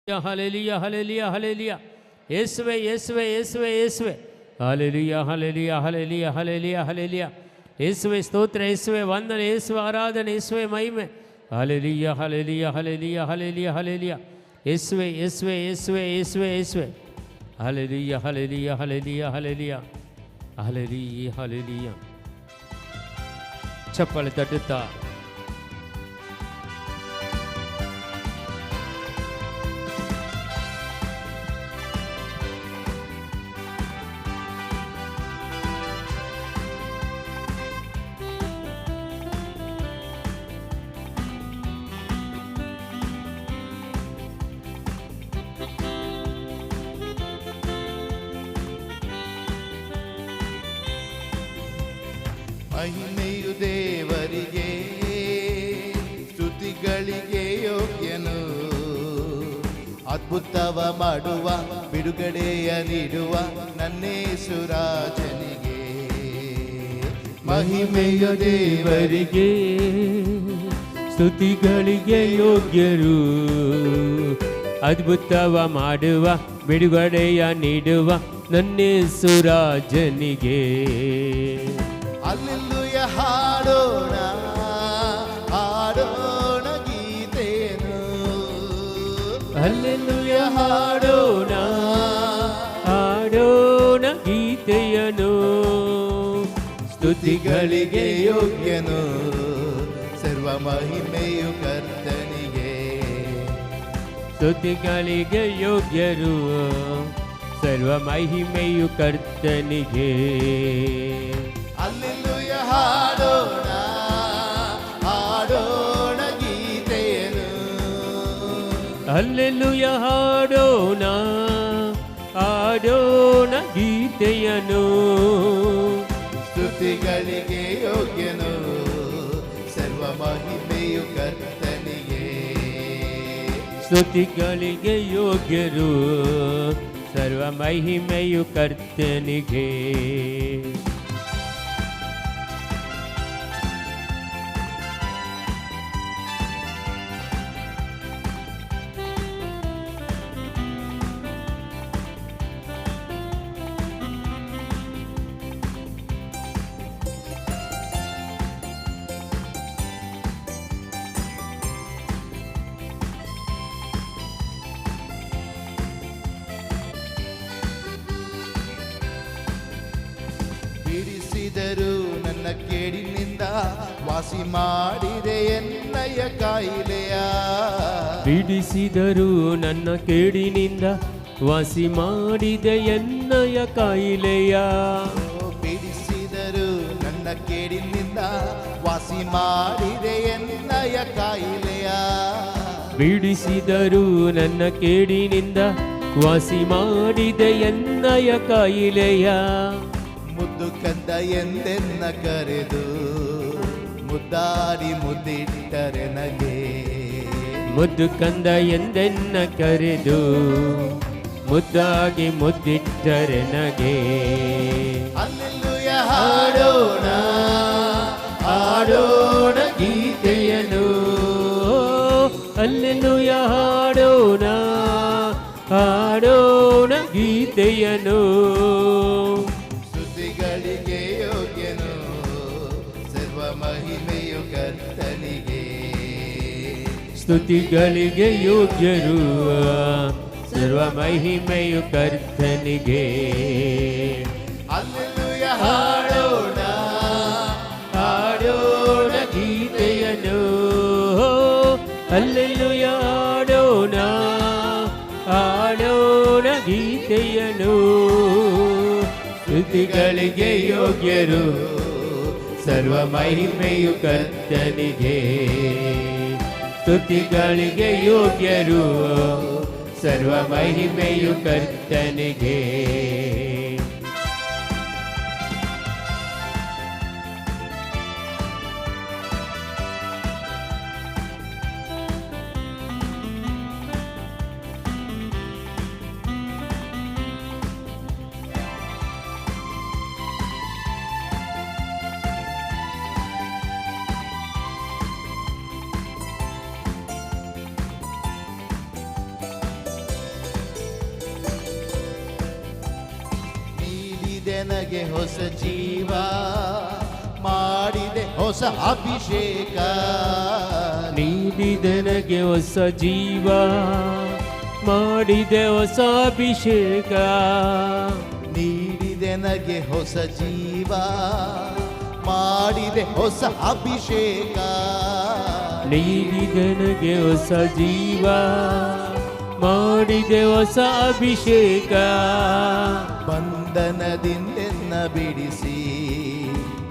Hallelujah hallelujah hallelujah. ಯೇಸುವೆ ಯೇಸುವೆ ಯೇಸುವೆ ಯೇಸುವೆ. Hallelujah hallelujah hallelujah hallelujah hallelujah. ಯೇಸುವೆ ಸ್ತೋತ್ರ, ಯೇಸುವೆ ವಂದನೆ, ಯೇಸುವೆ ಆರಾಧನೆ, ಯೇಸುವೆ ಮಹಿಮೆ. Hallelujah hallelujah hallelujah hallelujah hallelujah. ಯೇಸುವೆ ಯೇಸುವೆ ಯೇಸುವೆ ಯೇಸುವೆ ಯೇಸುವೆ. Hallelujah hallelujah hallelujah hallelujah hallelujah hallelujah. ಚಪ್ಪಳೆ ತಟ್ಟುತ್ತಾ ಮಹಿಮೆಯು ದೇವರಿಗೆ, ಸ್ತುತಿಗಳಿಗೆ ಯೋಗ್ಯನು. ಅದ್ಭುತವ ಮಾಡುವ, ಬಿಡುಗಡೆಯ ನೀಡುವ ನನ್ನೇಸು ರಾಜನಿಗೆ. ಮಹಿಮೆಯು ದೇವರಿಗೆ, ಸ್ತುತಿಗಳಿಗೆ ಯೋಗ್ಯರು. ಅದ್ಭುತವ ಮಾಡುವ, ಬಿಡುಗಡೆಯ ನೀಡುವ ನನ್ನೇಸು ರಾಜನಿಗೆ. ಹಲ್ಲೆಲೂಯಾ ಹಾಡೋಣ, ಹಾಡೋಣ ಗೀತೆಯನ್ನು. ಹಲ್ಲೆಲೂಯಾ ಹಾಡೋಣ, ಹಾಡೋಣ ಗೀತೆಯನ್ನು. ಸ್ತುತಿಗಳಿಗೆ ಯೋಗ್ಯನು, ಸರ್ವ ಮಹಿಮೆಯು ಕರ್ತನಿಗೆ. ಸ್ತುತಿಗಳಿಗೆ ಯೋಗ್ಯರು, ಸರ್ವ ಮಹಿಮೆಯು ಕರ್ತನಿಗೆ. ಹಲ್ಲೆಲೂಯಾ ಹಾಡೋಣ, ಹಾಡೋಣ ಗೀತೆಯನ್ನು. ಹಲ್ಲೆಲೂಯಾ ಹಾಡೋಣ, ಹಾಡೋಣ ಗೀತೆಯನ್ನು. ಸ್ತುತಿಗಳಿಗೆ ಯೋಗ್ಯನು, ಸರ್ವ ಮಹಿಮೆಯು ಕರ್ತನಿಗೆ. ಸ್ತುತಿಗಳಿಗೆ ಯೋಗ್ಯರು, ಸರ್ವ ಮಹಿಮೆಯು ಕರ್ತನಿಗೆ. ಬಿಡಿಸಿದರು ನನ್ನ ಕೇಡಿನಿಂದ, ವಾಸಿ ಮಾಡಿದೆ ಎನ್ನಯ ಕಾಯಿಲೆಯ. ಬಿಡಿಸಿದರು ನನ್ನ ಕೇಡಿನಿಂದ, ವಾಸಿ ಮಾಡಿದೆ ಎನ್ನಯ ಕಾಯಿಲೆಯ. ಬಿಡಿಸಿದರು ನನ್ನ ಕೇಡಿನಿಂದ, ವಾಸಿ ಮಾಡಿದೆ ಎನ್ನಯ ಕಾಯಿಲೆಯ. ಬಿಡಿಸಿದರು ನನ್ನ ಕೇಡಿನಿಂದ, ವಾಸಿ ಮಾಡಿದೆ ಎನ್ನಯ ಕಾಯಿಲೆಯ. ಮುದ್ದು ಕಂದ ಎಂದೆನ್ನ ಕರೆದು, ಮುದ್ದಾಡಿ ಮುದ್ದಿಟ್ಟರೆ ನಗೆ. ಮುದ್ದು ಕಂದ ಎಂದೆನ್ನ ಕರೆದು, ಮುದ್ದಾಗಿ ಮುದ್ದಿಟ್ಟರೆ ನಗೆ. ಹಲ್ಲೆಲೂಯಾ ಹಾಡೋಣ, ಹಾಡೋಣ ಗೀತೆಯನ್ನು. ಹಲ್ಲೆಲೂಯಾ ಹಾಡೋಣ, ಹಾಡೋಣ ಗೀತೆಯನ್ನು. ಸ್ತುತಿಗಳಿಗೆ ಯೋಗ್ಯನು, ಸರ್ವ ಮಹಿಮೆಯು ಕರ್ತನಿಗೆ. ಸ್ತುತಿಗಳಿಗೆ ಯೋಗ್ಯರು, ಸರ್ವ ಮಹಿಮೆಯು ಕರ್ತನಿಗೆ. ಹಲ್ಲೆಲೂಯಾ ಹಾಡೋಣ, ಹಾಡೋಣ ಗೀತೆಯನ್ನು. ಹಲ್ಲೆಲೂಯಾ ಹಾಡೋಣ, ಹಾಡೋಣ ಗೀತೆಯನ್ನು. ಸ್ತುತಿಗಳಿಗೆ ಯೋಗ್ಯರು, ಸರ್ವ ಮಹಿಮೆಯು ಕರ್ತನಿಗೆ. ಸ್ತುತಿಗಳಿಗೆ ಯೋಗ್ಯರು, ಸರ್ವ ಮಹಿಮೆಯು ಕರ್ತನಿಗೆ. ನನಗೆ ಹೊಸ ಜೀವ, ಮಾಡಿದೆ ಹೊಸ ಅಭಿಷೇಕ. ನೀಡಿದೆ ನನಗೆ ಹೊಸ ಜೀವ, ಮಾಡಿದೆ ಹೊಸ ಅಭಿಷೇಕ. ನೀಡಿದೆ ನನಗೆ ಹೊಸ ಜೀವ, ಮಾಡಿದೆ ಹೊಸ ಅಭಿಷೇಕ. ನೀಡಿದೆ ನನಗೆ ಹೊಸ ಜೀವ, ಮಾಡಿದೆ ಹೊಸ ಅಭಿಷೇಕ. ಬಂಧನದಿಂದೆನ್ನ ಬಿಡಿಸಿ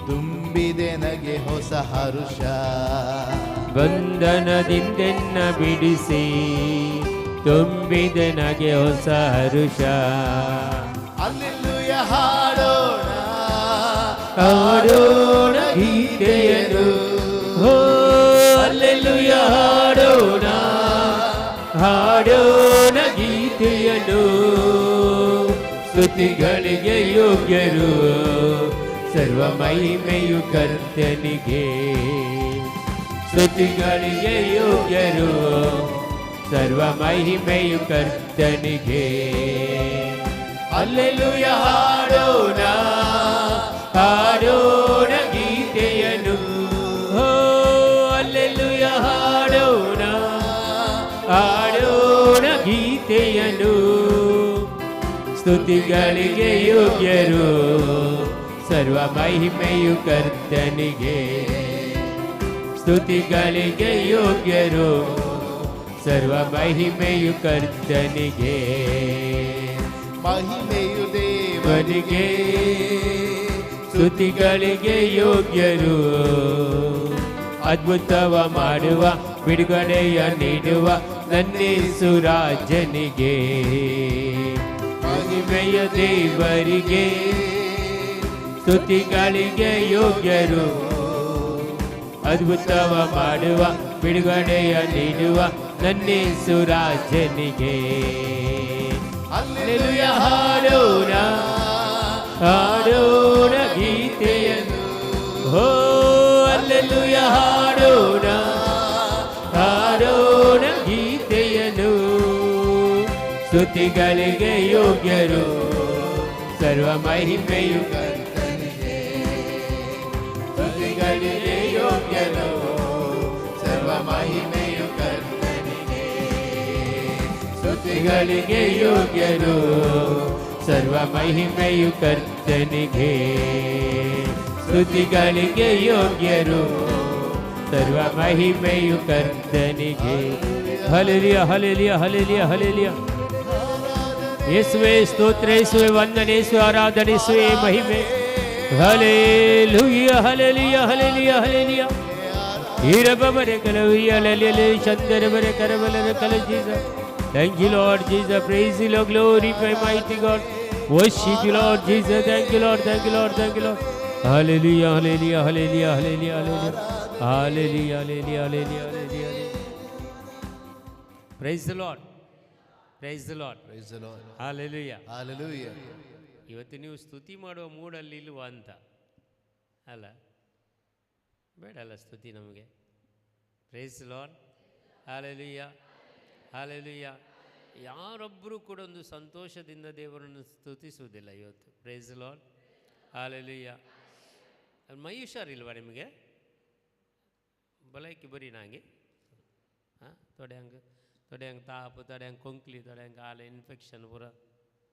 ತುಂಬಿದೆ ನನಗೆ ಹೊಸ ಹರುಷ. ಬಂಧನದಿಂದೆನ್ನ ಬಿಡಿಸಿ ತುಂಬಿದೆ ನನಗೆ ಹೊಸ ಹರುಷ. ಹಲ್ಲೆಲೂಯಾ ಹಾಡೋಣ, ಹಾಡೋಣ ಗೀತೆಯನ್ನು, ಹೋ ಹಲ್ಲೆಲೂಯಾ ಹಾಡೋಣ, ಹಾಡೋಣ ಗೀತೆಯನ್ನು. ಸ್ತುತಿಗಳಿಗೆ ಯೋಗ್ಯರು, ಸರ್ವ ಮಹಿಮೆಯು ಕರ್ತನಿಗೆ. ಸ್ತುತಿಗಳಿಗೆ ಯೋಗ್ಯರು, ಸರ್ವ ಮಹಿಮೆಯು ಕರ್ತನಿಗೆ. ಹಲ್ಲೆಲೂಯಾ ಹಾಡೋಣ, ಹಾಡೋಣ ಗೀತೆಯನ್ನು, ಹೋ ಹಲ್ಲೆಲೂಯಾ ಹಾಡೋಣ, ಹಾಡೋಣ ಗೀತೆಯನ್ನು. ಸ್ತುತಿಗಳಿಗೆ ಯೋಗ್ಯರು, ಸರ್ವ ಮಹಿಮೆಯು ಕರ್ತನಿಗೆ. ಸ್ತುತಿಗಳಿಗೆ ಯೋಗ್ಯರು, ಸರ್ವ ಮಹಿಮೆಯು ಕರ್ತನಿಗೆ. ಮಹಿಮೆಯು ದೇವನಿಗೆ, ಸ್ತುತಿಗಳಿಗೆ ಯೋಗ್ಯರು. ಅದ್ಭುತವ ಮಾಡುವ, ಬಿಡುಗಡೆಯ ನೀಡುವ ನನ್ನೇಸು ರಾಜನಿಗೆ. ಮಹಿಮೆಯ ದೇವರಿಗೆ, ಸ್ತುತಿಗಳಿಗೆ ಯೋಗ್ಯರು. ಅದ್ಭುತವ ಮಾಡುವ, ಬಿಡುಗಡೆಯ ನೀಡುವ ನನ್ನೇಸು ರಾಜನಿಗೆ. ಹಲ್ಲೆಲೂಯಾ ಹಾಡೋಣ, ಹಾಡೋಣ ಗೀತೆಯನ್ನು, ಹೋ ಹಲ್ಲೆಲೂಯಾ ಹಾಡೋಣ, ಹಾಡೋಣ ಗೀತೆಯನ್ನು. ಸ್ತುತಿಗಳಿಗೆ ಯೋಗ್ಯರು, ಸರ್ವ ಮಹಿಮೆಯು ಕರ್ತನಿಗೆ. ಸ್ತುತಿಗಳಿಗೆ ಯೋಗ್ಯರು, ಸರ್ವ ಮಹಿಮೆಯು ಕರ್ತನಿಗೆ. ಸ್ತುತಿಗಳಿಗೆ ಯೋಗ್ಯರು, ಸರ್ವ ಮಹಿಮೆಯು ಕರ್ತನಿಗೆ. ಸ್ತುತಿಗಳಿಗೆ ಯೋಗ್ಯರು, ಸರ್ವ ಮಹಿಮೆಯು ಕರ್ತನಿಗೆ. Hallelujah hallelujah hallelujah hallelujah. ಯೇಸುವೇ ಸ್ತೋತ್ರ, ಯೇಸುವೇ ವಂದನೆ, ಯೇಸುವೇ ಆರಾಧನೆ, ಯೇಸುವೇ ಮಹಿಮೆ. Hallelujah hallelujah hallelujah hallelujah. ಈರಬರೆ ಕಲವಿಯ ಹಲ್ಲೆಲೂಯಾ ಚಂದರ ಬರೆ ಕರಬಲರ ಕಲ Jesus. Thank you Lord Jesus, praise you Lord, glorify mighty God, worship you Lord Jesus. Thank you Lord, thank you Lord, thank you Lord. Hallelujah hallelujah hallelujah hallelujah hallelujah hallelujah hallelujah hallelujah hallelujah. Praise the Lord, praise the Lord, Praise the Lord. hallelujah Hallelujah. ಇವತ್ತು ನೀವು ಸ್ತುತಿ ಮಾಡುವ ಮೂಡಲ್ಲಿ ಇಲ್ವಾ ಅಂತ ಅಲ್ಲ, ಬೇಡಲ್ಲ ಸ್ತುತಿ ನಮಗೆ. Praise the Lord, hallelujah hallelujah. ಯಾರೊಬ್ಬರೂ ಕೂಡ ಒಂದು ಸಂತೋಷದಿಂದ ದೇವರನ್ನು ಸ್ತುತಿಸುವುದಿಲ್ಲ ಇವತ್ತು. Praise the Lord, hallelujah. ಮೈ ಹುಷಾರಿಲ್ವಾ ನಿಮಗೆ? ಬಲೈಕಿ ಬರೀ ನಾಗೆ ಹಾಂ ತೊಡೆ ಹಂಗೆ ತಾಪು, ತೊಡೆ ಹಂಗೆ ಕೊಂಕ್ಲಿ, ತೊಡೆ ಹಂಗೆ ಹಾಲು ಇನ್ಫೆಕ್ಷನ್ ಪೂರ.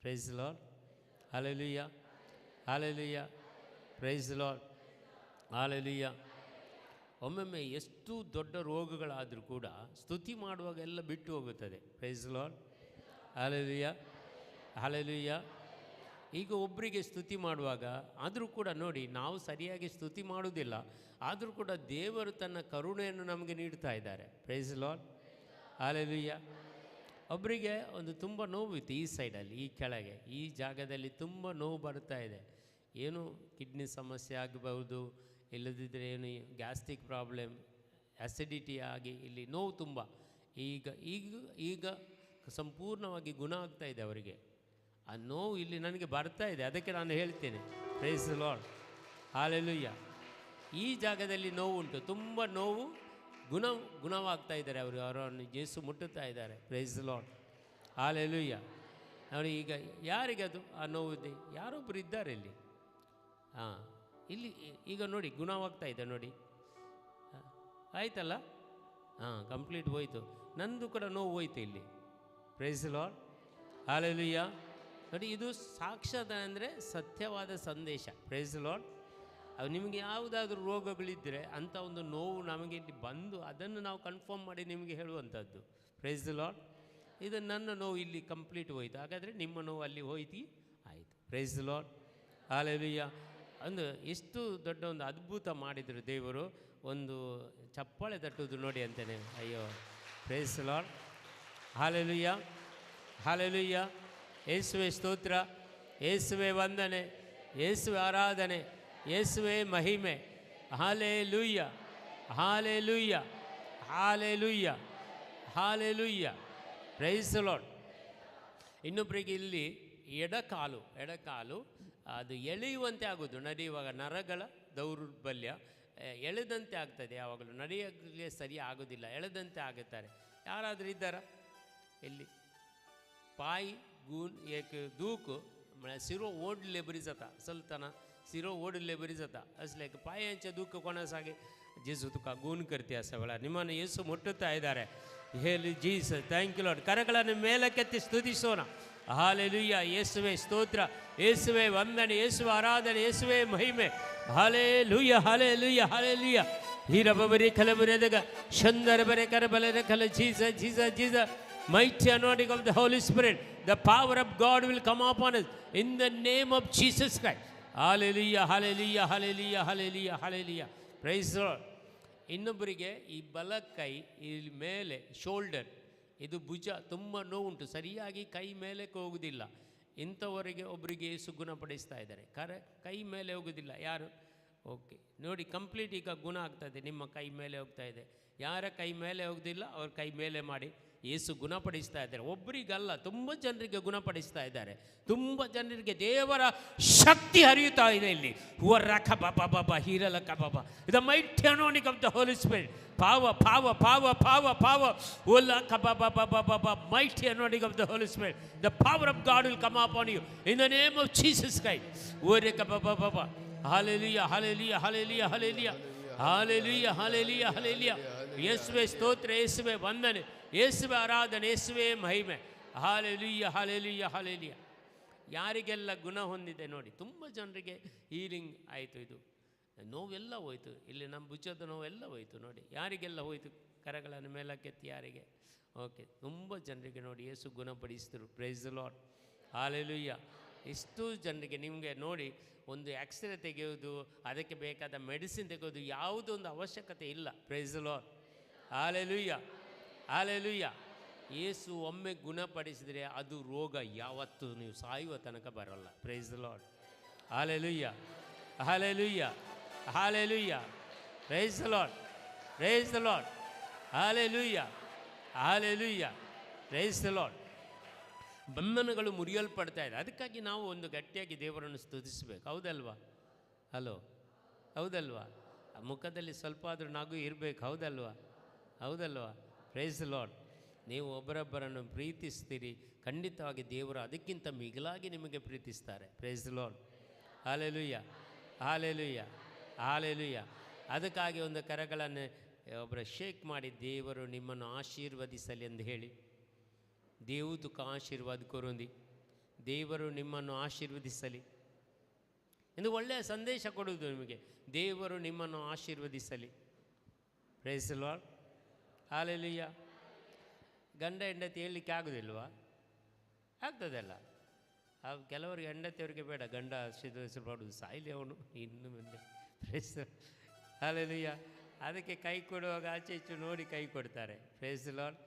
Praise the Lord, hallelujah hallelujah. Praise the Lord, hallelujah. ಒಮ್ಮೊಮ್ಮೆ ಎಷ್ಟು ದೊಡ್ಡ ರೋಗಗಳಾದರೂ ಕೂಡ ಸ್ತುತಿ ಮಾಡುವಾಗ ಎಲ್ಲ ಬಿಟ್ಟು ಹೋಗುತ್ತದೆ. Praise the Lord, hallelujah hallelujah. ಈಗ ಒಬ್ಬರಿಗೆ ಸ್ತುತಿ ಮಾಡುವಾಗ ಆದರೂ ಕೂಡ ನೋಡಿ, ನಾವು ಸರಿಯಾಗಿ ಸ್ತುತಿ ಮಾಡುವುದಿಲ್ಲ, ಆದರೂ ಕೂಡ ದೇವರು ತನ್ನ ಕರುಣೆಯನ್ನು ನಮಗೆ ನೀಡ್ತಾ ಇದ್ದಾರೆ. Praise the Lord, hallelujah. ಒಬ್ಬರಿಗೆ ಒಂದು ತುಂಬ ನೋವಿತ್ತು ಈ ಸೈಡಲ್ಲಿ, ಈ ಕೆಳಗೆ ಈ ಜಾಗದಲ್ಲಿ ತುಂಬ ನೋವು ಬರ್ತಾ ಇದೆ. ಏನು ಕಿಡ್ನಿ ಸಮಸ್ಯೆ ಆಗಬಹುದು, ಇಲ್ಲದಿದ್ದರೆ ಏನು ಗ್ಯಾಸ್ಟ್ರಿಕ್ ಪ್ರಾಬ್ಲಮ್, ಆ್ಯಸಿಡಿಟಿ ಆಗಿ ಇಲ್ಲಿ ನೋವು ತುಂಬ. ಈಗ ಈಗ ಈಗ ಸಂಪೂರ್ಣವಾಗಿ ಗುಣ ಆಗ್ತಾ ಇದೆ ಅವರಿಗೆ. ಆ ನೋವು ಇಲ್ಲಿ ನನಗೆ ಬರ್ತಾ ಇದೆ, ಅದಕ್ಕೆ ನಾನು ಹೇಳ್ತೇನೆ ಪ್ರೈಸ್ ದಿ ಲಾರ್ಡ್, ಹಲ್ಲೆಲೂಯಾ. ಈ ಜಾಗದಲ್ಲಿ ನೋವು ಉಂಟು, ತುಂಬ ನೋವು, ಗುಣವಾಗ್ತಾ ಇದ್ದಾರೆ ಅವರನ್ನು ಯೇಸು ಮುಟ್ಟುತ್ತಾ ಇದ್ದಾರೆ. ಪ್ರೈಸ್ ದಿ ಲಾರ್ಡ್, ಹಲ್ಲೆಲೂಯಾ ನೋಡಿ ಈಗ ಯಾರಿಗೆ ಅದು ಆ ನೋವಿದೆ? ಯಾರೊಬ್ಬರು ಇದ್ದಾರೆ ಇಲ್ಲಿ. ಹಾಂ, ಇಲ್ಲಿ ಈಗ ನೋಡಿ ಗುಣವಾಗ್ತಾ ಇದೆ ನೋಡಿ. ಆಯ್ತಲ್ಲ? ಹಾಂ, ಕಂಪ್ಲೀಟ್ ಹೋಯಿತು. ನಂದು ಕೂಡ ನೋವು ಹೋಯ್ತು ಇಲ್ಲಿ. Praise Lord, hallelujah. ನೋಡಿ, ಇದು ಸಾಕ್ಷಾತ್ ಅಂದರೆ ಸತ್ಯವಾದ ಸಂದೇಶ. Praise Lord. ಅದು ನಿಮಗೆ ಯಾವುದಾದ್ರೂ ರೋಗಗಳಿದ್ದರೆ ಅಂಥ ಒಂದು ನೋವು ನಮಗೆ ಇಲ್ಲಿ ಬಂದು ಅದನ್ನು ನಾವು ಕನ್ಫರ್ಮ್ ಮಾಡಿ ನಿಮಗೆ ಹೇಳುವಂಥದ್ದು. Praise Lord. ಇದು ನನ್ನ ನೋವು ಇಲ್ಲಿ ಕಂಪ್ಲೀಟ್ ಹೋಯ್ತು, ಹಾಗಾದರೆ ನಿಮ್ಮ ನೋವು ಅಲ್ಲಿ ಹೋಯ್ತು, ಆಯಿತು. Praise Lord, hallelujah. ಒಂದು ಎಷ್ಟು ದೊಡ್ಡ ಒಂದು ಅದ್ಭುತ ಮಾಡಿದರು ದೇವರು. ಒಂದು ಚಪ್ಪಾಳೆ ತಟ್ಟುವುದು ನೋಡಿ ಅಂತೇನೆ. ಅಯ್ಯೋ, ಪ್ರೈಸ್ ಲಾರ್ಡ್, ಹಲ್ಲೆಲೂಯಾ, ಹಲ್ಲೆಲೂಯಾ. ಯೇಸುವೆ ಸ್ತೋತ್ರ, ಯೇಸುವೆ ವಂದನೆ, ಯೇಸುವೆ ಆರಾಧನೆ, ಯೇಸುವೆ ಮಹಿಮೆ. Hallelujah, hallelujah, hallelujah, hallelujah. Praise Lord. ಇನ್ನೊಬ್ಬರಿಗೆ ಇಲ್ಲಿ ಎಡಕಾಲು ಅದು ಎಳೆಯುವಂತೆ ಆಗೋದು, ನಡೆಯುವಾಗ ನರಗಳ ದೌರ್ಬಲ್ಯ, ಎಳೆದಂತೆ ಆಗ್ತದೆ. ಯಾವಾಗಲೂ ನಡೆಯೋಕ್ಕೆ ಸರಿ ಆಗೋದಿಲ್ಲ, ಎಳೆದಂತೆ ಆಗುತ್ತಾರೆ. ಯಾರಾದರೂ ಇದ್ದಾರಾ ಇಲ್ಲಿ? ಪಾಯಿ ಗೂನ್ ಏಕ್ ದೂಕು ಸಿರೋ ಓಡ್ಲೆ ಬರಿಸತ सलताना सिरो ओढले बरी जाता असले पायांच्या दुःख कोणासागे जेसू तुका गुण करते असा वेळा ನಿಮ್ಮನ್ನು ಯೇಸು ಮುಟ್ಟುತ್ತಾ ಇದ್ದಾರೆ. ಹೇಳಿ ಜೀಸಸ್, ಥ್ಯಾಂಕ್ ಯು ಲಾರ್ಡ್. ಕರಗಳನ್ನು ಮೇಲಕ್ಕೆತ್ತಿ ಸ್ತುತಿಸೋಣ. ಹಾಲೆಲೂಯಾ. ಯೇಸುವೆ ಸ್ತೋತ್ರ, ಯೇಸುವೆ ವಂದನೆ, ಯೇಸುವೆ ಆರಾಧನೆ, ಯೇಸುವೆ ಮಹಿಮೆ. Hallelujah, hallelujah, hallelujah. ಹೀರಬರಿ ಕಲಬರೆದಗ ಶಂದರ ಬರೆ ಕರಬಲರ ಕಲ Jesus, Jesus, Jesus. Mighty anointing of the Holy Spirit, the power of God will come upon us in the name of Jesus Christ. Hallelujah, hallelujah, hallelujah, hallelujah, hallelujah. Praise the Lord. ಇನ್ನೊಬ್ಬರಿಗೆ ಈ ಬಲ ಕೈ ಇಲ್ಲಿ ಮೇಲೆ shoulder, ಇದು ಭುಜ ತುಂಬ ನೋವುಂಟು, ಸರಿಯಾಗಿ ಕೈ ಮೇಲಕ್ಕೆ ಹೋಗುವುದಿಲ್ಲ. ಇಂಥವರಿಗೆ ಒಬ್ಬರಿಗೆ ಯೇಸು ಗುಣಪಡಿಸ್ತಾ ಇದ್ದಾರೆ. ಕೈ ಮೇಲೆ ಹೋಗೋದಿಲ್ಲ. ಯಾರು? ಓಕೆ, ನೋಡಿ ಕಂಪ್ಲೀಟ್ ಈಗ ಗುಣ ಆಗ್ತಾಯಿದೆ. ನಿಮ್ಮ ಕೈ ಮೇಲೆ ಹೋಗ್ತಾ ಇದೆ. ಯಾರ ಕೈ ಮೇಲೆ ಹೋಗೋದಿಲ್ಲ ಅವ್ರ ಕೈ ಮೇಲೆ ಮಾಡಿ ಯೇಸು ಗುಣಪಡಿಸ್ತಾ ಇದ್ದಾರೆ. ಒಬ್ಬರಿಗಲ್ಲ, ತುಂಬ ಜನರಿಗೆ ಗುಣಪಡಿಸ್ತಾ ಇದ್ದಾರೆ. ತುಂಬ ಜನರಿಗೆ ದೇವರ ಶಕ್ತಿ ಹರಿಯುತ್ತಾ ಇದೆ ಇಲ್ಲಿ. ರಖ ಬಾಬಾ ಬಾಬಾ ಹೀರಲ ಕಬಾಬಾ. The mighty anointing of the Holy Spirit. power, power, power, power, power. Ola kababa baba baba. Mighty anointing of the Holy Spirit. The power of God will come upon you in the name of Jesus Christ. Ore kababa baba. Hallelujah, hallelujah, hallelujah, hallelujah. Hallelujah, hallelujah, hallelujah. ಯೇಸುವೆ ಸ್ತೋತ್ರ, ಯೇಸುವೆ ವಂದನೆ, ಯೇಸುವೆ ಆರಾಧನೆ, ಯೇಸುವೆ ಮಹಿಮೆ. Hallelujah, hallelujah, hallelujah. ಯಾರಿಗೆಲ್ಲ ಗುಣ ಹೊಂದಿದೆ ನೋಡಿ, ತುಂಬ ಜನರಿಗೆ ಹೀಲಿಂಗ್ ಆಯಿತು. ಇದು ನೋವೆಲ್ಲ ಹೋಯ್ತು. ಇಲ್ಲಿ ನಮ್ಮ ಭುಜದ ನೋವೆಲ್ಲ ಹೋಯ್ತು ನೋಡಿ. ಯಾರಿಗೆಲ್ಲ ಹೋಯ್ತು? ಕರಗಳನ್ನು ಮೇಲಕ್ಕೆತ್ತಿ. ಯಾರಿಗೆ? ಓಕೆ, ತುಂಬ ಜನರಿಗೆ ನೋಡಿ ಯೇಸು ಗುಣಪಡಿಸಿದ್ರು. Praise the Lord, hallelujah. ಇಷ್ಟು ಜನರಿಗೆ ನಿಮಗೆ ನೋಡಿ, ಒಂದು ಎಕ್ಸ್ರೇ ತೆಗೆಯೋದು, ಅದಕ್ಕೆ ಬೇಕಾದ ಮೆಡಿಸಿನ್ ತೆಗೆಯೋದು ಯಾವುದೊಂದು ಅವಶ್ಯಕತೆ ಇಲ್ಲ. Praise the Lord, hallelujah, hallelujah. Yesu ಒಮ್ಮೆ ಗುಣಪಡಿಸಿದರೆ ಅದು ರೋಗ ಯಾವತ್ತೂ ನೀವು ಸಾಯುವ ತನಕ ಬರೋಲ್ಲ. Praise the Lord, hallelujah, hallelujah, hallelujah. Praise the Lord, praise the Lord, hallelujah, hallelujah. Praise the Lord. ಬಂಧನಗಳು ಮುರಿಯಲ್ಪಡ್ತಾ ಇದೆ. ಅದಕ್ಕಾಗಿ ನಾವು ಒಂದು ಗಟ್ಟಿಯಾಗಿ ದೇವರನ್ನು ಸ್ತುತಿಸಬೇಕು. ಹೌದಲ್ವಾ? ಹಲೋ, ಹೌದಲ್ವಾ? ಮುಖದಲ್ಲಿ ಸ್ವಲ್ಪ ಆದರೂ ನಗು ಇರಬೇಕು. ಹೌದಲ್ವಾ? ಹೌದಲ್ವಾ? Praise the Lord. ನೀವು ಒಬ್ಬರೊಬ್ಬರನ್ನು ಪ್ರೀತಿಸ್ತೀರಿ, ಖಂಡಿತವಾಗಿ ದೇವರು ಅದಕ್ಕಿಂತ ಮಿಗಿಲಾಗಿ ನಿಮಗೆ ಪ್ರೀತಿಸ್ತಾರೆ. Praise the Lord, hallelujah, hallelujah, hallelujah. ಅದಕ್ಕಾಗಿ ಒಂದು ಕರಗಳನ್ನು ಒಬ್ಬರ ಶೇಕ್ ಮಾಡಿ, ದೇವರು ನಿಮ್ಮನ್ನು ಆಶೀರ್ವದಿಸಲಿ ಎಂದು ಹೇಳಿ. ದೇವು ತುಕ ಆಶೀರ್ವಾದ ಕೊರುಂದಿ, ದೇವರು ನಿಮ್ಮನ್ನು ಆಶೀರ್ವದಿಸಲಿ ಎಂದು ಒಳ್ಳೆಯ ಸಂದೇಶ ಕೊಡುವುದು ನಿಮಗೆ. ದೇವರು ನಿಮ್ಮನ್ನು ಆಶೀರ್ವದಿಸಲಿ. Praise the Lord, hallelujah. ಗಂಡ ಹೆಂಡತಿ ಹೇಳಲಿಕ್ಕೆ ಆಗೋದಿಲ್ವಾ? ಆಗ್ತದಲ್ಲ. ಕೆಲವರಿಗೆ ಹೆಂಡತಿಯವರಿಗೆ ಬೇಡ, ಗಂಡ ಆಶೀರ್ವದಿಸಬಾರ್ದು, ಸಾಯಿಲಿ ಅವನು ಇನ್ನು ಮುಂದೆ. Praise the Lord, hallelujah. ಅದಕ್ಕೆ ಕೈ ಕೊಡುವಾಗ ಆಚೆ ಈಚೆ ನೋಡಿ ಕೈ ಕೊಡ್ತಾರೆ. Praise the Lord.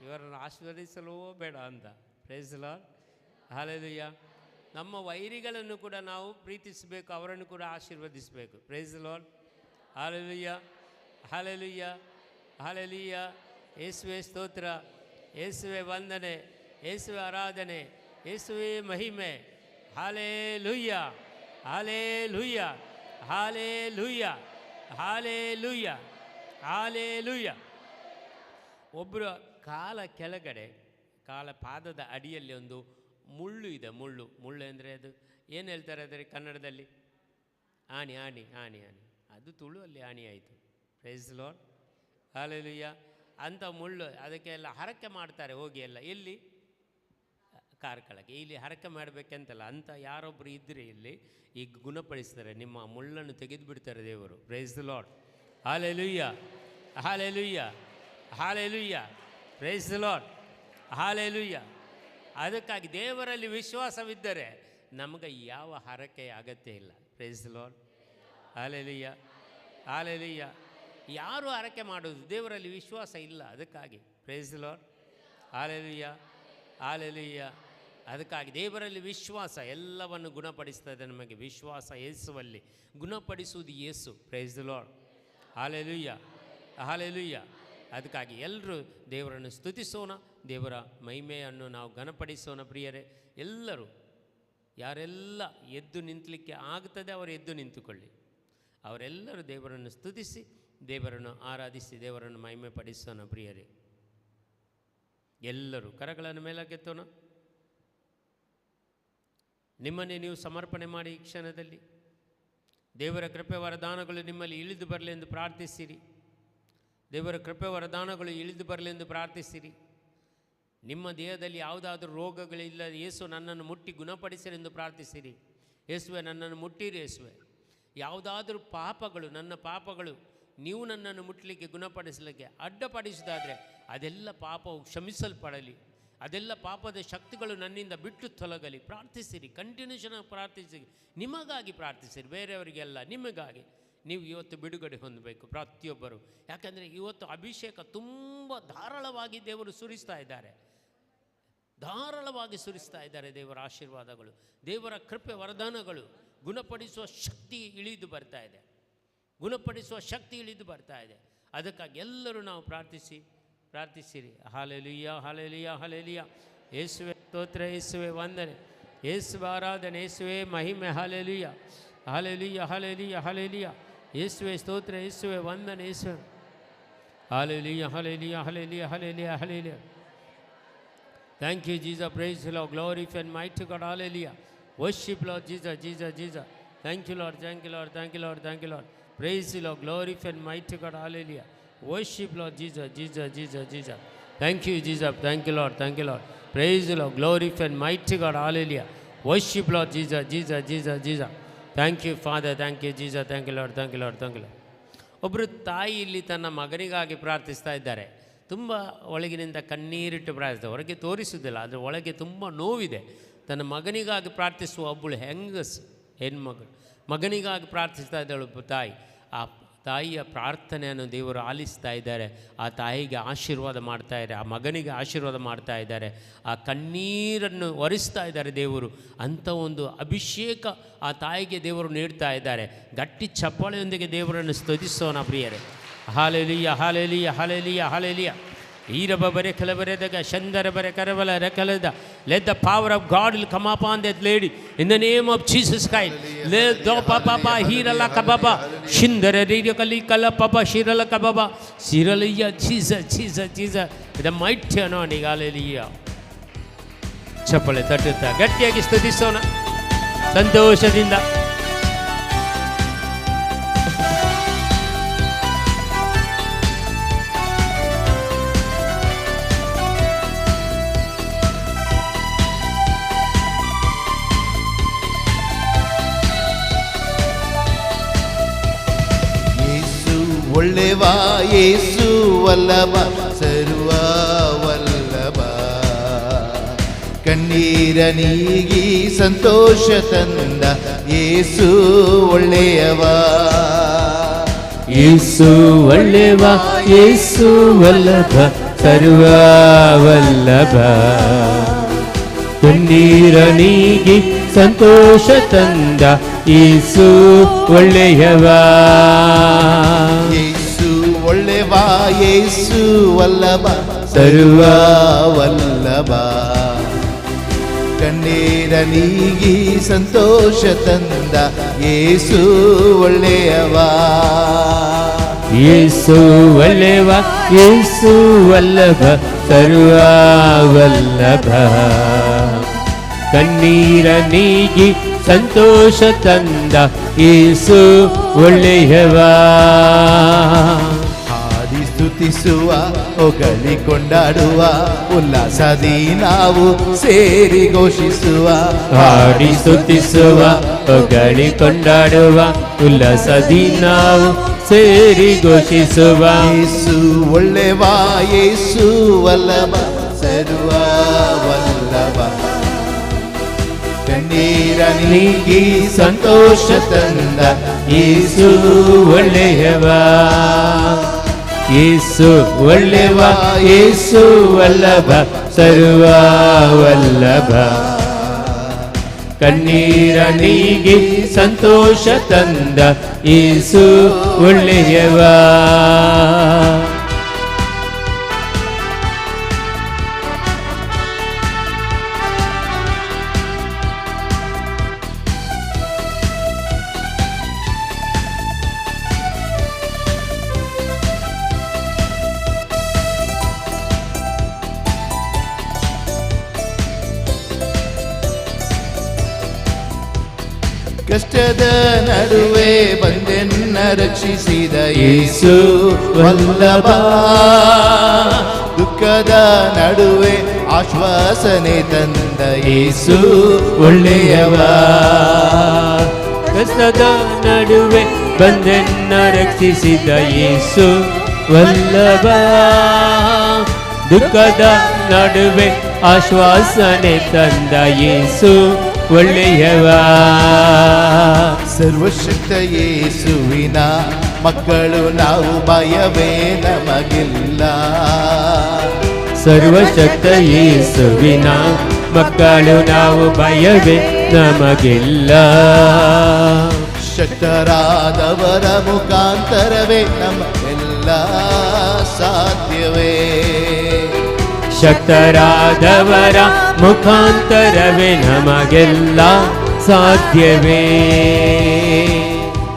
ಇವರನ್ನು ಆಶೀರ್ವದಿಸಲೋ ಬೇಡ ಅಂತ. Praise the Lord, hallelujah. ನಮ್ಮ ವೈರಿಗಳನ್ನು ಕೂಡ ನಾವು ಪ್ರೀತಿಸಬೇಕು, ಅವರನ್ನು ಕೂಡ ಆಶೀರ್ವದಿಸಬೇಕು. Praise the Lord, hallelujah, hallelujah, hallelujah. ಯೇಸುವೆ ಸ್ತೋತ್ರ, ಯೇಸುವೆ ವಂದನೆ, ಯೇಸುವೆ ಆರಾಧನೆ, ಯೇಸುವೆ ಮಹಿಮೆ. Hallelujah, hallelujah, hallelujah, hallelujah, hallelujah. ಒಬ್ಬರು ಕಾಲ ಕೆಳಗಡೆ, ಕಾಲ ಪಾದದ ಅಡಿಯಲ್ಲಿ ಒಂದು ಮುಳ್ಳು ಇದೆ. ಮುಳ್ಳು ಅಂದರೆ ಅದು ಏನು ಹೇಳ್ತಾರೆ ಅದರ ಕನ್ನಡದಲ್ಲಿ? ಆಣಿ ಆಣಿ ಆಣಿ ಆಣಿ. ಅದು ತುಳುವಲ್ಲಿ ಆಣಿ ಆಯಿತು. Praise Lord, hallelujah. ಅಂಥ ಮುಳ್ಳು ಅದಕ್ಕೆಲ್ಲ ಹರಕೆ ಮಾಡ್ತಾರೆ ಹೋಗಿ ಎಲ್ಲ. ಎಲ್ಲಿ? ಕಾರ್ಕಳಕ್ಕೆ. ಇಲ್ಲಿ ಹರಕೆ ಮಾಡಬೇಕಂತಲ್ಲ, ಅಂಥ ಯಾರೊಬ್ಬರು ಇದ್ದರೆ ಇಲ್ಲಿ ಈಗ ಗುಣಪಡಿಸ್ತಾರೆ. ನಿಮ್ಮ ಮುಳ್ಳನ್ನು ತೆಗೆದು ಬಿಡ್ತಾರೆ ದೇವರು. Praise Lord, hallelujah, hallelujah, hallelujah. Praise Lord, hallelujah. ಅದಕ್ಕಾಗಿ ದೇವರಲ್ಲಿ ವಿಶ್ವಾಸವಿದ್ದರೆ ನಮಗೆ ಯಾವ ಹರಕೆಯ ಅಗತ್ಯ ಇಲ್ಲ. Praise Lord, hallelujah, hallelujah. ಯಾರು ಹರಕೆ ಮಾಡೋದು? ದೇವರಲ್ಲಿ ವಿಶ್ವಾಸ ಇಲ್ಲ. ಅದಕ್ಕಾಗಿ ಪ್ರೈಸ್ ಲಾರ್ಡ್, ಹಲ್ಲೆಲೂಯಾ, ಹಲ್ಲೆಲೂಯಾ. ಅದಕ್ಕಾಗಿ ದೇವರಲ್ಲಿ ವಿಶ್ವಾಸ ಎಲ್ಲವನ್ನು ಗುಣಪಡಿಸ್ತದೆ. ನಮಗೆ ವಿಶ್ವಾಸ ಯೇಸುವಲ್ಲಿ. ಗುಣಪಡಿಸುವುದು Yesu. Praise Lord, hallelujah, hallelujah. ಅದಕ್ಕಾಗಿ ಎಲ್ಲರೂ ದೇವರನ್ನು ಸ್ತುತಿಸೋಣ, ದೇವರ ಮಹಿಮೆಯನ್ನು ನಾವು ಘನಪಡಿಸೋಣ. ಪ್ರಿಯರೇ, ಎಲ್ಲರೂ ಯಾರೆಲ್ಲ ಎದ್ದು ನಿಂತಲಿಕ್ಕೆ ಆಗ್ತದೆ ಅವರು ಎದ್ದು ನಿಂತುಕೊಳ್ಳಿ. ಅವರೆಲ್ಲರೂ ದೇವರನ್ನು ಸ್ತುತಿಸಿ, ದೇವರನ್ನು ಆರಾಧಿಸಿ, ದೇವರನ್ನು ಮಹಿಮೆ ಪಡಿಸೋಣ. ಪ್ರಿಯರೇ, ಎಲ್ಲರೂ ಕರಗಳನ್ನು ಮೇಲಕ್ಕೆತ್ತೋಣ. ನಿಮ್ಮನ್ನೇ ನೀವು ಸಮರ್ಪಣೆ ಮಾಡಿ ಈ ಕ್ಷಣದಲ್ಲಿ ದೇವರ ಕೃಪೆ ವರದಾನಗಳು ನಿಮ್ಮಲ್ಲಿ ಇಳಿದು ಬರಲಿ ಎಂದು ಪ್ರಾರ್ಥಿಸಿರಿ. ದೇವರ ಕೃಪೆ ವರದಾನಗಳು ಇಳಿದು ಬರಲಿ ಎಂದು ಪ್ರಾರ್ಥಿಸಿರಿ. ನಿಮ್ಮ ದೇಹದಲ್ಲಿ ಯಾವುದಾದ್ರೂ ರೋಗಗಳಿಲ್ಲ, ಯೇಸು ನನ್ನನ್ನು ಮುಟ್ಟಿ ಗುಣಪಡಿಸಿರಿ ಎಂದು ಪ್ರಾರ್ಥಿಸಿರಿ. ಯೇಸುವೆ, ನನ್ನನ್ನು ಮುಟ್ಟಿರಿ. ಯೇಸುವೆ, ಯಾವುದಾದ್ರೂ ಪಾಪಗಳು, ನನ್ನ ಪಾಪಗಳು ನೀವು ನನ್ನನ್ನು ಮುಟ್ಟಲಿಕ್ಕೆ ಗುಣಪಡಿಸಲಿಕ್ಕೆ ಅಡ್ಡಪಡಿಸಿದಾದರೆ ಅದೆಲ್ಲ ಪಾಪವು ಕ್ಷಮಿಸಲ್ಪಡಲಿ. ಅದೆಲ್ಲ ಪಾಪದ ಶಕ್ತಿಗಳು ನನ್ನಿಂದ ಬಿಟ್ಟು ತೊಲಗಲಿ. ಪ್ರಾರ್ಥಿಸಿರಿ, ಕಂಟಿನ್ಯೂಷನ್ ಪ್ರಾರ್ಥಿಸಿರಿ. ನಿಮಗಾಗಿ ಪ್ರಾರ್ಥಿಸಿರಿ, ಬೇರೆಯವರಿಗೆಲ್ಲ, ನಿಮಗಾಗಿ. ನೀವು ಇವತ್ತು ಬಿಡುಗಡೆ ಹೊಂದಬೇಕು ಪ್ರತಿಯೊಬ್ಬರು. ಯಾಕಂದರೆ ಇವತ್ತು ಅಭಿಷೇಕ ತುಂಬ ಧಾರಾಳವಾಗಿ ದೇವರು ಸುರಿಸ್ತಾ ಇದ್ದಾರೆ. ಧಾರಾಳವಾಗಿ ಸುರಿಸ್ತಾ ಇದ್ದಾರೆ ದೇವರ ಆಶೀರ್ವಾದಗಳು, ದೇವರ ಕೃಪೆ ವರದಾನಗಳು. ಗುಣಪಡಿಸುವ ಶಕ್ತಿ ಇಳಿದು ಬರ್ತಾ ಇದೆ. ಗುಣಪಡಿಸುವ ಶಕ್ತಿ ಇಳಿದು ಬರ್ತಾ ಇದೆ. ಅದಕ್ಕಾಗಿ ಎಲ್ಲರೂ ನಾವು ಪ್ರಾರ್ಥಿಸಿರಿ. Hallelujah, hallelujah, hallelujah. ಯೇಸುವೆ ಸ್ತೋತ್ರ, ಯೇಸುವೆ ವಂದನೆ, ಯೇಸುವೆ ಆರಾಧನೆ, ಯೇಸುವೆ ಮಹಿಮೆ. Hallelujah, hallelujah, hallelujah, hallelujah. ಯೇಸುವೆ ಸ್ತೋತ್ರ, ಯೇಸುವೆ ವಂದನೆ, ಯೇಸುವೆ. Hallelujah, hallelujah, hallelujah, hallelujah, hallelujah. Thank you, Jesus. Praise the Lord. Glorify and mighty God. Hallelujah. Worship, Lord Jesus, Jesus, Jesus. Thank you, Lord. Thank you, Lord. Thank you, Lord. Thank you, Lord. Praise the Lord. Glorify and mighty God. Hallelujah. Worship, Lord Jesus, Jesus, Jesus, Jesus. Thank you, Jesus. Thank you, Lord. Thank you, Lord. Praise the Lord. Glorify and mighty God. Hallelujah. Worship, Lord Jesus, Jesus, Jesus, Jesus. Thank you, Father. Thank you, Jesus. Thank you, Lord. Thank you, Lord. Thank you, Lord. ಒಬ್ಬರು ತಾಯಿ ಇಲ್ಲಿ ತನ್ನ ಮಗನಿಗಾಗಿ ಪ್ರಾರ್ಥಿಸ್ತಾ ಇದ್ದಾರೆ. ತುಂಬ ಒಳಗಿನಿಂದ ಕಣ್ಣೀರಿಟ್ಟು ಪ್ರಾರ್ಥಿಸ್ತಾರೆ. ಹೊರಗೆ ತೋರಿಸುವುದಿಲ್ಲ, ಆದರೆ ಒಳಗೆ ತುಂಬ ನೋವಿದೆ. ತನ್ನ ಮಗನಿಗಾಗಿ ಪ್ರಾರ್ಥಿಸುವ ಒಬ್ಬಳು ಹೆಣ್ಮಗಳು ಮಗನಿಗಾಗಿ ಪ್ರಾರ್ಥಿಸ್ತಾ ಇದ್ದಾಳು ಒಬ್ಬ ತಾಯಿ. ಆ ತಾಯಿಯ ಪ್ರಾರ್ಥನೆಯನ್ನು ದೇವರು ಆಲಿಸ್ತಾ ಇದ್ದಾರೆ. ಆ ತಾಯಿಗೆ ಆಶೀರ್ವಾದ ಮಾಡ್ತಾ ಇದ್ದಾರೆ, ಆ ಮಗನಿಗೆ ಆಶೀರ್ವಾದ ಮಾಡ್ತಾ ಇದ್ದಾರೆ, ಆ ಕಣ್ಣೀರನ್ನು ಒರೆಸ್ತಾ ಇದ್ದಾರೆ ದೇವರು. ಅಂಥ ಒಂದು ಅಭಿಷೇಕ ಆ ತಾಯಿಗೆ ದೇವರು ನೀಡ್ತಾ ಇದ್ದಾರೆ. ಗಟ್ಟಿ ಚಪ್ಪಾಳೆಯೊಂದಿಗೆ ದೇವರನ್ನು ಸ್ತುತಿಸೋಣ ಪ್ರಿಯರೇ. Hallelujah, hallelujah, hallelujah, hallelujah. ಈರಬ ಬರೆ ಕಲಬರೆದಾಗ ಶಂದರ ಬರೆ ಕರವಲ ರಕಲದ. Let the power of God will come upon that lady in the name of Jesus Christ. Let do papa hirala kababa shindara riya kali kala papa shirala kababa siraliya Jesus, Jesus, Jesus. The mighty anointing. Hallelujah. ಚಪ್ಪಳೆ ತಟ್ಟುತ್ತಾ ಗಟ್ಟಿಯಾಗಿ ಸ್ತುತಿಸೋಣ ಸಂತೋಷದಿಂದ. ಒಳ್ಳೆವ ಯೇಸು ವಲ್ಲಭ ಸರ್ವ ವಲ್ಲಭ, ಕಣ್ಣೀರ ನೀಗಿ ಸಂತೋಷ ತಂದ ಯೇಸು ಒಳ್ಳೆಯವ. ಯೇಸು ಒಳ್ಳೆಯವ, ಯೇಸು ವಲ್ಲಭ ಸರ್ವ ವಲ್ಲಭ, ಕಣ್ಣೀರ ನೀಗಿ ಸಂತೋಷ ತಂದ ಯೇಸು ಒಳ್ಳೆಯವ. ಯೇಸು ಒಳ್ಳೆವ, ಯೇಸು ವಲ್ಲಭ ಸರ್ವ ವಲ್ಲಭ, ಕಣ್ಣೀರ ನೀಗಿ ಸಂತೋಷ ತಂದ ಯೇಸು ಒಳ್ಳೆಯವ. ಯೇಸು ಒಳ್ಳೆಯವ, ಯೇಸು ವಲ್ಲಭ ಸರ್ವ ವಲ್ಲಭ, ಕಣ್ಣೀರ ನೀಗಿ ಸಂತೋಷ ತಂದ ಯೇಸು ಒಳ್ಳೆಯವ. ಹಾಡಿ ಸ್ತುತಿಸುವ ಹೊಗಳಿ ಕೊಂಡಾಡುವ ಉಲ್ಲಾಸದಿ ನಾವು ಸೇರಿ ಘೋಷಿಸುವ. ಹಾಡಿ ಸ್ತುತಿಸುವ ಹೊಗಳಿ ಕೊಂಡಾಡುವ ಉಲ್ಲಾಸದಿ ನಾವು ಸೇರಿ ಘೋಷಿಸುವ. ಯೇಸು ಒಳ್ಳೆವ, ಯೇಸು ವಲ್ಲಭ, ಸರ್ವ ವಲ್ಲಭ. ಕಣ್ಣೀರ ನೀಗಿ ಸಂತೋಷ ತಂದ ಯೇಸು ಒಳ್ಳೆಯವ. ಯೇಸು ಒಳ್ಳೆವ, ಯೇಸು ವಲ್ಲಭ, ಸರ್ವ ವಲ್ಲಭ. ಕಣ್ಣೀರ ನೀಗಿ ಸಂತೋಷ ತಂದ ಯೇಸು ಒಳ್ಳೆಯವ. ಕಷ್ಟದ ನಡುವೆ ಬಂದೆನ್ನ ರಕ್ಷಿಸಿದ ಯೇಸು ವಲ್ಲಭ. ದುಃಖದ ನಡುವೆ ಆಶ್ವಾಸನೆ ತಂದ ಯೇಸು ಒಳ್ಳೆಯವ. ಕಷ್ಟದ ನಡುವೆ ಬಂದೆನ್ನ ರಕ್ಷಿಸಿದ ಯೇಸು ವಲ್ಲಭ. ದುಃಖದ ನಡುವೆ ಆಶ್ವಾಸನೆ ತಂದ ಯೇಸು ಒಳ್ಳೆಯವ. ಸರ್ವಶಕ್ತ ಯೇಸುವಿನ ಮಕ್ಕಳು ನಾವು, ಭಯವೇ ನಮಗಿಲ್ಲ. ಸರ್ವಶಕ್ತ ಯೇಸುವಿನ ಮಕ್ಕಳು ನಾವು, ಭಯವೇ ನಮಗಿಲ್ಲ. ಶಕ್ತರಾದವರ ಮುಖಾಂತರವೇ ನಮಗೆಲ್ಲ ಸಾಧ್ಯವೇ. ಶಕ್ತರಾದವರ ಮುಖಾಂತರವೇ ನಮಗೆಲ್ಲ ಸಾಧ್ಯವೇ.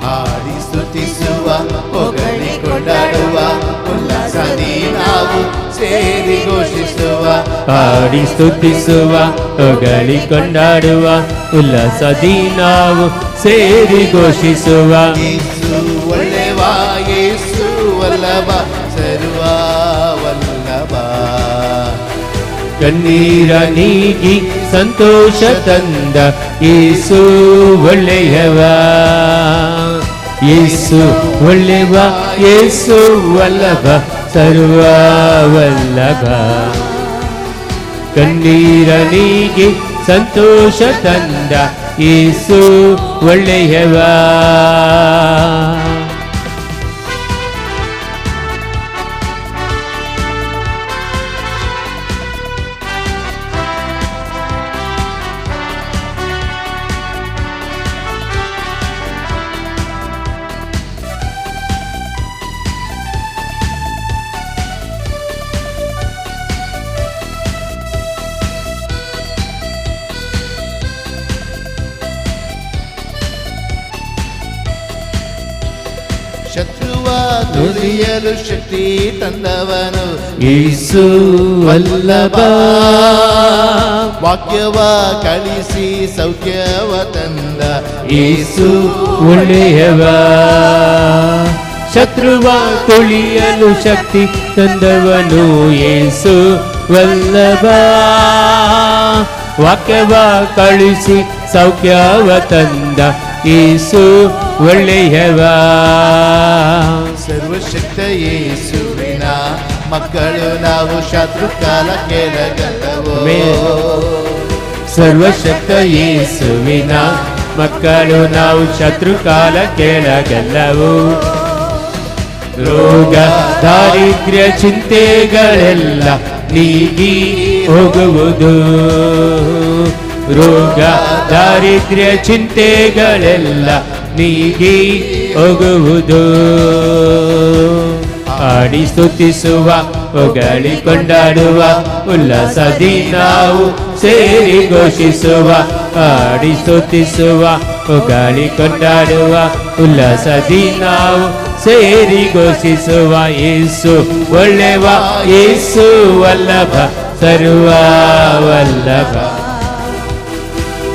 ಹಾಡಿ ಸ್ತುತಿಸುವ ಹೊಗಳಿ ಕೊಂಡಾಡುವ ಉಲ್ಲಾಸದಿ ನಾವು ಸೇರಿ ಘೋಷಿಸುವ. ಹಾಡಿ ಸ್ತುತಿಸುವ ಹೊಗಳಿ ಕೊಂಡಾಡುವ ಉಲ್ಲಾಸದಿ ನಾವು ಸೇರಿ ಘೋಷಿಸುವ. ಯೇಸು ಒಳ್ಳೆವ, ಯೇಸು ವಲ್ಲಭ, ಸರ್ವ ವಲ್ಲಭ. ಕಣ್ಣೀರ ನೀಗಿ ಸಂತೋಷ ತಂದ ಯೇಸು ಒಳ್ಳೆಯವ. ಯೇಸು ಒಳ್ಳೆವ, ಯೇಸು ವಲ್ಲಭ, ಸರ್ವ ವಲ್ಲಭ. ಕಣ್ಣೀರ ನೀಗಿ ಸಂತೋಷ ತಂದ ಯೇಸು ಒಳ್ಳೆಯವ. ಶತ್ರುವ ತುಳಿಯಲು ಶಕ್ತಿ ತಂದವನು ಯೇಸು ವಲ್ಲಭ. ವಾಕ್ಯವ ಕಳಿಸಿ ಸೌಖ್ಯವ ತಂದ ಯೇಸು ಒಳ್ಳೆಯವ. ಶತ್ರುವ ತುಳಿಯಲು ಶಕ್ತಿ ತಂದವನು ಯೇಸು ವಲ್ಲಭ. ವಾಕ್ಯವ ಕಳಿಸಿ ಸೌಖ್ಯವ ತಂದ ಯೇಸು ಒಳ್ಳೆಯವ. ಸರ್ವಶಕ್ತ ಯೇಸುವಿನ ಮಕ್ಕಳು ನಾವು, ಶತ್ರು ಕಾಲ ಕೆಳಗಲ್ಲವೋ. ಸರ್ವಶಕ್ತ ಯೇಸುವಿನ ಮಕ್ಕಳು ನಾವು, ಶತ್ರು ಕಾಲ ಕೆಳಗಲ್ಲವು. ರೋಗ ದಾರಿದ್ರ್ಯ ಚಿಂತೆಗಳೆಲ್ಲ ನೀಗಿ ಹೋಗುವುದು. ರೋಗ ದಾರಿದ್ರ್ಯ ಚಿಂತೆಗಳೆಲ್ಲ ನೀಗಿ ಹೋಗುವುದು. ಹಾಡಿ ಸ್ತುತಿಸುವ ಹೊಗಳಿ ಕೊಂಡಾಡುವ ಉಲ್ಲಾಸದಿ ನಾವು ಸೇರಿ ಘೋಷಿಸುವ. ಹಾಡಿ ಸ್ತುತಿಸುವ ಹೊಗಳಿ ಕೊಂಡಾಡುವ ಉಲ್ಲಾಸದಿ ನಾವು ಸೇರಿ ಘೋಷಿಸುವ. ಯೇಸು ಒಳ್ಳೆವ, ಯೇಸು ವಲ್ಲಭ, ಸರ್ವ ವಲ್ಲಭ.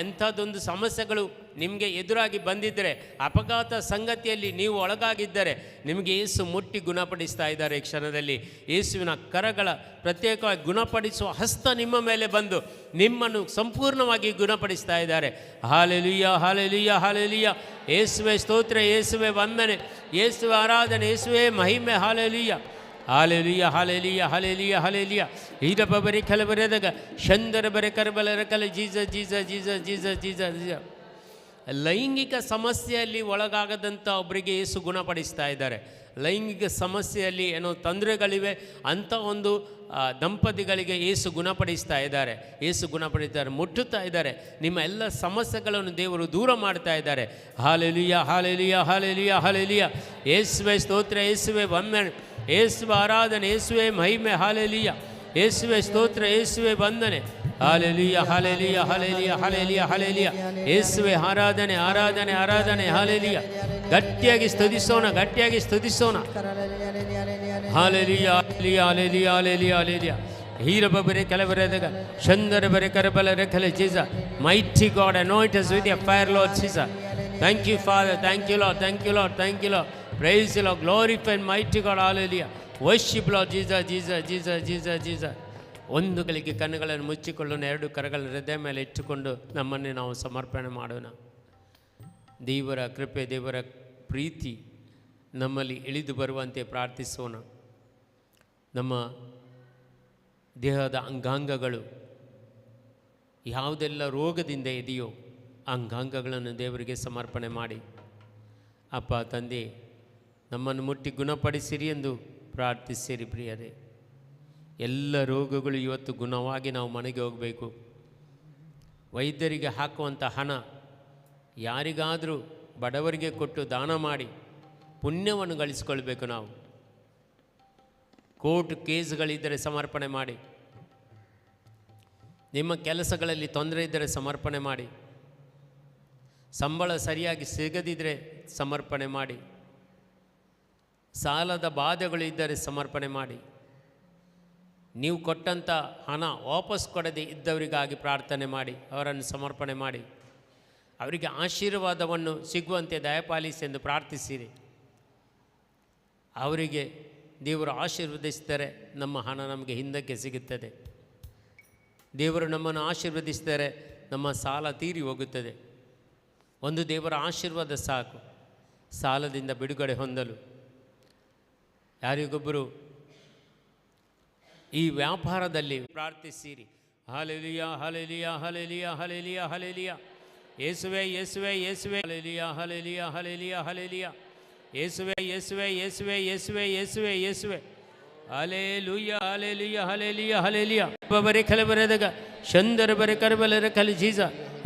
ಎಂಥದ್ದೊಂದು ಸಮಸ್ಯೆಗಳು ನಿಮಗೆ ಎದುರಾಗಿ ಬಂದಿದ್ದರೆ, ಅಪಘಾತ ಸಂಗತಿಯಲ್ಲಿ ನೀವು ಒಳಗಾಗಿದ್ದರೆ, ನಿಮಗೆ ಯೇಸು ಮುಟ್ಟಿ ಗುಣಪಡಿಸ್ತಾ ಇದ್ದಾರೆ. ಈ ಕ್ಷಣದಲ್ಲಿ ಯೇಸುವಿನ ಕರಗಳ ಪ್ರತ್ಯೇಕವಾಗಿ ಗುಣಪಡಿಸುವ ಹಸ್ತ ನಿಮ್ಮ ಮೇಲೆ ಬಂದು ನಿಮ್ಮನ್ನು ಸಂಪೂರ್ಣವಾಗಿ ಗುಣಪಡಿಸ್ತಾ ಇದ್ದಾರೆ. Hallelujah, hallelujah, hallelujah. ಯೇಸುವೆ ಸ್ತೋತ್ರ, ಯೇಸುವೆ ವಂದನೆ, ಯೇಸುವೆ ಆರಾಧನೆ, ಯೇಸುವೆ ಮಹಿಮೆ. Hallelujah, hallelujah, hallelujah, hallelujah, hallelujah. ಈರ ಬರಿ ಕಲ ಬರೆದಾಗ ಶಂದರ ಬರೆ ಕರಬಲರ ಕಲ ಜೀಸ ಜೀಸ ಜೀಸ ಜೀಸ ಜೀಸ ಜೀಸ. ಲೈಂಗಿಕ ಸಮಸ್ಯೆಯಲ್ಲಿ ಒಳಗಾಗದಂಥ ಒಬ್ಬರಿಗೆ ಯೇಸು ಗುಣಪಡಿಸ್ತಾ ಇದ್ದಾರೆ. ಲೈಂಗಿಕ ಸಮಸ್ಯೆಯಲ್ಲಿ ಏನೋ ತೊಂದರೆಗಳಿವೆ ಅಂಥ ಒಂದು ದಂಪತಿಗಳಿಗೆ ಯೇಸು ಗುಣಪಡಿಸ್ತಾ ಇದ್ದಾರೆ. ಯೇಸು ಗುಣಪಡಿಸ್ತಾರೆ, ಮುಟ್ಟುತ್ತಾ ಇದ್ದಾರೆ. ನಿಮ್ಮ ಎಲ್ಲ ಸಮಸ್ಯೆಗಳನ್ನು ದೇವರು ದೂರ ಮಾಡ್ತಾ ಇದ್ದಾರೆ. Hallelujah, hallelujah, hallelujah, hallelujah. ಯೇಸುವೆ ಸ್ತೋತ್ರ, ಯೇಸುವೆ ವಂದನೆ, ಯೇಸುವೆ ಆರಾಧನೆ, ಯೇಸುವೆ ಮಹಿಮೆ. ಹಾಲೆಲೂಯಾ, ಯೇಸುವೆ ಸ್ತೋತ್ರ, ಯೇಸುವೆ ವಂದನೆ. Hallelujah, hallelujah, hallelujah, hallelujah, hallelujah. ಯೇಸುವೆ ಆರಾಧನೆ, ಆರಾಧನೆ, ಆರಾಧನೆ. ಹಾಲೆಲೂಯಾ. ಗಟ್ಟಿಯಾಗಿ ಸ್ತುತಿಸೋಣ, ಗಟ್ಟಿಯಾಗಿ ಸ್ತುತಿಸೋಣ. Hallelujah, hallelujah, hallelujah, hallelujah, hallelujah. ಹೀರ ಬರೆ ಕೆಲವರೆದಾಗ ಚಂದರ ಬರೆ ಕರಬಲ ರೆಖಲೆ Jesus. Mighty God, anoint us with your fire, Lord Jesus. Thank you, Father. Thank you, Lord. Thank you, Lord. Thank you, Lord. Praise you, Lord. Glorify and mighty God. Hallelujah. Worship, Lord Jesus, Jesus, Jesus, Jesus, Jesus. ಒಂದು ಗಳಿಗೆ ಕಣ್ಣುಗಳನ್ನು ಮುಚ್ಚಿಕೊಳ್ಳೋಣ, ಎರಡು ಕರಗಳನ್ನು ಹೃದಯ ಮೇಲೆ ಇಟ್ಟುಕೊಂಡು ನಮ್ಮನ್ನೇ ನಾವು ಸಮರ್ಪಣೆ ಮಾಡೋಣ. ದೇವರ ಕೃಪೆ, ದೇವರ ಪ್ರೀತಿ ನಮ್ಮಲ್ಲಿ ಇಳಿದು ಬರುವಂತೆ ಪ್ರಾರ್ಥಿಸೋಣ. ನಮ್ಮ ದೇಹದ ಅಂಗಾಂಗಗಳು ಯಾವುದೆಲ್ಲ ರೋಗದಿಂದ ಇದೆಯೋ ಅಂಗಾಂಗಗಳನ್ನು ದೇವರಿಗೆ ಸಮರ್ಪಣೆ ಮಾಡಿ, ಅಪ್ಪ ತಂದೆ ನಮ್ಮನ್ನು ಮುಟ್ಟಿ ಗುಣಪಡಿಸಿರಿ ಎಂದು ಪ್ರಾರ್ಥಿಸಿರಿ. ಪ್ರಿಯರೇ, ಎಲ್ಲ ರೋಗಗಳು ಇವತ್ತು ಗುಣವಾಗಿ ನಾವು ಮನೆಗೆ ಹೋಗಬೇಕು. ವೈದ್ಯರಿಗೆ ಹಾಕುವಂಥ ಹಣ ಯಾರಿಗಾದರೂ ಬಡವರಿಗೆ ಕೊಟ್ಟು ದಾನ ಮಾಡಿ ಪುಣ್ಯವನ್ನು ಗಳಿಸ್ಕೊಳ್ಬೇಕು. ನಾವು ಕೋರ್ಟ್ ಕೇಸ್ಗಳಿದ್ದರೆ ಸಮರ್ಪಣೆ ಮಾಡಿ, ನಿಮ್ಮ ಕೆಲಸಗಳಲ್ಲಿ ತೊಂದರೆ ಇದ್ದರೆ ಸಮರ್ಪಣೆ ಮಾಡಿ, ಸಂಬಳ ಸರಿಯಾಗಿ ಸಿಗದಿದ್ದರೆ ಸಮರ್ಪಣೆ ಮಾಡಿ, ಸಾಲದ ಬಾಧೆಗಳು ಇದ್ದರೆ ಸಮರ್ಪಣೆ ಮಾಡಿ, ನೀವು ಕೊಟ್ಟಂಥ ಹಣ ವಾಪಸ್ ಕೊಡದೆ ಇದ್ದವರಿಗಾಗಿ ಪ್ರಾರ್ಥನೆ ಮಾಡಿ, ಅವರನ್ನು ಸಮರ್ಪಣೆ ಮಾಡಿ, ಅವರಿಗೆ ಆಶೀರ್ವಾದವನ್ನು ಸಿಗುವಂತೆ ದಯಪಾಲಿಸಿ ಎಂದು ಪ್ರಾರ್ಥಿಸಿರಿ. ಅವರಿಗೆ ದೇವರು ಆಶೀರ್ವದಿಸಿದರೆ ನಮ್ಮ ಹಣ ನಮಗೆ ಹಿಂದಕ್ಕೆ ಸಿಗುತ್ತದೆ. ದೇವರು ನಮ್ಮನ್ನು ಆಶೀರ್ವದಿಸಿದರೆ ನಮ್ಮ ಸಾಲ ತೀರಿ ಹೋಗುತ್ತದೆ. ಒಂದು ದೇವರ ಆಶೀರ್ವಾದ ಸಾಕು ಸಾಲದಿಂದ ಬಿಡುಗಡೆ ಹೊಂದಲು. ಯಾರಿಗೊಬ್ಬರು ಈ ವ್ಯಾಪಾರದಲ್ಲಿ ಪ್ರಾರ್ಥಿಸಿರಿ. Hallelujah, hallelujah, hallelujah, hallelujah, hallelujah. ಯೇಸುವೆ, ಯೇಸುವೆ, ಯೇಸುವೆ. Hallelujah, hallelujah, hallelujah, hallelujah. ಯೇಸುವೆ, ಯೇಸುವೆ, ಯೇಸುವೆ, ಯೇಸುವೆ, ಯೇಸುವೆ, ಯೇಸುವೆ. Hallelujah, hallelujah, hallelujah, hallelujah. ಬರೆ ಕಲಬರೆದಾಗ ಚಂದರ ಬರೆ ಕರಬಲರ ಕಲ ಜೀಸ.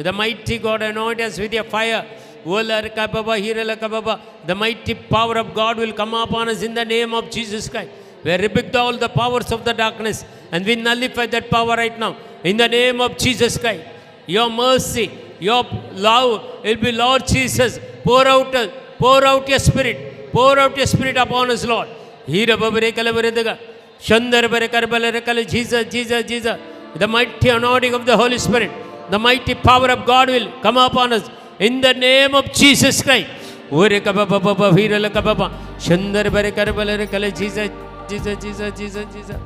The mighty God anoint us with your fire. Olar kababa, hirala kababa. The mighty power of God will come upon us in the name of Jesus Christ. We rebuke all the powers of the darkness and we nullify that power right now in the name of Jesus Christ. Your mercy, your love will be, Lord Jesus. Pour out your spirit. Pour out your spirit upon us, Lord. Hira babare kalabare daga. Chandar bare karbale kale Jesus, Jesus, Jesus. The mighty anointing of the Holy Spirit, the mighty power of God will come upon us in the name of Jesus Christ. Ore kababa baba hirala kababa. Chandar bare karbale kale Jesus, Jesus, Jesus, Jesus, Jesus.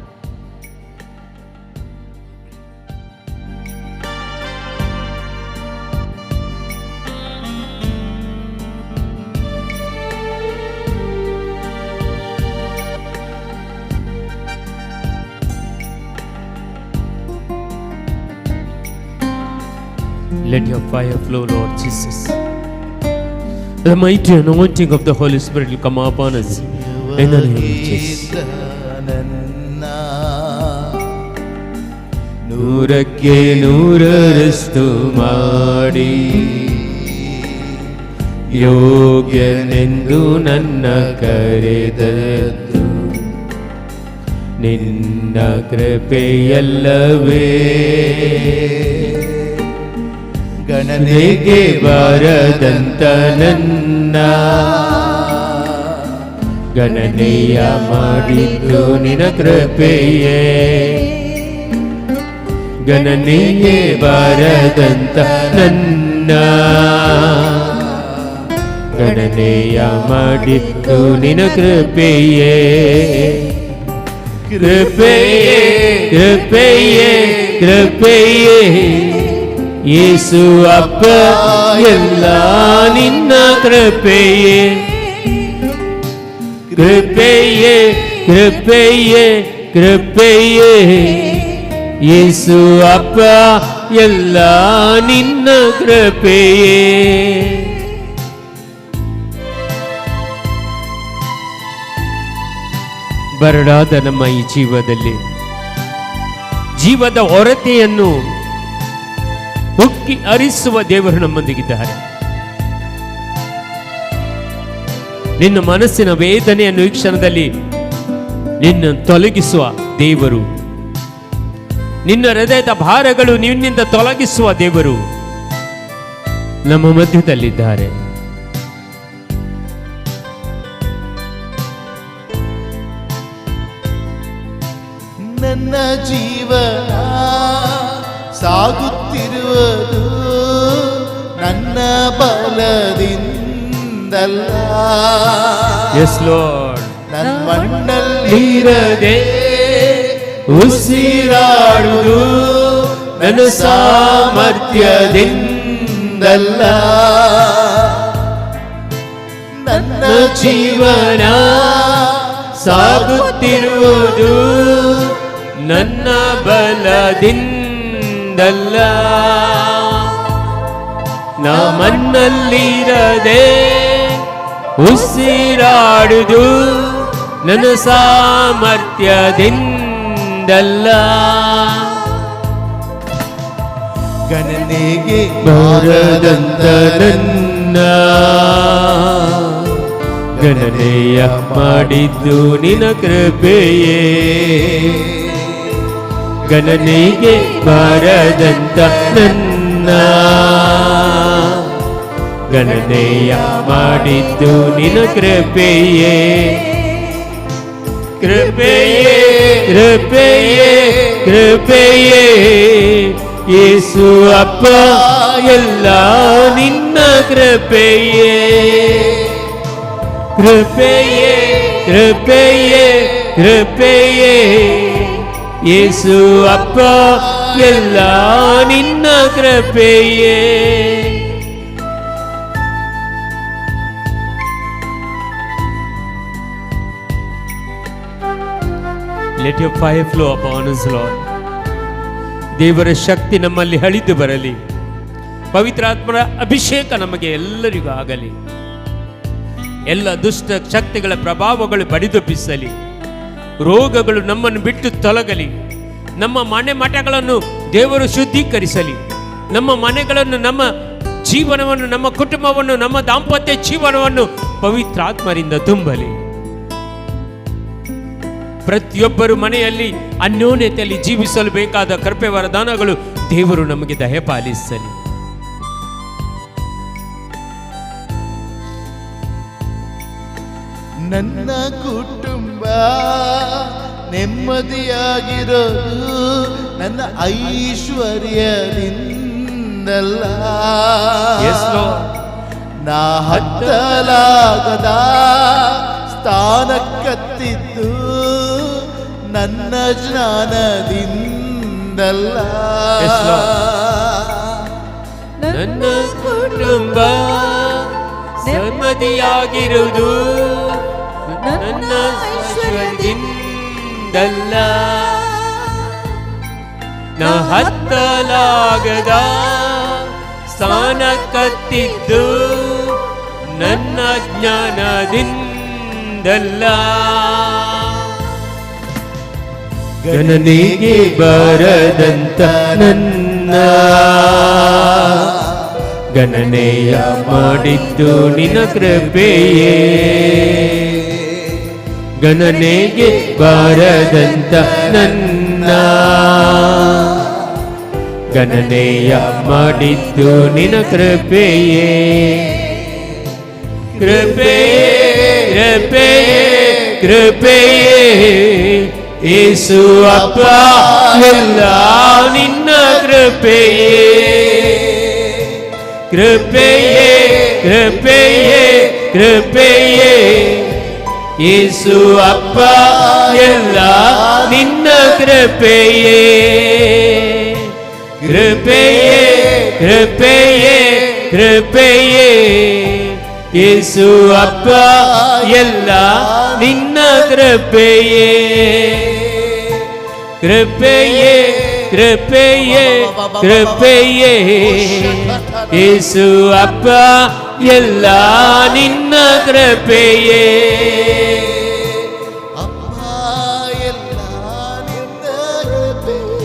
Let your fire flow, Lord Jesus. The mighty anointing of the Holy Spirit will come upon us in the name of Jesus. ನೂರಕ್ಕೆ ನೂರರಷ್ಟು ಮಾಡಿ ಯೋಗ್ಯನೆಂದು ನನ್ನ ಕರೆದದ್ದು ನಿನ್ನ ಕೃಪೆಯಲ್ಲವೇ. ಗಣನೆಗೆ ಬಾರದಂತ ನನ್ನ ಗಣನೆಯ ಮಾಡಿದ್ದು ನಿನ್ನ ಕೃಪೆಯೇ. ಗಣನೆಗೆ ಬಾರದಂತ ಬರದಂತ ನನ್ನ ಗಣನೆಯ ಮಾಡಿದ್ದು ನಿನ ಕೃಪೆಯೇ ಕೃಪೆಯೇ ಕೃಪೆಯೇ ಕೃಪೆಯೇ ಯೇಸು ಅಪ್ಪ ಎಲ್ಲ ನಿನ್ನ ಕೃಪೆಯೇ ಕೃಪೆಯೇ ಕೃಪೆಯೇ ಕೃಪೆಯೇ ಯೇಸು ಅಪ್ಪ ಎಲ್ಲ ನಿನ್ನ ಕೃಪೆಯೇ. ಬರಡಾದ ನಮ್ಮ ಈ ಜೀವದಲ್ಲಿ ಜೀವದ ಹೊರತೆಯನ್ನು ಉಕ್ಕಿ ಹರಿಸುವ ದೇವರು ನಮ್ಮೊಂದಿಗಿದ್ದಾರೆ. ನಿನ್ನ ಮನಸ್ಸಿನ ವೇದನೆಯನ್ನು ಈ ಕ್ಷಣದಲ್ಲಿ ನಿನ್ನ ತೊಲಗಿಸುವ ದೇವರು, ನಿನ್ನ ಹೃದಯದ ಭಾರಗಳು ನಿನ್ನಿಂದ ತೊಲಗಿಸುವ ದೇವರು ನಮ್ಮ ಮಧ್ಯದಲ್ಲಿದ್ದಾರೆ. ನನ್ನ ಜೀವನ ಸಾಗುತ್ತಿರುವುದು ನನ್ನ ಬಲದಿಂದಲ್ಲ. Yes Lord. ನನ್ನ ಮಣ್ಣಲ್ಲಿರದೆ ಉಸಿರಾಡುವುದು ನನ್ನ ಸಾಮರ್ಥ್ಯದಿಂದಲ್ಲ. ನನ್ನ ಜೀವನ ಸಾಗುತ್ತಿರುವುದು ನನ್ನ ಬಲದಿಂದಲ್ಲ. ನಾ ಮಣ್ಣಲ್ಲಿರದೆ ಉಸಿರಾಡುವುದು ನನ್ನ ಸಾಮರ್ಥ್ಯದಿಂದಲ್ಲ. ಗಣನೆಗೆ ಬಾರದಂತ ನನ್ನ ಗಣನೆಯ ಮಾಡಿದ್ದು ನಿನ ಕೃಪೆಯೇ ಗಣನೆಗೆ ಬಾರದಂತ ನನ್ನ ಗಣನೆಯ ಮಾಡಿದ್ದು ನಿನ ಕೃಪೆಯೇ ಕೃಪೆಯೇ ಕೃಪೆಯೇ ಕೃಪೆಯೇ ಯೇಸು ಅಪ್ಪ ಎಲ್ಲ ನಿನ್ನ ಕೃಪೆಯೇ ಕೃಪೆಯೇ ಕೃಪೆಯೇ ಕೃಪೆಯೇ ಯೇಸು ಅಪ್ಪ ಎಲ್ಲ ನಿನ್ನ ಕೃಪೆಯೇ. Let your fire flow upon us, Lord. ದೇವರ ಶಕ್ತಿ ನಮ್ಮಲ್ಲಿ ಹಳಿದು ಬರಲಿ. ಪವಿತ್ರಾತ್ಮರ ಅಭಿಷೇಕ ನಮಗೆ ಎಲ್ಲರಿಗೂ ಆಗಲಿ. ಎಲ್ಲ ದುಷ್ಟ ಶಕ್ತಿಗಳ ಪ್ರಭಾವಗಳು ಬಡಿದೊಪ್ಪಿಸಲಿ. ರೋಗಗಳು ನಮ್ಮನ್ನು ಬಿಟ್ಟು ತೊಲಗಲಿ. ನಮ್ಮ ಮಠಗಳನ್ನು ದೇವರು ಶುದ್ಧೀಕರಿಸಲಿ. ನಮ್ಮ ಮನೆಗಳನ್ನು, ನಮ್ಮ ಜೀವನವನ್ನು, ನಮ್ಮ ಕುಟುಂಬವನ್ನು, ನಮ್ಮ ದಾಂಪತ್ಯ ಜೀವನವನ್ನು ಪವಿತ್ರಾತ್ಮರಿಂದ ತುಂಬಲಿ. ಪ್ರತಿಯೊಬ್ಬರು ಮನೆಯಲ್ಲಿ ಅನ್ಯೋನ್ಯತೆಯಲ್ಲಿ ಜೀವಿಸಲು ಬೇಕಾದ ಕೃಪೆ ವರದಾನಗಳು ದೇವರು ನಮಗೆ ದಯಪಾಲಿಸಲಿ. ನನ್ನ ಕುಟುಂಬ ನೆಮ್ಮದಿಯಾಗಿರೋದು ನನ್ನ ಐಶ್ವರ್ಯದಿಂದಲ್ಲ. ನಾ ಹತ್ತಲಾಗದ ಸ್ಥಾನಕ್ಕತ್ತಿದ್ದು ನನ್ನ ಜ್ಞಾನದಿಂದಲ್ಲ. ನನ್ನ ಕುಟುಂಬ ನೆಮ್ಮದಿಯಾಗಿರುವುದು ನನ್ನ ಐಶ್ವರ್ಯದಿಂದಲ್ಲ. ನಾ ಹತ್ತಲಾಗದ ಸ್ಥಾನಕ್ಕತ್ತಿದ್ದು ನನ್ನ ಜ್ಞಾನದಿಂದಲ್ಲ. ಗಣನೆಗೆ ಬಾರದಂತ ನನ್ನ ಗಣನೆಯ ಮಾಡಿದ್ದು ನಿನ ಕೃಪೆಯೇ ಗಣನೆಗೆ ಬಾರದಂತ ನನ್ನ ಗಣನೆಯ ಮಾಡಿದ್ದು ನಿನ ಕೃಪೆಯೇ ಕೃಪೆಯೇ ಕೃಪೆಯೇ ಕೃಪೆಯೇ ಯೇಸು ಅಪ್ಪ ಎಲ್ಲ ನಿನ್ನ ಕೃಪೆಯೇ ಕೃಪೆಯೇ ಕೃಪೆಯೇ ಕೃಪೆಯೇ ಯೇಸು ಅಪ್ಪ ಎಲ್ಲ ನಿನ್ನ ಕೃಪೆಯೇ ಕೃಪೆಯೇ ಕೃಪೆಯೇ ಕೃಪೆಯೇ ಯೇಸು ಅಪ್ಪ ಎಲ್ಲ ನಿನ್ನ ಕೃಪೆಯೇ ಕೃಪೆಯೇ ಕೃಪೆಯೇ ಕೃಪೆಯೇ ಯೇಸು ಅಪ್ಪ ಎಲ್ಲ ನಿನ್ನ ಕೃಪೆಯೇ ಅಪ್ಪ ಎಲ್ಲ ನಿನ್ನ ಕೃಪೆಯೇ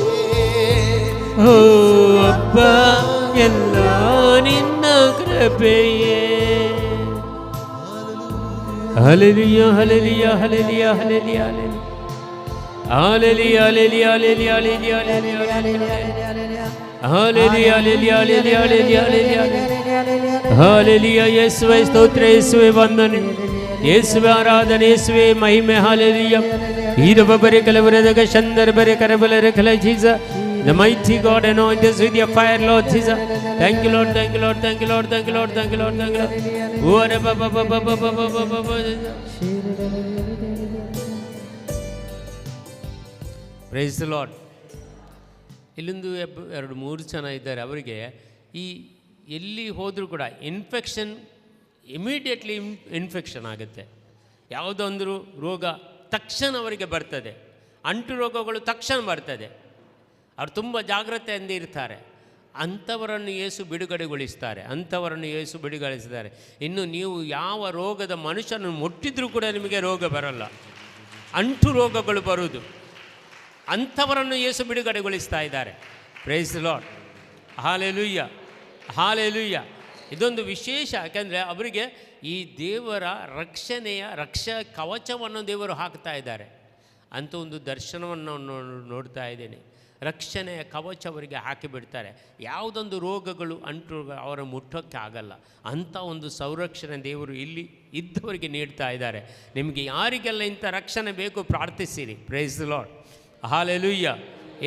ಓ ಅಪ್ಪ ಎಲ್ಲ ನಿನ್ನ ಕೃಪೆಯೇ hallelujah hallelujah hallelujah hallelujah hallelujah hallelujah hallelujah hallelujah hallelujah hallelujah hallelujah ಯೇಸುವೇ ಸ್ತೋತ್ರ ಯೇಸುವೇ ವಂದನೆ ಯೇಸುವೇ ಆರಾಧನೆ ಯೇಸುವೇ ಮಹಿಮೆ ಹಲ್ಲೆಲೂಯಾ ಈರವ ಬರೆ ಕಲವರದಗ ಚಂದರ ಬರೆ ಕರಬಲರ ಕಲ Jesus the mighty God anoint us with your fire Lord Jesus. Thank you Lord, thank you Lord, thank you Lord, thank you Lord, thank you Lord, thank you Lord. Ore ba ba ba ba ba ba ba ba. Praise the Lord. ಇಲ್ಲೊಂದು 2-3 ಜನ ಇದ್ದಾರೆ, ಅವರಿಗೆ ಈ ಎಲ್ಲಿ ಹೋದರೂ ಕೂಡ infection immediately infection ಆಗುತ್ತೆ. ಯಾವುದೊಂದು ರೋಗ ತಕ್ಷಣ ಅವರಿಗೆ ಬರ್ತದೆ, ಅಂಟು ರೋಗಗಳು ತಕ್ಷಣ ಬರ್ತದೆ. ಅವ್ರು ತುಂಬ ಜಾಗ್ರತೆಯಿಂದ ಇರ್ತಾರೆ. ಅಂಥವರನ್ನು ಯೇಸು ಬಿಡುಗಡೆಗೊಳಿಸ್ತಾರೆ, ಅಂಥವರನ್ನು ಯೇಸು ಬಿಡುಗಡೆಗೊಳಿಸಿದ್ದಾರೆ. ಇನ್ನು ನೀವು ಯಾವ ರೋಗದ ಮನುಷ್ಯನನ್ನು ಮುಟ್ಟಿದ್ರೂ ಕೂಡ ನಿಮಗೆ ರೋಗ ಬರಲ್ಲ, ಅಂಟು ರೋಗಗಳು ಬರುವುದು. ಅಂಥವರನ್ನು ಯೇಸು ಬಿಡುಗಡೆಗೊಳಿಸ್ತಾ ಇದ್ದಾರೆ. Praise the Lord. Hallelujah hallelujah. ಇದೊಂದು ವಿಶೇಷ, ಯಾಕೆಂದರೆ ಅವರಿಗೆ ಈ ದೇವರ ರಕ್ಷಾ ಕವಚವನ್ನು ದೇವರು ಹಾಕ್ತಾ ಇದ್ದಾರೆ ಅಂತ ಒಂದು ದರ್ಶನವನ್ನು ನೋಡ್ತಾ ಇದ್ದೇನೆ. ರಕ್ಷಣೆಯ ಕವಚ ಅವರಿಗೆ ಹಾಕಿಬಿಡ್ತಾರೆ. ಯಾವುದೊಂದು ರೋಗಗಳು ಅಂಟು ಅವರ ಮುಟ್ಟೋಕ್ಕೆ ಆಗಲ್ಲ, ಅಂಥ ಒಂದು ಸಂರಕ್ಷಣೆ ದೇವರು ಇಲ್ಲಿ ಇದ್ದವರಿಗೆ ನೀಡ್ತಾ ಇದ್ದಾರೆ. ನಿಮಗೆ ಯಾರಿಗೆಲ್ಲ ಇಂಥ ರಕ್ಷಣೆ ಬೇಕು ಪ್ರಾರ್ಥಿಸಿರಿ. Praise the Lord. ಹಾಲೆಲೂಯ್ಯ.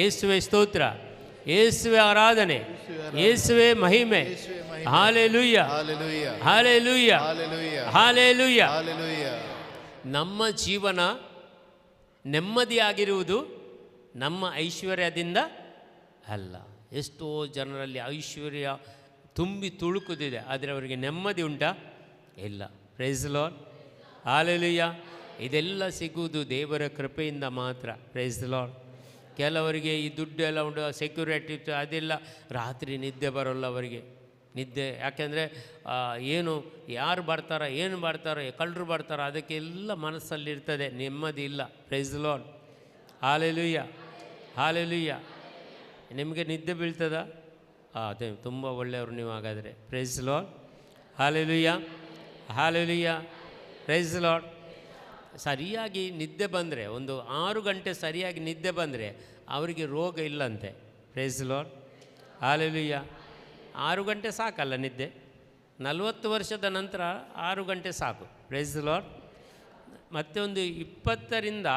ಯೇಸುವೆ ಸ್ತೋತ್ರ, ಯೇಸುವೆ ಆರಾಧನೆ, ಯೇಸುವೆ ಮಹಿಮೆ. Hallelujah hallelujah hallelujah. ನಮ್ಮ ಜೀವನ ನೆಮ್ಮದಿಯಾಗಿರುವುದು ನಮ್ಮ ಐಶ್ವರ್ಯದಿಂದ ಅಲ್ಲ. ಎಷ್ಟೋ ಜನರಲ್ಲಿ ಐಶ್ವರ್ಯ ತುಂಬಿ ತುಳುಕುತ್ತಿದೆ, ಆದರೆ ಅವರಿಗೆ ನೆಮ್ಮದಿ ಉಂಟಾ? ಇಲ್ಲ. Praise the Lord. ಹಾಲೆಲೂಯ್ಯ. ಇದೆಲ್ಲ ಸಿಗುವುದು ದೇವರ ಕೃಪೆಯಿಂದ ಮಾತ್ರ. Praise the Lord. ಕೆಲವರಿಗೆ ಈ ದುಡ್ಡು ಎಲ್ಲ ಉಂಟು, ಸೆಕ್ಯೂರಿಟಿ ಇತ್ತು, ಅದೆಲ್ಲ ರಾತ್ರಿ ನಿದ್ದೆ ಬರೋಲ್ಲ ಅವರಿಗೆ. ನಿದ್ದೆ ಯಾಕೆಂದರೆ ಏನು ಯಾರು ಬರ್ತಾರೋ ಏನು ಮಾಡ್ತಾರೋ, ಕಳ್ಳರು ಬರ್ತಾರೋ, ಅದಕ್ಕೆಲ್ಲ ಮನಸ್ಸಲ್ಲಿರ್ತದೆ, ನೆಮ್ಮದಿ ಇಲ್ಲ. Praise the Lord. Hallelujah hallelujah. ನಿಮಗೆ ನಿದ್ದೆ ಬೀಳ್ತದ? ಅದೇ ತುಂಬ ಒಳ್ಳೆಯವರು ನೀವು ಹಾಗಾದರೆ. Praise the Lord. Hallelujah hallelujah. Praise the Lord. ಸರಿಯಾಗಿ ನಿದ್ದೆ ಬಂದರೆ, ಒಂದು 6 ಗಂಟೆ ಸರಿಯಾಗಿ ನಿದ್ದೆ ಬಂದರೆ ಅವರಿಗೆ ರೋಗ ಇಲ್ಲಂತೆ. Praise the Lord. ಹಾಲೆಲೂಯ್ಯ. 6 ಗಂಟೆ ಸಾಕಲ್ಲ ನಿದ್ದೆ? 40 ವರ್ಷದ ನಂತರ 6 ಗಂಟೆ ಸಾಕು. Praise the Lord. ಮತ್ತೆ ಒಂದು 20ರಿಂದ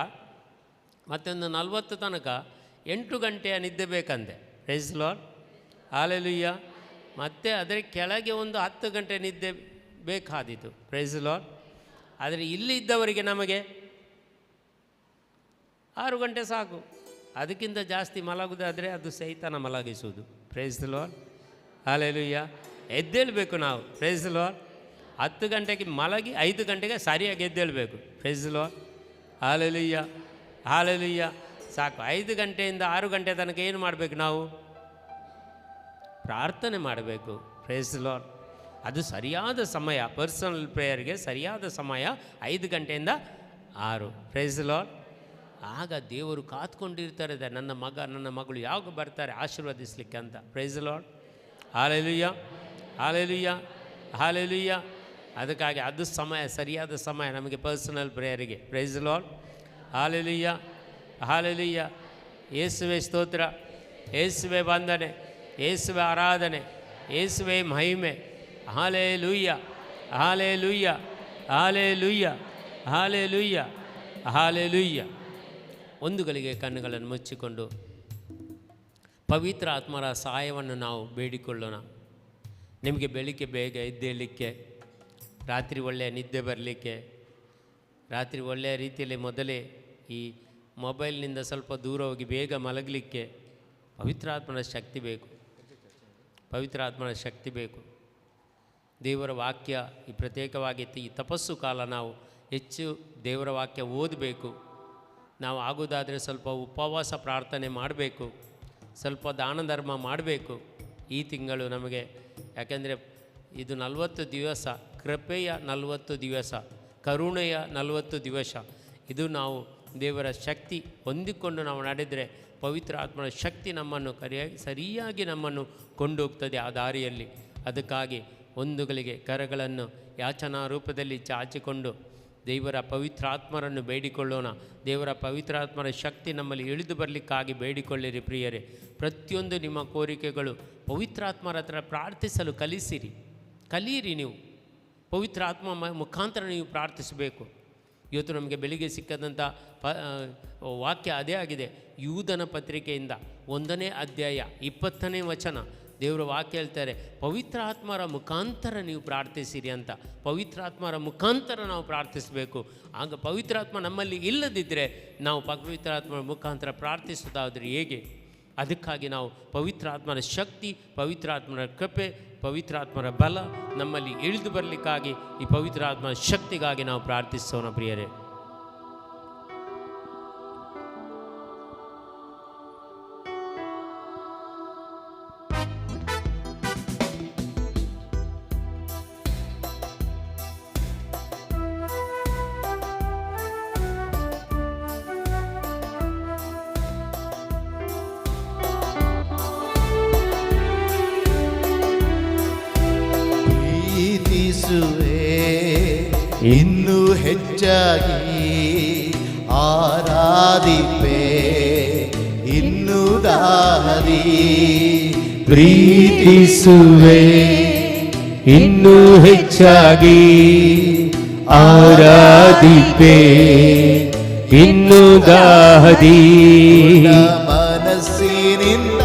ಮತ್ತೆ ಒಂದು 40 ತನಕ 8 ಗಂಟೆಯ ನಿದ್ದೆ ಬೇಕಂತೆ. Praise the Lord. ಹಾಲೆಲೂಯ್ಯ. ಮತ್ತು ಅದರ ಕೆಳಗೆ ಒಂದು 10 ಗಂಟೆ ನಿದ್ದೆ ಬೇಕಾದೀತು. Price the lord. ಆದರೆ ಇಲ್ಲಿ ಇದ್ದವರಿಗೆ ನಮಗೆ 6 ಗಂಟೆ ಸಾಕು. ಅದಕ್ಕಿಂತ ಜಾಸ್ತಿ ಮಲಗುವುದಾದರೆ ಅದು ಸೈತಾನ ಮಲಗಿಸುವುದು. Praise the Lord. ಹಾಲೆಲೂಯ್ಯ. ಎದ್ದೇಳಬೇಕು ನಾವು. Praise the lord. 10 ಗಂಟೆಗೆ ಮಲಗಿ 5 ಗಂಟೆಗೆ ಸರಿಯಾಗಿ ಎದ್ದೇಳಬೇಕು. Praise the Lord. Hallelujah hallelujah. ಸಾಕು. 5 ಗಂಟೆಯಿಂದ 6 ಗಂಟೆ ತನಕ ಏನು ಮಾಡಬೇಕು ನಾವು? ಪ್ರಾರ್ಥನೆ ಮಾಡಬೇಕು. Praise the Lord. ಅದು ಸರಿಯಾದ ಸಮಯ. ಪರ್ಸನಲ್ ಪ್ರೇಯರ್ಗೆ ಸರಿಯಾದ ಸಮಯ 5 ಗಂಟೆಯಿಂದ 6. Praise the Lord. ಆಗ ದೇವರು ಕಾತ್ಕೊಂಡಿರ್ತಾರೆ, ನನ್ನ ಮಗ ನನ್ನ ಮಗಳು ಯಾವಾಗ ಬರ್ತಾರೆ ಆಶೀರ್ವದಿಸಲಿಕ್ಕೆ ಅಂತ. Praise the Lord. Hallelujah hallelujah hallelujah. ಅದಕ್ಕಾಗಿ ಅದು ಸಮಯ, ಸರಿಯಾದ ಸಮಯ ನಮಗೆ ಪರ್ಸನಲ್ ಪ್ರೇಯರಿಗೆ. Praise the Lord. Hallelujah hallelujah. ಯೇಸುವೆ ಸ್ತೋತ್ರ, ಯೇಸುವೆ ವಂದನೆ, ಯೇಸುವೆ ಆರಾಧನೆ, ಯೇಸುವೆ ಮಹಿಮೆ. Hallelujah hallelujah hallelujah hallelujah hallelujah. ಒಂದು ಗಳಿಗೆ ಕಣ್ಣುಗಳನ್ನು ಮುಚ್ಚಿಕೊಂಡು ಪವಿತ್ರ ಆತ್ಮರ ಸಹಾಯವನ್ನು ನಾವು ಬೇಡಿಕೊಳ್ಳೋಣ. ನಿಮಗೆ ಬೆಳಿಗ್ಗೆ ಬೇಗ ಎದ್ದೇಳಲಿಕ್ಕೆ, ರಾತ್ರಿ ಒಳ್ಳೆಯ ನಿದ್ದೆ ಬರಲಿಕ್ಕೆ, ರಾತ್ರಿ ಒಳ್ಳೆಯ ರೀತಿಯಲ್ಲಿ ಮೊದಲೇ ಈ ಮೊಬೈಲ್ನಿಂದ ಸ್ವಲ್ಪ ದೂರ ಹೋಗಿ ಬೇಗ ಮಲಗಲಿಕ್ಕೆ ಪವಿತ್ರಾತ್ಮನ ಶಕ್ತಿ ಬೇಕು. ಪವಿತ್ರಾತ್ಮನ ಶಕ್ತಿ ಬೇಕು. ದೇವರ ವಾಕ್ಯ ಈ ಪ್ರತ್ಯೇಕವಾಗಿ ಈ ತಪಸ್ಸು ಕಾಲ ನಾವು ಹೆಚ್ಚು ದೇವರ ವಾಕ್ಯ ಓದಬೇಕು. ನಾವು ಆಗೋದಾದರೆ ಸ್ವಲ್ಪ ಉಪವಾಸ ಪ್ರಾರ್ಥನೆ ಮಾಡಬೇಕು, ಸ್ವಲ್ಪ ದಾನ ಧರ್ಮ ಮಾಡಬೇಕು ಈ ತಿಂಗಳು ನಮಗೆ. ಯಾಕೆಂದರೆ ಇದು 40 ದಿವಸ, ಕೃಪೆಯ 40 ದಿವಸ, ಕರುಣೆಯ 40 ದಿವಸ. ಇದು ನಾವು ದೇವರ ಶಕ್ತಿ ಹೊಂದಿಕೊಂಡು ನಾವು ನಡೆದರೆ ಪವಿತ್ರ ಆತ್ಮನ ಶಕ್ತಿ ನಮ್ಮನ್ನು ಸರಿಯಾಗಿ ನಮ್ಮನ್ನು ಕೊಂಡೋಗ್ತದೆ ಆ ದಾರಿಯಲ್ಲಿ. ಅದಕ್ಕಾಗಿ ಒಂದುಗಳಿಗೆ ಕರಗಳನ್ನು ಯಾಚನಾ ರೂಪದಲ್ಲಿ ಚಾಚಿಕೊಂಡು ದೇವರ ಪವಿತ್ರಾತ್ಮರನ್ನು ಬೇಡಿಕೊಳ್ಳೋಣ. ದೇವರ ಪವಿತ್ರಾತ್ಮರ ಶಕ್ತಿ ನಮ್ಮಲ್ಲಿ ಇಳಿದು ಬರಲಿಕ್ಕಾಗಿ ಬೇಡಿಕೊಳ್ಳಿರಿ ಪ್ರಿಯರೇ. ಪ್ರತಿಯೊಂದು ನಿಮ್ಮ ಕೋರಿಕೆಗಳು ಪವಿತ್ರಾತ್ಮರ ಹತ್ರ ಪ್ರಾರ್ಥಿಸಲು ಕಲಿಯಿರಿ. ನೀವು ಪವಿತ್ರಾತ್ಮ ಮುಖಾಂತರ ನೀವು ಪ್ರಾರ್ಥಿಸಬೇಕು. ಇವತ್ತು ನಮಗೆ ಬೆಳಿಗ್ಗೆ ಸಿಕ್ಕದಂಥ ವಾಕ್ಯ ಅದೇ ಆಗಿದೆ. ಯೂದನ ಪತ್ರಿಕೆಯಿಂದ 1ನೇ ಅಧ್ಯಾಯ 20ನೇ ವಚನ ದೇವರ ವಾಕ್ಯ ಹೇಳ್ತಾರೆ, ಪವಿತ್ರಾತ್ಮರ ಮುಖಾಂತರ ನೀವು ಪ್ರಾರ್ಥಿಸಿರಿ ಅಂತ. ಪವಿತ್ರಾತ್ಮರ ಮುಖಾಂತರ ನಾವು ಪ್ರಾರ್ಥಿಸಬೇಕು. ಆಗ ಪವಿತ್ರಾತ್ಮ ನಮ್ಮಲ್ಲಿ ಇಲ್ಲದಿದ್ದರೆ ನಾವು ಪವಿತ್ರಾತ್ಮರ ಮುಖಾಂತರ ಪ್ರಾರ್ಥಿಸೋದಾದರೆ ಹೇಗೆ? ಅದಕ್ಕಾಗಿ ನಾವು ಪವಿತ್ರಾತ್ಮನ ಶಕ್ತಿ, ಪವಿತ್ರಾತ್ಮನ ಕೃಪೆ, ಪವಿತ್ರಾತ್ಮರ ಬಲ ನಮ್ಮಲ್ಲಿ ಇಳಿದು ಬರಲಿಕ್ಕಾಗಿ ಈ ಪವಿತ್ರಾತ್ಮನ ಶಕ್ತಿಗಾಗಿ ನಾವು ಪ್ರಾರ್ಥಿಸೋಣ ಪ್ರಿಯರೇ. ಇನ್ನೂ ಹೆಚ್ಚಾಗಿ ಆರಾಧಿಪೆ, ಇನ್ನೂ ದಾಹದಿ ಪ್ರೀತಿಸುವೆ, ಇನ್ನೂ ಹೆಚ್ಚಾಗಿ ಆರಾಧಿಪೆ, ಇನ್ನೂ ದಾಹದಿ ಮನಸ್ಸಿನಿಂದ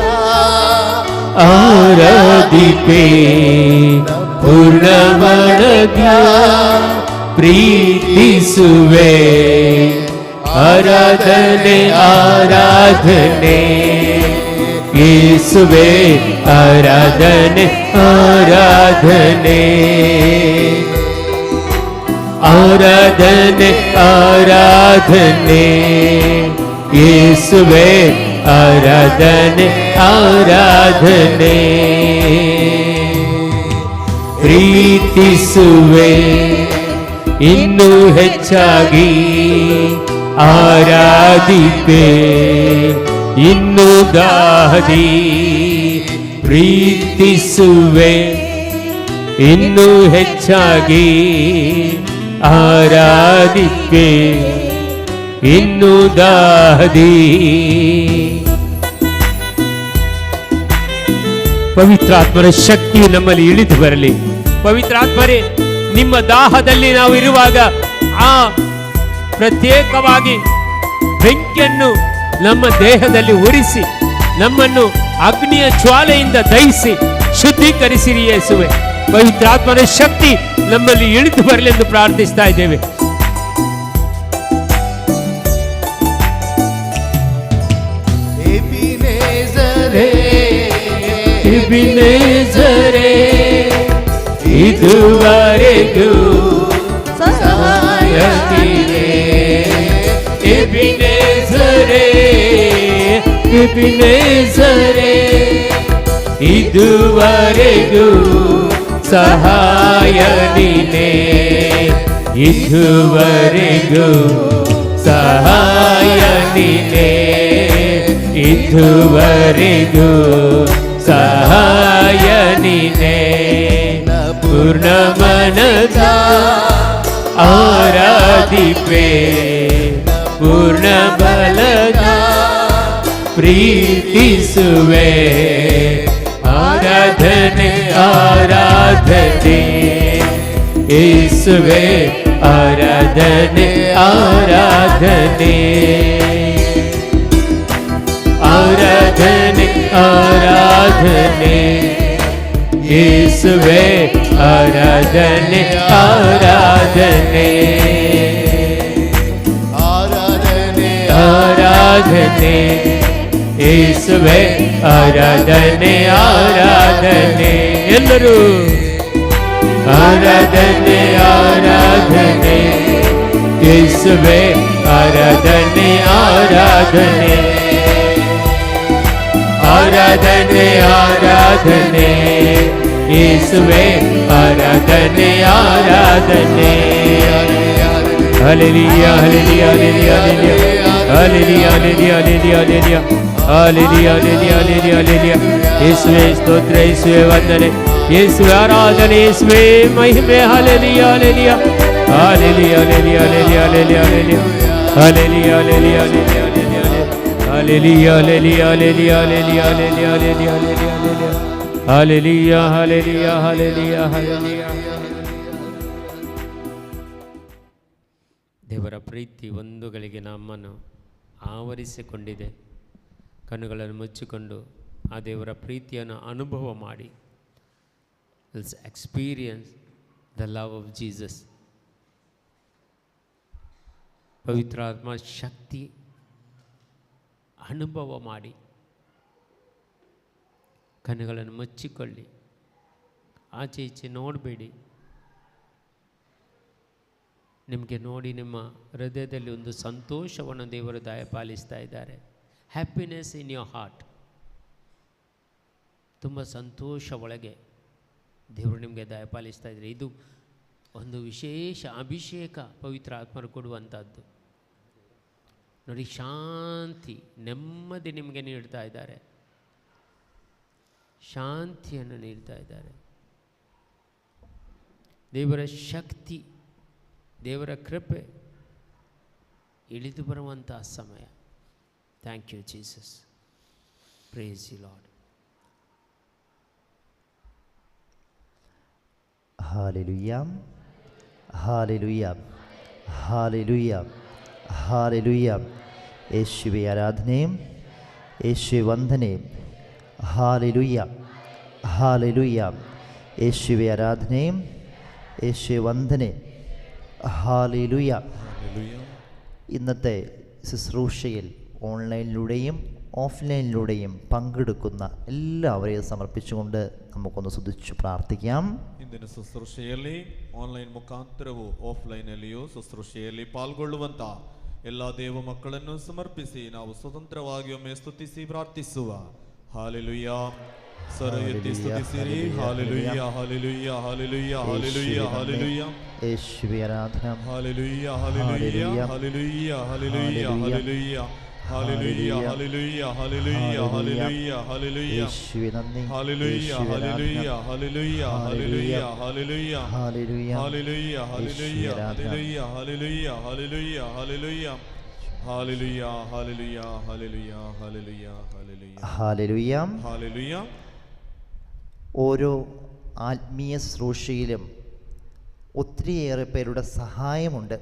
ಆರಾಧಿಪೆ, ಪೂರ್ಣ ಮನದ ಪ್ರೀತಿಸುವೆ. ಆರಾಧನೆ ಆರಾಧನೆ ಯೇಸುವೆ, ಆರಾಧನೆ ಆರಾಧನೆ ಆರಾಧನೆ ಆರಾಧನೆ ಯೇಸುವೆ, ಆರಾಧನೆ ಆರಾಧನೆ ಪ್ರೀತಿಸುವೆ, ಇನ್ನೂ ಹೆಚ್ಚಾಗಿ ಆರಾಧಿಪೆ, ಇನ್ನೂ ದಾಹದಿ ಪ್ರೀತಿಸುವೆ, ಇನ್ನೂ ಹೆಚ್ಚಾಗಿ ಆರಾಧಿಪೆ, ಇನ್ನೂ ದಾಹದಿ. ಪವಿತ್ರಾತ್ಮರ ಶಕ್ತಿಯು ನಮ್ಮಲ್ಲಿ ಇಳಿದು ಬರಲಿ. ಪವಿತ್ರಾತ್ಮರೇ, ನಿಮ್ಮ ದಾಹದಲ್ಲಿ ನಾವು ಇರುವಾಗ ಆ ಪ್ರತ್ಯೇಕವಾಗಿ ಬೆಂಕಿಯನ್ನು ನಮ್ಮ ದೇಹದಲ್ಲಿ ಉರಿಸಿ ನಮ್ಮನ್ನು ಅಗ್ನಿಯ ಜ್ವಾಲೆಯಿಂದ ದಹಿಸಿ ಶುದ್ಧೀಕರಿಸಿರಿ ಯೇಸುವೆ. ಪವಿತ್ರಾತ್ಮನ ಶಕ್ತಿ ನಮ್ಮಲ್ಲಿ ಇಳಿದು ಬರಲಿ ಎಂದು ಪ್ರಾರ್ಥಿಸ್ತಾ ಇದ್ದೇವೆ. ಎಬಿನೇಜರೇ, ಇದುವರೆಗೂ ಸಹಾಯ ನೀನೇ. ಎಬಿನೇಜರೇ, ಎಬಿನೇಜರೇ, ಇದುವರೆಗೂ ಸಹಾಯ ನೀನೇ. ಇದುವರೆಗೂ ಸಹಾಯ ನೀನೇ. ಇದುವರೆಗೂ ಸಹಾಯ ನೀನೇ. ಪೂರ್ಣ ಮನದ ಆರಾಧಿಪೆ, ಪೂರ್ಣ ಬಲದ ಪ್ರೀತಿಸುವೆ. ಆರಾಧನೆ ಆರಾಧನೆ ಯೇಸುವೆ, ಆರಾಧನೆ ಆರಾಧನೆ ಆರಾಧನೆ ಆರಾಧನೆ ಯೇಸುವೆ ಆರಾಧನೆ ಆರಾಧನೆ ಆರಾಧನೆ ಆರಾಧನೆ ಯೇಸುವೆ ಆರಾಧನೆ ಆರಾಧನೆ ಎಲ್ಲರೂ ಆರಾಧನೆ ಆರಾಧನೆ ಯೇಸುವೆ ಆರಾಧನೆ ಆರಾಧನೆ ಆರಾಧನೆ ಆರಾಧನೆ ಯೇಸುವೆ ಆರಾಧನೆ ಆರಾಧನೆ hallelujah hallelujah hallelujah hallelujah hallelujah hallelujah hallelujah hallelujah hallelujah hallelujah ಯೇಸುವೆ ಸ್ತೋತ್ರ ಯೇಸುವೆ ವಂದನೆ ಯೇಸುವೆ ಆರಾಧನೆ ಯೇಸುವೆ ಮಹಿಮೆ hallelujah hallelujah hallelujah hallelujah hallelujah hallelujah hallelujah hallelujah hallelujah hallelujah hallelujah hallelujah hallelujah hallelujah hallelujah hallelujah. ದೇವರ ಪ್ರೀತಿ ಒಂದು ಗಳಿಗೆ ನಮ್ಮನ್ನು ಆವರಿಸಿಕೊಂಡಿದೆ. ಕಣ್ಣುಗಳನ್ನು ಮುಚ್ಚಿಕೊಂಡು ಆ ದೇವರ ಪ್ರೀತಿಯನ್ನು ಅನುಭವ ಮಾಡಿ. Let's experience the love of Jesus. ಪವಿತ್ರಾತ್ಮ ಶಕ್ತಿ ಅನುಭವ ಮಾಡಿ. ಕಣ್ಣುಗಳನ್ನು ಮುಚ್ಚಿಕೊಳ್ಳಿ, ಆಚೆ ಈಚೆ ನೋಡಬೇಡಿ. ನಿಮಗೆ ನೋಡಿ ನಿಮ್ಮ ಹೃದಯದಲ್ಲಿ ಒಂದು ಸಂತೋಷವನ್ನು ದೇವರು ದಯಪಾಲಿಸ್ತಾ ಇದ್ದಾರೆ. Happiness in your heart. ತುಂಬ ಸಂತೋಷ ಒಳಗೆ ದೇವರು ನಿಮಗೆ ದಯಪಾಲಿಸ್ತಾ ಇದ್ದಾರೆ. ಇದು ಒಂದು ವಿಶೇಷ ಅಭಿಷೇಕ ಪವಿತ್ರ ಆತ್ಮರು ಕೊಡುವಂಥದ್ದು. ನೋಡಿ, ಶಾಂತಿ ನೆಮ್ಮದಿ ನಿಮಗೆ ನೀಡ್ತಾ ಇದ್ದಾರೆ, ಶಾಂತಿಯನ್ನು ನೀಡ್ತಾ ಇದ್ದಾರೆ. ದೇವರ ಶಕ್ತಿ, ದೇವರ ಕೃಪೆ ಇಳಿದು ಬರುವಂತಹ ಸಮಯ. Thank you Jesus. Praise you Lord. Hallelujah hallelujah hallelujah hallelujah. ಯೇಸುವೆ ಆರಾಧನೆ, ಯೇಸುವೆ ವಂದನೆ. Hallelujah hallelujah. ಯೇಸುವೆ ಆರಾಧನೆ, ಯೇಸುವೆ ವಂದನೆ. ಹಾಲೆಲೂಯಾ. ഇന്നത്തെ ശുശ്രൂഷയിൽ ഓൺലൈനിലൂടെയും ഓഫ്ലൈനിലൂടെയും പങ്കെടുക്കുന്ന എല്ലാവരെയും സമർപ്പിച്ചുകൊണ്ട് നമുക്കൊന്ന് സ്തുതിച്ചു പ്രാർത്ഥിക്കാം. ಇಂದಿನ ಶುಶ್ರೂಷೆಯಲ್ಲಿ ಆನ್ಲೈನ್ ಮುಖಾಂತರವೂ ಆಫ್ಲೈನಲ್ಲಿಯೂ ಶುಶ್ರೂಷೆಯಲ್ಲಿ ಪಾಲ್ಗೊಳ್ಳುವಂತ ಎಲ್ಲ ದೇವ ಮಕ್ಕಳನ್ನು ಸಮರ್ಪಿಸಿ ನಾವು ಸ್ವತಂತ್ರವಾಗಿ ಒಮ್ಮೆ ಸ್ತುತಿಸಿ ಪ್ರಾರ್ಥಿಸುವ. ಹಾಲೆಲೂಯಾ. ಸ್ವರ ಎತ್ತಿ ಸ್ತುತಿಸಿರಿ. Hallelujah hallelujah hallelujah hallelujah hallelujah. ಯೇಸುವೇ ಆರಾಧನೆ. Hallelujah hallelujah hallelujah hallelujah hallelujah Hallelujah, hallelujah, hallelujah, hallelujah, hallelujah. Hallelujah, hallelujah, hallelujah, hallelujah, hallelujah. Hallelujah, hallelujah, hallelujah, hallelujah, hallelujah, hallelujah, hallelujah. Hallelujah, hallelujah, hallelujah, hallelujah, hallelujah. Hallelujah. Hallelujah. ഓരോ ആത്മീയ ശുശ്രൂഷയിലും ഒത്തിരിയേറെ പേരുടെ സഹായമുണ്ട്.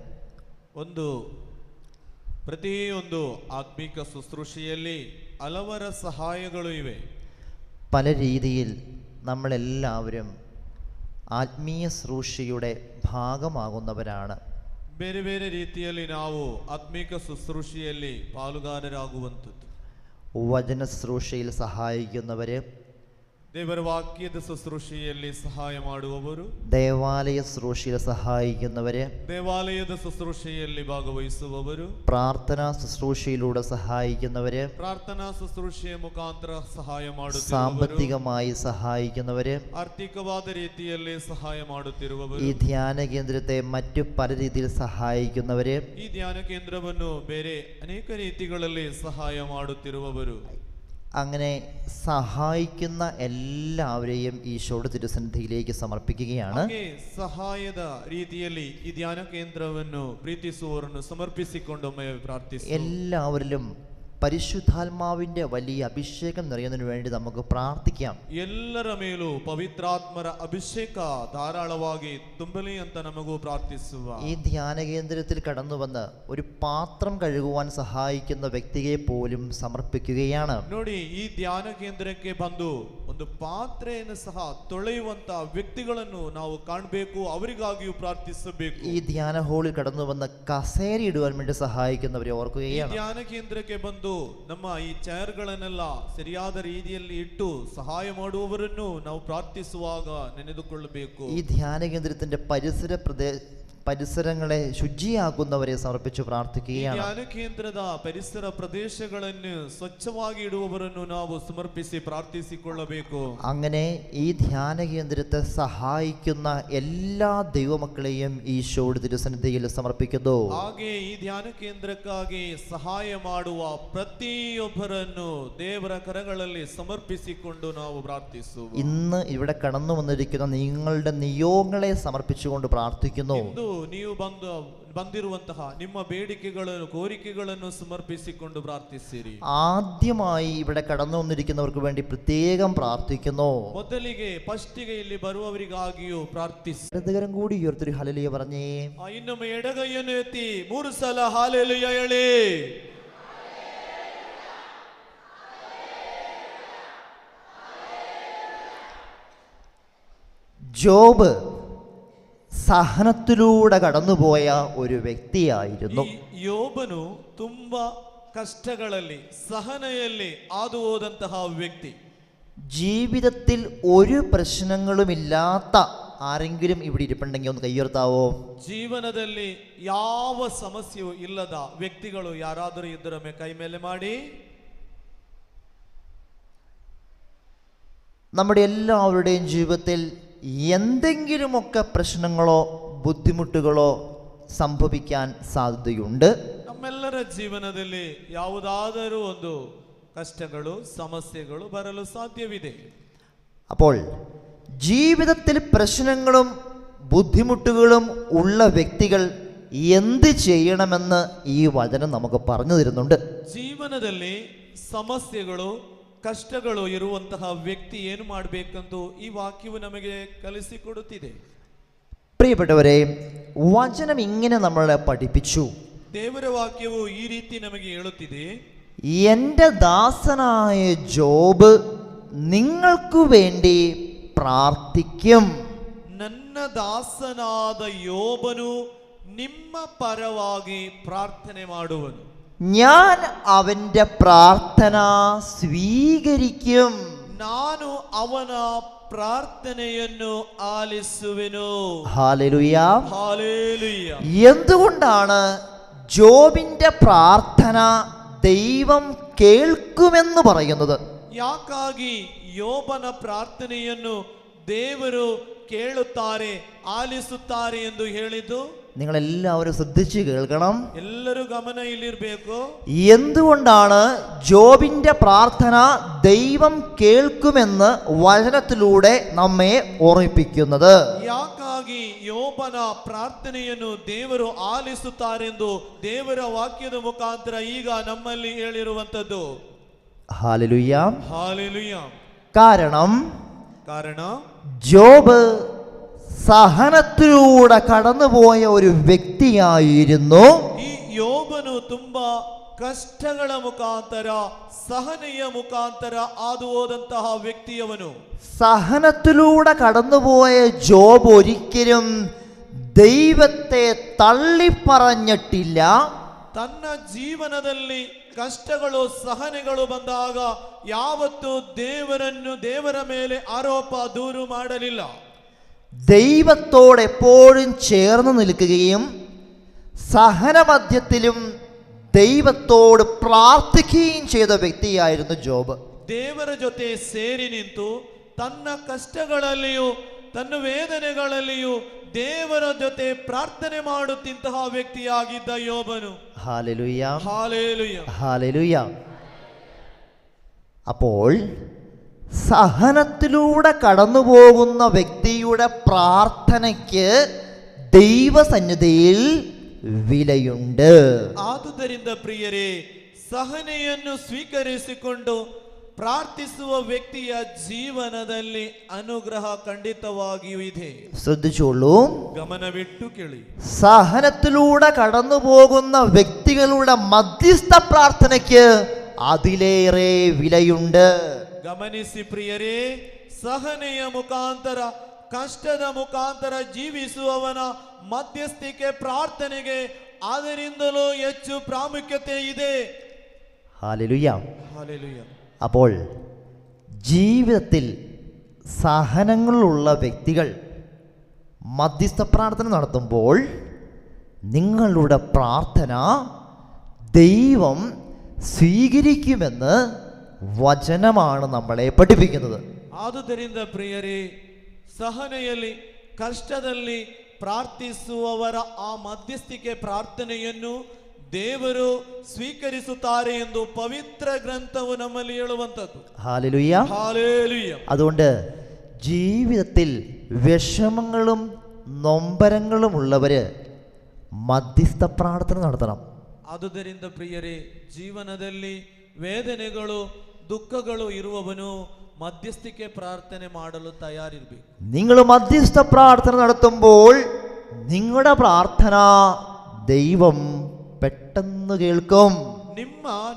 ಪ್ರತಿಯೊಂದು ಆತ್ಮಿಕ ಶುಶ್ರೂಷೆಯಲ್ಲಿ ಹಲವರ ಸಹಾಯಗಳು ಇವೆ. പല രീതിയിൽ നമ്മളെല്ലാവരും ആത്മീയ ശുശ്രൂഷയുടെ ഭാഗമാകുന്നവരാണ്. ಬೇರೆ ಬೇರೆ ರೀತಿಯಲ್ಲಿ ನಾವು ಆತ್ಮಿಕ ಶುಶ್ರೂಷೆಯಲ್ಲಿ ಪಾಲುಗಾರರಾಗುವಂಥದ್ದು. വചന ശുശ്രൂഷയിൽ സഹായിക്കുന്നവര്, ದೇವರ ವಾಕ್ಯದ ಶುಶ್ರೂಷೆಯಲ್ಲಿ ಸಹಾಯ ಮಾಡುವವರು, ದೇವಾಲಯ ಶುಶ್ರೂಷೆയിൽ സഹായിക്കുന്നവര്, ದೇವಾಲಯದ ಶುಶ್ರೂಷೆಯಲ್ಲಿ ಭಾಗವಹಿಸುವವರು, പ്രാർത്ഥനാ ശുശ്രൂഷയിലൂടെ സഹായിക്കുന്നവര്, ಪ್ರಾರ್ಥನಾ ಶುಶ್ರೂಷೆಯ ಮುಖಾಂತರ ಸಹಾಯ ಮಾಡುತ್ತಿರುವವರು, സാമ്പത്തികമായി സഹായിക്കുന്നവര്, ಆರ್ಥಿಕವಾದ ರೀತಿಯಲ್ಲಿ ಸಹಾಯ ಮಾಡುತ್ತಿರುವವರು, ഈ ധ്യാന കേന്ദ്രത്തെ മറ്റു പല രീതിയിൽ സഹായിക്കുന്നവര്, ಈ ಧ್ಯಾನ ಕೇಂದ್ರವನ್ನು ಬೇರೆ ಅನೇಕ ರೀತಿಗಳಲ್ಲಿ ಸಹಾಯ ಮಾಡುತ್ತಿರುವವರು. അങ്ങനെ സഹായിക്കുന്ന എല്ലാവരെയും ഈശോയുടെ തിരുസന്നിധിയിലേക്ക് സമർപ്പിക്കുകയാണ്. ಸಹಾಯದ ರೀತಿಯಲ್ಲಿ ಈ ಧ್ಯಾನ ಕೇಂದ್ರವನ್ನು ಪ್ರೀತಿಸುವವರನ್ನು ಸಮರ್ಪಿಸಿಕೊಂಡು ಪ್ರಾರ್ಥಿಸಿ. എല്ലാവരിലും പരിശുദ്ധാത്മാവിൻ്റെ വലിയ അഭിഷേകം നിറയുന്നതിന് വേണ്ടി നമുക്ക് പ്രാർത്ഥിക്കാം. ಎಲ್ಲರ ಮೇಲೂ ಪವಿತ್ರಾತ್ಮರ ಅಭಿಷೇಕ ಧಾರಾಳವಾಗಿ ತುಂಬಲಿ ಅಂತ ನಮಗೂ ಪ್ರಾರ್ಥಿಸುವ. ഈ ധ്യാന കേന്ദ്രത്തിൽ കടന്നു വന്ന് ഒരു പാത്രം കഴുകുവാൻ സഹായിക്കുന്ന വ്യക്തിയെ പോലും സമർപ്പിക്കുകയാണ്. ನೋಡಿ, ಈ ಧ್ಯಾನ ಕೇಂದ್ರಕ್ಕೆ ಬಂದು ಒಂದು ಪಾತ್ರೆಯನ್ನು ಸಹ ತೊಳೆಯುವಂತ ವ್ಯಕ್ತಿಗಳನ್ನು ನಾವು ಕಾಣಬೇಕು, ಅವರಿಗಾಗಿಯೂ ಪ್ರಾರ್ಥಿಸಬೇಕು. ഈ ധ്യാന ഹാളിൽ കടന്നു വന്ന് കസേര ഇടുവാൻ വേണ്ടി സഹായിക്കുന്നവരെ ഓർക്കുകയാണ്. ಧ್ಯಾನ ಕೇಂದ್ರಕ್ಕೆ ಬಂದು ನಮ್ಮ ಈ ಚೇರ್ಗಳನ್ನೆಲ್ಲ ಸರಿಯಾದ ರೀತಿಯಲ್ಲಿ ಇಟ್ಟು ಸಹಾಯ ಮಾಡುವವರನ್ನು ನಾವು ಪ್ರಾರ್ಥಿಸುವಾಗ ನೆನೆದುಕೊಳ್ಳಬೇಕು. ഈ ധ്യാന കേന്ദ്രത്തിന്റെ പരിസരങ്ങളെ ശുചിയാക്കുന്നവരെ സമർപ്പിച്ച് പ്രാർത്ഥിക്കുകയാണ്. ಧ್ಯಾನ ಕೇಂದ್ರದ ಪರಿಸರ ಪ್ರದೇಶಗಳನ್ನು ಸ್ವಚ್ಛವಾಗಿ ಇಡುವವರನ್ನು ನಾವು ಸಮರ್ಪಿಸಿ ಪ್ರಾರ್ಥಿಸಿಕೊಳ್ಳಬೇಕು. അങ്ങനെ ഈ ധ്യാന കേന്ദ്രത്തെ സഹായിക്കുന്ന എല്ലാ ദൈവമക്കളെയും ഈശോയുടെ തിരുസന്നിധിയിൽ സമർപ്പിക്കുന്നു. ಹಾಗೆ ಈ ಧ್ಯಾನ ಕೇಂದ್ರಕ್ಕಾಗಿ ಸಹಾಯ ಮಾಡುವ ಪ್ರತಿಯೊಬ್ಬರನ್ನು ದೇವರ ಕರಗಳಲ್ಲಿ ಸಮರ್ಪಿಸಿಕೊಂಡು ನಾವು ಪ್ರಾರ್ಥಿಸುವ. ഇന്ന് ഇവിടെ കടന്നു വന്നിരിക്കുന്ന നിങ്ങളുടെ നിയോഗങ്ങളെ സമർപ്പിച്ചുകൊണ്ട് പ്രാർത്ഥിക്കുന്നു. ನೀವು ಬಂದಿರುವಂತಹ ನಿಮ್ಮ ಬೇಡಿಕೆಗಳನ್ನು ಕೋರಿಕೆಗಳನ್ನು ಸಮರ್ಪಿಸಿಕೊಂಡು ಪ್ರಾರ್ಥಿಸಿರಿ. ആദ്യമായി ഇവിടെ കടന്നു വന്നിരിക്കുന്നവർക്ക് വേണ്ടി പ്രത്യേകം പ്രാർത്ഥിക്കുന്നു. ಮೊದಲಿಗೆ ಫಸ್ಟಿಗೆ ಇಲ್ಲಿ ಬರುವವರಿಗಾಗಿಯೂ ಪ್ರಾರ್ಥಿಸಿ. ഇടതുകരം കൂടി ഉയർത്തി ഹല്ലേലൂയ പറഞ്ഞേ. ಇನ್ನೊಮ್ಮೆ ಎಡಗೈಯನ್ನು ಎತ್ತಿ 3 ಸಲ ಹಲ್ಲೆಲೂಯ ಹೇಳಿ. ജോബ് സഹനത്തിലൂടെ കടന്നുപോയ ഒരു വ്യക്തിയായിരുന്നു. യോബನು ತುಂಬಾ കഷ്ടಗಳಲ್ಲಿ സഹനಯಲ್ಲಿ ಹಾದು ಹೋದಂತಹ ವ್ಯಕ್ತಿ. ജീവിതത്തിൽ ഒരു പ്രശ്നങ്ങളുമില്ലാത്ത ആരെങ്കിലും ഇവിടെ ഇരിപ്പുണ്ടെങ്കിൽ ഒന്ന് കൈയുയർത്താവോ? ಜೀವನದಲ್ಲಿ ಯಾವ ಸಮಸ್ಯೆಯೂ ಇಲ್ಲದ ವ್ಯಕ್ತಿಗಳು ಯಾರಾದರೂ ಇದ್ದರೊಮ್ಮೆ ಕೈ ಮೇಲೆ ಮಾಡಿ. നമ്മുടെ എല്ലാവരുടെയും ജീവിതത്തിൽ എന്തെങ്കിലുമൊക്കെ പ്രശ്നങ്ങളോ ബുദ്ധിമുട്ടുകളോ സംഭവിക്കാൻ സാധ്യതയുണ്ട്. ನಮ್ಮೆಲ್ಲರ ಜೀವನದಲ್ಲಿ ಯಾವುದಾದರೂ ಒಂದು കഷ്ടಗಳು സമസ്യകൾ ಬರಲು സാധ്യವಿದೆ. അപ്പോൾ ജീവിതത്തിൽ പ്രശ്നങ്ങളും ബുദ്ധിമുട്ടുകളും ഉള്ള വ്യക്തികൾ എന്ത് ചെയ്യണമെന്ന് ഈ വചനം നമുക്ക് പറഞ്ഞു തരുന്നുണ്ട്. ಜೀವನದಲ್ಲಿ ಸಮಸ್ಯೆಗಳು ಕಷ್ಟಗಳು ಇರುವಂತಹ ವ್ಯಕ್ತಿ ಏನು ಮಾಡಬೇಕೆಂದು ಈ ವಾಕ್ಯವು ನಮಗೆ ಕಲಿಸಿಕೊಡುತ್ತಿದೆ. പ്രിയപ്പെട്ടവരെ, വചനം ഇങ്ങനെ നമ്മളെ പഠിപ്പിച്ചു. ದೇವರ ವಾಕ್ಯವು ಈ ರೀತಿ ನಮಗೆ ಹೇಳುತ್ತಿದೆ. എൻ്റെ ദാസനായ ജോബ് നിങ്ങൾക്ക് വേണ്ടി പ്രാർത്ഥിക്കും. ನನ್ನ ದಾಸನಾದ ಯೋಬನು ನಿಮ್ಮ ಪರವಾಗಿ ಪ್ರಾರ್ಥನೆ ಮಾಡುವನು. ഞാൻ അവന്റെ പ്രാർത്ഥന സ്വീകരിക്കും. ನಾನು ಅವನ പ്രാർത്ഥനಯನ್ನು ആലിಸುವೆನು. Hallelujah, hallelujah. എന്തുകൊണ്ടാണ് ജോബിന്റെ പ്രാർത്ഥന ദൈവം കേൾക്കുമെന്ന് പറയുന്നത്? ಯಾಕಾಗಿ ಯೋಬನ ಪ್ರಾರ್ಥನೆಯನ್ನು ದೇವರು ಕೇಳುತ್ತಾರೆ, ಆಲಿಸುತ್ತಾರೆ ಎಂದು ಹೇಳಿದ್ದು? നിങ്ങൾ എല്ലാവരും ശ്രദ്ധിച്ച് കേൾക്കണം. ಎಲ್ಲರೂ ಗಮನ ಇಲ್ಲಿರಬೇಕು. എന്തുകൊണ്ടാണ് ജോബിന്റെ പ്രാർത്ഥന ദൈവം കേൾക്കുമെന്ന് വചനത്തിലൂടെ നമ്മെ ഓർമ്മിപ്പിക്കുന്നത്? ಯಾಕಾಗಿ ಯೋಬನ ಪ್ರಾರ್ಥನೆಯನ್ನು ದೇವರು ಆಲಿಸುತ್ತಾರೆಂದು ದೇವರ ವಾಕ್ಯದ ಮುಖಾಂತರ ಈಗ ನಮ್ಮಲ್ಲಿ ಹೇಳಿರುವಂತದ್ದು? ഹല്ലേലൂയ. ഹല്ലേലൂയ. കാരണം ജോബ് സഹനത്തിലൂടെ കടന്നുപോയ ഒരു വ്യക്തിയായിരുന്നു. ഈ യോബನು ತುಂಬಾ ಕಷ್ಟಗಳ ಮುಖಾಂತರ ಸಹನೆಯ ಮುಖಾಂತರ ಹಾದು ಹೋದಂತಹ ವ್ಯಕ್ತಿಯವನು. സഹനത്തിലൂടെ കടന്നുപോയ ജോബ് ഒരിക്കലും ദൈവത്തെ തള്ളിപ്പറഞ്ഞിട്ടില്ല. ತನ್ನ ಜೀವನದಲ್ಲಿ ಕಷ್ಟಗಳು ಸಹನೆಗಳು ಬಂದಾಗ ಯಾವತ್ತೂ ದೇವರ ಮೇಲೆ ಆರೋಪ ದೂರು ಮಾಡಲಿಲ್ಲ. ദൈവത്തോട് എപ്പോഴും ചേർന്ന് നിൽക്കുകയും സഹനമധ്യത്തിലും ദൈവത്തോട് പ്രാർത്ഥിക്കുകയും ചെയ്ത വ്യക്തിയായിരുന്നു ജോബ്. ದೇವರ ಜೊತೆ ಸೇರಿ ನಿಂತು ತನ್ನ ಕಷ್ಟಗಳಲ್ಲಿಯೂ ತನ್ನ ವೇದನೆಗಳಲ್ಲಿಯೂ ದೇವರ ಜೊತೆ ಪ್ರಾರ್ಥನೆ ಮಾಡುತ್ತಿದ್ದಂತಹ ವ್ಯಕ್ತಿಯಾಗಿದ್ದ ಯೋಬನು. Hallelujah, hallelujah, hallelujah. അപ്പോൾ സഹനത്തിലൂടെ കടന്നുപോകുന്ന വ്യക്തിയുടെ പ്രാർത്ഥനയ്ക്ക് ദൈവസന്നിധിയിൽ വിലയുണ്ട്. ಆದುದರಿಂದ ಪ್ರಿಯರೇ, ಸಹನೆಯನ್ನು ಸ್ವೀಕರಿಸಿಕೊಂಡು ಪ್ರಾರ್ಥಿಸುವ ವ್ಯಕ್ತಿಯ ಜೀವನದಲ್ಲಿ ಅನುಗ್ರಹ ಖಂಡಿತವಾಗಿಯೂ ಇದೆ. ശ്രദ്ധിച്ചോളൂ, ഗമനവിട്ടു കേളി. സഹനത്തിലൂടെ കടന്നു പോകുന്ന വ്യക്തികളുടെ മധ്യസ്ഥ പ്രാർത്ഥനയ്ക്ക് അതിലേറെ വിലയുണ്ട്. ಗಮನಿಸಿ ಪ್ರಿಯರೇ, ಸಹನೆಯ ಮುಖಾಂತರ, ಕಷ್ಟದ ಮುಖಾಂತರ ಜೀವಿಸುವವನ ಮಧ್ಯಸ್ಥಿಕೆ ಪ್ರಾರ್ಥನೆಗೆ ಅದರಿಂದಲೂ ಹೆಚ್ಚು ಪ್ರಾಮುಖ್ಯತೆ ಇದೆ. ഹല്ലേലൂയ. ഹല്ലേലൂയ. അപ്പോൾ ജീവിതത്തിൽ സഹനങ്ങളുള്ള വ്യക്തികൾ മധ്യസ്ഥ പ്രാർത്ഥന നടത്തുമ്പോൾ നിങ്ങളുടെ പ്രാർത്ഥന ദൈവം സ്വീകരിക്കുമെന്ന് വചനമാണ് നമ്മളെ പഠിപ്പിക്കുന്നത്. ಆದುದರಿಂದ ಪ್ರಿಯರೇ, ಸಹನೆಯಲ್ಲಿ, ಕಷ್ಟದಲ್ಲಿ ಪ್ರಾರ್ಥಿಸುವವರ ಆ ಮಧ್ಯಸ್ಥಿಕೆ ಪ್ರಾರ್ಥನೆಯನ್ನು ದೇವರು ಸ್ವೀಕರಿಸುತ್ತಾರೆ ಎಂದು ಪವಿತ್ರ ಗ್ರಂಥವು ನಮ್ಮಲ್ಲಿ ಹೇಳುವಂಥದ್ದು. ഹല്ലേലൂയ. ഹല്ലേലൂയ. അതുകൊണ്ട് ജീവിതത്തിൽ വിഷമങ്ങളും നൊമ്പരങ്ങളും ഉള്ളവര് മധ്യസ്ഥ പ്രാർത്ഥന നടത്തണം. ಆದುದರಿಂದ ಪ್ರಿಯರೇ, ಜೀವನದಲ್ಲಿ ವೇದನೆಗಳು, ದುಃಖಗಳು ಇರುವವನು മധ്യസ്ഥിಕೆ പ്രാർത്ഥನೆ ಮಾಡಲು തയ്യാറിರಬೇಕು. നിങ്ങൾ മധ്യസ്ഥ പ്രാർത്ഥന നടത്തുമ്പോൾ നിങ്ങളുടെ പ്രാർത്ഥന ദൈവം പെട്ടെന്ന് കേൾക്കും.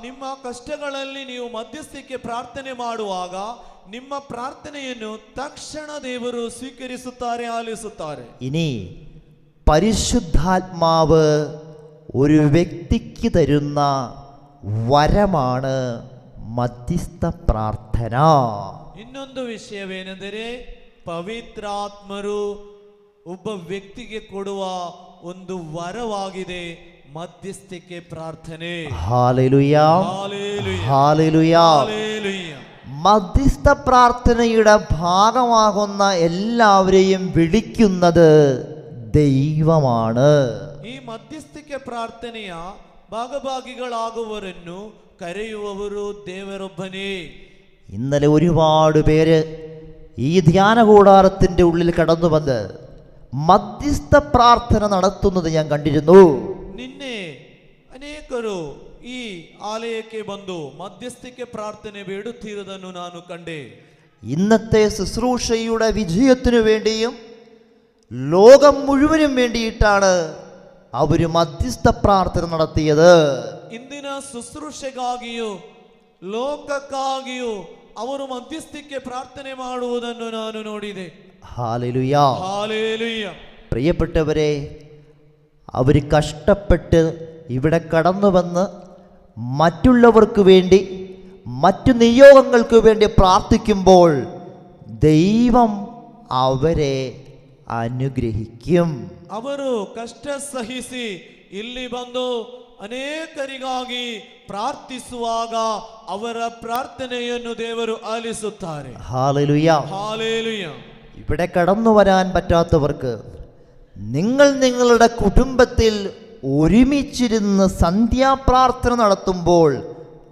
ನಿಮ್ಮ ಕಷ್ಟಗಳಲ್ಲಿ ನೀವು ಮಧ್ಯಸ್ಥಿಕೆ ಪ್ರಾರ್ಥನೆ ಮಾಡುವಾಗ ನಿಮ್ಮ ಪ್ರಾರ್ಥನೆಯನ್ನು ತಕ್ಷಣ ದೇವರು ಸ್ವೀಕರಿಸುತ್ತಾರೆ, ಆಲಿಸುತ್ತಾರೆ. ഇനി പരിശുദ്ധാത്മാവ് ഒരു വ്യക്തിക്ക് തരുന്ന വരമാണ് മധ്യസ്ഥ പ്രാർത്ഥന. ಇನ್ನೊಂದು ವಿಷಯವೇನೆಂದರೆ, ಪವಿತ್ರಾತ್ಮರು ಒಬ್ಬ ವ್ಯಕ್ತಿಗೆ ಕೊಡುವ ಒಂದು ವರವಾಗಿದೆ ಮಧ್ಯಸ್ಥಿಕೆ ಪ್ರಾರ್ಥನೆ. ഹല്ലേലൂയ. ഹല്ലേലൂയ. ഹല്ലേലൂയ. ഹല്ലേലൂയ. മധ്യസ്ഥ പ്രാർത്ഥനയുടെ ഭാഗമാകുന്ന എല്ലാവരെയും വിളിക്കുന്നത് ദൈവമാണ്. ಈ ಮಧ್ಯಸ್ಥಿಕೆ ಪ್ರಾರ್ಥನೆಯ ಭಾಗಭಾಗಿಗಳಾಗುವವರನ್ನು കരയുവവരു ദേവരൊಬ್ಬനേ. ഇന്നലെ ഒരുപാട് പേര് ഈ ധ്യാന കൂടാരത്തിൻ്റെ ഉള്ളിൽ കടന്നു വന്ന് മധ്യസ്ഥ പ്രാർത്ഥന നടത്തുന്നത് ഞാൻ കണ്ടിരുന്നു. ನಿನ್ನೆ ಅನೇಕರು ಈ ಆಲಯಕ್ಕೆ ಬಂದು ಮಧ್ಯಸ್ಥಿಕೆ ಪ್ರಾರ್ಥನೆ ಬೇಡುತ್ತಿರುವುದನ್ನು ನಾನು ಕಂಡೆ. ഇന്നത്തെ ശുശ്രൂഷയുടെ വിജയത്തിനു വേണ്ടിയും ലോകം മുഴുവനും വേണ്ടിയിട്ടാണ് അവർ മധ്യസ്ഥ പ്രാർത്ഥന നടത്തിയത്. ಇಂದಿನ ಶುಶ್ರೂಷೆಗಾಗಿಯೂ ಲೋಕಕ್ಕಾಗಿಯೂ ಅವರು ಮಧ್ಯಸ್ಥಿಕೆ ಪ್ರಾರ್ಥನೆ ಮಾಡುವುದನ್ನು ನಾನು ನೋಡಿದೆ. ഹല്ലേലൂയ. ഹല്ലേലൂയ. പ്രിയപ്പെട്ടവരെ, അവർ കഷ്ടപ്പെട്ട് ഇവിടെ കടന്നു വന്ന് മറ്റുള്ളവർക്ക് വേണ്ടി, മറ്റു നിയോഗങ്ങൾക്ക് വേണ്ടി പ്രാർത്ഥിക്കുമ്പോൾ ദൈവം അവരെ അനുഗ്രഹിക്കും. ಅವರು ಕಷ್ಟ ಸಹಿಸಿ ಇಲ್ಲಿ ಬಂದು ಅನೇಕರಿಗಾಗಿ ಪ್ರಾರ್ಥಿಸುವಾಗ ಅವರ ಪ್ರಾರ್ಥನೆಯನ್ನು ದೇವರು ಆಲಿಸುತ್ತಾರೆ. ഹല്ലേലൂയ. ഹല്ലേലൂയ. ഇവിടെ കടന്നു വരാൻ പറ്റാത്തവർക്ക് നിങ്ങൾ നിങ്ങളുടെ കുടുംബത്തിൽ ഒരുമിച്ചിരുന്ന് സന്ധ്യാപ്രാർത്ഥന നടത്തുമ്പോൾ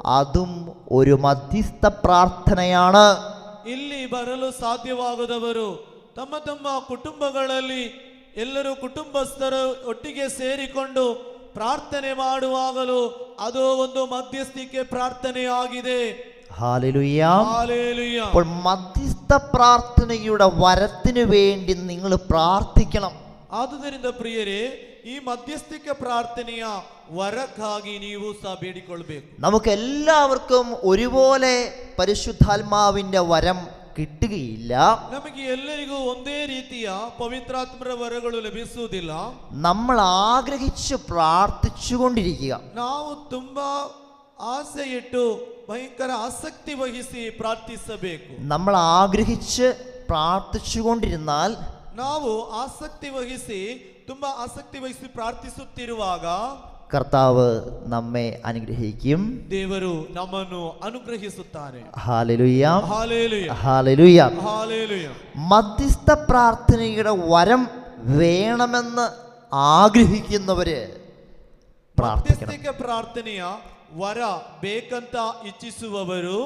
അതും ഒരു മധ്യസ്ഥ പ്രാർത്ഥനയാണ്. ಇಲ್ಲಿ ಬರಲು ಸಾಧ್ಯವಾಗದವರು ತಮ್ಮ ತಮ್ಮ ಕುಟುಂಬಗಳಲ್ಲಿ ಎಲ್ಲರೂ ಕುಟುಂಬಸ್ಥರು ಒಟ್ಟಿಗೆ ಸೇರಿಕೊಂಡು ಪ್ರಾರ್ಥನೆ ಮಾಡುವಾಗಲೂ ಅದು ಒಂದು ಮಧ್ಯಸ್ಥಿಕೆ ಪ್ರಾರ್ಥನೆಯಾಗಿದೆ. ഹല്ലേലൂയ. ഹല്ലേലൂയ. അപ്പോൾ മധ്യസ്ഥ പ്രാർത്ഥനയുടെ വരത്തിനു വേണ്ടി നിങ്ങൾ പ്രാർത്ഥിക്കണം. ಆದುದರಿಂದ ಪ್ರಿಯರೇ, ಈ ಮಧ್ಯಸ್ಥಿಕೆ ಪ್ರಾರ್ಥನೆಯ ವರಕ್ಕಾಗಿ ನೀವು ಸಹ ಬೇಡಿಕೊಳ್ಳಬೇಕು. നമുക്ക് എല്ലാവർക്കും ഒരുപോലെ പരിശുദ്ധാത്മാവിൻ്റെ വരം കിട്ടുകയില്ല. ನಮಗೆ ಎಲ್ಲರಿಗೂ ಒಂದೇ ರೀತಿಯ ಪವಿತ್ರಾತ್ಮರ ವರಗಳು ಲಭಿಸುವುದಿಲ್ಲ. നമ്മൾ ആഗ്രഹിച്ച് പ്രാർത്ഥിച്ചുകൊണ്ടിരിക്കുക. ನಾವು ತುಂಬಾ ಆಸೆ ಇಟ್ಟು ಭಯಂಕರ ಆಸಕ್ತಿ ವಹಿಸಿ ಪ್ರಾರ್ಥಿಸಬೇಕು. നമ്മൾ ആഗ്രഹിച്ച് പ്രാർത്ഥിച്ചുകൊണ്ടിരുന്നാൽ ನಾವು ಆಸಕ್ತಿ ವಹಿಸಿ ತುಂಬಾ ಆಸಕ್ತಿ ವಹಿಸಿ ಪ್ರಾರ್ಥಿಸುತ್ತಿರುವಾಗ കർത്താവ് നമ്മെ അനുഗ്രഹിക്കും. ದೇವರು ನಮ್ಮನ್ನು ಅನುಗ್ರಹಿಸುತ್ತಾರೆ. ഹല്ലേലൂയ. ഹല്ലേലൂയ. ഹല്ലേലൂയ. ഹല്ലേലൂയ. മധ്യസ്ഥ പ്രാർത്ഥനയുടെ വരം വേണമെന്ന് ആഗ്രഹിക്കുന്നവര് പ്രാർത്ഥിക്കണം. ಮಧ್ಯಸ್ಥಿಕೆ ಪ್ರಾರ್ಥನೆಯ ವರ ಬೇಕಂತ ಇಚ್ಛಿಸುವವರು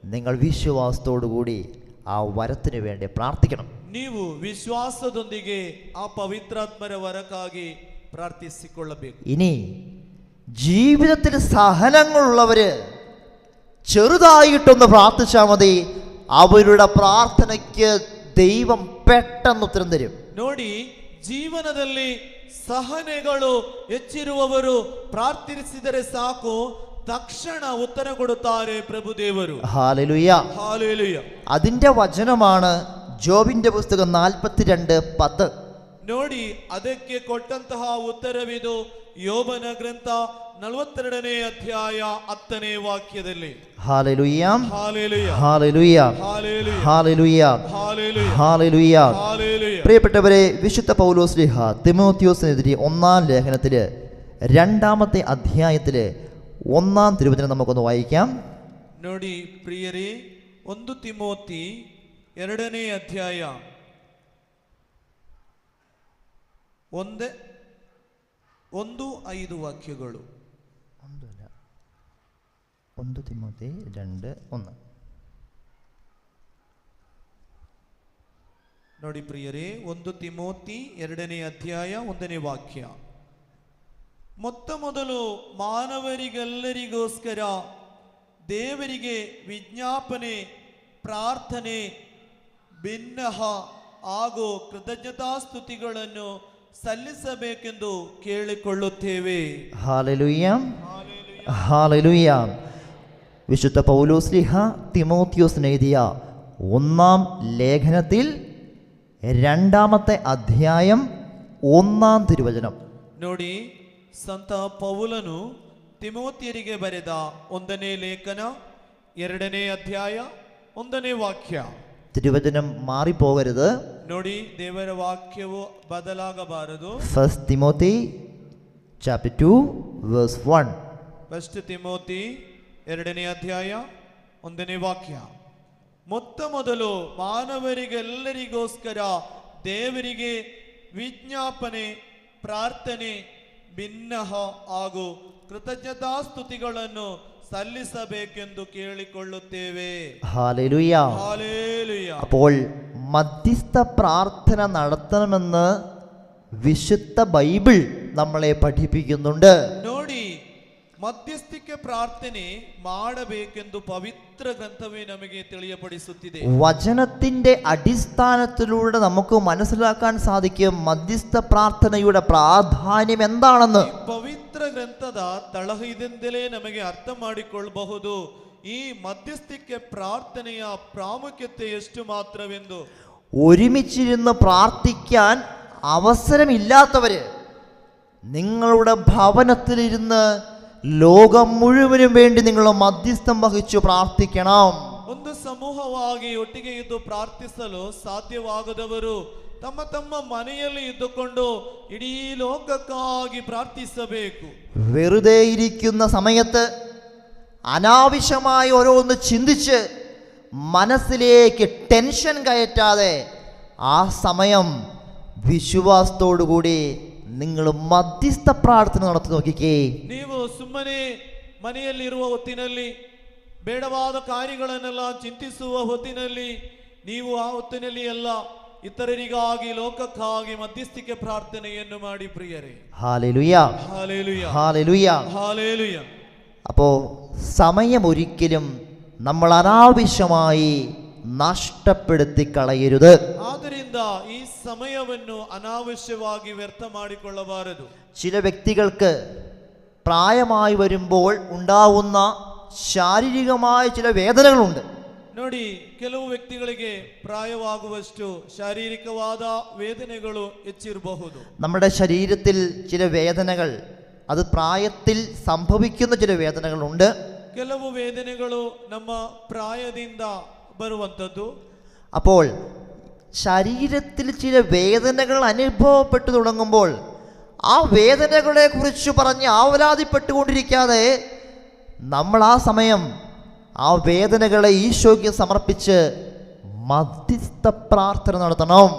നിങ്ങൾ വിശ്വാസത്തോടു കൂടി ആ വരത്തിന് വേണ്ടി പ്രാർത്ഥിക്കണം. ನೀವು ವಿಶ್ವಾಸದೊಂದಿಗೆ ಆ ಪವಿತ್ರಾತ್ಮರ ವರಕ್ಕಾಗಿ ಪ್ರಾರ್ಥಿಸಿಕೊಳ್ಳಬೇಕು. ഇനി ജീവിതത്തിൽ സഹനങ്ങളുള്ളവര് ചെറുതായിട്ടൊന്ന് പ്രാർത്ഥിച്ചാൽ മതി, അവരുടെ പ്രാർത്ഥനയ്ക്ക് ദൈവം പെട്ടെന്ന് ഉത്തരം തരും. ನೋಡಿ, ಜೀವನದಲ್ಲಿ ಸಹನೆಗಳು ಹೆಚ್ಚಿರುವವರು ಪ್ರಾರ್ಥಿಸಿದರೆ ಸಾಕು, ತಕ್ಷಣ ಉತ್ತರ ಕೊಡುತ್ತಾರೆ ಪ್ರಭು ದೇವರು. Hallelujah, hallelujah. അതിന്റെ വചനമാണ് ജോബിന്റെ പുസ്തകം 42:10. ನೋಡಿ, ಅದಕ್ಕೆ ಕೊಟ್ಟಂತಹ ಉತ್ತರವಿದು ಯೋಬನ ಗ್ರಂಥ 42ನೇ ಅಧ್ಯಾಯ 10ನೇ ವಾಕ್ಯದಲ್ಲಿ. Hallelujah, hallelujah, hallelujah, hallelujah, hallelujah, hallelujah, hallelujah. Hallelujah. പ്രിയപ്പെട്ടവരെ, വിശുദ്ധ പൗലോസ്ലീഹ തിമോത്തിയോസിനെതിരെ 1-ാം ലേഖനത്തില് 2-ാമത്തെ അധ്യായത്തില് 1-ാം തിരുവചനം നമുക്കൊന്ന് വായിക്കാം. ನೋಡಿ ಪ್ರಿಯರೇ, 1 ತಿಮೋತಿ 2ನೇ ಅಧ್ಯಾಯ 1-5 ವಾಕ್ಯಗಳು. 1 തിമോത്തി 2:1. ನೋಡಿ ಪ್ರಿಯರೇ, 1 ತಿಮೋತಿ 2ನೇ ಅಧ್ಯಾಯ 1ನೇ ವಾಕ್ಯ. ಮೊತ್ತ ಮೊದಲು ಮಾನವರಿಗೆಲ್ಲರಿಗೋಸ್ಕರ ದೇವರಿಗೆ ವಿಜ್ಞಾಪನೆ, ಪ್ರಾರ್ಥನೆ, ಭಿನ್ನಹ ಹಾಗೂ ಕೃತಜ್ಞತಾಸ್ತುತಿಗಳನ್ನು ಸಲ್ಲಿಸಬೇಕೆಂದು ಕೇಳಿಕೊಳ್ಳುತ್ತೇವೆ. Hallelujah, hallelujah. വിശുദ്ധ പൗലോസ്ലീഹ തിമോത്തിയോസിന് എഴുതിയ 1-ാം ലേഖനത്തിൽ 2-ാമത്തെ അധ്യായം 1-ാം തിരുവചനം. ನೋಡಿ, ಸಂತ ಪೌಲನು ತಿಮೋತಿಯರಿಗೆ ಬರೆದ 1ನೇ ಲೇಖನ 2ನೇ ಅಧ್ಯಾಯ 1ನೇ ವಾಕ್ಯ. തിരുവചനം മാറിപ്പോകരുത്. ನೋಡಿ, ದೇವರ ವಾಕ್ಯವು ಬದಲಾಗಬಾರದು. 1 തിമോത്തി chapter 2:1. 1 ತಿಮೋತಿ 2ನೇ ಅಧ್ಯಾಯ 1ನೇ ವಾಕ್ಯ. ಮೊತ್ತ ಮೊದಲು ಮಾನವರಿಗೆಲ್ಲರಿಗೋಸ್ಕರ ದೇವರಿಗೆ ವಿಜ್ಞಾಪನೆ, ಪ್ರಾರ್ಥನೆ, ಭಿನ್ನಹ ಹಾಗೂ ಕೃತಜ್ಞತಾಸ್ತುತಿಗಳನ್ನು സല്ലിസബേക്കെന്തു കേളിക്കൊള്ളുത്തേവേ. Hallelujah, hallelujah. അപ്പോൾ മധ്യസ്ഥ പ്രാർത്ഥന നടത്തണമെന്ന് വിശുദ്ധ ബൈബിൾ നമ്മളെ പഠിപ്പിക്കുന്നുണ്ട്. ನೋಡಿ, ಮಧ್ಯಸ್ಥಿಕೆ ಪ್ರಾರ್ಥನೆ ಮಾಡಬೇಕೆಂದು ಪವಿತ್ರ ಗ್ರಂಥವೇ ನಮಗೆ ತಿಳಿಯಪಡಿಸುತ್ತಿದೆ. വചനത്തിന്റെ അടിസ്ഥാനത്തിലൂടെ നമുക്ക് മനസ്സിലാക്കാൻ സാധിക്കും മധ്യസ്ഥ പ്രാർത്ഥനയുടെ പ്രാധാന്യം എന്താണെന്ന്. ಪವಿತ್ರ ಗ್ರಂಥದ ತಳಹದಿಂದಲೇ ನಮಗೆ ಅರ್ಥ ಮಾಡಿಕೊಳ್ಳಬಹುದು ಈ ಮಧ್ಯಸ್ಥಿಕೆ ಪ್ರಾರ್ಥನೆಯ ಪ್ರಾಮುಖ್ಯತೆ ಎಷ್ಟು ಮಾತ್ರವೆಂದು. ഒരുമിച്ചിരുന്ന് പ്രാർത്ഥിക്കാൻ അവസരമില്ലാത്തവര് നിങ്ങളുടെ ഭവനത്തിലിരുന്ന് ലോകം മുഴുവനും വേണ്ടി നിങ്ങൾ മധ്യസ്ഥം വഹിച്ചു പ്രാർത്ഥിക്കണം. ಒಂದು ಸಮೂಹವಾಗಿ ಒಟ್ಟಿಗೆ ಇದ್ದು ಪ್ರಾರ್ಥಿಸಲು ಸಾಧ್ಯವಾಗದವರು ತಮ್ಮ ತಮ್ಮ ಮನೆಯಲ್ಲಿ ಇದ್ದುಕೊಂಡು ಇಡೀ ಲೋಕಕ್ಕಾಗಿ ಪ್ರಾರ್ಥಿಸಬೇಕು. വെറുതെ ഇരിക്കുന്ന സമയത്ത് അനാവശ്യമായി ഓരോന്ന് ചിന്തിച്ച് മനസ്സിലേക്ക് ടെൻഷൻ കയറ്റാതെ ആ സമയം വിശ്വാസത്തോടുകൂടി നിങ്ങൾ മധ്യസ്ഥ പ്രാർത്ഥന നടത്തി നോക്കിക്കേ. ನೀವು ಸುಮ್ಮನೆ ಮನೆಯಲ್ಲಿರುವ ಹೊತ್ತಿನಲ್ಲಿ ಬೇಡವಾದ ಕಾರ್ಯಗಳನ್ನೆಲ್ಲ ಚಿಂತಿಸುವ ಹೊತ್ತಿನಲ್ಲಿ ನೀವು ಆ ಹೊತ್ತಿನಲ್ಲಿ ಎಲ್ಲ ಇತರರಿಗಾಗಿ ಲೋಕಕ್ಕಾಗಿ ಮಧ್ಯಸ್ಥಿಕೆ ಪ್ರಾರ್ಥನೆಯನ್ನು ಮಾಡಿ ಪ್ರಿಯರೇ. Hallelujah, hallelujah, hallelujah. ഹല്ലേലൂയ. അപ്പോൾ സമയം ഒരിക്കലും നമ്മൾ അനാവശ്യമായി നഷ്ടപ്പെടുത്തി കളയരുത്. ಆದ್ದರಿಂದ ಈ ಸಮಯವನ್ನು ಅನಾವಶ್ಯವಾಗಿ ವ್ಯರ್ಥ ಮಾಡಿಕೊಳ್ಳಬಾರದು. ചില വ്യക്തികൾക്ക് പ്രായമായി വരുമ്പോൾ ഉണ്ടാവുന്ന ശാരീരികമായ ചില വേദനകളുണ്ട്. ನೋಡಿ, ಕೆಲವು ವ್ಯಕ್ತಿಗಳಿಗೆ പ്രായವಾಗುವಷ್ಟು ಶಾರೀರಿಕವಾದ ವೇದನೆಗಳು ಹೆಚ್ಚಿರಬಹುದು. നമ്മുടെ ശരീരത്തിൽ ചില വേദനകൾ, അത് പ്രായത്തിൽ സംഭവിക്കുന്ന ചില വേദനകളുണ്ട്. ಕೆಲವು ವೇದನೆಗಳು ನಮ್ಮ ಪ್ರಾಯದಿಂದ ಬರುವಂಥದ್ದು. അപ്പോൾ ശരീരത്തിൽ ചില വേദനകൾ അനുഭവപ്പെട്ടു തുടങ്ങുമ്പോൾ ആ വേദനകളെ കുറിച്ച് പറഞ്ഞ് ആവലാതിപ്പെട്ടുകൊണ്ടിരിക്കാതെ നമ്മൾ ആ സമയം ആ വേദനകളെ ഈശോയ്ക്ക് സമർപ്പിച്ച് മധ്യസ്ഥ പ്രാർത്ഥന നടത്തണം.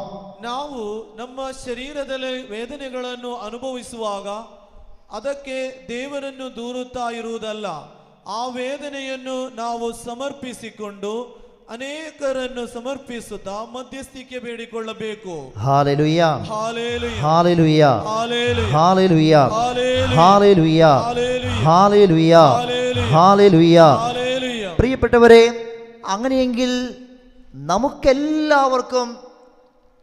ನಾವು ನಮ್ಮ ಶರೀರದಲ್ಲಿ ವೇದನೆಗಳನ್ನು ಅನುಭವಿಸುವಾಗ ಅದಕ್ಕೆ ದೇವರನ್ನು ದೂರುತ್ತಾ ಇರುವುದಲ್ಲ, ಆ ವೇದನೆಯನ್ನು ನಾವು ಸಮರ್ಪಿಸಿಕೊಂಡು ಅನೇಕರನ್ನು ಸಮರ್ಪಿಸುತ್ತಾ ಮಧ್ಯಸ್ಥಿಕೆ ಬೇಡಿಕೊಳ್ಳಬೇಕು. Hallelujah, hallelujah, hallelujah, hallelujah, hallelujah, hallelujah, hallelujah. Hallelujah. Hallelujah, hallelujah. പ്രിയപ്പെട്ടവരെ, അങ്ങനെയെങ്കിൽ നമുക്കെല്ലാവർക്കും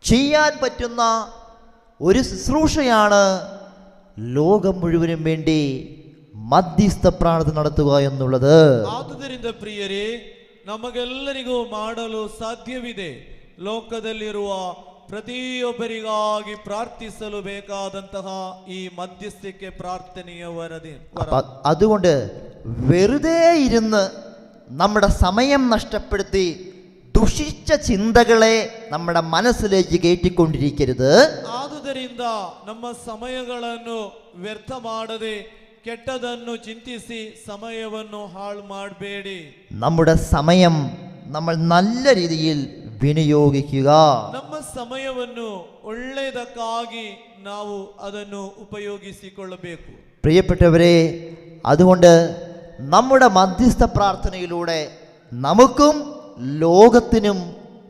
ചെയ്യാൻ പറ്റുന്ന ഒരു ശുശ്രൂഷയാണ് ലോകം മുഴുവനും വേണ്ടി മധ്യസ്ഥ പ്രാർത്ഥന നടത്തുക ಎನ್ನುള്ളത്. ಆದುದರಿಂದ ಪ್ರಿಯರೇ, ನಮಗೆಲ್ಲರಿಗೂ ಮಾಡಲು ಸಾಧ್ಯವಿದೆ. ಲೋಕದಲ್ಲಿರುವ ಪ್ರತಿಯೊಬ್ಬರಿಗಾಗಿ ಪ್ರಾರ್ಥಿಸಲು ಬೇಕಾದಂತಹ ಈ ಮಧ್ಯಸ್ಥಿಕೆ ಪ್ರಾರ್ಥನೆಯ ವರದಿ. അതുകൊണ്ട് വെറുതെ ഇരുന്ന് നമ്മുടെ സമയം നഷ്ടപ്പെടുത്തി ദുഷിച്ച ചിന്തകളെ നമ്മുടെ മനസ്സിലേക്ക് കയറ്റിക്കൊണ്ടിരിക്കരുത്. ಆದುದರಿಂದ ನಮ್ಮ ಸಮಯಗಳನ್ನು ವ್ಯರ್ಥ ಮಾಡದೆ ಕೆಟ್ಟದನ್ನು ಚಿಂತಿಸಿ ಸಮಯವನ್ನು ಹಾಳು ಮಾಡಬೇಡಿ. നമ്മുടെ സമയം നമ്മൾ നല്ല രീതിയിൽ വിനിയോഗിക്കുക. ನಮ್ಮ ಸಮಯವನ್ನು ಒಳ್ಳೆಯದಕ್ಕಾಗಿ ನಾವು ಅದನ್ನು ಉಪಯೋಗಿಸಿಕೊಳ್ಳಬೇಕು. പ്രിയപ്പെട്ടവരെ, അതുകൊണ്ട് നമ്മുടെ മധ്യസ്ഥ പ്രാർത്ഥനയിലൂടെ നമുക്കും ലോകത്തിനും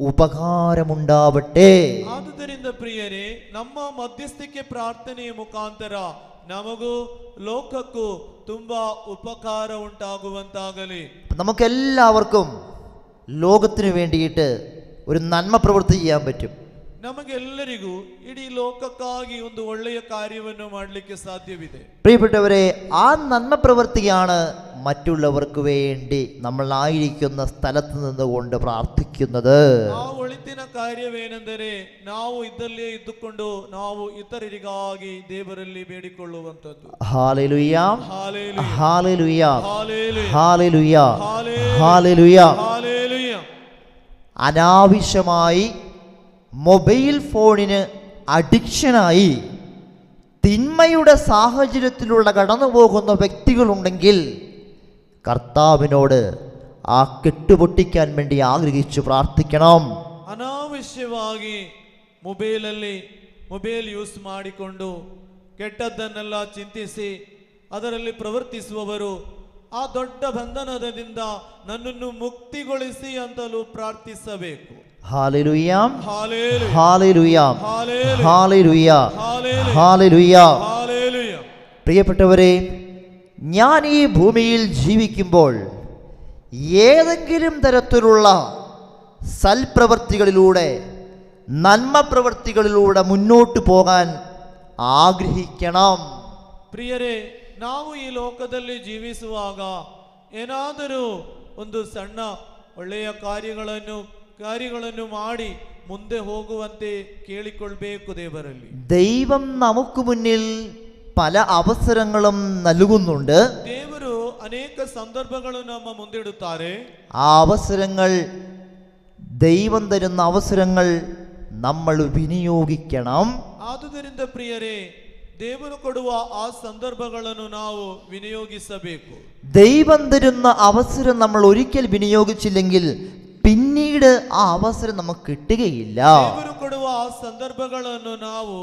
ഉപകാരമുണ്ടാവട്ടെ. ಆದುದರಿಂದ ಪ್ರಿಯರೇ, ನಮ್ಮ ಮಧ್ಯಸ್ಥಿಕೆ ಪ್ರಾರ್ಥನೆಯ ಮುಖಾಂತರ ನಮಗೂ ಲೋಕಕ್ಕೂ ತುಂಬಾ ಉಪಕಾರ ಉಂಟಾಗುವಂತಾಗಲಿ. നമുക്കെല്ലാവർക്കും ലോകത്തിന് വേണ്ടിയിട്ട് ഒരു നന്മ പ്രവൃത്തി ചെയ്യാൻ പറ്റും. ನಮಗೆಲ್ಲರಿಗೂ ಇಡೀ ಲೋಕಕ್ಕಾಗಿ ಒಂದು ಒಳ್ಳೆಯ ಕಾರ್ಯವನ್ನು ಮಾಡಲಿಕ್ಕೆ ಸಾಧ್ಯವಿದೆ. പ്രിയപ്പെട്ടവരെ, ആ നന്മ പ്രവൃത്തിയാണ് മറ്റുള്ളവർക്ക് വേണ്ടി നമ്മളായിരിക്കുന്ന സ്ഥലത്ത് നിന്നുകൊണ്ട് പ്രാർത്ഥിക്കുന്നത്. ಆ ಒಳಿತಿನ ಕಾರ್ಯವೇನೆಂದರೆ ನಾವು ಇದ್ದಲ್ಲೇ ಇದ್ದುಕೊಂಡು ನಾವು ಇತರರಿಗಾಗಿ ದೇವರಲ್ಲಿ ಬೇಡಿಕೊಳ್ಳುವಂತದ್ದು. Hallelujah, hallelujah, hallelujah, hallelujah, hallelujah, hallelujah. Hallelujah. അനാവശ്യമായി മൊബൈൽ ഫോണിന് അഡിക്ഷനായി തിന്മയുടെ സാഹചര്യത്തിലൂടെ കടന്നു പോകുന്ന വ്യക്തികളുണ്ടെങ്കിൽ കർത്താവിനോട് ആ കെട്ടുപൊട്ടിക്കാൻ വേണ്ടി ആഗ്രഹിച്ചു പ്രാർത്ഥിക്കണം. ಅನಾವಶ್ಯವಾಗಿ ಮೊಬೈಲ್ ಯೂಸ್ ಮಾಡಿಕೊಂಡು ಕೆಟ್ಟದ್ದನ್ನೆಲ್ಲ ಚಿಂತಿಸಿ ಅದರಲ್ಲಿ ಪ್ರವರ್ತಿಸುವವರು ಆ ದೊಡ್ಡ ಬಂಧನದಿಂದ ನನ್ನನ್ನು ಮುಕ್ತಿಗೊಳಿಸಿ ಅಂತಲೂ ಪ್ರಾರ್ಥಿಸಬೇಕು. Hallelujah, hallelujah, hallelujah, hallelujah, hallelujah. Hallelujah. പ്രിയപ്പെട്ടവരെ, ഞാൻ ഈ ഭൂമിയിൽ ജീവിക്കുമ്പോൾ ഏതെങ്കിലും തരത്തിലുള്ള സൽപ്രവൃത്തികളിലൂടെ നന്മ പ്രവൃത്തികളിലൂടെ മുന്നോട്ട് പോകാൻ ആഗ്രഹിക്കണം. ಪ್ರಿಯರೇ, ನಾವು ಈ ಲೋಕದಲ್ಲಿ ಜೀವಿಸುವಾಗ ಏನಾದರೂ ಒಂದು ಸಣ್ಣ ಒಳ್ಳೆಯ ಕಾರ್ಯಗಳನ್ನು ಮಾಡಿ ಮುಂದೆ ಹೋಗುವಂತೆ ಕೇಳಿಕೊಳ್ಬೇಕು ದೇವರಲ್ಲಿ. ദൈവം നമുക്ക് മുന്നിൽ പല അവസരങ്ങളും നൽകുന്നുണ്ട്. ದೇವರು ಅನೇಕ ಸಂದರ್ಭಗಳು ನಮ್ಮ ಮುಂದಿಡುತ್ತಾರೆ. ആ അവസരങ്ങൾ, ദൈവം തരുന്ന അവസരങ്ങൾ നമ്മൾ വിനിയോഗിക്കണം. ಆದುದರಿಂದ ಪ್ರಿಯರೇ, ದೇವರು ಕೊಡುವ ಆ ಸಂದರ್ಭಗಳನ್ನು ನಾವು ವಿನಿಯೋಗಿಸಬೇಕು. ദൈവം തരുന്ന അവസരം നമ്മൾ ഒരിക്കൽ വിനിയോഗിച്ചില്ലെങ്കിൽ പിന്നീട് ആ അവസരം നമുക്ക് കിട്ടുകയില്ല. ದೇವರು ಕೊಡುವ ಆ ಸಂದರ್ಭಗಳನ್ನು ನಾವು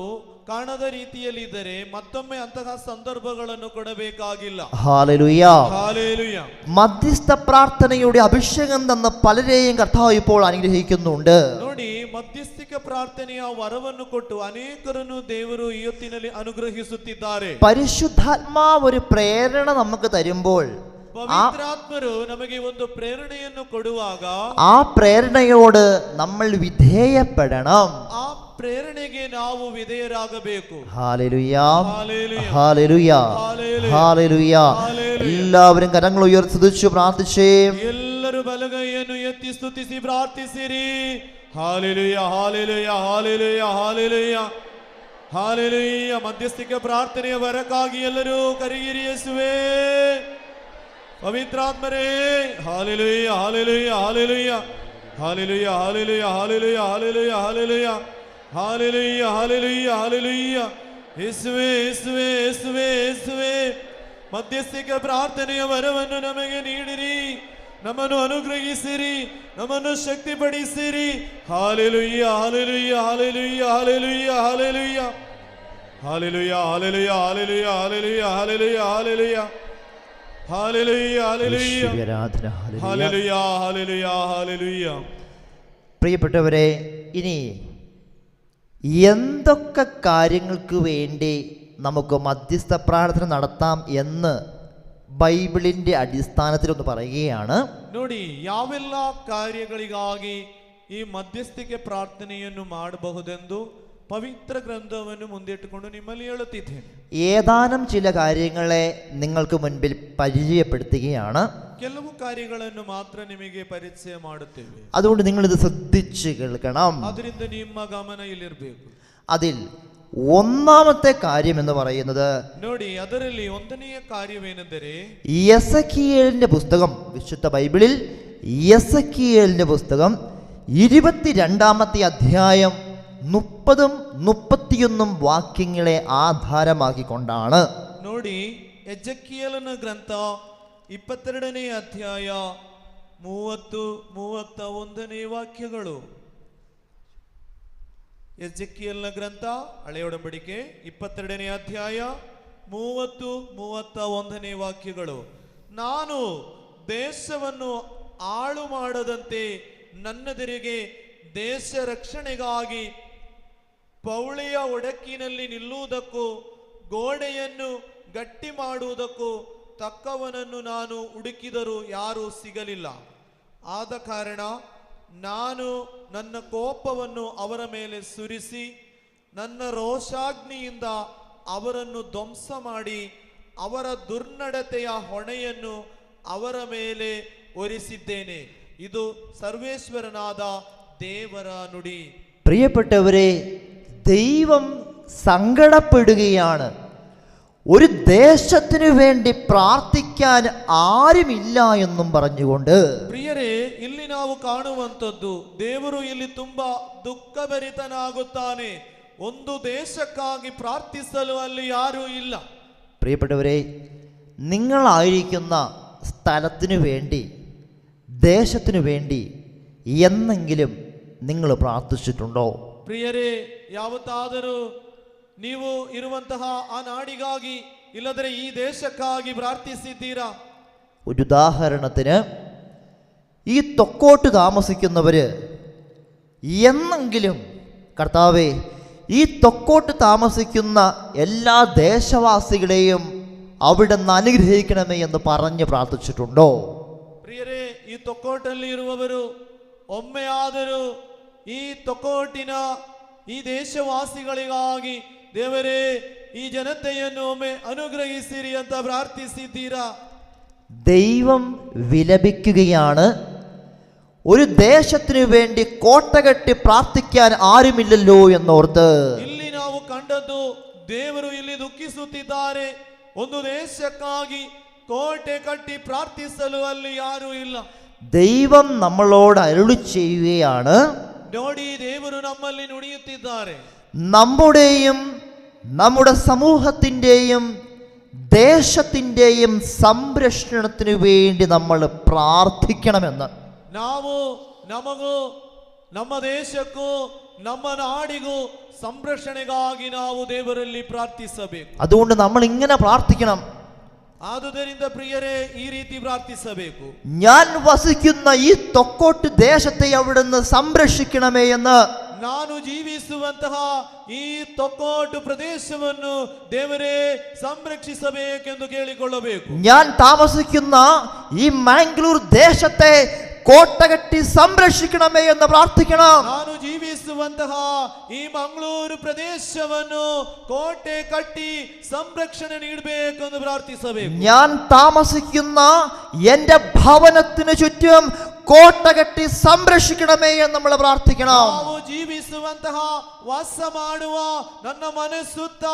ಕಾಣದ ರೀತಿಯಲ್ಲಿ ಇದ್ದರೆ ಮತ್ತೊಮ್ಮೆ ಅಂತಹ ಸಂದರ್ಭಗಳನ್ನು ಕೊಡಬೇಕಾಗಿಲ್ಲ. Hallelujah, hallelujah. മധ്യസ്ഥ പ്രാർത്ഥനയുടെ അഭിഷേകം തന്ന പലരെയും കർത്താവ് ഇപ്പോൾ അനുഗ്രഹിക്കുന്നുണ്ട്. ನೋಡಿ, ಮಧ್ಯಸ್ಥಿಕ ಪ್ರಾರ್ಥನೆಯ ವರವನ್ನು ಕೊಟ್ಟು ಅನೇಕರನ್ನು ದೇವರು ಈ ಹೊತ್ತಿನಲ್ಲಿ ಅನುಗ್ರಹಿಸುತ್ತಿದ್ದಾರೆ. പരിശുദ്ധാത്മാവ് ഒരു പ്രേരണ നമുക്ക് തരുമ്പോൾ ಪವಿತ್ರಾತ್ಮರು ನಮಗೆ ಒಂದು ಪ್ರೇರಣೆಯನ್ನು ಕೊಡುವಾಗ ആ പ്രേരണയോട് നമ്മൾ വിധേയപ്പെടണം. ಆ ಪ್ರೇರಣೆಗೆ ನಾವು ವಿಧೇಯರಾಗಬೇಕು. Hallelujah, hallelujah, hallelujah, hallelujah, hallelujah. Hallelujah. എല്ലാവരും കരങ്ങൾ ഉയർത്തി സ്തുതിച്ചു പ്രാർത്ഥിച്ചേ. ಎಲ್ಲರೂ ಬಲಗೈಯನ್ನು ಎತ್ತಿ ಸ್ತುತಿಸಿ ಪ್ರಾರ್ಥಿಸಿರಿ. Hallelujah, hallelujah, hallelujah, hallelujah, hallelujah. ಮಧ್ಯಸ್ಥಿಕ ಪ್ರಾರ್ಥನೆಯ ವರಕ್ಕಾಗಿ ಎಲ್ಲರೂ ಕರೆಯಿರಿ ಯೇಸುವೇ. ಪವಿತ್ರಾತ್ಮರೇ, hallelujah, hallelujah, hallelujah, hallelujah, hallelujah, hallelujah, hallelujah, hallelujah, hallelujah, hallelujah, hallelujah. ಯೇಸುವೇ, ಯೇಸುವೇ, ಯೇಸುವೇ, ಯೇಸುವೇ. ಮಧ್ಯಸ್ಥಿಕ ಪ್ರಾರ್ಥನೆಯ ವರವನ್ನು ನಮಗೆ ನೀಡಿರಿ, ನಮ್ಮನ್ನು ಅನುಗ್ರಹಿಸಿರಿ, ನಮ್ಮನ್ನು ಶಕ್ತಿಪಡಿಸಿರಿ. Hallelujah, hallelujah, hallelujah, hallelujah, hallelujah, hallelujah, hallelujah, hallelujah, hallelujah, hallelujah, hallelujah, hallelujah, hallelujah, hallelujah, hallelujah, hallelujah. പ്രിയപ്പെട്ടവരെ, ഇനി എന്തൊക്കെ കാര്യങ്ങൾക്ക് വേണ്ടി നമുക്ക് മധ്യസ്ഥ പ്രാർത്ഥന നടത്താം എന്ന് ബൈബിളിൻ്റെ അടിസ്ഥാനത്തിലൊന്ന് പറയുകയാണ്. ನೋಡಿ, ಯಾವೆಲ್ಲ ಕಾರ್ಯಗಳಿಗಾಗಿ ಈ ಮಧ್ಯಸ್ಥಿಕೆ ಪ್ರಾರ್ಥನೆಯನ್ನು ಮಾಡಬಹುದೆಂದು പവിത്ര ഗ്രന്ഥವನ್ನು മുന്നിട്ടുകൊണ്ട് നിമ്മಲ್ಲಿ ಹೇಳುತ್ತಿದ್ದೇನೆ. ഏതാനും ചില കാര്യങ്ങളെ നിങ്ങൾക്ക് മുൻപിൽ പരിചയപ്പെടുത്തുകയാണ്. ಕೆಲವು ಕಾರ್ಯಗಳನ್ನು ಮಾತ್ರ ನಿಮಗೆ ಪರಿಚಯ ಮಾಡುತ್ತೇವೆ. അതുകൊണ്ട് നിങ്ങൾ ഇത് ശ്രദ്ധിച്ച് കേൾക്കണം. ಅದರಿಂದ ನಿಮ್ಮ ಗಮನ ಇಲ್ಲಿರಬೇಕು. അതിൽ ഒന്നാമത്തെ കാര്യം എന്ന് പറയുന്നത്, ನೋಡಿ, ಅದರಲ್ಲಿ ಒಂದನೆಯ ಕಾರ್ಯವೇನೆಂದರೆ യെസക്കിയേലിന്റെ പുസ്തകം, വിശുദ്ധ ബൈബിളിൽ യെസക്കിയേലിന്റെ പുസ്തകം 22-ാമത്തെ അധ്യായം 30-31 വാക്യങ്ങളെ ആധാരമാക്കിക്കൊണ്ടാണ്. ನೋಡಿ, ಎಜೆಕಿಯೇಲನ ಗ್ರಂಥ 22ನೇ ಅಧ್ಯಾಯ 30-31 ವಾಕ್ಯಗಳು. ಎಜೆಕಿಯೇಲನ ಗ್ರಂಥ ಹಳೆಯ ಒಡಂಬಡಿಕೆ 22ನೇ ಅಧ್ಯಾಯ 30-31 ವಾಕ್ಯಗಳು. ನಾನು ದೇಶವನ್ನು ಹಾಳು ಮಾಡದಂತೆ ನನ್ನೆದುರಿಗೆ ದೇಶ ರಕ್ಷಣೆಗಾಗಿ ಪೌಳಿಯ ಒಡಕಿನಲ್ಲಿ ನಿಲ್ಲುವುದಕ್ಕೂ ಗೋಡೆಯನ್ನು ಗಟ್ಟಿ ಮಾಡುವುದಕ್ಕೂ ತಕ್ಕವನನ್ನು ನಾನು ಹುಡುಕಿದರೂ ಯಾರೂ ಸಿಗಲಿಲ್ಲ. ಆದ ಕಾರಣ ನಾನು ನನ್ನ ಕೋಪವನ್ನು ಅವರ ಮೇಲೆ ಸುರಿಸಿ ನನ್ನ ರೋಷಾಗ್ನಿಯಿಂದ ಅವರನ್ನು ಧ್ವಂಸ ಮಾಡಿ ಅವರ ದುರ್ನಡತೆಯ ಹೊಣೆಯನ್ನು ಅವರ ಮೇಲೆ ಹೊರಿಸಿದ್ದೇನೆ. ಇದು സർവേശ്വരനാದ ದೇವರ ನುಡಿ. പ്രിയപ്പെട്ടവരെ, ദൈവം സങ്കടപ്പെടുകയാണ്. ഒരു ദേശത്തിനു വേണ്ടി പ്രാർത്ഥിക്കാൻ ആരുമില്ല എന്നും പറഞ്ഞുകൊണ്ട്. ಪ್ರಿಯರೇ, ಇಲ್ಲಿ ನಾವು ಕಾಣುವಂಥದ್ದು, ದೇವರು ಇಲ್ಲಿ ತುಂಬಾ ದುಃಖಭರಿತನಾಗುತ್ತಾನೆ. ಒಂದು ದೇಶಕ್ಕಾಗಿ ಪ್ರಾರ್ಥಿಸಲು ಅಲ್ಲಿ ಯಾರೂ ಇಲ್ಲ. പ്രിയപ്പെട്ടവരെ, നിങ്ങളായിരിക്കുന്ന സ്ഥലത്തിനു വേണ്ടി, ദേശത്തിനു വേണ്ടി എന്നെങ്കിലും നിങ്ങൾ പ്രാർത്ഥിച്ചിട്ടുണ്ടോ? ಪ್ರಿಯರೇ, ಯಾವತ್ತಾದರೂ ನೀವು ಇರುವಂತಹ ಆ ನಾಡಿಗಾಗಿ ಇಲ್ಲದ್ರೆ ಈ ದೇಶಕ್ಕಾಗಿ ಪ್ರಾರ್ಥಿಸಿದ್ದೀರಾ? ഒരു ഉദാഹരണത്തിന്, ഈ തൊക്കോട്ട് താമസിക്കുന്നവര് എന്നെങ്കിലും കർത്താവേ, ഈ തൊക്കോട്ട് താമസിക്കുന്ന എല്ലാ ദേശവാസികളെയും അവിടെ നിന്ന് അനുഗ്രഹിക്കണമേ എന്ന് പറഞ്ഞ് പ്രാർത്ഥിച്ചിട്ടുണ്ടോ? ಪ್ರಿಯರೇ, ಈ ತೊಕ್ಕೋಟಲ್ಲಿ ಇರುವವರು ಒಮ್ಮೆಯಾದರೂ ಈ ತೊಕ್ಕೋಟಿನ ಈ ದೇಶವಾಸಿಗಳಿಗಾಗಿ ದೇವರೇ ഈ ജനതയെಯನ್ನು ಒಮ್ಮೆ അനുഗ്രഹിಸಿರಿ ಅಂತ പ്രാർത്ഥിಸಿದ್ದೀರಾ? ദൈവം വിലപിക്കുകയാണ്. ഒരു ദേശത്തിനു വേണ്ടി കോട്ട കെട്ടി പ്രാർത്ഥിക്കാൻ ആരുമില്ലല്ലോ എന്നോർത്ത്. ಇಲ್ಲಿ ನಾವು ಕಂಡದ್ದು, ದೇವರು ಇಲ್ಲಿ ದುಃಖಿಸುತ್ತಿದ್ದಾರೆ. ಒಂದು ದೇಶಕ್ಕಾಗಿ ಕೋಟೆ ಕಟ್ಟಿ ಪ್ರಾರ್ಥಿಸಲು ಅಲ್ಲಿ ಯಾರೂ ಇಲ್ಲ. ദൈവം നമ്മളോട് അരുളി ചെയ്യുകയാണ്. ನೋಡಿ, ದೇವರು ನಮ್ಮಲ್ಲಿ ನುಡಿಯುತ್ತಿದ್ದಾರೆ. നമ്മുടെയും നമ്മുടെ സമൂഹത്തിൻ്റെയും ദേശത്തിൻ്റെയും സംരക്ഷണത്തിനു വേണ്ടി നമ്മൾ പ്രാർത്ഥിക്കണമെന്ന്. ನಾವು ನಮಗೂ ನಮ್ಮ ದೇಶಕ್ಕೂ ನಮ್ಮ ನಾಡಿಗೂ ಸಂರಕ್ಷಣೆಗಾಗಿ ನಾವು ದೇವರಲ್ಲಿ ಪ್ರಾರ್ಥಿಸಬೇಕು. അതുകൊണ്ട് നമ്മൾ ഇങ്ങനെ പ്രാർത്ഥിക്കണം. ಆದುದರಿಂದ ಪ್ರಿಯರೇ, ಈ ರೀತಿ ಪ್ರಾರ್ಥಿಸಬೇಕು. ഞാൻ വസിക്കുന്ന ഈ തൊക്കോട്ട് ദേശത്തെ അവിടുന്ന് സംരക്ഷിക്കണമേ എന്ന്. ನಾನು ಜೀವಿಸುವಂತಹ ಈ ತೊಕ್ಕೋಟು ಪ್ರದೇಶವನ್ನು ದೇವರೇ ಸಂರಕ್ಷಿಸಬೇಕೆಂದು ಕೇಳಿಕೊಳ್ಳಬೇಕು. ഞാൻ താമസിക്കുന്ന ഈ മാംഗ്ലൂർ ദേശത്തെ കോട്ട കെട്ടി സംരക്ഷിക്കണമേ എന്ന് പ്രാർത്ഥിക്കണം. ನಾನು ಜೀವಿಸುವಂತಹ ಈ ಮಂಗಳೂರು ಪ್ರದೇಶವನ್ನು ಕೋಟೆ ಕಟ್ಟಿ ಸಂರಕ್ಷಣೆ ನೀಡಬೇಕೆಂದು ಪ್ರಾರ್ಥಿಸಬೇಕು. ഞാൻ താമസിക്കുന്ന എൻ്റെ ഭവനത്തിന് ചുറ്റും കോട്ട കെട്ടി സംരക്ഷിക്കണമേ എന്ന് നമ്മൾ പ്രാർത്ഥിക്കണം. ನಾವು ಜೀವಿಸುವಂತಹ ವಾಸ ಮಾಡುವ ನನ್ನ ಮನೆ ಸುತ್ತ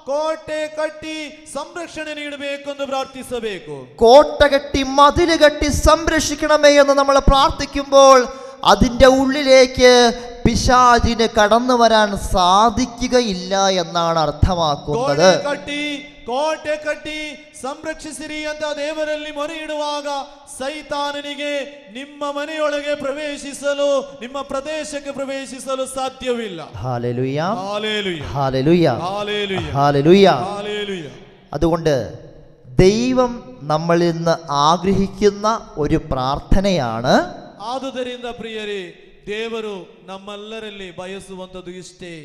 ಕೋಟೆ ಕಟ್ಟಿ ಸಂರಕ್ಷಣೆ ನೀಡಬೇಕೆಂದು ಪ್ರಾರ್ಥಿಸಬೇಕು. കോട്ട കെട്ടി മതില് കെട്ടി സംരക്ഷിക്കണമേ എന്ന് നമ്മൾ പ്രാർത്ഥിക്കുമ്പോൾ അതിൻ്റെ ഉള്ളിലേക്ക് പിശാചിന് കടന്നു വരാൻ സാധിക്കുകയില്ല എന്നാണ് അർത്ഥമാക്കുന്നത്. ಕೋಟೆ ಕಟ್ಟಿ ಸಂರಕ್ಷಿಸಿರಿ ಅಂತ ದೇವರಲ್ಲಿ ಮೊರೆ ಇಡುವಾಗ ಸೈತಾನನಿಗೆ ನಿಮ್ಮ ಮನೆಯೊಳಗೆ ಪ್ರವೇಶಿಸಲು, ನಿಮ್ಮ ಪ್ರದೇಶಕ್ಕೆ ಪ್ರವೇಶಿಸಲು ಸಾಧ್ಯವಿಲ್ಲ. Hallelujah, hallelujah, hallelujah, hallelujah, hallelujah. Hallelujah. അതുകൊണ്ട് ദൈവം നമ്മളിൽ നിന്ന് ആഗ്രഹിക്കുന്ന ഒരു പ്രാർത്ഥനയാണ്. ಆದುದರಿಂದ ಪ್ರಿಯರೇ, ದೇವರು ನಮ್ಮೆಲ್ಲರಲ್ಲಿ ಬಯಸುವಂಥದ್ದು ಇಷ್ಟೇ.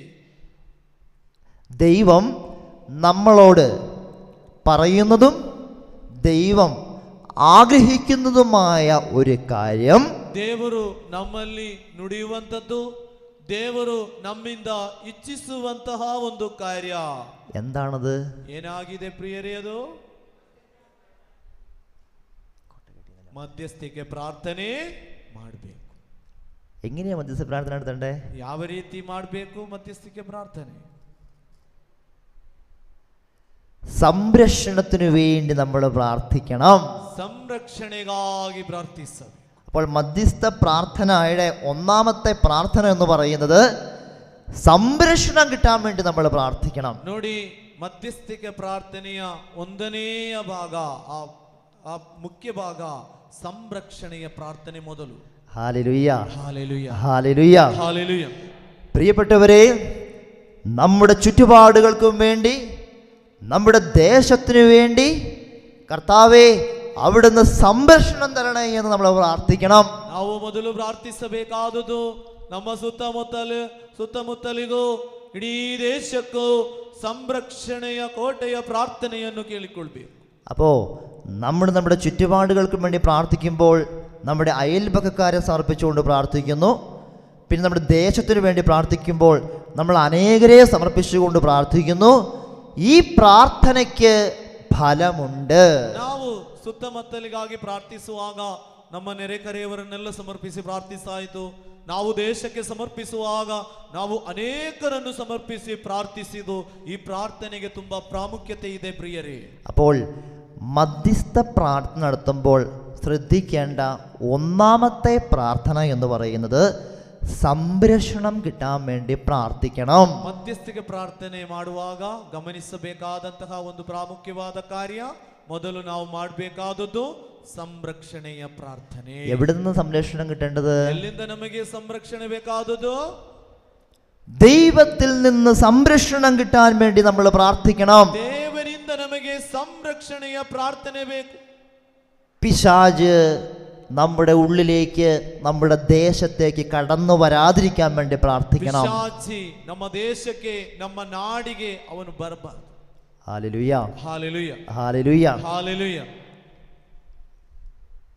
ദൈവം നമ്മളോട് പറയുന്നതും ദൈവം ആഗ്രഹിക്കുന്നതുമായ ഒരു കാര്യം ದೇವರು ನಮ್ಮಲ್ಲಿ ನುಡಿಯುವಂಥದ್ದು, ದೇವರು ನಮ್ಮಿಂದ ಇಚ್ಛಿಸುವಂತಹ ಒಂದು ಕಾರ್ಯ. എന്താണത്? ಏನಾಗಿದೆ ಪ್ರಿಯರೇ? ಅದು ಮಧ್ಯಸ್ಥಿಕೆ ಪ್ರಾರ್ಥನೆ ಮಾಡಬೇಕು. എങ്ങനെയാ മധ്യസ്ഥ പ്രാർത്ഥന നടത്തണ്ടേ? ಯಾವ ರೀತಿ ಮಾಡಬೇಕು ಮಧ್ಯಸ್ಥಿಕೆ ಪ್ರಾರ್ಥನೆ? സംരക്ഷണത്തിനു വേണ്ടി നമ്മൾ പ്രാർത്ഥിക്കണം. സംരക്ഷണೆಗಾಗಿ ಪ್ರಾರ್ಥಿಸಬೇಕು. അപ്പോൾ മധ്യസ്ഥ പ്രാർത്ഥനയുടെ ഒന്നാമത്തെ പ്രാർത്ഥന എന്ന് പറയുന്നത് സംരക്ഷണം കിട്ടാൻ വേണ്ടി നമ്മൾ പ്രാർത്ഥിക്കണം. ನೋಡಿ, ಮಧ್ಯಸ್ಥಿಕೆ ಪ್ರಾರ್ಥನೆಯ ಒಂದನೆಯ ಭಾಗ, ಆ ಮುಖ್ಯ ಭಾಗ സംരക്ഷണೆಯ ಪ್ರಾರ್ಥನೆ ಮೊದಲು. Hallelujah, hallelujah, hallelujah, hallelujah. പ്രിയപ്പെട്ടവരെ, നമ്മുടെ ചുറ്റുപാടുകൾക്കും വേണ്ടി, നമ്മുടെ ദേശത്തിനു വേണ്ടി കർത്താവേ അവിടുന്ന് സംരക്ഷണം തരണേ എന്ന് നമ്മൾ പ്രാർത്ഥിക്കണം. ನಾವು ಮೊದಲು ಪ್ರಾರ್ಥಿಸಬೇಕಾದುದು ನಮ್ಮ ಸುತ್ತಮುತ್ತಲಿಗೂ ಇಡೀ ದೇಶಕ್ಕೂ സംരക്ഷണೆಯ ಕೋಟೆಯ ಪ್ರಾರ್ಥನೆಯನ್ನು ಕೇಳಿಕೊಳ್ಬೇಕು. അപ്പോൾ നമ്മുടെ ചുറ്റുപാടുകൾക്കും വേണ്ടി പ്രാർത്ഥിക്കുമ്പോൾ നമ്മുടെ അയൽപക്കക്കാരെ സമർപ്പിച്ചുകൊണ്ട് പ്രാർത്ഥിക്കുന്നു. പിന്നെ നമ്മുടെ ദേശത്തിനു വേണ്ടി പ്രാർത്ഥിക്കുമ്പോൾ നമ്മൾ അനേകരെ സമർപ്പിച്ചുകൊണ്ട് പ്രാർത്ഥിക്കുന്നു. ഈ പ്രാർത്ഥനയ്ക്ക് ഫലമുണ്ട്. ನಾವು ಸುತ್ತಮುತ್ತಲಿಗಾಗಿ ಪ್ರಾರ್ಥಿಸುವಾಗ ನಮ್ಮ ನೆರೆಕರೆಯವರನ್ನೆಲ್ಲ ಸಮರ್ಪಿಸಿ ಪ್ರಾರ್ಥಿಸಾಯಿತು. ನಾವು ದೇಶಕ್ಕೆ ಸಮರ್ಪಿಸುವಾಗ ನಾವು ಅನೇಕರನ್ನು ಸಮರ್ಪಿಸಿ ಪ್ರಾರ್ಥಿಸಿದು. ಈ ಪ್ರಾರ್ಥನೆಗೆ ತುಂಬಾ ಪ್ರಾಮುಖ್ಯತೆ ಇದೆ ಪ್ರಿಯರೇ. അപ്പോൾ മധ്യസ്ഥ പ്രാർത്ഥന നടത്തുമ്പോൾ ശ്രദ്ധിക്കേണ്ട ഒന്നാമത്തെ പ്രാർത്ഥന എന്ന് പറയുന്നത് സംരക്ഷണം കിട്ടാൻ വേണ്ടി പ്രാർത്ഥിക്കണം. ಮಧ್ಯಸ್ಥಿಕೆ ಪ್ರಾರ್ಥನೆ ಮಾಡುವಾಗ ಗಮನಿಸಬೇಕಾದಂತಹ ಒಂದು ಪ್ರಾಮುಖ್ಯವಾದ ಕಾರ್ಯ, ಮೊದಲು ನಾವು ಮಾಡಬೇಕಾದದ್ದು ಸಂರಕ್ಷಣೆಯ ಪ್ರಾರ್ಥನೆ. എവിടെ നിന്ന് സംരക്ഷണം കിട്ടേണ്ടത്? ಎಲ್ಲಿಂದ ನಮಗೆ ಸಂರಕ್ಷಣೆ ಬೇಕಾದದ್ದು? ദൈവത്തിൽ നിന്ന് സംരക്ഷണം കിട്ടാൻ വേണ്ടി നമ്മൾ പ്രാർത്ഥിക്കണം. ದೇವರಿಂದ ನಮಗೆ ಸಂರಕ್ಷಣೆಯ ಪ್ರಾರ್ಥನೆ ಬೇಕು. പിശാച് നമ്മുടെ ഉള്ളിലേക്ക്, നമ്മുടെ ദേശത്തേക്ക് കടന്നു വരാതിരിക്കാൻ വേണ്ടി പ്രാർത്ഥിക്കണം. പിശാചി ನಮ್ಮ ದೇಶಕ್ಕೆ, ನಮ್ಮ ನಾಡಿಗೆ ಅವನು ಬರಬಾರದು. Hallelujah, hallelujah, hallelujah, hallelujah.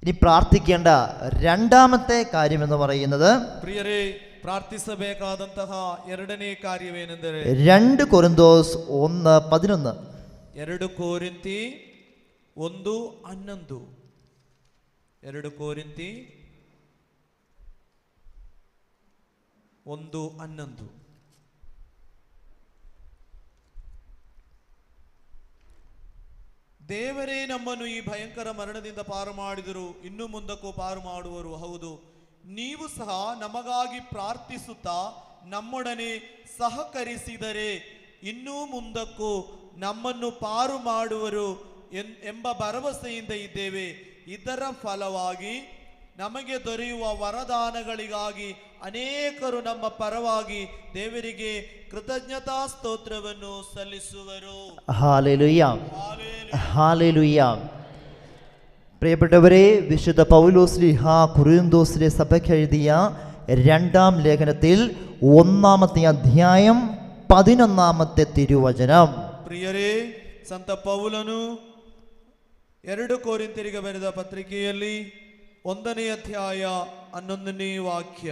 ഇനി പ്രാർത്ഥിക്കേണ്ട രണ്ടാമത്തെ കാര്യം എന്ന് പറയുന്നത്, ಪ್ರಿಯರೇ, ಪ್ರಾರ್ಥಿಸಬೇಕಾದಂತಹ ಎರಡನೇ ಕಾರ್ಯವೇನೆಂದರೆ 2 കൊരിന്തോസ് 1:11. 2 ಕೊರಿಂಥಿ 1:11. 2 ಕೊರಿಂಥಿ 1:11. ದೇವರೇ ನಮ್ಮನ್ನು ಈ ಭಯಂಕರ ಮರಣದಿಂದ ಪಾರು ಮಾಡಿದರು, ಇನ್ನು ಮುಂದಕ್ಕೂ ಪಾರು ಮಾಡುವರು. ಹೌದು, ನೀವು ಸಹ ನಮಗಾಗಿ ಪ್ರಾರ್ಥಿಸುತ್ತಾ ನಮ್ಮೊಡನೆ ಸಹಕರಿಸಿದರೆ ಇನ್ನೂ ಮುಂದಕ್ಕೂ ನಮ್ಮನ್ನು ಪಾರು ಮಾಡುವರು ಎಂಬ ಭರವಸೆಯಿಂದ ಇದ್ದೇವೆ. ಇದರ ಫಲವಾಗಿ ನಮಗೆ ದೊರೆಯುವ ವರದಾನಗಳಿಗಾಗಿ ಅನೇಕರು ನಮ್ಮ ಪರವಾಗಿ ದೇವರಿಗೆ ಕೃತಜ್ಞತಾ ಸ್ತೋತ್ರವನ್ನು ಸಲ್ಲಿಸುವರು. Hallelujah, hallelujah. പ്രിയപ്പെട്ടവരെ, വിശുദ്ധ പൗലോസ്ലീഹ കൊരിന്തോസിലെ സഭയ്ക്ക് എഴുതിയ 2-ാം ലേഖനത്തിൽ 1-ാമത്തെ അധ്യായം 11-ാമത്തെ തിരുവചനം. ಪ್ರಿಯರೇ, ಸಂತ ಪೌಲನು 2 ಕೊರಿಂಥರಿಗೆ ಬರೆದ ಪತ್ರಿಕೆಯಲ್ಲಿ 1ನೇ ಅಧ್ಯಾಯ 11ನೇ ವಾಕ್ಯ.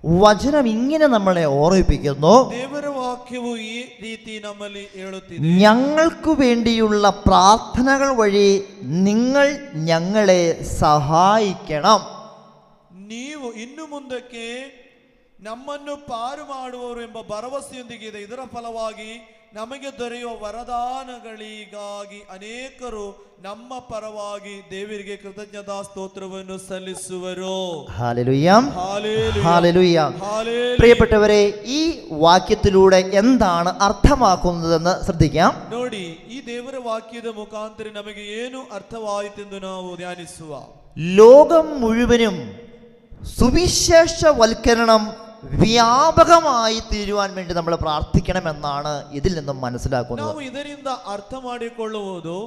വചനം ഇങ്ങനെ നമ്മളെ ഓർമ്മിപ്പിക്കുന്നു. ದೇವರ ವಾಕ್ಯವು ಈ ರೀತಿ ನಮ್ಮಲ್ಲಿ ಹೇಳುತ್ತಿದೆ, ഞങ്ങൾക്ക് വേണ്ടിയുള്ള പ്രാർത്ഥനകൾ വഴി നിങ്ങൾ ഞങ്ങളെ സഹായിക്കണം. ನೀವು ಇನ್ನು ಮುಂದಕ್ಕೆ ನಮ್ಮನ್ನು ಪಾರು ಮಾಡುವರು ಎಂಬ ಭರವಸೆಯೊಂದಿಗಿದೆ. ಇದರ ಫಲವಾಗಿ ನಮಗೆ ದೊರೆಯುವ ವರದಾನಗಳಿಗಾಗಿ ಅನೇಕರು ನಮ್ಮ ಪರವಾಗಿ ದೇವರಿಗೆ ಕೃತಜ್ಞತಾ ಸ್ತೋತ್ರವನ್ನು ಸಲ್ಲಿಸುವರು. Hallelujah, hallelujah, hallelujah. ഹല്ലേലൂയ. പ്രിയപ്പെട്ടവരെ, ഈ വാക്യത്തിലൂടെ എന്താണ് അർത്ഥമാക്കുന്നതെന്ന് ശ്രദ്ധിക്കാം. ನೋಡಿ, ಈ ದೇವರ ವಾಕ್ಯದ ಮುಖಾಂತರ ನಮಗೆ ಏನು ಅರ್ಥವಾಯಿತೆಂದು ನಾವು ಧ್ಯಾನಿಸುವ. ലോകം മുഴുവനും സുവിശേഷവൽക്കരണം വ്യാപകമായി തീരുവാൻ വേണ്ടി നമ്മൾ പ്രാർത്ഥിക്കണമെന്നാണ് ഇതിൽ നിന്നും മനസ്സിലാക്കുന്നത്. ನಾವು ಇದರಿಂದ ಅರ್ಥ ಮಾಡಿಕೊಳ್ಳುವುದು,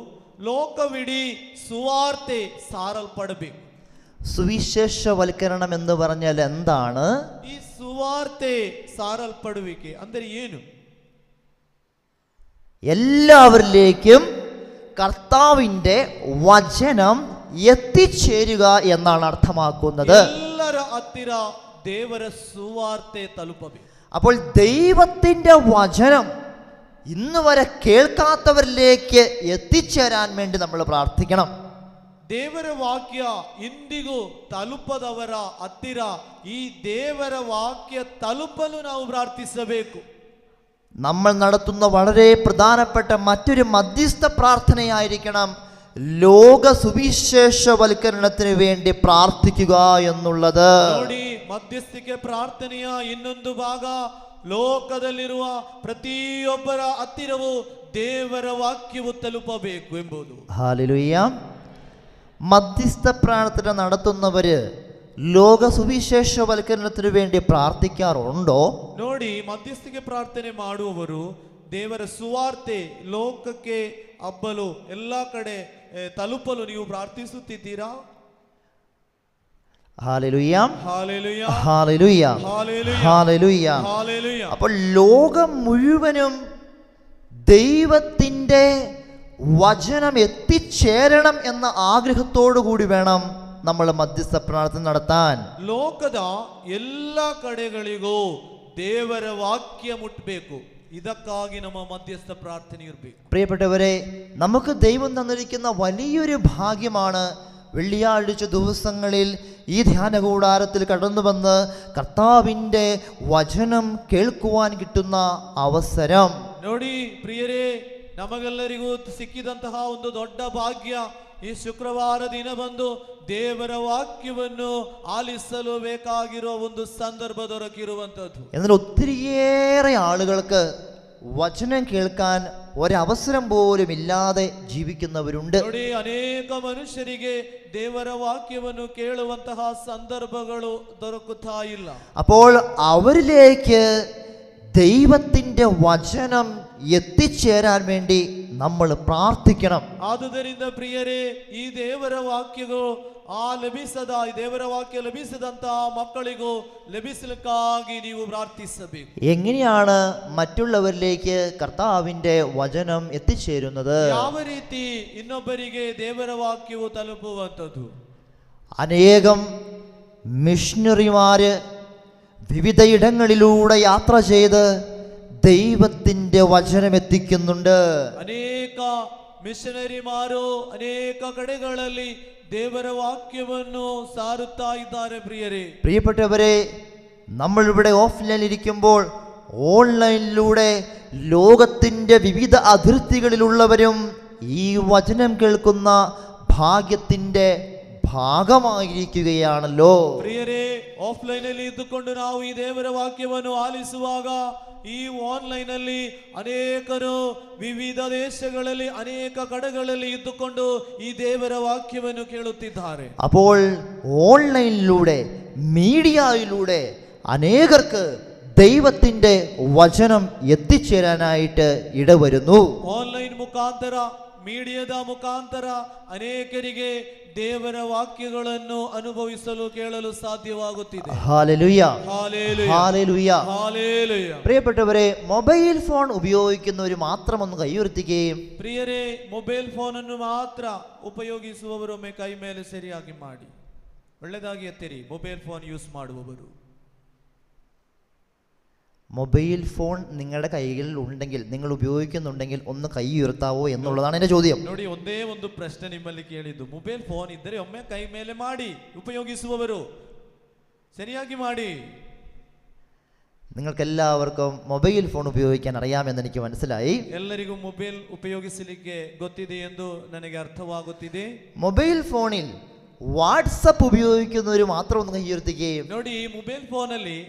ಲೋಕವಿಡೀ ಸುವಾರ್ತೆ ಸಾರಲ್ಪಡಬೇಕು. സുവിശേഷവൽക്കരണം എന്ന് പറഞ്ഞാൽ എന്താണ്? ಈ ಸುವಾರ್ತೆ ಸಾರಲ್ಪಡುವಿಕೆ ಅಂದರೆ ಏನು? എല്ലാവരിലേക്കും കർത്താവിൻ്റെ വചനം എത്തിച്ചേരുക എന്നാണ് അർത്ഥമാക്കുന്നത്. ಎಲ್ಲರ ಹತ್ತಿರ ದೇವರ ಸುವಾರ್ತೆ ತಲುಪಬೇಕು. അപ്പോൾ ദൈവത്തിൻ്റെ വചനം ഇന്ന് വരെ കേൾക്കാത്തവരിലേക്ക് എത്തിച്ചേരാൻ വേണ്ടി നമ്മൾ പ്രാർത്ഥിക്കണം. ದೇವರ ವಾಕ್ಯ ಇಂದಿಗೂ ತಲುಪದವರ ಹತ್ತಿರ ಈ ದೇವರ ವಾಕ್ಯ ತಲುಪಲು ನಾವು ಪ್ರಾರ್ಥಿಸಬೇಕು. നമ്മൾ നടത്തുന്ന വളരെ പ്രധാനപ്പെട്ട മറ്റൊരു മധ്യസ്ഥ പ്രാർത്ഥനയായിരിക്കണം ലോക സുവിശേഷവൽക്കരണത്തിന് വേണ്ടി പ്രാർത്ഥിക്കുക എന്നുള്ളത്. ನೋಡಿ, ಮಧ್ಯಸ್ಥಿಕೆ ಪ್ರಾರ್ಥನೆಯ ಇನ್ನೊಂದು ಭಾಗ ಲೋಕದಲ್ಲಿರುವ ಪ್ರತಿಯೊಬ್ಬರ ಹತ್ತಿರವೂ ದೇವರ ವಾಕ್ಯವು ತಲುಪಬೇಕು ಎಂಬುದು. ഹല്ലേലൂയ. മധ്യസ്ഥ പ്രാർത്ഥന നടത്തുന്നവര് ലോക സുവിശേഷവൽക്കരണത്തിന് വേണ്ടി പ്രാർത്ഥിക്കാറുണ്ടോ? ನೋಡಿ, ಮಧ್ಯಸ್ಥಿಕೆ ಪ್ರಾರ್ಥನೆ ಮಾಡುವವರು ದೇವರ ಸುವಾರ್ತೆ ಲೋಕಕ್ಕೆ ಹಬ್ಬಲು ಎಲ್ಲ ಕಡೆ ತಲುಪಲು ನೀವು ಪ್ರಾರ್ಥಿಸುತ್ತಿದ್ದೀರಾ? Hallelujah, hallelujah, hallelujah, hallelujah. Hallelujah. അപ്പോൾ ലോകം മുഴുവനും ദൈവത്തിൻ്റെ വചനം എത്തിച്ചേരണം എന്ന ആഗ്രഹത്തോടു കൂടി വേണം നമ്മൾ മധ്യസ്ഥ പ്രാർത്ഥന നടത്താൻ. ಲೋಕದ ಎಲ್ಲ ಕಡೆಗಳಿಗೂ ದೇವರ ವಾಕ್ಯ ಮುಟ್ಟಬೇಕು. ಇದಕ್ಕಾಗಿ ನಮ್ಮ ಮಧ್ಯಸ್ಥ ಪ್ರಾರ್ಥನೆ ಇರಬೇಕು. പ്രിയപ്പെട്ടവരെ, നമുക്ക് ദൈവം തന്നിരിക്കുന്ന വലിയൊരു ഭാഗ്യമാണ് വെള്ളിയാഴ്ച ദിവസങ്ങളിൽ ഈ ധ്യാന കൂടാരത്തിൽ കടന്നു വന്ന് കർത്താവിൻ്റെ വചനം കേൾക്കുവാൻ കിട്ടുന്ന അവസരം. ನೋಡಿ ಪ್ರಿಯರೇ, ನಮಗೆಲ್ಲರಿಗೂ ಸಿಕ್ಕಿದಂತಹ ಒಂದು ದೊಡ್ಡ ಭಾಗ್ಯ ಈ ಶುಕ್ರವಾರ ದಿನ ಬಂದು ದೇವರ ವಾಕ್ಯವನ್ನು ಆಲಿಸಲು ಬೇಕಾಗಿರೋ ಒಂದು ಸಂದರ್ಭ ದೊರಕಿರುವಂತದ್ದು. എന്നാൽ ഒത്തിരിയേറെ ആളുകൾക്ക് വചനം കേൾക്കാൻ ഒരവസരം പോലും ഇല്ലാതെ ജീവിക്കുന്നവരുണ്ട്. ನೋಡಿ, ಅನೇಕ ಮನುಷ್ಯರಿಗೆ ದೇವರ ವಾಕ್ಯವನ್ನು ಕೇಳುವಂತಹ ಸಂದರ್ಭಗಳು ದೊರಕುತ್ತಾ ಇಲ್ಲ. അപ്പോൾ അവരിലേക്ക് ദൈവത്തിൻ്റെ വചനം എത്തിച്ചേരാൻ വേണ്ടി നമ്മൾ പ്രാർത്ഥിക്കണം. ಆದುದರಿಂದ ಪ್ರಿಯರೇ, ಈ ದೇವರ ವಾಕ್ಯಗಳು ದೇವರ ವಾಕ್ಯ ಲಭಿಸದಂತಹ ಮಕ್ಕಳಿಗೂ ಲಭಿಸಲಿಕ್ಕಾಗಿ ನೀವು ಪ್ರಾರ್ಥಿಸಬೇಕು. എങ്ങനെയാണ് മറ്റുള്ളവരിലേക്ക് കർത്താവിൻ്റെ വചനം എത്തിച്ചേരുന്നത്? ಯಾವ ರೀತಿ ಇನ್ನೊಬ್ಬರಿಗೆ ದೇವರ ವಾಕ್ಯವು ತಲುಪುವಂಥದ್ದು? അനേകം മിഷണറിമാര് വിവിധയിടങ്ങളിലൂടെ യാത്ര ചെയ്ത് ദൈവത്തിൻ്റെ വചനം എത്തിക്കുന്നുണ്ട്. ಅನೇಕ ಮಿಷನರಿಮಾರು ಅನೇಕ ಕಡೆಗಳಲ್ಲಿ ದೇವರ ವಾಕ್ಯವನ್ನು ಸಾರುತ್ತಾ ಇದ್ದಾರೆ. പ്രിയപ്പെട്ടവരെ, നമ്മളിവിടെ ഓഫ്ലൈനിൽ ഇരിക്കുമ്പോൾ ഓൺലൈനിലൂടെ ലോകത്തിൻ്റെ വിവിധ അതിർത്തികളിലുള്ളവരും ഈ വചനം കേൾക്കുന്ന ഭാഗ്യത്തിൻ്റെ ഭാഗമായിരിക്കുകയാണല്ലോ. ಪ್ರಿಯರೇ, ಆಫ್ಲೈನ್ ಅಲ್ಲಿ ಇದ್ದುಕೊಂಡು ನಾವು ಈ ದೇವರ ವಾಕ್ಯವನ್ನು ಆಲಿಸುವಾಗ ಈ ಆನ್ಲೈನ್ ಅಲ್ಲಿ ಅನೇಕರು ವಿವಿಧ ದೇಶಗಳಲ್ಲಿ ಅನೇಕ ಕಡೆಗಳಲ್ಲಿ ಇದ್ದುಕೊಂಡು ಈ ದೇವರ ವಾಕ್ಯವನ್ನು ಕೇಳುತ್ತಿದ್ದಾರೆ. അപ്പോൾ ഓൺലൈനിലൂടെ മീഡിയയിലൂടെ അനേകർക്ക് ദൈവത്തിൻ്റെ വചനം എത്തിച്ചേരാനായിട്ട് ഇടവരുന്നു. ಆನ್ಲೈನ್ ಮುಖಾಂತರ, ಮೀಡಿಯಾದ ಮುಖಾಂತರ ಅನೇಕರಿಗೆ ದೇವರ ವಾಕ್ಯಗಳನ್ನು ಅನುಭವಿಸಲು ಕೇಳಲು ಸಾಧ್ಯವಾಗುತ್ತಿದೆ. Hallelujah, hallelujah, hallelujah. ഹല്ലേലൂയ. പ്രിയപ്പെട്ടവരെ, മൊബൈൽ ഫോൺ ഉപയോഗിക്കുന്നവർ മാത്രം ഒന്ന് കൈയുയർത്തുകയും, ಪ್ರಿಯರೇ, ಮೊಬೈಲ್ ಫೋನ್ ಅನ್ನು ಮಾತ್ರ ಉಪಯೋಗಿಸುವವರೊಮ್ಮೆ ಕೈ ಮೇಲೆ ಸರಿಯಾಗಿ ಮಾಡಿ, ಒಳ್ಳೆದಾಗಿ ಎತ್ತಿರಿ. ಮೊಬೈಲ್ ಫೋನ್ ಯೂಸ್ ಮಾಡುವವರು, മൊബൈൽ ഫോൺ നിങ്ങളുടെ കൈകളിൽ ഉണ്ടെങ്കിൽ, നിങ്ങൾ ഉപയോഗിക്കുന്നുണ്ടെങ്കിൽ ഒന്ന് കൈ ഉയർത്താവോ എന്നുള്ളതാണ് എൻ്റെ ചോദ്യം. ನೋಡಿ, ಒಂದೇ ಒಂದು ಪ್ರಶ್ನೆ ನಿಮ್ಮಲ್ಲಿ ಕೇಳಿದ್ದು, ಮೊಬೈಲ್ ಫೋನ್ ಇದ್ದರೆ ಒಮ್ಮೆ ಕೈ ಮೇಲೆ ಮಾಡಿ. ಉಪಯೋಗಿಸುವವರು ಸರಿಯಾಗಿ ಮಾಡಿ. നിങ്ങൾക്കെല്ലാവർക്കും മൊബൈൽ ഫോൺ ഉപയോഗിക്കാൻ അറിയാമെന്ന് എനിക്ക് മനസ്സിലായി. ಎಲ್ಲರಿಗೂ ಮೊಬೈಲ್ ಉಪಯೋಗಿಸಲಿಕ್ಕೆ ಗೊತ್ತಿದೆ ಎಂದು ನನಗೆ ಅರ್ಥವಾಗುತ್ತಿದೆ. മൊബൈൽ ഫോണിൽ വാട്സപ്പ് ഉപയോഗിക്കുന്നവർ മാത്രം ഒന്ന് കൈ ഉയർത്തുകയും, ನೋಡಿ, ಈ ಮೊಬೈಲ್ ಫೋನ್ ಅಲ್ಲಿ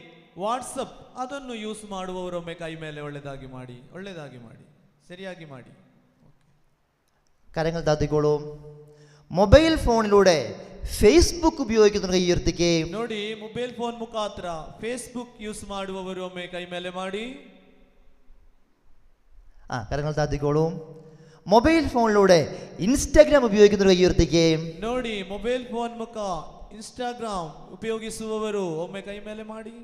ವಾಟ್ಸಪ್ ಅದನ್ನು ಯೂಸ್ ಮಾಡುವವರೊಮ್ಮೆ ಕೈ ಮೇಲೆ ಒಳ್ಳೆದಾಗಿ ಮಾಡಿ, ಒಳ್ಳೆದಾಗಿ ಮಾಡಿ, ಸರಿಯಾಗಿ ಮಾಡಿ. കരങ്ങൾ താത്തിക്കോളൂ. മൊബൈൽ ഫോണിലൂടെ ഫേസ്ബുക്ക് ഉപയോഗിക്കുന്നവർ കൈ ഉയർത്തുകയും, ನೋಡಿ, ಮೊಬೈಲ್ ಫೋನ್ ಮುಖಾಂತರ ಫೇಸ್ಬುಕ್ ಯೂಸ್ ಮಾಡುವವರು ಒಮ್ಮೆ ಕೈ ಮೇಲೆ ಮಾಡಿ. കരങ്ങൾ താത്തിക്കോളൂ. മൊബൈൽ ഫോണിലൂടെ ഇൻസ്റ്റാഗ്രാം ഉപയോഗിക്കുന്നവർ കൈ ഉയർത്തുകയും, ನೋಡಿ, ಮೊಬೈಲ್ ಫೋನ್ ಮುಖ ಇನ್ಸ್ಟಾಗ್ರಾಮ್ ಉಪಯೋಗಿಸುವವರು ಒಮ್ಮೆ ಕೈ ಮೇಲೆ ಮಾಡಿ.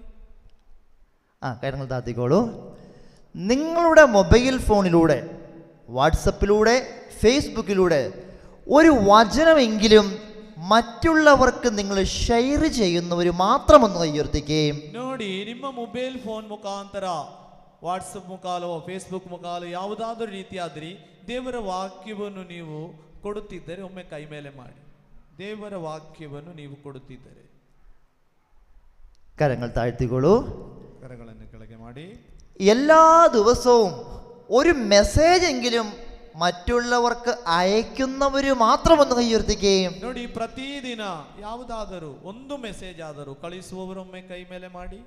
കാര്യങ്ങൾ താത്തിക്കോളൂ. നിങ്ങളുടെ മൊബൈൽ ഫോണിലൂടെ, വാട്സപ്പിലൂടെ, ഫേസ്ബുക്കിലൂടെ ഒരു വചനമെങ്കിലും മറ്റുള്ളവർക്ക് നിങ്ങൾ ഷെയർ ചെയ്യുന്നവർ മാത്രം ഒന്ന് കൈയുയർത്തിക്കുകയും ನೋಡಿ, ನಿಮ್ಮ ಮೊಬೈಲ್ ಫೋನ್ ಮುಖಾಂತರ ವಾಟ್ಸಪ್ ಮುಖಾಲೋ ಫೇಸ್ಬುಕ್ ಮುಖಾಲೋ ಯಾವುದಾದ್ರೂ ರೀತಿಯಾದ್ರಿ ದೇವರ ವಾಕ್ಯವನ್ನು ನೀವು ಕೊಡುತ್ತಿದ್ದರೆ ಒಮ್ಮೆ ಕೈ ಮೇಲೆ ಮಾಡಿ. ದೇವರ ವಾಕ್ಯವನ್ನು ನೀವು ಕೊಡುತ್ತಿದ್ದರೆ കരങ്ങൾ താഴ്ത്തിക്കൊള്ളൂ. കരಗಳನ್ನು ಕೆಳಗೆ ಮಾಡಿ. എല്ലാ ദിവസവും ഒരു മെസ്സേജ് എങ്കിലും മറ്റുള്ളവർക്ക് അയക്കുന്നവര് മാത്രം ഒന്ന് കൈയുയർത്തിക്കുകയും. ನೋಡಿ, ಪ್ರತಿದಿನ ಯಾವುದಾದರೂ ಒಂದು ಮೆಸೇಜ್ ಆದರೂ ಕಳಿಸುವವರು ಒಮ್ಮೆ ಕೈ ಮೇಲೆ ಮಾಡಿ.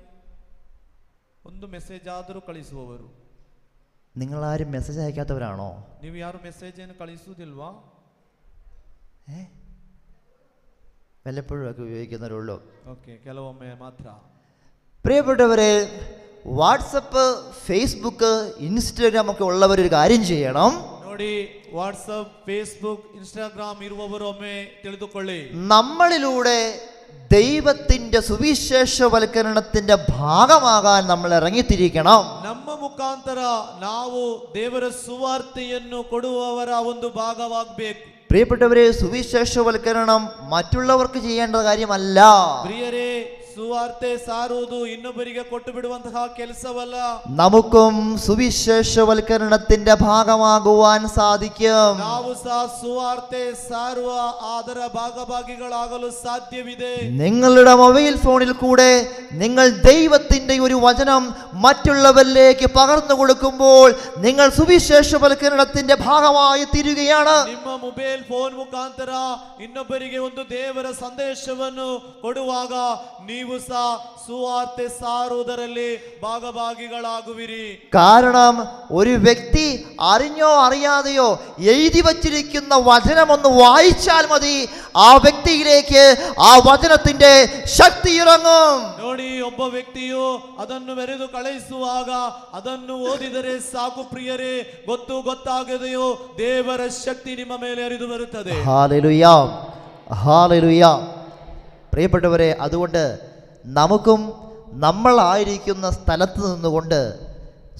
ಒಂದು ಮೆಸೇಜ್ ಆದರೂ ಕಳಿಸುವವರು. നിങ്ങൾ ആരും മെസ്സേജ് അയക്കാത്തവരാണോ? ನೀವು ಯಾರು ಮೆಸೇಜ್ ಏನು ಕಳಿಸುವುದಿಲ್ವಾ? വല്ലപ്പോഴും ഒക്കെ ഉപയോഗിക്കുന്നവരുള്ളൂ. ಓಕೆ, ಕೆಲವೊಮ್ಮೆ ಮಾತ್ರ. പ്രിയപ്പെട്ടവരെ, വാട്സപ്പ്, ഫേസ്ബുക്ക്, ഇൻസ്റ്റാഗ്രാം ഒക്കെ ഉള്ളവരൊരു കാര്യം ചെയ്യണം. ನೋಡಿ, ವಾಟ್ಸಪ್, ಫೇಸ್ಬುಕ್, ಇನ್ಸ್ಟಾಗ್ರಾಮ್ ಇರುವವರು ಒಮ್ಮೆ ತಿಳಿದುಕೊಳ್ಳಿ, നമ്മളിലൂടെ ദൈവത്തിന്റെ സുവിശേഷവൽക്കരണത്തിന്റെ ഭാഗമാകാൻ നമ്മൾ ഇറങ്ങിത്തിരിക്കണം. ನಮ್ಮ ಮುಖಾಂತರ ನಾವು ದೇವರ ಸುವಾರ್ತೆಯನ್ನು ಕೊಡುವವರ ಒಂದು ಭಾಗವಾಗಬೇಕು. പ്രിയപ്പെട്ടവരെ, സുവിശേഷവൽക്കരണം മറ്റുള്ളവർക്ക് ചെയ്യേണ്ട കാര്യമല്ല. ಪ್ರಿಯರೇ, ಸುವಾರ್ತೆ ಸಾರುವುದು ಇನ್ನೊಬ್ಬರಿಗೆ ಕೊಟ್ಟು ಬಿಡುವಂತಹ ಕೆಲಸವಲ್ಲ. നമുക്കും സുവിശേഷവൽക്കരണത്തിന്റെ ഭാഗമാകുവാൻ സാധിക്കും. ನಾವು ಸಹ ಸುವಾರ್ತೆ ಸಾರುವ ಅದರ ಭಾಗಭಾಗಿಗಳಾಗಲು ಸಾಧ್ಯವಿದೆ. നിങ്ങളുടെ മൊബൈൽ ഫോണിൽ കൂടെ നിങ്ങൾ ദൈവത്തിന്റെ ഒരു വചനം മറ്റുള്ളവരിലേക്ക് പകർന്നു കൊടുക്കുമ്പോൾ നിങ്ങൾ സുവിശേഷവൽക്കരണത്തിന്റെ ഭാഗമായി തീരുകയാണ്. ನಿಮ್ಮ ಮೊಬೈಲ್ ಫೋನ್ ಮುಖಾಂತರ ಇನ್ನೊಬ್ಬರಿಗೆ ಒಂದು ದೇವರ ಸಂದೇಶವನ್ನು ಕೊಡುವಾಗ ನೀವು ಸಹ ಸುವಾರ್ತೆ ಸಾರುವುದರಲ್ಲಿ ഭാഗഭാഗികളാകുവിರಿ. കാരണം ഒരു വ്യക്തി അറിഞ്ഞോ അറിയാതെയോ എഴുതി വച്ചിരിക്കുന്ന വചനം ഒന്ന് വായിച്ചാൽ മതി, ആ വ്യക്തിയിലേക്ക് ആ വചനത്തിന്റെ ശക്തി ഇറങ്ങും. ನೋಡಿ, ಒಬ್ಬ ವ್ಯಕ್ತಿಯು ಅದನ್ನು ಮೆರೆದು ಕಳುಹಿಸುವಾಗ ಅದನ್ನು ಓದಿದರೆ ಸಾಕು ಪ್ರಿಯರೇ, ಗೊತ್ತಾಗದೆಯೋ ದೇವರ ಶಕ್ತಿ ನಿಮ್ಮ ಮೇಲೆ ಹರಿದು ಬರುತ್ತದೆ. Hallelujah, hallelujah. പ്രിയപ്പെട്ടവരെ, അതുകൊണ്ട് നമുക്കും നമ്മളായിരിക്കുന്ന സ്ഥലത്ത് നിന്നുകൊണ്ട്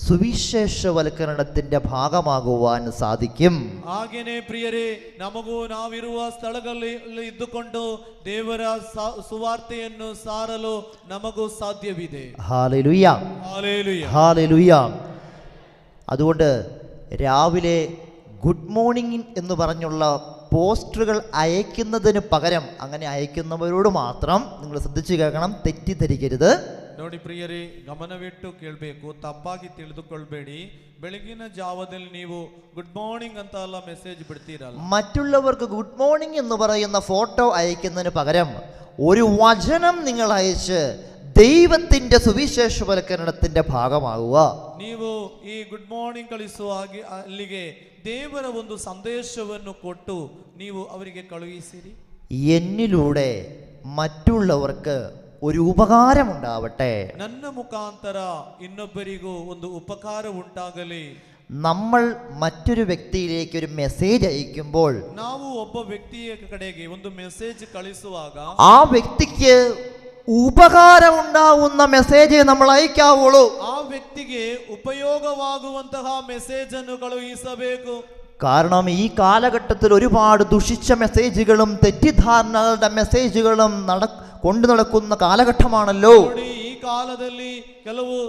സുവിശേഷവൽക്കരണത്തിന്റെ ഭാഗമാകുവാൻ സാധിക്കും. ಹಾಗೇನೆ ಪ್ರಿಯರೇ, ನಮಗೂ ನಾವಿರುವ ಸ್ಥಳಗಳಲ್ಲಿ ಇದ್ದುಕೊಂಡು ದೇವರ ಸುವಾರ್ತೆಯನ್ನು ಸಾರಲು ನಮಗೂ ಸಾಧ್ಯವಿದೆ. Hallelujah, hallelujah, hallelujah. അതുകൊണ്ട് രാവിലെ ഗുഡ് മോർണിംഗ് എന്ന് പറഞ്ഞുള്ള പോസ്റ്ററുകൾ അയക്കുന്നതിന് പകരം അങ്ങനെ അയക്കുന്നവരോട് മാത്രം നിങ്ങൾ ശ്രദ്ധിച്ചു കേൾക്കണം, തെറ്റിദ്ധരിക്കരുത്. ನೋಡಿ ಪ್ರಿಯರೇ, ಗಮನವಿಟ್ಟು ಕೇಳಬೇಕು, ತಪ್ಪಾಗಿ ತಿಳಿದುಕೊಳ್ಬೇಡಿ. ಬೆಳಗಿನ ಜಾವದಲ್ಲಿ ನೀವು ಗುಡ್ ಮಾರ್ನಿಂಗ್ ಅಂತ ಎಲ್ಲ ಮೆಸೇಜ್ ಬಿಡ್ತೀರಲ್ಲ, മറ്റുള്ളവർക്ക് ഗുഡ് മോർണിംഗ് എന്ന് പറയുന്ന ഫോട്ടോ അയക്കുന്നതിന് പകരം ഒരു വചനം നിങ്ങൾ അയച്ച് ദൈവത്തിന്റെ സുവിശേഷവൽക്കരണത്തിന്റെ ഭാഗമാകുക. ನೀವು ಈ ಗುಡ್ ಮಾರ್ನಿಂಗ್ ಕಳಿಸುವ ಹಾಗೆ ಅಲ್ಲಿಗೆ ದೇವರ ಒಂದು ಸಂದೇಶವನ್ನು ಕೊಟ್ಟು ನೀವು ಅವರಿಗೆ ಕಳುಹಿಸಿರಿ. എന്നിലൂടെ മറ്റുള്ളവർക്ക് ഒരു ഉപകാരമുണ്ടാവട്ടെ. ನನ್ನ ಮುಖಾಂತರ ಇನ್ನೊಬ್ಬರಿಗೂ ಒಂದು ಉಪಕಾರ ಉಂಟಾಗಲಿ. നമ്മൾ മറ്റൊരു വ്യക്തിയിലേക്ക് ഒരു മെസ്സേജ് അയക്കുമ്പോൾ ನಾವು ಒಬ್ಬ ವ್ಯಕ್ತಿಯ ಕಡೆಗೆ ಒಂದು ಮೆಸೇಜ್ ಕಳಿಸುವಾಗ ആ വ്യക്തിക്ക് ഉപകാരമുണ്ടാവുന്ന മെസ്സേജ് നമ്മൾ അയക്കാവുള്ളൂ. ಆ ವ್ಯಕ್ತಿಗೆ ಉಪಯೋಗವಾಗುವಂತಹ ಮೆಸೇಜ್ ಅನ್ನು ಕಳುಹಿಸಬೇಕು. കാരണം ഈ കാലഘട്ടത്തിൽ ഒരുപാട് ദുഷിച്ച മെസ്സേജുകളും തെറ്റിദ്ധാരണകളുടെ മെസ്സേജുകളും കൊണ്ടു നടക്കുന്ന കാലഘട്ടമാണല്ലോ. ಈ ಕಾಲದಲ್ಲಿ ಕೆಲವು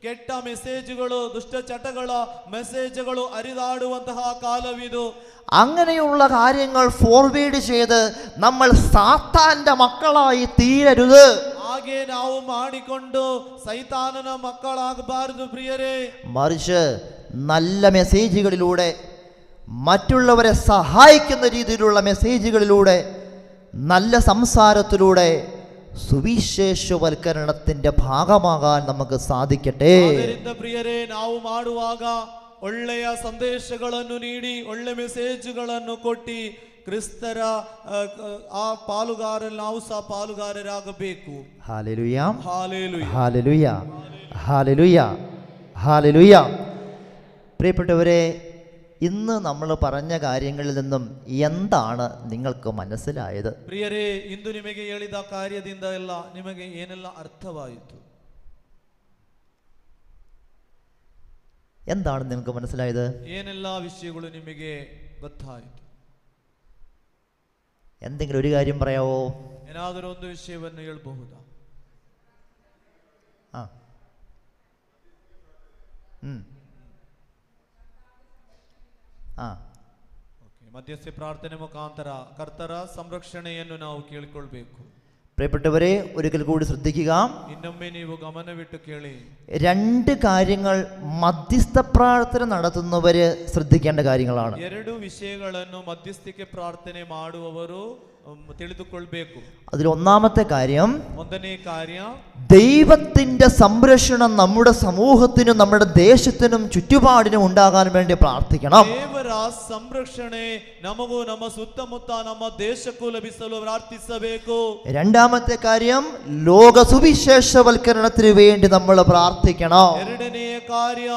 ಕೆಟ್ಟ ಮೆಸೇಜ್ಗಳು, ದುಷ್ಟಚಟಗಳ ಮೆಸೇಜ್ಗಳು ಹರಿದಾಡುವಂತಹ ಕಾಲವಿದು. അങ്ങനെയുള്ള കാര്യങ്ങൾ ഫോർവേഡ് ചെയ്ത് നമ്മൾ സാത്താന്റെ മക്കളായി തീരരുത്. ಹಾಗೆ ನಾವು ಮಾಡಿಕೊಂಡು ಸೈತಾನನ ಮಕ್ಕಳಾಗಬಾರದು ಪ್ರಿಯರೇ. മറിച്ച് നല്ല മെസ്സേജുകളിലൂടെ, മറ്റുള്ളവരെ സഹായിക്കുന്ന രീതിയിലുള്ള മെസ്സേജുകളിലൂടെ, നല്ല സംസാരത്തിലൂടെ സുവിശേഷവൽക്കരണത്തിന്റെ ഭാഗമാകാൻ നമുക്ക് സാധിക്കട്ടെ. ಆದ್ದರಿಂದ ಪ್ರಿಯರೇ, ನಾವು ಮಾಡುವಾಗ ಒಳ್ಳೆಯ ಸಂದೇಶಗಳನ್ನು ನೀಡಿ, ಒಳ್ಳೆ ಮೆಸೇಜ್ಗಳನ್ನು ಕೊಟ್ಟು ಕ್ರಿಸ್ತರ ಆ ಪಾಲುಗಾರರಲ್ಲಿ ನಾವು ಸಹ ಪಾಲುಗಾರರಾಗಬೇಕು. Hallelujah, hallelujah, hallelujah, hallelujah, hallelujah. പ്രിയപ്പെട്ടവരെ, ഇന്ന് നമ്മൾ പറഞ്ഞ കാര്യങ്ങളിൽ നിന്നും എന്താണ് നിങ്ങൾക്ക് മനസ്സിലായത്? ಪ್ರಿಯರೇ, ಇಂದು ನಿಮಗೆ ಹೇಳಿದ ಕಾರ್ಯದಿಂದ ಎಲ್ಲ ನಿಮಗೆ ಏನೆಲ್ಲ ಅರ್ಥವಾಯಿತು? എന്താണ് നിങ്ങൾക്ക് മനസ്സിലായത്? ಏನೆಲ್ಲ ವಿಷಯಗಳು ನಿಮಗೆ ಗೊತ್ತಾಯಿತು. എന്തെങ്കിലും ഒരു കാര്യം പറയാവോ? ಏನಾದರೂ ಒಂದು ವಿಷಯವನ್ನು ಹೇಳಬಹುದಾ? ಮಧ್ಯಸ್ಥೆ ಪ್ರಾರ್ಥನೆ ಮುಖಾಂತರ ಕರ್ತರ ಸಂರಕ್ಷಣೆಯನ್ನು ನಾವು ಕೇಳಿಕೊಳ್ಬೇಕು. പ്രിയപ്പെട്ടവരെ, ഒരിക്കൽ കൂടി ശ്രദ്ധിക്കുക. ಇನ್ನೊಮ್ಮೆ ನೀವು ಗಮನವಿಟ್ಟು ಕೇಳಿ. രണ്ട് കാര്യങ്ങൾ മധ്യസ്ഥ പ്രാർത്ഥന നടത്തുന്നവര് ശ്രദ്ധിക്കേണ്ട കാര്യങ്ങളാണ്. ಎರಡು ವಿಷಯಗಳನ್ನು ಮಧ್ಯಸ್ಥಿಕೆ ಪ್ರಾರ್ಥನೆ ಮಾಡುವವರು ತಿಳಿದುಕೊಳ್ಬೇಕು. അതിൽ ഒന്നാമത്തെ കാര്യം, ಒಂದನೇ ಕಾರ್ಯ, ദൈവത്തിന്റെ സംരക്ഷണം നമ്മുടെ സമൂഹത്തിനും നമ്മുടെ ദേശത്തിനും ചുറ്റുപാടിനും ഉണ്ടാകാൻ വേണ്ടി പ്രാർത്ഥിക്കണം. ದೇವರ ಸಂರಕ್ಷಣೆ ನಮಗೂ ನಮ್ಮ ಸುತ್ತಮುತ್ತ ನಮ್ಮ ದೇಶಕ್ಕೂ ಲಭಿಸಲು ಪ್ರಾರ್ಥಿಸಬೇಕು. രണ്ടാമത്തെ കാര്യം, ലോക സുവിശേഷവൽക്കരണത്തിന് വേണ്ടി നമ്മൾ പ്രാർത്ഥിക്കണം. ಎರಡನೆಯ ಕಾರ್ಯ,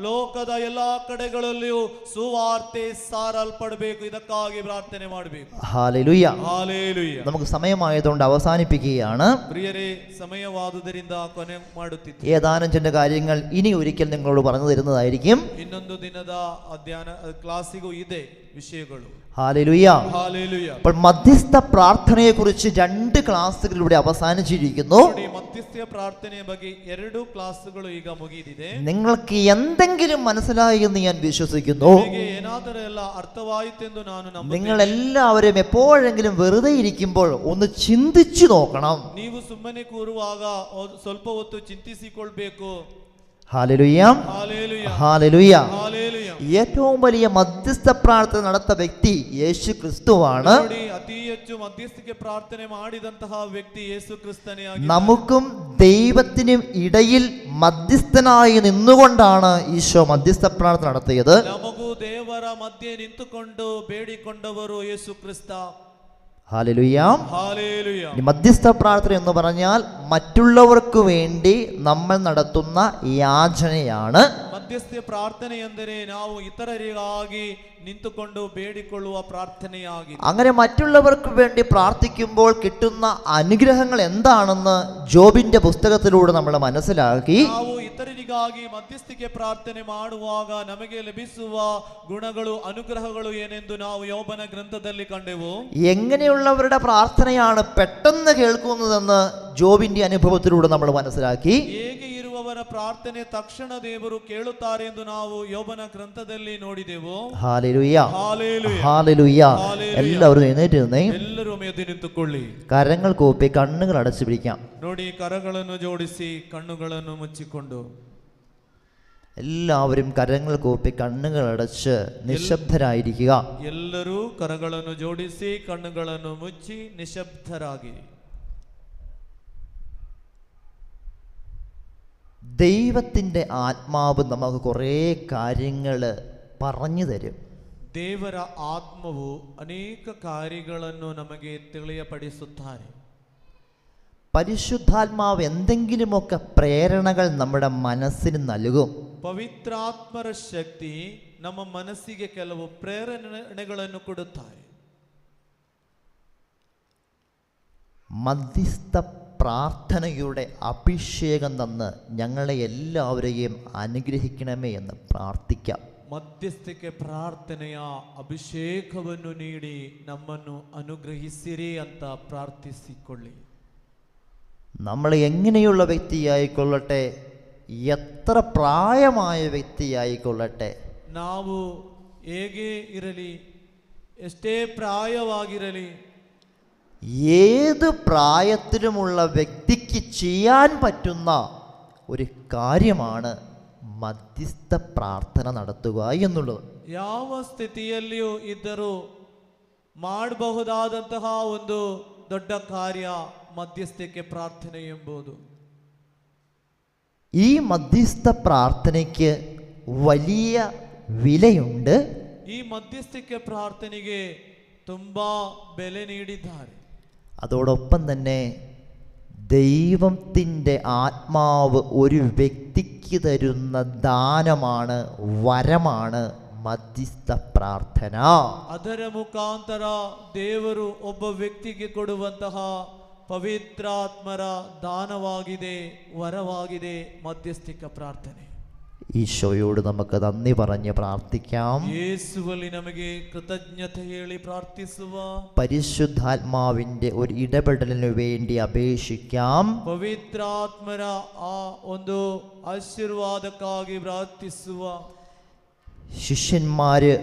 ಲೋಕದ ಎಲ್ಲಾ ಕಡೆಗಳಲ್ಲಿಯೂ ಸುವಾರ್ತೆ ಸಾರಲ್ಪಡಬೇಕು. ಇದಕ್ಕಾಗಿ ಪ್ರಾರ್ಥನೆ ಮಾಡಬೇಕು. ഹല്ലേലൂയ. ഹല്ലേലൂയ. നമുക്ക് സമയമായതുകൊണ്ട് അവസാനിപ്പിക്കുകയാണ്. പ്രിയരേ, സമയವಾದುದರಿಂದ ಕೊನೆ ಮಾಡುತ್ತಿದ್ದೇವೆ. ഏതാനും ചില കാര്യങ്ങൾ ഇനി ഒരിക്കൽ നിങ്ങളോട് പറഞ്ഞു തരുന്നതായിരിക്കും. ಇನ್ನೊಂದು ದಿನದ ಅಧ್ಯಯನ ಕ್ಲಾಸಿಗೂ ಇದೆ ವಿಷಯಗಳು. ഹല്ലേലൂയ. ഹല്ലേലൂയ. അപ്പോൾ മധ്യസ്ഥ പ്രാർത്ഥനയെ കുറിച്ച് 2 ക്ലാസ്സുകളിലൂടെ അവസാനിച്ചിരിക്കുന്നു. മധ്യസ്ഥ പ്രാർത്ഥനയെ ಬಗ್ಗೆ 2 ക്ലാസുകൾ ಈಗ ಮುಗಿದಿದೆ. നിങ്ങൾക്ക് എന്തെങ്കിലും മനസ്സിലായി എന്ന് ഞാൻ വിശ്വസിക്കുന്നു. ಏನಾದರೂ ಅರ್ಥವಾಯಿತೆಂದು ನಾನು ನಂಬುತ್ತೇನೆ. നിങ്ങൾ എല്ലാവരും എപ്പോഴെങ്കിലും വെറുതെ ഇരിക്കുമ്പോൾ ഒന്ന് ചിന്തിച്ചു നോക്കണം. ನೀವು ಸುಮ್ಮನೆ ಕೂರುವಾಗ ಸ್ವಲ್ಪ ಹೊತ್ತು ಚಿಂತಿಸಿಕೊಳ್ಳಬೇಕು. ഹല്ലേലൂയ. ഹല്ലേലൂയ. ഹല്ലേലൂയ. ഹല്ലേലൂയ. ഏറ്റവും വലിയ മധ്യസ്ഥ പ്രാർത്ഥന നടത്ത വ്യക്തി യേശു ക്രിസ്തുവാണ്. ಅತಿ ಹೆಚ್ಚು ಮಧ್ಯಸ್ಥಿಕೆ ಪ್ರಾರ್ಥನೆ ಮಾಡಿದಂತಹ ವ್ಯಕ್ತಿ ಯೇಸು ಕ್ರಿಸ್ತನೇ. നമുക്കും ദൈവത്തിനും ഇടയിൽ മധ്യസ്ഥനായി നിന്നുകൊണ്ടാണ് ഈശോ മധ്യസ്ഥ പ്രാർത്ഥന നടത്തിയത്. ನಮಗೂ ದೇವರ ಮಧ್ಯೆ ನಿಂತುಕೊಂಡು ಬೇಡಿಕೊಂಡವರು ಯೇಸು ಕ್ರಿಸ್ತ. ഹല്ലേലൂയ. ഹല്ലേലൂയ. മധ്യസ്ഥ പ്രാർത്ഥന എന്ന് പറഞ്ഞാൽ മറ്റുള്ളവർക്ക് വേണ്ടി നമ്മൾ നടത്തുന്ന യാചനയാണ്. ಮಧ್ಯಸ್ಥೆ ಪ್ರಾರ್ಥನೆ ಎಂದರೆ ನಾವು ಇತರರಿಗಾಗಿ ನಿಂತುಕೊಂಡು ಬೇಡಿಕೊಳ್ಳುವ ಪ್ರಾರ್ಥನೆಯಾಗಿದೆ. അങ്ങനെ മറ്റുള്ളവർക്ക് വേണ്ടി പ്രാർത്ഥിക്കുമ്പോൾ കിട്ടുന്ന അനുഗ്രഹങ്ങൾ എന്താണെന്ന് ജോബിന്റെ പുസ്തകത്തിലൂടെ നമ്മൾ മനസ്സിലാക്കി. ನಾವು ಇತರರಿಗಾಗಿ ಮಧ್ಯಸ್ಥಿಕೆ ಪ್ರಾರ್ಥನೆ ಮಾಡುವಾಗ ನಮಗೆ ಲಭಿಸುವ ಗುಣಗಳು ಅನುಗ್ರಹಗಳು ಏನೆಂದು ನಾವು ಯೋಬನ ಗ್ರಂಥದಲ್ಲಿ ಕಂಡೆವು. എങ്ങനെയുള്ളവരുടെ പ്രാർത്ഥനയാണ് പെട്ടെന്ന് കേൾക്കുന്നതെന്ന് ജോബിന്റെ അനുഭവത്തിലൂടെ നമ്മൾ മനസ്സിലാക്കി. ಹೇಗೆ ಇರುವವರ ಪ್ರಾರ್ಥನೆ ತಕ್ಷಣ ದೇವರು ಕೇಳುತ್ತಾರೆ ಎಂದು ನಾವು ಯೋಬನ ಗ್ರಂಥದಲ್ಲಿ ನೋಡಿದೆವು. ഹല്ലേലൂയ. ഹല്ലേലൂയ. ഹല്ലേലൂയ. എല്ലാവരും എഴുന്നേറ്റ് നിന്നേ. ಎಲ್ಲರೂ ಎದ್ದು ನಿಂತುಕೊಳ್ಳಿ. കരങ്ങൾ കൂപ്പി കണ്ണുകൾ അടച്ചു പിടിക്കാം. ನೋಡಿ, കരಗಳನ್ನು ಜೋಡಿಸಿ ಕಣ್ಣುಗಳನ್ನು ಮುಚ್ಚಿಕೊಂಡು എല്ലാവരും കരങ്ങൾ കൂപ്പി കണ്ണുകൾ അടച്ച് നിശബ്ദരായിരിക്കുക. ಎಲ್ಲರೂ ಕರಗಳನ್ನು ಜೋಡಿಸಿ ಕಣ್ಣುಗಳನ್ನು ಮುಚ್ಚಿ ನಿಶಬ್ದರಾಗಿ. ദൈവത്തിൻ്റെ ആത്മാവ് നമുക്ക് കുറേ കാര്യങ്ങൾ പറഞ്ഞു തരും. ದೇವರ ಆತ್ಮವು ಅನೇಕ ಕಾರ್ಯಗಳನ್ನು ನಮಗೆ ತಿಳಿಯಪಡಿಸುತ್ತಾರೆ. പരിശുദ്ധാത്മാവ് എന്തെങ്കിലുമൊക്കെ പ്രേരണകൾ നമ്മുടെ മനസ്സിന് നൽകും. ಪವಿತ್ರಾತ್ಮರ ಶಕ್ತಿ ನಮ್ಮ ಮನಸ್ಸಿಗೆ ಕೆಲವು ಪ್ರೇರಣೆಗಳನ್ನು ಕೊಡುತ್ತಾರೆ. മധ്യസ്ഥ പ്രാർത്ഥനയുടെ അഭിഷേകം തന്ന് ഞങ്ങളെ എല്ലാവരെയും അനുഗ്രഹിക്കണമേ എന്ന് പ്രാർത്ഥിക്കാം. ಮಧ್ಯಸ್ಥಿಕೆ ಪ್ರಾರ್ಥನೆಯ ಅಭಿಷೇಕವನ್ನು ನೀಡಿ ನಮ್ಮನ್ನು ಅನುಗ್ರಹಿಸಿರಿ ಅಂತ ಪ್ರಾರ್ಥಿಸಿಕೊಳ್ಳಿ. നമ്മൾ എങ്ങനെയുള്ള വ്യക്തിയായിക്കൊള്ളട്ടെ, എത്ര പ്രായമായ വ്യക്തിയായിക്കൊള്ളട്ടെ, ನಾವು ಹೇಗೆ ಇರಲಿ, ಎಷ್ಟೇ ಪ್ರಾಯವಾಗಿರಲಿ, ഏത് പ്രായത്തിലുമുള്ള വ്യക്തിക്ക് ചെയ്യാൻ പറ്റുന്ന ഒരു കാര്യമാണ് മധ്യസ്ഥ പ്രാർത്ഥന നടത്തുക എന്നുള്ളത്. ಯಾವ ಸ್ಥಿತಿಯಲ್ಲಿಯೂ ಇದ್ದರೂ ಮಾಡಬಹುದಾದಂತಹ ಒಂದು ದೊಡ್ಡ ಕಾರ್ಯ ಮಧ್ಯಸ್ಥಿಕೆ ಪ್ರಾರ್ಥನೆ ಎಂಬುದು. ഈ മധ്യസ്ഥ പ്രാർത്ഥനയ്ക്ക് വലിയ വിലയുണ്ട്. ಈ ಮಧ್ಯಸ್ಥಿಕೆ ಪ್ರಾರ್ಥನೆಗೆ ತುಂಬಾ ಬೆಲೆ ನೀಡಿದ್ದಾರೆ. അതോടൊപ്പം തന്നെ ദൈവത്തിൻ്റെ ആത്മാവ് ഒരു വ്യക്തിക്ക് തരുന്ന ദാനമാണ്, വരമാണ് മധ്യസ്ഥ പ്രാർത്ഥന. ಅದರ ಮುಖಾಂತರ ದೇವರು ಒಬ್ಬ ವ್ಯಕ್ತಿಗೆ ಕೊಡುವಂತಹ ಪವಿತ್ರಾತ್ಮರ ದಾನವಾಗಿದೆ, ವರವಾಗಿದೆ ಮಧ್ಯಸ್ಥಿಕ ಪ್ರಾರ್ಥನೆ. ഈശോയോട് നമുക്ക് നന്ദി പറഞ്ഞ് പ്രാർത്ഥിക്കാം. ಯೇಸುವಲ್ಲಿ ನಮಗೆ ಕೃತಜ್ಞತೆ ಹೇಳಿ ಪ್ರಾರ್ಥಿಸುವ. പരിശുദ്ധാത്മാവിൻ്റെ ഒരു ഇടപെടലിനു വേണ്ടി അപേക്ഷിക്കാം. ಪವಿತ್ರಾತ್ಮರ ಆ ಒಂದು ಆಶೀರ್ವಾದಕ್ಕಾಗಿ ಪ್ರಾರ್ಥಿಸುವ. ശിഷ്യന്മാര്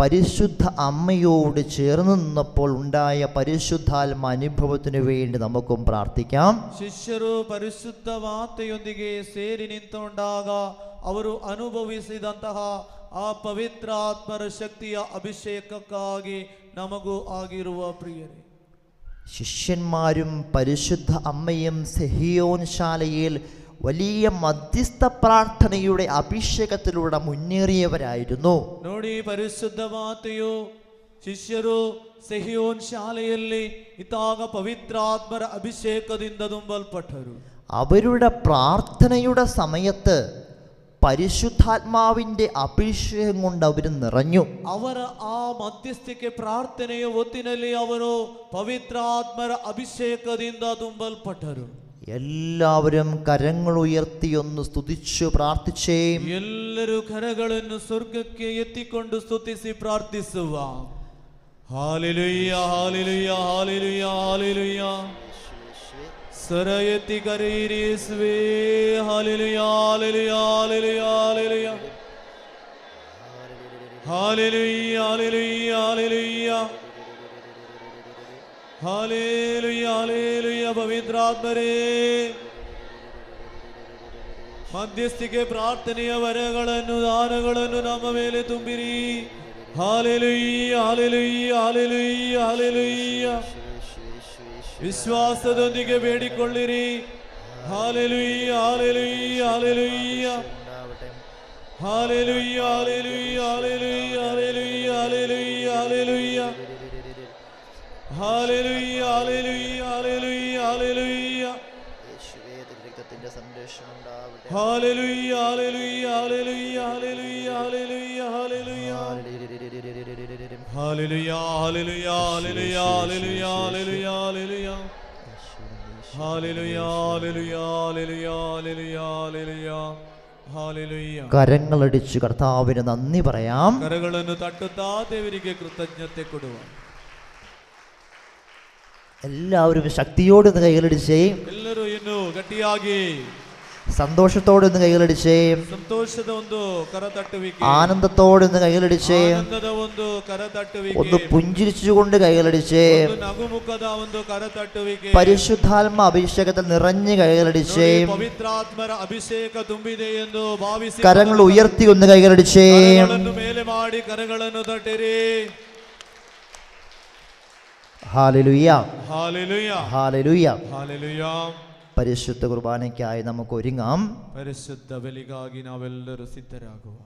പരിശുദ്ധ അമ്മയോട് ചേർന്ന് നിന്നപ്പോൾ ഉണ്ടായ പരിശുദ്ധാത്മ അനുഭവത്തിനു വേണ്ടി നമുക്കും പ്രാർത്ഥിക്കാം. ಶಿಷ್ಯರು ಪರಿಶುದ್ಧ ಮಾತೆಯೊಂದಿಗೆ ಸೇರಿ ನಿಂತುಕೊಂಡಾಗ ಅವರು ಅನುಭವಿಸಿದಂತಹ ಆ ಪವಿತ್ರಾತ್ಮರ ಶಕ್ತಿಯ ಅಭಿಷೇಕಕ್ಕಾಗಿ ನಮಗೂ ಆಗಿರುವ ಪ್ರಿಯರೇ, ശിഷ്യന്മാരും പരിശുദ്ധ അമ്മയും സെഹിയോൻ ശാലയിൽ വലിയ മധ്യസ്ഥ പ്രാർത്ഥനയുടെ അഭിഷേകത്തിലൂടെ മുന്നേറിയവരായിരുന്നു. ನೋಡಿ, ಪರಿಶುದ್ಧ ಮಾತೆಯು ಶಿಷ್ಯರು ಸೆಹಿಯೋನ್ ಶಾಲೆಯಲ್ಲಿ ಇದ್ದಾಗ ಪವಿತ್ರಾತ್ಮರ ಅಭಿಷೇಕದಿಂದ ತುಂಬಲ್ಪಟ್ಟರು. അവരുടെ പ്രാർത്ഥനയുടെ സമയത്ത് പരിശുദ്ധാത്മാവിൻ്റെ അഭിഷേകം കൊണ്ട് അവർ നിറഞ്ഞു. ಅವರ ಆ ಮಧ್ಯಸ್ಥಿಕೆ ಪ್ರಾರ್ಥನೆಯ ಹೊತ್ತಿನಲ್ಲಿ ಅವರು ಪವಿತ್ರಾತ್ಮರ ಅಭಿಷೇಕದಿಂದ ತುಂಬಲ್ಪಟ್ಟರು. എല്ലാവരും കരങ്ങൾ ഉയർത്തിയൊന്ന് സ്തുതിച്ചു പ്രാർത്ഥിച്ചേ. ಎಲ್ಲರೂ ಕರಗಳನ್ನು ಸ್ವರ್ಗಕ್ಕೆ ಎತ್ತಿಕೊಂಡು ಸ್ತುತಿಸಿ ಪ್ರಾರ್ಥಿಸುವ. Hallelujah, hallelujah, hallelujah, hallelujah. ಸ್ವರ ಎತ್ತಿ ಕರೆಯಿರಿ ಯೇಸುವೇ. Hallelujah, hallelujah, hallelujah, hallelujah. Hallelujah, hallelujah, hallelujah. Hallelujah, hallelujah. ಪವಿತ್ರಾತ್ಮರೇ, ಮಧ್ಯಸ್ಥಿಕೆ ಪ್ರಾರ್ಥನೆಯ ವರಗಳನ್ನು ದಾನಗಳನ್ನು ನಮ್ಮ ಮೇಲೆ ತುಂಬಿರಿ. Hallelujah, hallelujah, hallelujah, hallelujah. ವಿಶ್ವಾಸದೊಂದಿಗೆ ಬೇಡಿಕೊಳ್ಳಿರಿ. Hallelujah, hallelujah, hallelujah. Hallelujah, hallelujah, hallelujah, hallelujah, hallelujah, hallelujah. Hallelujah, hallelujah, hallelujah, hallelujah. Hallelujah, hallelujah, hallelujah, hallelujah, hallelujah, hallelujah. Hallelujah, hallelujah, hallelujah, hallelujah, hallelujah, hallelujah. Hallelujah, hallelujah, hallelujah, hallelujah, hallelujah. Hallelujah. കരങ്ങളടിച്ച് കർത്താവിന് നന്ദി പറയാം. കരಗಳನ್ನು തട്ടുത്താ ದೇವರಿಗೆ കൃതജ്ഞತೆ ಕೊಡುವ. എല്ലാവരും ശക്തിയോട് ഒന്ന് കൈകളടിച്ചേ. ಎಲ್ಲರೂ ಇನ್ನು ಗಟ್ಟಿಯಾಗಿ സന്തോഷത്തോടെ ഒന്ന് കൈകളടിച്ചേ. ಸಂತೋಷದ ಒಂದು ಕರತಟ್ಟುವಿಕೆ, ആനന്ദത്തോടെ ഒന്ന് കൈകളടിച്ചേ. ಆನಂದದ ಒಂದು ಕರತಟ್ಟುವಿಕೆ, ഒന്ന് പുഞ്ചിരിച്ചുകൊണ്ട് കൈകളടിച്ചേ. ಒಂದು ನಗುಮುಖದ ಒಂದು ಕರತಟ್ಟುವಿಕೆ. പരിശുദ്ധാത്മ അഭിഷേകത്തിൽ നിറഞ്ഞ് കൈകളടിച്ചേ. ಪವಿತ್ರಾತ್ಮರ ಅಭಿಷೇಕ ತುಂಬಿದೆ ಎಂದು ಭಾವಿಸಿ കരങ്ങൾ ഉയർത്തി ഒന്ന് കൈകളടിച്ചേ. ಕರಗಳನ್ನು ಮೇಲೆ ಮಾಡಿ ಕರಗಳನ್ನು ತಟ್ಟಿರಿ. Hallelujah, hallelujah, hallelujah, hallelujah. പരിശുദ്ധ കുർബാനയ്ക്കായി നമുക്ക് ഒരുങ്ങാം. ಪರಿಶುದ್ಧ ಬಲಿಗಾಗಿ ನಾವೆಲ್ಲರೂ ಸಿದ್ಧರಾಗುವ.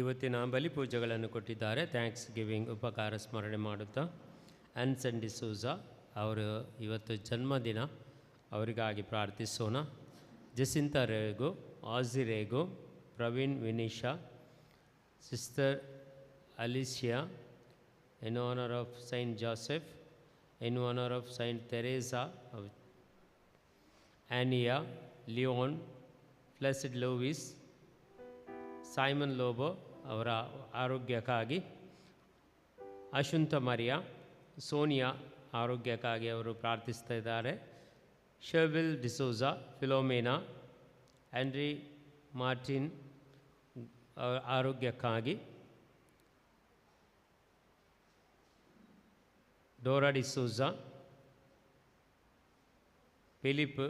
ಇವತ್ತಿನ ಬಲಿಪೂಜೆಗಳನ್ನು ಕೊಟ್ಟಿದ್ದಾರೆ. ಥ್ಯಾಂಕ್ಸ್ ಗಿವಿಂಗ್ ಉಪಕಾರ ಸ್ಮರಣೆ ಮಾಡುತ್ತಾ ಆನ್ಸನ್ ಡಿಸೂಜಾ ಅವರು ಇವತ್ತು ಜನ್ಮದಿನ, ಅವರಿಗಾಗಿ ಪ್ರಾರ್ಥಿಸೋಣ. Jacinta Rego, Aji Rego, Praveen Vinisha, sister Alicia, in honor of Saint Joseph, in honor of Saint Teresa of Ania, Leon, Blessed Louis, Simon Lobo ಅವರ ಆರೋಗ್ಯಕ್ಕಾಗಿ, ಅಶುಂತ ಮರಿಯಾ, ಸೋನಿಯಾ ಆರೋಗ್ಯಕ್ಕಾಗಿ ಅವರು ಪ್ರಾರ್ಥಿಸ್ತಾ ಇದ್ದಾರೆ. ಶರ್ವಿಲ್ ಡಿಸೋಜಾ, ಫಿಲೋಮೇನಾ, ಆಂಡ್ರಿ ಮಾರ್ಟಿನ್ ಅವರ ಆರೋಗ್ಯಕ್ಕಾಗಿ, ಡೋರಾ ಡಿಸೋಜಾ, ಫಿಲಿಪ್,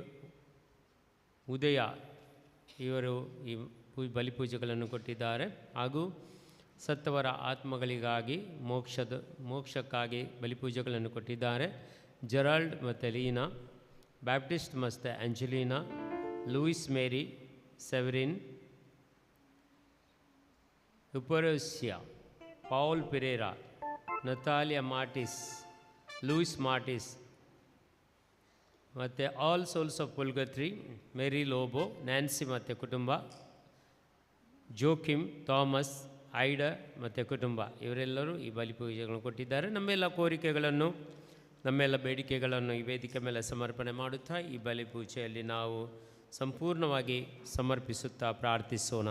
ಉದಯ ಇವರು ಈ ಬಲಿಪೂಜೆಗಳನ್ನು ಕೊಟ್ಟಿದ್ದಾರೆ. ಹಾಗೂ ಸತ್ತವರ ಆತ್ಮಗಳಿಗಾಗಿ ಮೋಕ್ಷಕ್ಕಾಗಿ ಬಲಿಪೂಜೆಗಳನ್ನು ಕೊಟ್ಟಿದ್ದಾರೆ. ಜೆರಾಲ್ಡ್ ಮತ್ತು ಲೀನಾ, ಬ್ಯಾಪ್ಟಿಸ್ಟ್ ಮತ್ತು Angelina, Louis Mary, Severin, Euphrosia, Paul Pereira, Natalia Martis, Louis Martis ಮತ್ತು all souls of purgatory, Mary Lobo, Nancy ಮತ್ತು ಕುಟುಂಬ, ಜೋಕಿಮ್, ಥಾಮಸ್, ಐಡಾ ಮತ್ತು ಕುಟುಂಬ ಇವರೆಲ್ಲರೂ ಈ ಬಲಿಪೂಜೆಗಳನ್ನು ಕೊಟ್ಟಿದ್ದಾರೆ. ನಮ್ಮೆಲ್ಲ ಕೋರಿಕೆಗಳನ್ನು, ನಮ್ಮೆಲ್ಲ ಬೇಡಿಕೆಗಳನ್ನು ಈ ವೇದಿಕೆ ಮೇಲೆ ಸಮರ್ಪಣೆ ಮಾಡುತ್ತಾ ಈ ಬಲಿಪೂಜೆಯಲ್ಲಿ ನಾವು ಸಂಪೂರ್ಣವಾಗಿ ಸಮರ್ಪಿಸುತ್ತಾ ಪ್ರಾರ್ಥಿಸೋಣ.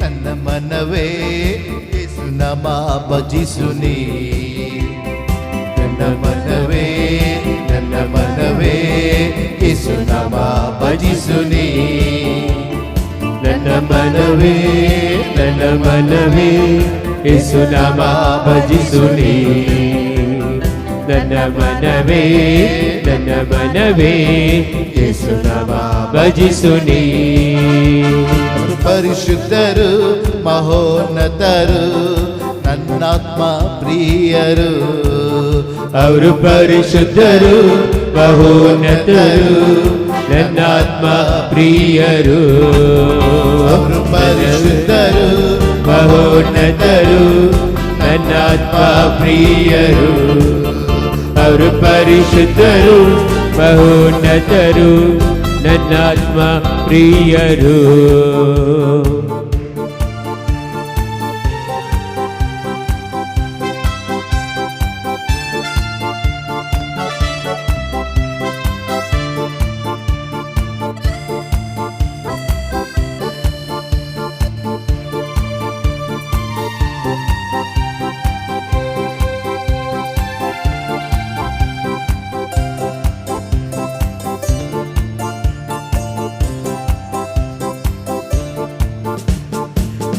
ನನ್ನ ಮನವೇ ಯೇಸು ನಾಮ ಭಜಿಸುನಿ. ನನ್ನ ಮನವೇ ಯೇಸು ನಾಮ ಭಜಿಸುನಿ. ನನ್ನ ಮನವೇ ಯೇಸು ನಾಮ ಭಜಿಸುನಿ. ನನ್ನ ಮನವೇ ಯೇಸು ನಾಮ ಭಜಿಸುನಿ. ಪರಿಶುದ್ಧರು ಮಹೋನ್ನತರು ನನ್ನಾತ್ಮ ಪ್ರಿಯರು. ಅವರು ಪರಿಶುದ್ಧರು ಮಹೋನ್ನತರು ನನ್ನಾತ್ಮ ಪ್ರಿಯರು. ಅವರು ಪರಿಶುದ್ಧರು ಮಹೋನ್ನತರು ನನ್ನಾತ್ಮ ಪ್ರಿಯರು. ಅವರು ಪರಿಶುದ್ಧರು ಮಹೋನ್ನತರು ನನ್ನಾತ್ಮ ಪ್ರಿಯರು.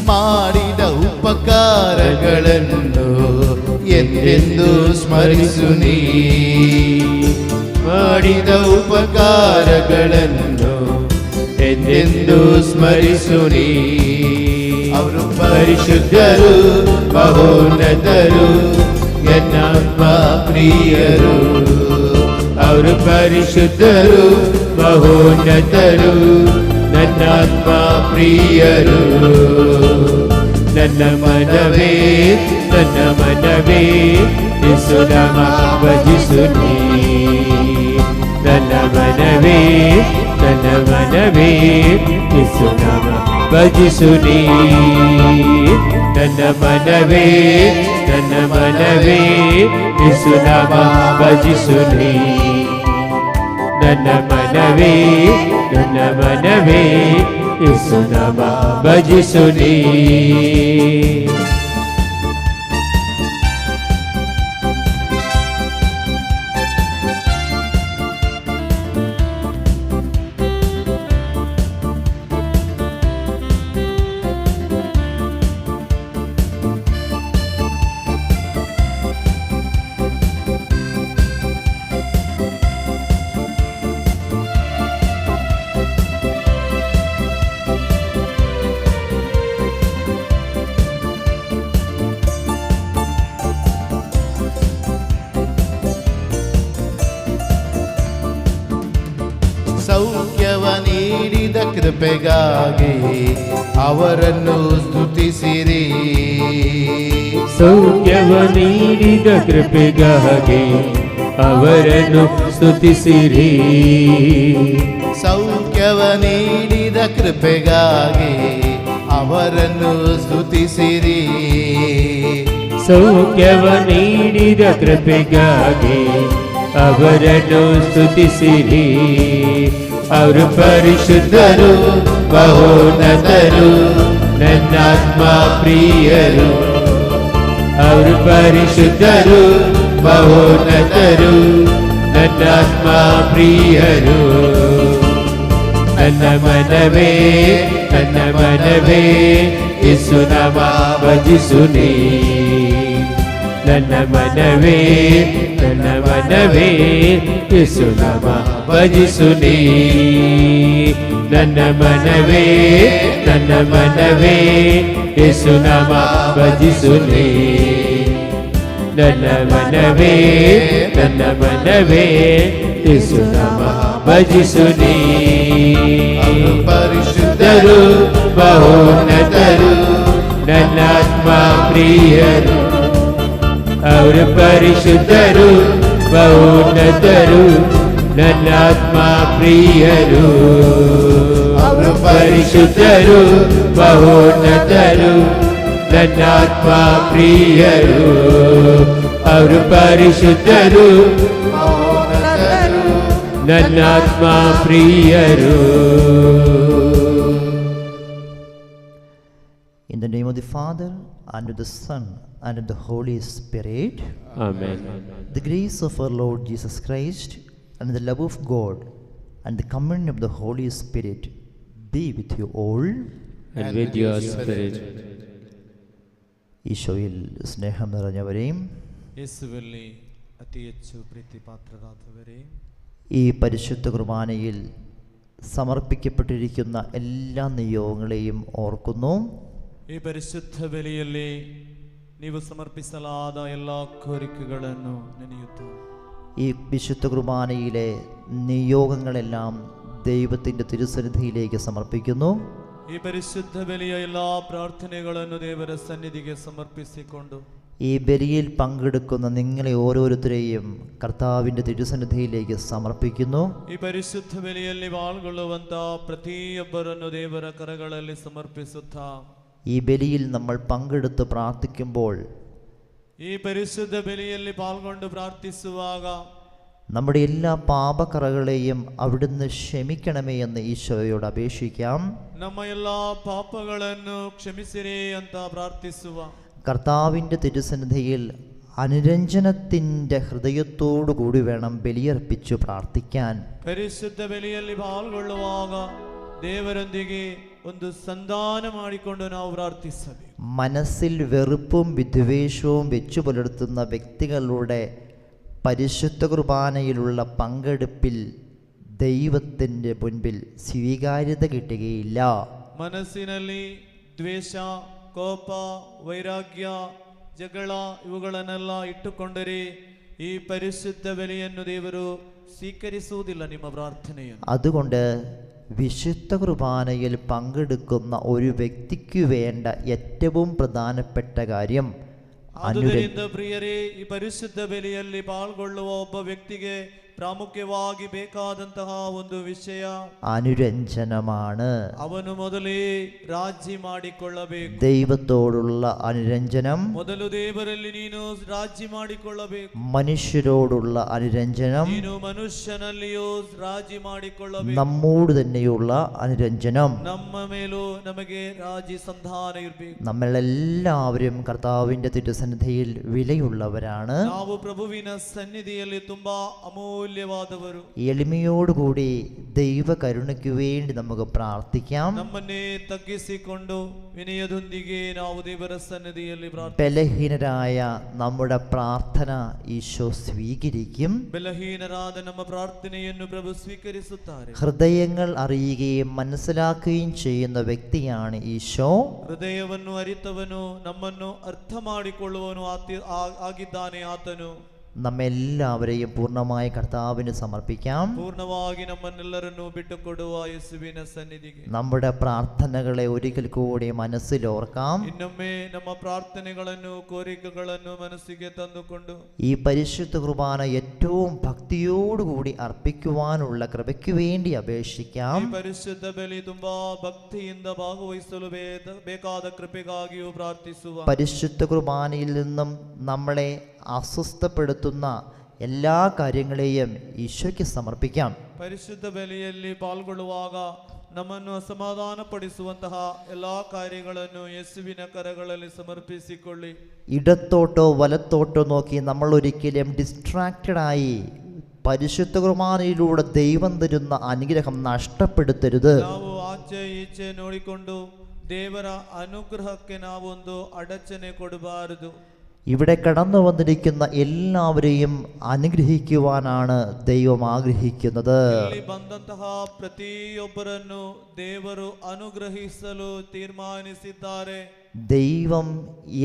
ಮಾಡಿದ ಉಪಕಾರಗಳನ್ನು ಎಂದೆಂದು ಸ್ಮರಿಸುನಿ. ಮಾಡಿದ ಉಪಕಾರಗಳನ್ನು ಎಂದೆಂದು ಸ್ಮರಿಸುನಿ. ಅವರು ಪರಿಶುದ್ಧರು ಮಹೋನ್ನತರು ನನ್ನಾತ್ಮ ಪ್ರಿಯರು. ಅವರು ಪರಿಶುದ್ಧರು ಮಹೋನ್ನತರು ನನ್ನಾತ್ಮ ಪ್ರಿಯರು. ನನ್ನ ಮನವೇ ಯೇಸು ನಾಮ ಭಜಿಸುನಿ. ನನ್ನ ಮನವೇ ಯೇಸು ನಾಮ ಭಜಿಸುನಿ. ನನ್ನ ಮನವೇ ಯೇಸು ನಾಮ ಭಜಿಸುನಿ. ನನ್ನ ಮನವೇ ಯೇಸುನಾಮ ಭಜಿಸು ನೀ. ಸೌಖ್ಯವ ನೀಡಿದ ಕೃಪೆಗಾಗಿ ಅವರನ್ನು ಸ್ತುತಿಸಿರಿ. ಸೌಖ್ಯವ ನೀಡಿದ ಕೃಪೆಗಾಗಿ ಅವರನ್ನು ಸ್ತುತಿಸಿರಿ. ಸೌಖ್ಯವ ನೀಡಿದ ಕೃಪೆಗಾಗಿ ಅವರನ್ನು ಸ್ತುತಿಸಿರಿ. ಸೌಖ್ಯವ ನೀಡಿದ ಕೃಪೆಗಾಗಿ ಅವರನ್ನು ಸ್ತುತಿಸಿರಿ. ಅವರು ಪರಿಶುದ್ಧರು ಮಹೋನ್ನತರು ನನ್ನಾತ್ಮ ಪ್ರಿಯರು. ಅವರು ಪರಿಶುದ್ಧರು ಮಹೋನ್ನತರು ನನ್ನಾತ್ಮ ಪ್ರಿಯರು. ನನ್ನ ಮನವೇ ಯೇಸುನಾಮ ಭಜಿಸು ನೀ. ನನ್ನ ಮನವೇ ಯೇಸುನಾಮ ಭಜಿಸು ನೀ. ನನ್ನ ಮನವೇ ಯೇಸುನಾಮ ಭಜಿಸು ನೀ. ನನ್ನ ಮನವೇ ಯೇಸುನಾಮ ಭಜಿಸು ನೀ. ಪರಿಶುದ್ಧರು ಮಹೋನ್ನತರು ನನ್ನಾತ್ಮ ಪ್ರಿಯರು. ಅವರು ಪರಿಶುದ್ಧರು ಮಹೋನ್ನತರು ನನ್ನಾತ್ಮ ಪ್ರಿಯರು. ಅವರು ಪರಿಶುದ್ಧರು ಮಹೋನ್ನತರು ನನ್ನಾತ್ಮ ಪ್ರಿಯರು. ಅವರು ಪರಿಶುದ್ಧರು ನನ್ನಾತ್ಮ ಪ್ರಿಯರು. In the name of the Father, and of the Son, and of the Holy Spirit. Amen. The grace of our Lord Jesus Christ, and the love of God, and the communion of the Holy Spirit be with you all. And with your spirit. ഈശോയിൽ സ്നേഹം നിറഞ്ഞവരെയും യേശുവിൽ അതി ಹೆಚ್ಚು പ്രീതിപാത്രരാದവരെയും ഈ പരിശുദ്ധ കുർബാനയിൽ സമർപ്പിക്കപ്പെട്ടിരിക്കുന്ന എല്ലാ നിയോഗങ്ങളെയും ഓർക്കുന്നു. ಈ ಪರಿಶುದ್ಧ ಬಲಿಯಲ್ಲಿ ನೀವು ಸಮರ್ಪಿಸಲಾದ ಎಲ್ಲ ಕೋರಿಕೆಗಳನ್ನು ನೆನೆಯುತ್ತಾ ഈ വിശുദ്ധ കുർബാനയിലെ നിയോഗങ്ങളെല്ലാം ദൈവത്തിൻ്റെ തിരുസന്നിധിയിലേക്ക് സമർപ്പിക്കുന്നു. ಈ ಪರಿಶುದ್ಧ ಬಲಿಯ ಎಲ್ಲ ಪ್ರಾರ್ಥನೆಗಳನ್ನು ದೇವರ ಸನ್ನಿಧಿಗೆ ಸಮರ್ಪಿಸಿಕೊಂಡು ഈ ബലിയിൽ പങ്കെടുക്കുന്ന നിങ്ങളെ ഓരോരുത്തരെയും കർത്താവിൻ്റെ തിരുസന്നിധിയിലേക്ക് സമർപ്പിക്കുന്നു. ಈ ಪರಿಶುದ್ಧ ಬಲಿಯಲ್ಲಿ ಪಾಲ್ಗೊಳ್ಳುವಂತ ಪ್ರತಿಯೊಬ್ಬರನ್ನು ದೇವರ ಕರಗಳಲ್ಲಿ ಸಮರ್ಪಿಸುತ್ತಾ ഈ ബലിയിൽ നമ്മൾ പങ്കെടുത്ത് പ്രാർത്ഥിക്കുമ്പോൾ ಈ ಪರಿಶುದ್ಧ ಬಲಿಯಲ್ಲಿ ಪಾಲ್ಗೊಂಡು ಪ್ರಾರ್ಥಿಸುವಾಗ നമ്മുടെ എല്ലാ പാപക്കറകളെയും അവിടുന്ന് ക്ഷമിക്കണമേ എന്ന് ഈശോയോട് അപേക്ഷിക്കാം. ನಮ್ಮ ಎಲ್ಲ ಪಾಪಗಳನ್ನು ಕ್ಷಮಿಸಿರಿ ಅಂತ ಪ್ರಾರ್ಥಿಸುವ കർത്താവിൻ്റെ തിരുസന്നിധിയിൽ അനുരഞ്ജനത്തിൻ്റെ ഹൃദയത്തോടു കൂടി വേണം ബലിയർപ്പിച്ചു പ്രാർത്ഥിക്കാൻ. ಪರಿಶುದ್ಧ ಬಲಿಯಲ್ಲಿ ಪಾಲ್ಗೊಳ್ಳುವಾಗ ದೇವರೊಂದಿಗೆ ಒಂದು ಸಂಧಾನ ಮಾಡಿಕೊಂಡು ನಾವು ಪ್ರಾರ್ಥಿಸಬೇಕು. മനസ്സിൽ വെറുപ്പും വിദ്വേഷവും വെച്ചു പുലർത്തുന്ന വ്യക്തികളുടെ പരിശുദ്ധ കുർബാനയിലുള്ള പങ്കെടുപ്പിൽ ദൈവത്തിൻ്റെ മുൻപിൽ സ്വീകാര്യത കിട്ടുകയില്ല. ಮನಸ್ಸಿನಲ್ಲಿ ದ್ವೇಷ, ಕೋಪ, ವೈರಾಗ್ಯ, ಜಗಳ ಇವುಗಳನ್ನೆಲ್ಲ ಇಟ್ಟುಕೊಂಡರೆ ಈ ಪರಿಶುದ್ಧ ಬಲಿಯನ್ನು ದೇವರು ಸ್ವೀಕರಿಸುವುದಿಲ್ಲ ನಿಮ್ಮ ಪ್ರಾರ್ಥನೆಯನ್ನು. അതുകൊണ്ട് വിശുദ്ധ കുർബാനയിൽ പങ്കെടുക്കുന്ന ഒരു വ്യക്തിക്ക് വേണ്ട ഏറ്റവും പ്രധാനപ്പെട്ട കാര്യം ಆದ್ದರಿಂದ ಪ್ರಿಯರೇ, ಈ ಪರಿಶುದ್ಧ ಬಲಿಯಲ್ಲಿ ಪಾಲ್ಗೊಳ್ಳುವ ಒಬ್ಬ ವ್ಯಕ್ತಿಗೆ ಪ್ರಾಮುಖ್ಯವಾಗಿ ಬೇಕಾದಂತಹ ಒಂದು ವಿಷಯ അനുരഞ്ജനമാണ്. ಅವನು ಮೊದಲೇ ರಾಜಿ ಮಾಡಿಕೊಳ್ಳಬೇಕು. ദൈവത്തോടുള്ള അനുരഞ്ജനം, ಮೊದಲು ದೇವರಲ್ಲಿ ನೀನು ರಾಜಿ ಮಾಡಿಕೊಳ್ಳಬೇಕು. മനുഷ്യരോടുള്ള അനുരഞ്ജനം, ನೀನು ಮನುಷ್ಯನಲ್ಲಿಯೂ ರಾಜಿ ಮಾಡಿಕೊಳ್ಳಬೇಕು. നമ്മോട് തന്നെയുള്ള അനുരഞ്ജനം. ನಮ್ಮ ಮೇಲೂ ನಮಗೆ ರಾಜಿ ಸಂಧಾನ ಇರಬೇಕು. നമ്മളെല്ലാവരും കർത്താവിന്റെ തിരുസന്നിധിയിൽ വിലയുള്ളവരാണ്. ನಾವು ಪ್ರಭುವಿನ ಸನ್ನಿಧಿಯಲ್ಲಿ ತುಂಬಾ ಅಮೂಲ್ಯವಾದವರು. എളിമയോടുകൂടി ദൈവകരുണയ്ക്ക് വേണ്ടി നമുക്ക് പ്രാർത്ഥിക്കാം. ನಮ್ಮನ್ನೇ ತಗ್ಗಿಸಿಕೊಂಡು ವಿನಯದೊಂದಿಗೆ ನಾವು ದೇವರ ಸನ್ನಿಧಿಯಲ್ಲಿ ಪ್ರಾರ್ಥಿಸುವ. ബലഹീനരായ നമ്മുടെ പ്രാർത്ഥന ഈശോ സ്വീകരിക്കും. ബലഹീനരാದ ನಮ್ಮ ಪ್ರಾರ್ಥನೆಯನ್ನು ಪ್ರಭು ಸ್ವೀಕರಿಸುತ್ತಾರೆ. ഹൃദയങ്ങൾ അറിയുകയും മനസ്സിലാക്കുകയും ചെയ്യുന്ന വ്യക്തിയാണ് ഈശോ. ಹೃದಯವನ್ನು ಅರಿತವನು, ನಮ್ಮನ್ನು ಅರ್ಥ ಮಾಡಿಕೊಳ್ಳುವನು ಆಗಿದ್ದಾನೆ ಆತನು. നമ്മെല്ലാവരെയും പൂർണ്ണമായി കർത്താവിന് സമർപ്പിക്കാം. പൂർണ്ണವಾಗಿ ನಮ್ಮನ್ನೆಲ್ಲರನ್ನು ಬಿಟ್ಟುಕೊಡುವ ಯೇಸುವಿನ ಸನ್ನಿಧಿಗೆ നമ്മുടെ പ്രാർത്ഥനകളെ ഒരിക്കൽ കൂടി മനസ്സിലോർക്കാം. ಇನ್ನೊಮ್ಮೆ ನಮ್ಮ ಪ್ರಾರ್ಥನೆಗಳನ್ನು ಕೋರಿಕೆಗಳನ್ನು ಮನಸ್ಸಿಗೆ ತಂದುಕೊಂಡು ഈ പരിശുദ്ധ കുർബാന ഏറ്റവും ഭക്തിയോടുകൂടി അർപ്പിക്കുവാനുള്ള കൃപയ്ക്ക് വേണ്ടി അപേക്ഷിക്കാം. ಈ ಪರಿಶುದ್ಧ ಬಲಿ ತುಂಬಾ ಭಕ್ತಿಯಿಂದ ಭಾಗವಹಿಸಲು ಬೇಕಾದ ಕೃಪೆಗಾಗಿಯೂ ಪ್ರಾರ್ಥಿಸುವ. പരിശുദ്ധ കുർബാനയിൽ നിന്നും നമ്മളെ അസ്വസ്ഥപ്പെടുത്തുന്ന എല്ലാ കാര്യങ്ങളെയും ഈശോയ്ക്ക് സമർപ്പിക്കാം. ಪರಿಶುದ್ಧ ಬಲಿಯಲ್ಲಿ ಪಾಲ್ಗೊಳ್ಳುವಾಗ ನಮ್ಮನ್ನು ಅಸಮಾಧಾನಪಡಿಸುವಂತಹ ಎಲ್ಲಾ ಕಾರ್ಯಗಳನ್ನು ಯೇಸುವಿನ ಕರಗಳಲ್ಲಿ ಸಮರ್ಪಿಸಿಕೊಳ್ಳಿ. ഇടത്തോട്ടോ വലത്തോട്ടോ നോക്കി നമ്മൾ ഒരിക്കലും ഡിസ്ട്രാക്റ്റഡായി പരിശുദ്ധ കുർബാനയിലൂടെ ദൈവം തരുന്ന അനുഗ്രഹം നഷ്ടപ്പെടുത്തരുത്. ನಾವು ಆಚೆ ಈಚೆ ನೋಡಿಕೊಂಡು ದೇವರ ಅನುಗ್ರಹಕ್ಕೆ ನಾವೊಂದು ಅಡಚಣೆ ಕೊಡಬಾರದು. ഇവിടെ കടന്നു വന്നിരിക്കുന്ന എല്ലാവരെയും അനുഗ്രഹിക്കുവാനാണ് ദൈവം ആഗ്രഹിക്കുന്നത്. ಇಲ್ಲಿ ಬಂದಂತಹ ಪ್ರತಿಯೊಬ್ಬರನ್ನು ದೇವರು ಅನುಗ್ರಹಿಸಲು ತೀರ್ಮಾನಿಸಿದ್ದಾರೆ. ദൈവം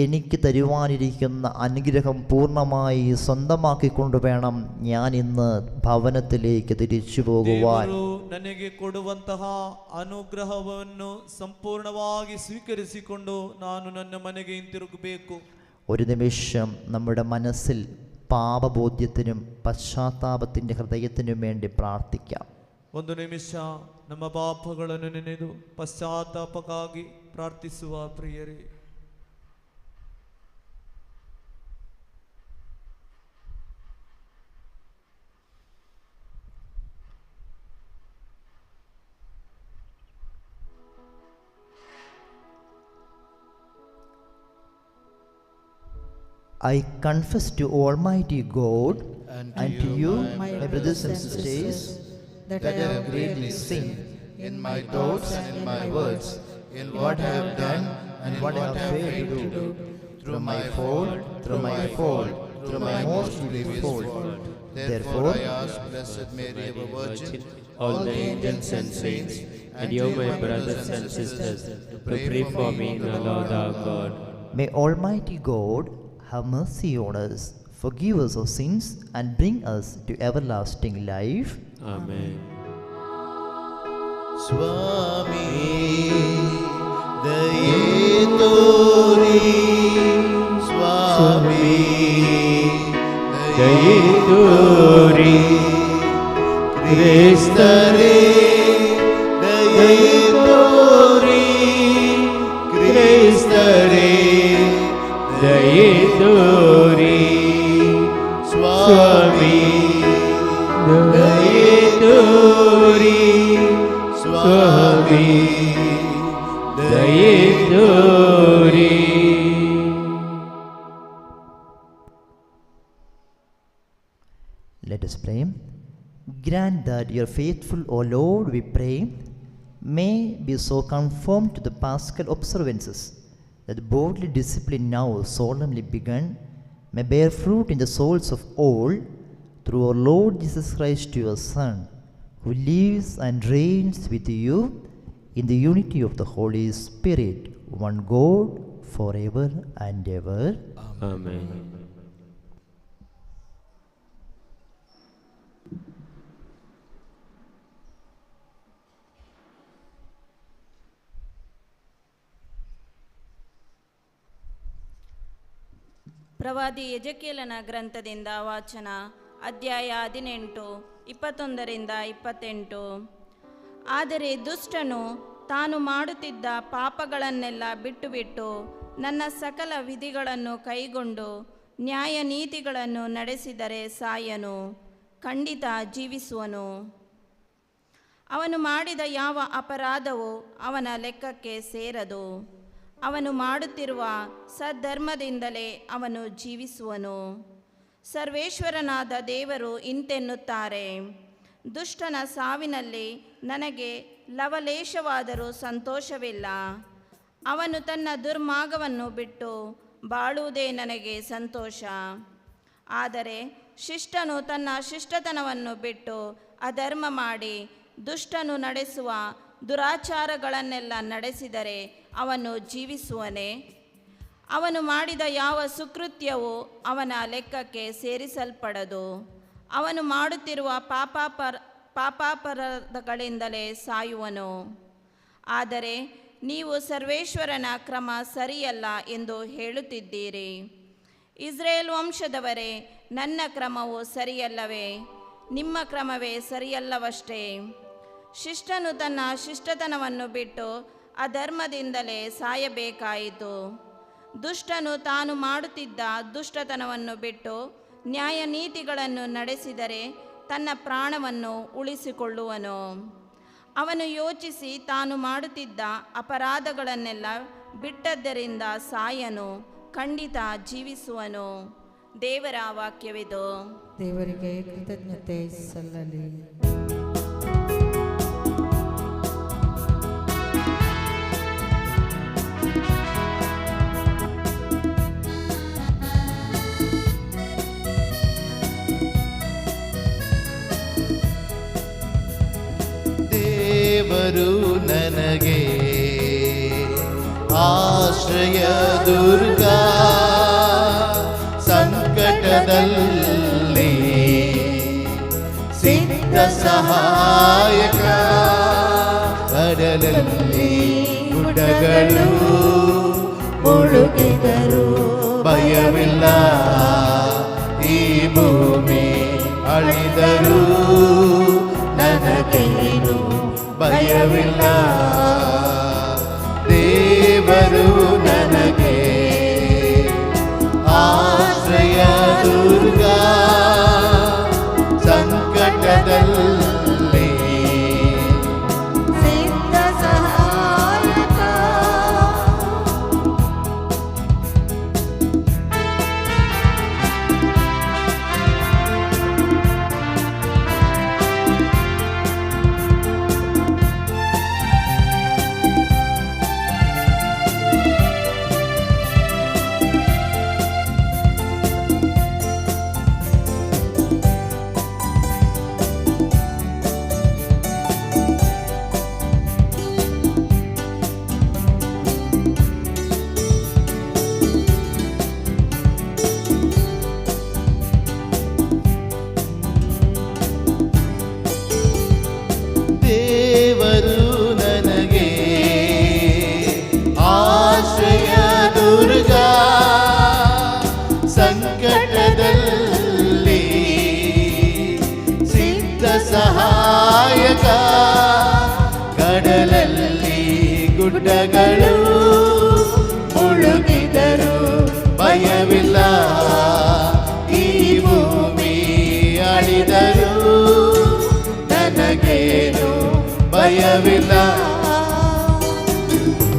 എനിക്ക് തരുവാനിരിക്കുന്ന അനുഗ്രഹം പൂർണ്ണമായി സ്വന്തമാക്കിക്കൊണ്ട് വേണം ഞാൻ ഇന്ന് ഭവനത്തിലേക്ക് തിരിച്ചു പോകുവാൻ. ನನಗೆ ಕೊಡುವಂತಹ ಅನುಗ್ರಹವನ್ನು ಸಂಪೂರ್ಣವಾಗಿ ಸ್ವೀಕರಿಸಿಕೊಂಡು ನಾನು ನನ್ನ ಮನೆಗೆ ಹಿಂತಿರುಗಬೇಕು. ഒരു നിമിഷം നമ്മുടെ മനസ്സിൽ പാപബോധ്യത്തിനും പശ്ചാത്താപത്തിൻ്റെ ഹൃദയത്തിനും വേണ്ടി പ്രാർത്ഥിക്കാം. ಒಂದು ನಿಮಿಷ ನಮ್ಮ ಪಾಪಗಳನ್ನು ನೆನೆದು ಪಶ್ಚಾತ್ತಾಪಕ್ಕಾಗಿ ಪ್ರಾರ್ಥಿಸುವ ಪ್ರಿಯರೇ. I confess to Almighty God and to you, my brothers and sisters, that I have greatly sinned in my thoughts and in my words, in what I have done and what I have failed to do, through my fault, through my most grievous fault. Therefore, I ask Blessed Mary, ever Virgin, all the angels and saints, and you, my brothers and sisters, to pray for me in the Lord our God. may Almighty God have mercy on us, forgive us our sins, and bring us to everlasting life. Amen. Swami Dayitori, Swami Dayitori, Kristare Dayitori, Kristare Dayitori, Swami Dayitori, Swami Dayitori. Let us pray. Grant that your faithful, O Lord, we pray, may be so conformed to the Paschal observances that the bodily discipline now solemnly begun may bear fruit in the souls of all, through our Lord Jesus Christ, your Son, who lives and reigns with you in the unity of the Holy Spirit, one God, forever and ever. Amen. ಪ್ರವಾದಿ ಎಜೆಕೇಲನ ಗ್ರಂಥದಿಂದ ವಾಚನ. ಅಧ್ಯಾಯ 18 21-28. ಆದರೆ ದುಷ್ಟನು ತಾನು ಮಾಡುತ್ತಿದ್ದ ಪಾಪಗಳನ್ನೆಲ್ಲ ಬಿಟ್ಟು ನನ್ನ ಸಕಲ ವಿಧಿಗಳನ್ನು ಕೈಗೊಂಡು ನ್ಯಾಯ ನೀತಿಗಳನ್ನು ನಡೆಸಿದರೆ ಸಾಯನು, ಖಂಡಿತ ಜೀವಿಸುವನು. ಅವನು ಮಾಡಿದ ಯಾವ ಅಪರಾಧವೂ ಅವನ ಲೆಕ್ಕಕ್ಕೆ ಸೇರದು. ಅವನು ಮಾಡುತ್ತಿರುವ ಸದ್ಧರ್ಮದಿಂದಲೇ ಅವನು ಜೀವಿಸುವನು. ಸರ್ವೇಶ್ವರನಾದ ದೇವರು ಇಂತೆನ್ನುತ್ತಾರೆ, ದುಷ್ಟನ ಸಾವಿನಲ್ಲಿ ನನಗೆ ಲವಲೇಶವಾದರೂ ಸಂತೋಷವಿಲ್ಲ. ಅವನು ತನ್ನ ದುರ್ಮಾರ್ಗವನ್ನು ಬಿಟ್ಟು ಬಾಳುವುದೇ ನನಗೆ ಸಂತೋಷ. ಆದರೆ ಶಿಷ್ಟನು ತನ್ನ ಶಿಷ್ಟತನವನ್ನು ಬಿಟ್ಟು ಅಧರ್ಮ ಮಾಡಿ ದುಷ್ಟನು ನಡೆಸುವ ದುರಾಚಾರಗಳನ್ನೆಲ್ಲ ನಡೆಸಿದರೆ ಅವನು ಜೀವಿಸುವನೇ? ಅವನು ಮಾಡಿದ ಯಾವ ಸುಕೃತ್ಯವೂ ಅವನ ಲೆಕ್ಕಕ್ಕೆ ಸೇರಿಸಲ್ಪಡದು. ಅವನು ಮಾಡುತ್ತಿರುವ ಪಾಪಾಪರಾಧಗಳಿಂದಲೇ ಸಾಯುವನು. ಆದರೆ ನೀವು ಸರ್ವೇಶ್ವರನ ಕ್ರಮ ಸರಿಯಲ್ಲ ಎಂದು ಹೇಳುತ್ತಿದ್ದೀರಿ. ಇಸ್ರೇಲ್ ವಂಶದವರೇ, ನನ್ನ ಕ್ರಮವು ಸರಿಯಲ್ಲವೇ? ನಿಮ್ಮ ಕ್ರಮವೇ ಸರಿಯಲ್ಲವಷ್ಟೇ. ಶಿಷ್ಟನು ತನ್ನ ಶಿಷ್ಟತನವನ್ನು ಬಿಟ್ಟು ಅಧರ್ಮದಿಂದಲೇ ಸಾಯಬೇಕಾಯಿತು. ದುಷ್ಟನು ತಾನು ಮಾಡುತ್ತಿದ್ದ ದುಷ್ಟತನವನ್ನು ಬಿಟ್ಟು ನ್ಯಾಯ ನೀತಿಗಳನ್ನು ನಡೆಸಿದರೆ ತನ್ನ ಪ್ರಾಣವನ್ನು ಉಳಿಸಿಕೊಳ್ಳುವನು. ಅವನು ಯೋಚಿಸಿ ತಾನು ಮಾಡುತ್ತಿದ್ದ ಅಪರಾಧಗಳನ್ನೆಲ್ಲ ಬಿಟ್ಟದ್ದರಿಂದ ಸಾಯನು, ಖಂಡಿತ ಜೀವಿಸುವನು. ದೇವರ ವಾಕ್ಯವಿದು. ದೇವರಿಗೆ ಕೃತಜ್ಞತೆ ಸಲ್ಲಲಿ. ದೇವರು ನನಗೆ ಆಶ್ರಯ ದುರ್ಗ, ಸಂಕಟದಲ್ಲಿ ಸಿದ್ಧ ಸಹಾಯಕ. ಕಡಲಲ್ಲಿ ಗುಡ್ಡಗಳು ಮುಳುಗಿದರು ಭಯವಿಲ್ಲ, ಈ ಭೂಮಿ ಅಳಿದರು ನನಗೇನು ಭಯವಿಲ್ಲ. ದೇವರು ನನಗೆ ಆಶ್ರಯ ದುರ್ಗ, ಸಂಕಟದಲ್ಲಿ ಸಿದ್ಧ ಸಹಾಯಕ. ದೇವರು ನನಗೆ ಆಶ್ರಯ ದುರ್ಗ, ಸಂಕಟದಲ್ಲಿ ಸಿದ್ಧ ಸಹಾಯಕ. ಕಡಲಲ್ಲಿ ಗುಡ್ಡಗಳು ಮುಳುಗಿದರು ಭಯವಿಲ್ಲ, ಈ ಭೂಮಿ ಅಳಿದರು ನನಗೇನು ಭಯವಿಲ್ಲ.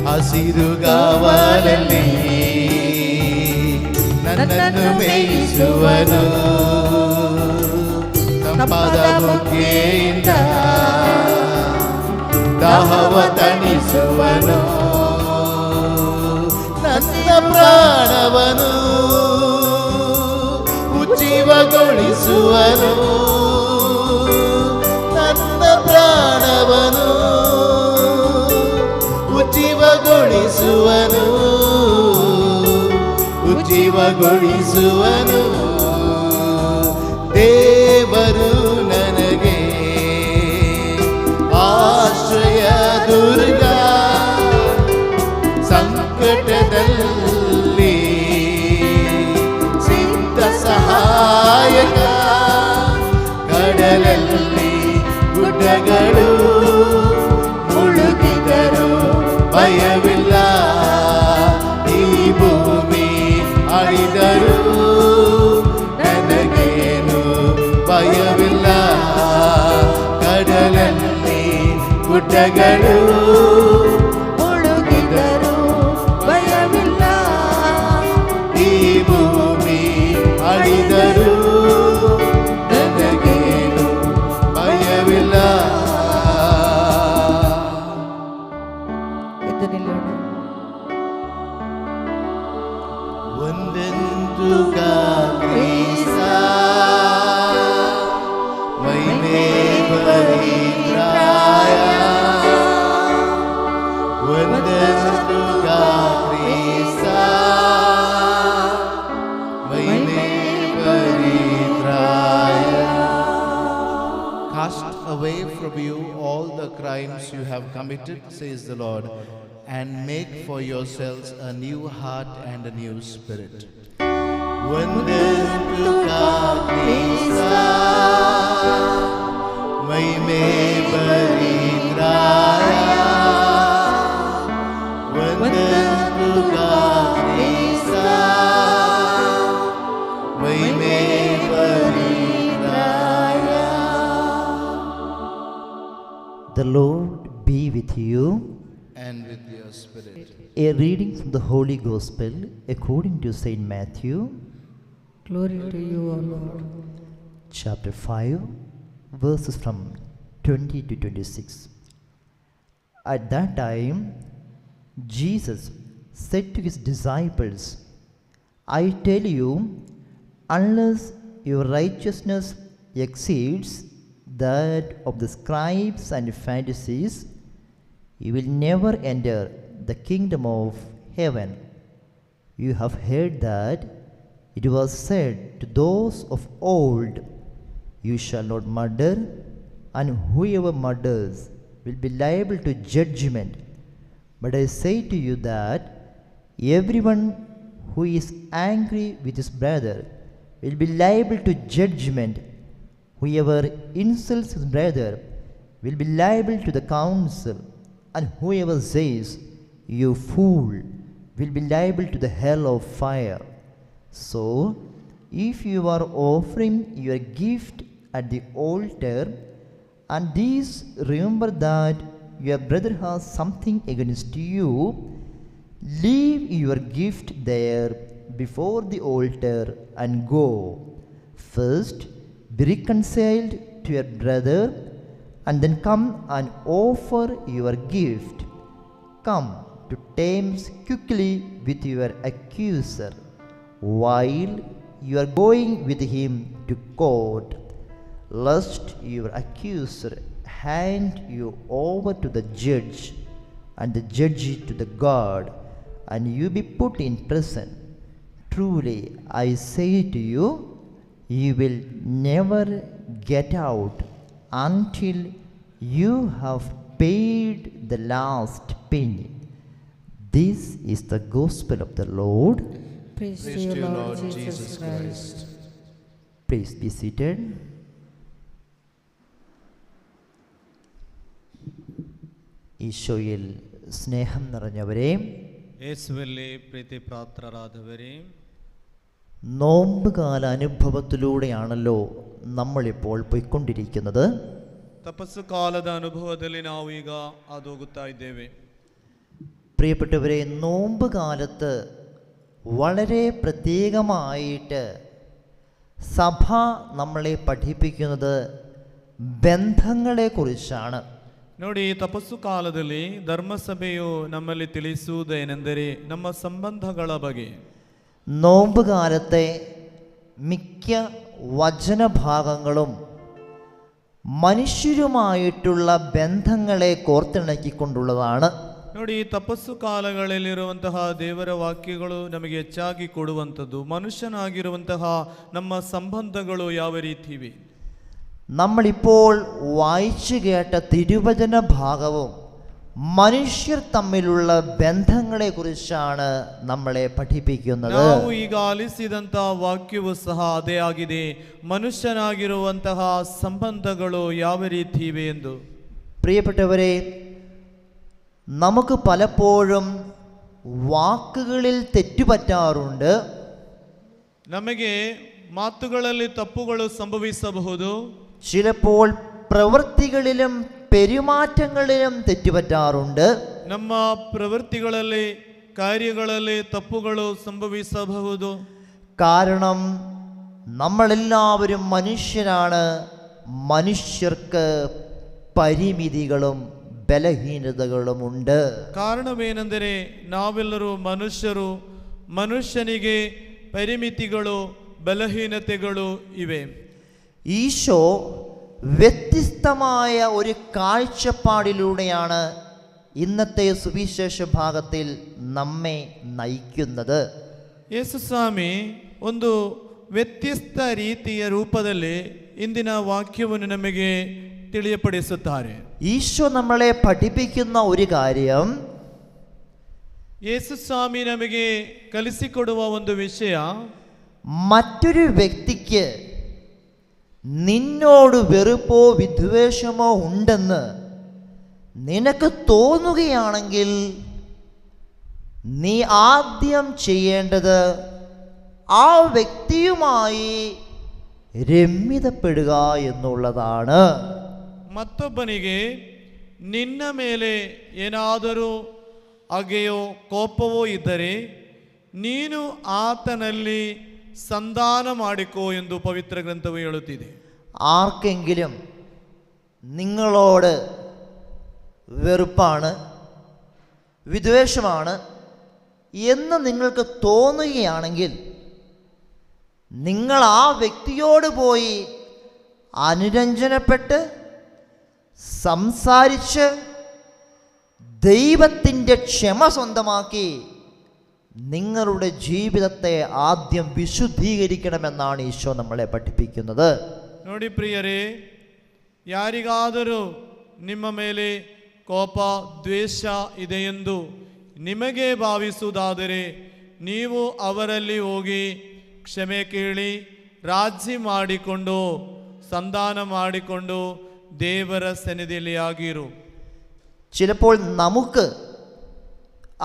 ಹಸಿರುಗಾವಲಲ್ಲಿ ನನ್ನನ್ನು ಮೇಯಿಸುವನು, ತಂಪಾದ ಬುಗ್ಗೆಯಿಂದ ದಾಹವ ತಣಿಸುವನು. ನನ್ನ ಪ್ರಾಣವನು ಉಜ್ಜೀವಗೊಳಿಸುವನು, ನನ್ನ ಪ್ರಾಣವನು ಉಜ್ಜೀವಗೊಳಿಸುವನು, ಉಜ್ಜೀವಗೊಳಿಸುವನು. ದೇವರು ನನಗೆ ಆಶ್ರಯ ದುರ್ಗ, ಸಂಕಟದಲ್ಲಿ ಸಿದ್ಧ ಸಹಾಯಕ. ಪ್ರಜೆಗಳು ಮುಳುಗಿದರು ಭಯವಿಲ್ಲ, ಈ ಭೂಮಿ ಅಳಿದರು ನನಗೇನು ಭಯವಿಲ್ಲ. ಎದ್ದು ನಿಲ್ಲೋಣ. ಒಂದೆಂದು ಕ್ರಿಸ್ತ ಮಹಿಮೆ ಪರಿತ್ರಾಯ, ಒಂದೆಂದು ಕ್ರಿಸ್ತ ಮಹಿಮೆ ಪರಿತ್ರಾಯ. Cast away from you all the crimes you have committed, says the Lord, and make for yourselves a new heart and a new spirit. Vandendu Krista Mahime Paritraya, Vandendu Krista Mahime Paritraya. The Lord be with you. And with your spirit. A reading from the Holy Gospel according to Saint Matthew, Glory to you, O Lord. chapter 5, verses from 20 to 26. At that time, Jesus said to his disciples, I tell you, unless your righteousness exceeds that of the scribes and Pharisees, you will never enter the kingdom of heaven. You have heard that it was said to those of old, you shall not murder, and whoever murders will be liable to judgment. But I say to you that everyone who is angry with his brother will be liable to judgment. Whoever insults his brother will be liable to the council. And whoever says, you fool, will be liable to the hell of fire. So, if you are offering your gift at the altar, and these remember that your brother has something against you, leave your gift there before the altar and go. First, be reconciled to your brother, and then come and offer your gift. Come to terms quickly with your accuser while you are going with him to court, lest your accuser hand you over to the judge, and the judge to the guard, and you be put in prison. Truly, I say to you, you will never get out until you have paid the last penny. This is the gospel of the Lord. Praise to you, Lord Jesus Christ. Please be seated. ഈശോയിൽ സ്നേഹം നിറഞ്ഞവരെ, യേശുവിലെ പ്രീതിപാത്രരാദവരെ, നോമ്പുകാല അനുഭവത്തിലൂടെയാണല്ലോ നമ്മളിപ്പോൾ പോയിക്കൊണ്ടിരിക്കുന്നത്. ತಪಸ್ಸು ಕಾಲದ ಅನುಭವದಲ್ಲಿ ನಾವು ಈಗ ಹೋಗುತ್ತಾ ಇದ್ದೇವೆ. പ്രിയപ്പെട്ടവരെ, നോമ്പ് കാലത്ത് വളരെ പ്രത്യേകമായിട്ട് സഭ നമ്മളെ പഠിപ്പിക്കുന്നത് ബന്ധങ്ങളെക്കുറിച്ചാണ്. ನೋಡಿ, ತಪಸ್ಸು ಕಾಲದಲ್ಲಿ ಧರ್ಮಸಭೆಯು ನಮ್ಮಲ್ಲಿ ತಿಳಿಸುವುದೇನೆಂದರೆ ನಮ್ಮ ಸಂಬಂಧಗಳ ಬಗ್ಗೆ. നോമ്പ് കാലത്തെ മിക്ക വചനഭാഗങ്ങളും മനുഷ്യരുമായിട്ടുള്ള ബന്ധങ്ങളെ കോർത്തിണക്കിക്കൊണ്ടുള്ളതാണ്. ನೋಡಿ, ತಪಸ್ಸು ಕಾಲಗಳಲ್ಲಿರುವಂತಹ ದೇವರ ವಾಕ್ಯಗಳು ನಮಗೆ ಹೆಚ್ಚಾಗಿ ಕೊಡುವಂಥದ್ದು ಮನುಷ್ಯನಾಗಿರುವಂತಹ ನಮ್ಮ ಸಂಬಂಧಗಳು ಯಾವ ರೀತಿ ಇವೆ. നമ്മളിപ്പോൾ വായിച്ചു കേട്ട തിരുവചന ഭാഗവും മനുഷ്യർ തമ്മിലുള്ള ബന്ധങ്ങളെ കുറിച്ചാണ് നമ്മളെ പഠിപ്പിക്കുന്നത്. ನಾವು ಈಗ ಆಲಿಸಿದಂತಹ ವಾಕ್ಯವೂ ಸಹ ಅದೇ ಆಗಿದೆ. ಮನುಷ್ಯನಾಗಿರುವಂತಹ ಸಂಬಂಧಗಳು ಯಾವ ರೀತಿ ಇವೆ ಎಂದು. പ്രിയപ്പെട്ടവരെ, നമുക്ക് പലപ്പോഴും വാക്കുകളിൽ തെറ്റുപറ്റാറുണ്ട്. ನಮಗೆ ಮಾತುಗಳಲ್ಲಿ ತಪ್ಪುಗಳು ಸಂಭವಿಸಬಹುದು. ചിലപ്പോൾ പ്രവൃത്തികളിലും പെരുമാറ്റങ്ങളിലും തെറ്റുപറ്റാറുണ്ട്. ನಮ್ಮ ಪ್ರವೃತ್ತಿಗಳಲ್ಲಿ ಕಾರ್ಯಗಳಲ್ಲಿ ತಪ್ಪುಗಳು ಸಂಭವಿಸಬಹುದು. കാരണം നമ്മളെല്ലാവരും മനുഷ്യരാണ്. മനുഷ്യർക്ക് പരിമിതികളും ബലഹീനതകളുമുണ്ട്. ಕಾರಣವೇನೆಂದರೆ ನಾವೆಲ್ಲರೂ ಮನುಷ್ಯರು, ಮನುಷ್ಯನಿಗೆ ಪರಿಮಿತಿಗಳು ബലഹീനതകളും ഇവേ. ഈശോ വ്യത്യസ്തമായ ഒരു കാഴ്ചപ്പാടിലൂടെയാണ് ഇന്നത്തെ സുവിശേഷ ഭാഗത്തിൽ നമ്മെ നയിക്കുന്നത്. ಯೇಸುಸ್ವಾಮಿ ಒಂದು ವ್ಯತ್ಯಸ್ತ ರೀತಿಯ ರೂಪದಲ್ಲಿ ಇಂದಿನ ವಾಕ್ಯವನ್ನು ನಮಗೆ ತಿಳಿಯಪಡಿಸುತ್ತಾರೆ. ഈശോ നമ്മളെ പഠിപ്പിക്കുന്ന ഒരു കാര്യം, ಯೇಸುಸ್ವಾಮಿ ನಮಗೆ ಕಲಿಸಿಕೊಡುವ ಒಂದು ವಿಷಯ, മറ്റൊരു വ്യക്തിക്ക് നിന്നോട് വെറുപ്പോ വിദ്വേഷമോ ഉണ്ടെന്ന് നിനക്ക് തോന്നുകയാണെങ്കിൽ നീ ആദ്യം ചെയ്യേണ്ടത് ആ വ്യക്തിയുമായി രമ്യതപ്പെടുക എന്നുള്ളതാണ്. ಮತ್ತೊಬ್ಬನಿಗೆ ನಿನ್ನ ಮೇಲೆ ಏನಾದರೂ ಅಗೆಯೋ ಕೋಪವೋ ಇದ್ದರೆ ನೀನು ಆತನಲ್ಲಿ ಸಂಧಾನ ಮಾಡಿಕೋ ಎಂದು ಪವಿತ್ರ ಗ್ರಂಥವು ಹೇಳುತ್ತಿದೆ. ആർക്കെങ്കിലും നിങ്ങളോട് വെറുപ്പാണ്, വിദ്വേഷമാണ് എന്ന് നിങ്ങൾക്ക് തോന്നുകയാണെങ്കിൽ നിങ്ങൾ ആ വ്യക്തിയോട് പോയി അനുരഞ്ജനപ്പെട്ട് സംസാരിച്ച് ദൈവത്തിൻ്റെ ക്ഷമ സ്വന്തമാക്കി നിങ്ങളുടെ ജീവിതത്തെ ആദ്യം വിശുദ്ധീകരിക്കണമെന്നാണ് ഈശോ നമ്മളെ പഠിപ്പിക്കുന്നത്. ನೋಡಿ ಪ್ರಿಯರೇ, ಯಾರಿಗಾದರೂ ನಿಮ್ಮ ಮೇಲೆ ಕೋಪ ದ್ವೇಷ ಇದೆಯೆಂದು ನಿಮಗೆ ಭಾವಿಸುವುದಾದರೆ ನೀವು ಅವರಲ್ಲಿ ಹೋಗಿ ಕ್ಷಮೆ ಕೇಳಿ ರಾಜಿ ಮಾಡಿಕೊಂಡು ಸಂಧಾನ ಮಾಡಿಕೊಂಡು ದೇವರ ಸನ್ನಿಧಿಯಲ್ಲಿ ಆಗಿರು. ചിലപ്പോൾ നമുക്ക്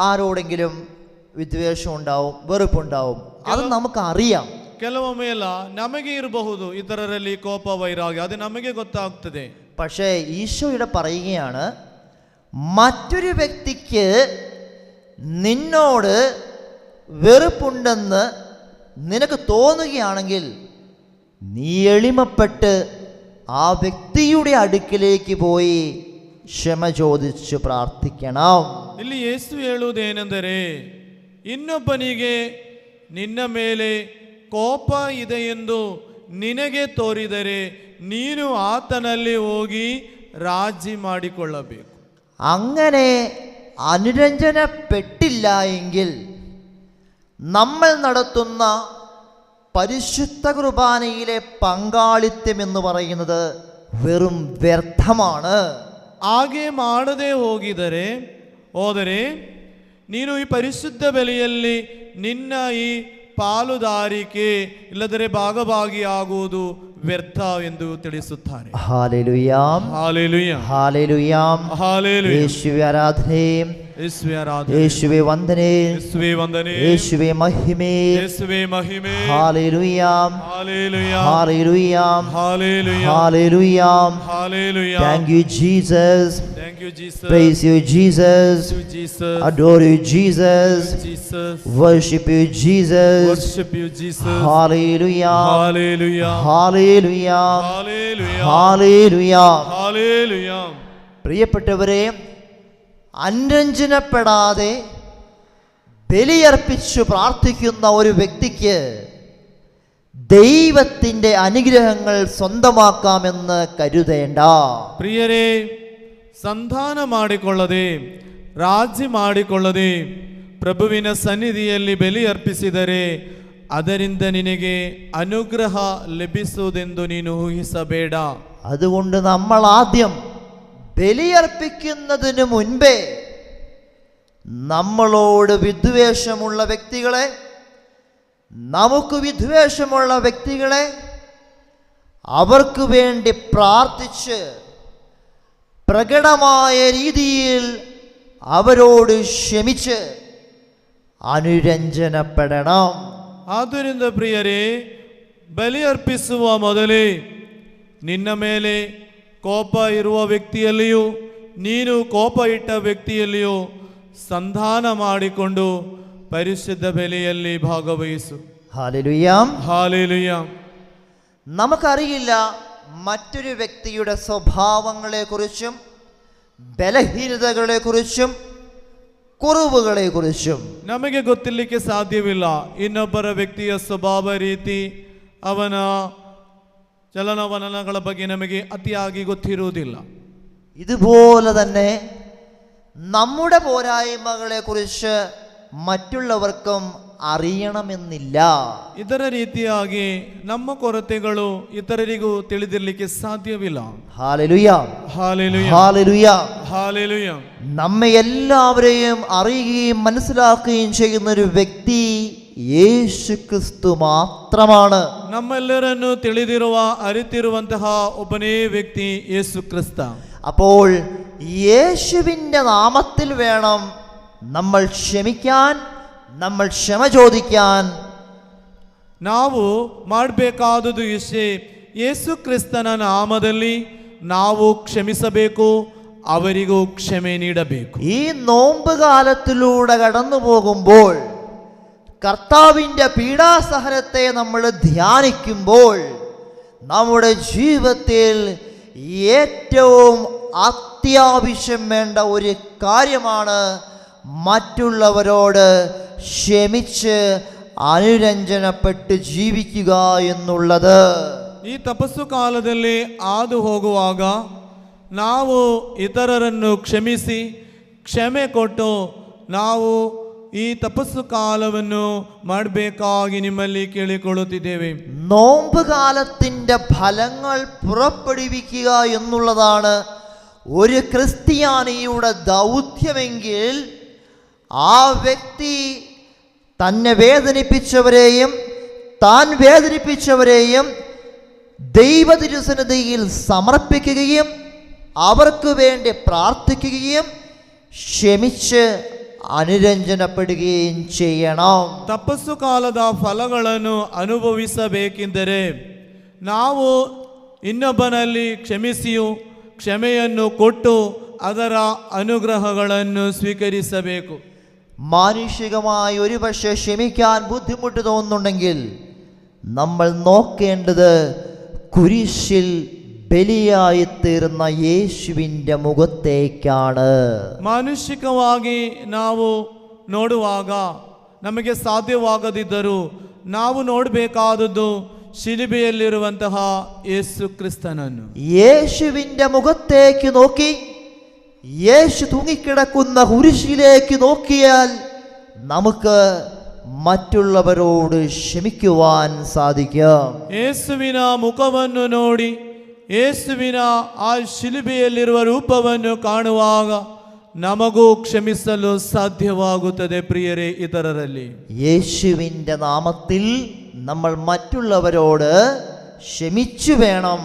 ആരോടെങ്കിലും വിദ്വേഷം ഉണ്ടാവും, വെറുപ്പുണ്ടാവും, അത് നമുക്കറിയാം. ಕೆಲವೊಮ್ಮೆ ಎಲ್ಲ ನಮಗೆ ಇರಬಹುದು ಇತರರಲ್ಲಿ ಕೋಪ ವೈರಾಗ್ಯ, ಅದು ನಮಗೆ ಗೊತ್ತಾಗ್ತದೆ. പക്ഷേ ഈശോയുടെ പറയുകയാണ്, മറ്റൊരു വ്യക്തിക്ക് നിന്നോട് വെറുപ്പുണ്ടെന്ന് നിനക്ക് തോന്നുകയാണെങ്കിൽ നീ എളിമപ്പെട്ട് ആ വ്യക്തിയുടെ അടുക്കിലേക്ക് പോയി ക്ഷമ ചോദിച്ചു പ്രാർത്ഥിക്കണം. ಇಲ್ಲಿ ಯೇಸು ಹೇಳುವುದೇನೆಂದರೆ, ಇನ್ನೊಬ್ಬನಿಗೆ ನಿನ್ನ ಮೇಲೆ ಕೋಪ ಇದೆ ಎಂದು ನಿನಗೆ ತೋರಿದರೆ ನೀನು ಆತನಲ್ಲಿ ಹೋಗಿ ರಾಜಿ ಮಾಡಿಕೊಳ್ಳಬೇಕು. അങ്ങനെ അനുരഞ്ജനപ്പെട്ടില്ല എങ്കിൽ നമ്മൾ നടത്തുന്ന പരിശുദ്ധ കുർബാനയിലെ പങ്കാളിത്തം എന്ന് പറയുന്നത് വെറും വ്യർത്ഥമാണ്. ಹಾಗೆ ಮಾಡದೆ ಹೋದರೆ ನೀನು ಈ ಪರಿಶುದ್ಧ ಬಲಿಯಲ್ಲಿ ನಿನ್ನ ಈ ಪಾಲುದಾರಿಕೆ ಇಲ್ಲದರೆ ಭಾಗಭಾಗಿಯಾಗುವುದು ವ್ಯರ್ಥ ಎಂದು ತಿಳಿಸುತ್ತಾರೆ. ഹല്ലേലൂയാം, ഹല്ലേലൂയ, ഹല്ലേലൂയാം, ഹല്ലേലൂയ. യേശുവേ ആരാധനയും, യേശുവേ ആരാധന, യേശുവേ വന്ദനേ, യേശുവേ വന്ദനേ, യേശുവേ മഹിമേ, യേശുവേ മഹിമേ. ഹല്ലേലൂയാം, ഹല്ലേലൂയ, ഹല്ലേലൂയാം, ഹല്ലേലൂയ, ഹല്ലേലൂയാം. Hallelujah. Thank you Jesus, Thank you Jesus. praise you Jesus, Thank you Jesus. adore you Jesus, Jesus. worship you Jesus. Worship you Jesus. Hallelujah, Hallelujah. Hallelujah, Hallelujah. Hallelujah. Hallelujah. പ്രിയപ്പെട്ടവരെ, അനുരഞ്ജനപ്പെടാതെ ബലിയർപ്പിച്ചു പ്രാർത്ഥിക്കുന്ന ഒരു വ്യക്തിക്ക് ദൈവത്തിൻ്റെ അനുഗ്രഹങ്ങൾ സ്വന്തമാക്കാമെന്ന് കരുതേണ്ട. ಪ್ರಿಯರೇ, ಸಂಧಾನ ಮಾಡಿಕೊಳ್ಳದೆ ರಾಜಿ ಮಾಡಿಕೊಳ್ಳದೆ ಪ್ರಭುವಿನ ಸನ್ನಿಧಿಯಲ್ಲಿ ಬಲಿ ಅರ್ಪಿಸಿದರೆ ಅದರಿಂದ ನಿನಗೆ ಅನುಗ್ರಹ ಲಭಿಸುವುದೆಂದು ನೀನು ಊಹಿಸಬೇಡ. അതുകൊണ്ട് നമ്മൾ ആദ്യം ബലിയർപ്പിക്കുന്നതിന് മുൻപേ നമ്മളോട് വിദ്വേഷമുള്ള വ്യക്തികളെ, നമുക്ക് വിദ്വേഷമുള്ള വ്യക്തികളെ അവർക്ക് വേണ്ടി പ്രാർത്ഥിച്ച് പ്രകടമായ രീതിയിൽ അവരോട് ക്ഷമിച്ച് അനുരഞ്ജനപ്പെടണം. ಆದ್ದರಿಂದ ಪ್ರಿಯರೇ, ಬಲಿ ಅರ್ಪಿಸುವ ಮೊದಲೇ ನಿನ್ನ ಮೇಲೆ ಕೋಪ ಇರುವ ವ್ಯಕ್ತಿಯಲ್ಲಿಯೂ ನೀನು ಕೋಪ ಇಟ್ಟ ವ್ಯಕ್ತಿಯಲ್ಲಿಯೂ ಸಂಧಾನ ಮಾಡಿಕೊಂಡು പരിശുദ്ധ ബലിಯಲ್ಲಿ ഭാഗവഹിച്ചു. ഹല്ലേലൂയ. ഹല്ലേലൂയ. നമുക്കറിയില്ല മറ്റൊരു വ്യക്തിയുടെ സ്വഭാവങ്ങളെക്കുറിച്ചും ബലഹീനതകളെക്കുറിച്ചും കുറവുകളെക്കുറിച്ചും ನಮಗೆ ಗೊತ್ತಿರಲಿಕ್ಕೆ ಸಾಧ್ಯವಿಲ್ಲ. ಇನ್ನೊಬ್ಬರ ವ್ಯಕ್ತಿಯ ಸ್ವಭಾವ ರೀತಿ, ಅವನ ಚಲನವಲನಗಳ ಬಗ್ಗೆ ನಮಗೆ ಅತಿಯಾಗಿ ಗೊತ್ತಿರುವುದಿಲ್ಲ. ഇതുപോലെ തന്നെ നമ്മുടെ പോരായ്മകളെക്കുറിച്ച് മറ്റുള്ളവർക്കും അറിയണമെന്നില്ല. ಇದರ ರೀತಿಯಾಗಿ ನಮ್ಮ ಕೊರತೆಗಳು ಇತರರಿಗೂ ತಿಳಿದಿರಲಿಕ್ಕೆ ಸಾಧ್ಯವಿಲ್ಲ. ഹല്ലേലൂയ. ഹല്ലേലൂയ. ഹല്ലേലൂയ. ഹല്ലേലൂയ. നമ്മെ എല്ലാവരെയും അറിയുകയും മനസ്സിലാക്കുകയും ചെയ്യുന്ന ഒരു വ്യക്തി യേശു ക്രിസ്തു മാത്രമാണ്. ನಮ್ಮೆಲ್ಲರನ್ನು ತಿಳಿದಿರುವ ಅರಿತಿರುವಂತಹ ಒಬ್ಬನೇ ವ್ಯಕ್ತಿ ಯೇಸು ಕ್ರಿಸ್ತ. അപ്പോൾ യേശുവിൻ്റെ നാമത്തിൽ വേണം നമ്മൾ ക്ഷമിക്കാൻ, നമ്മൾ ക്ഷമ ചോദിക്കാൻ. ನಾವು ಮಾಡಬೇಕಾದುದು ಇಷ್ಟೇ, ಯೇಸು ಕ್ರಿಸ್ತನ ನಾಮದಲ್ಲಿ ನಾವು ಕ್ಷಮಿಸಬೇಕು, ಅವರಿಗೂ ಕ್ಷಮೆ ನೀಡಬೇಕು. ഈ നോമ്പ് കാലത്തിലൂടെ കടന്നു പോകുമ്പോൾ കർത്താവിൻ്റെ പീഡാസഹനത്തെ നമ്മൾ ധ്യാനിക്കുമ്പോൾ നമ്മുടെ ജീവിതത്തിൽ ഏറ്റവും അത്യാവശ്യം വേണ്ട ഒരു കാര്യമാണ് മറ്റുള്ളവരോട് ക്ഷമിച്ച് അനുരഞ്ജനപ്പെട്ട് ജീവിക്കുക എന്നുള്ളത്. ಈ ತಪಸ್ಸು ಕಾಲದಲ್ಲಿ ಹಾದು ಹೋಗುವಾಗ ನಾವು ಇತರರನ್ನು ಕ್ಷಮಿಸಿ ಕ್ಷಮೆ ಕೊಟ್ಟು ನಾವು ಈ ತಪಸ್ಸು ಕಾಲವನ್ನು ಮಾಡಬೇಕಾಗಿ ನಿಮ್ಮಲ್ಲಿ ಕೇಳಿಕೊಳ್ಳುತ್ತಿದ್ದೇವೆ. നോമ്പ് കാലത്തിൻ്റെ ഫലങ്ങൾ പുറപ്പെടുവിക്കുക എന്നുള്ളതാണ് ഒരു ക്രിസ്ത്യാനിയുടെ ദൗത്യമെങ്കിൽ ആ വ്യക്തി തന്നെ വേദനിപ്പിച്ചവരെയും താൻ വേദനിപ്പിച്ചവരെയും ദൈവതിരുസന്നിധിയിൽ സമർപ്പിക്കുകയും അവർക്ക് വേണ്ടി പ്രാർത്ഥിക്കുകയും ക്ഷമിച്ച് അനുരഞ്ജനപ്പെടുകയും ചെയ്യണം. ತಪಸ್ಸು ಕಾಲದ ಫಲಗಳನ್ನು ಅನುಭವಿಸಬೇಕೆಂದರೆ ನಾವು ಇನ್ನೊಬ್ಬನಲ್ಲಿ ಕ್ಷಮಿಸಿಯೂ ಕ್ಷಮೆಯನ್ನು ಕೊಟ್ಟು ಅದರ ಅನುಗ್ರಹಗಳನ್ನು ಸ್ವೀಕರಿಸಬೇಕು. മാനുഷികമായി ഒരുപക്ഷെ ക്ഷമിക്കാൻ ബുദ്ധിമുട്ട് തോന്നുന്നുണ്ടെങ്കിൽ നമ്മൾ നോക്കേണ്ടത് കുരിശിൽ ബലിയായി തീർന്ന യേശുവിൻ്റെ മുഖത്തേക്കാണ്. ಮಾನುಷಿಕವಾಗಿ ನಾವು ನೋಡುವಾಗ ನಮಗೆ ಸಾಧ್ಯವಾಗದಿದ್ದರೂ ನಾವು ನೋಡಬೇಕಾದದ್ದು ಶಿಲುಬೆಯಲ್ಲಿರುವಂತಹ ಯೇಸು ಕ್ರಿಸ್ತನನ್ನು. യേശുവിൻ്റെ മുഖത്തേക്ക് നോക്കി യേശു തൂങ്ങിക്കിടക്കുന്ന കുരിശിലേക്ക് നോക്കിയാൽ നമുക്ക് മറ്റുള്ളവരോട് ക്ഷമിക്കുവാൻ സാധിക്കും. ಯೇಸುವಿನ ಮುಖವನ್ನು ನೋಡಿ ಯೇಸುವಿನ ಆ ಶಿಲುಬೆಯಲ್ಲಿರುವ ರೂಪವನ್ನು ಕಾಣುವಾಗ ನಮಗೂ ಕ್ಷಮಿಸಲು ಸಾಧ್ಯವಾಗುತ್ತದೆ പ്രിയരേ ഇതരರಲ್ಲಿ. യേശുവിൻ്റെ നാമത്തിൽ നമ്മൾ മറ്റുള്ളവരോട് ക്ഷമിച്ചു വേണം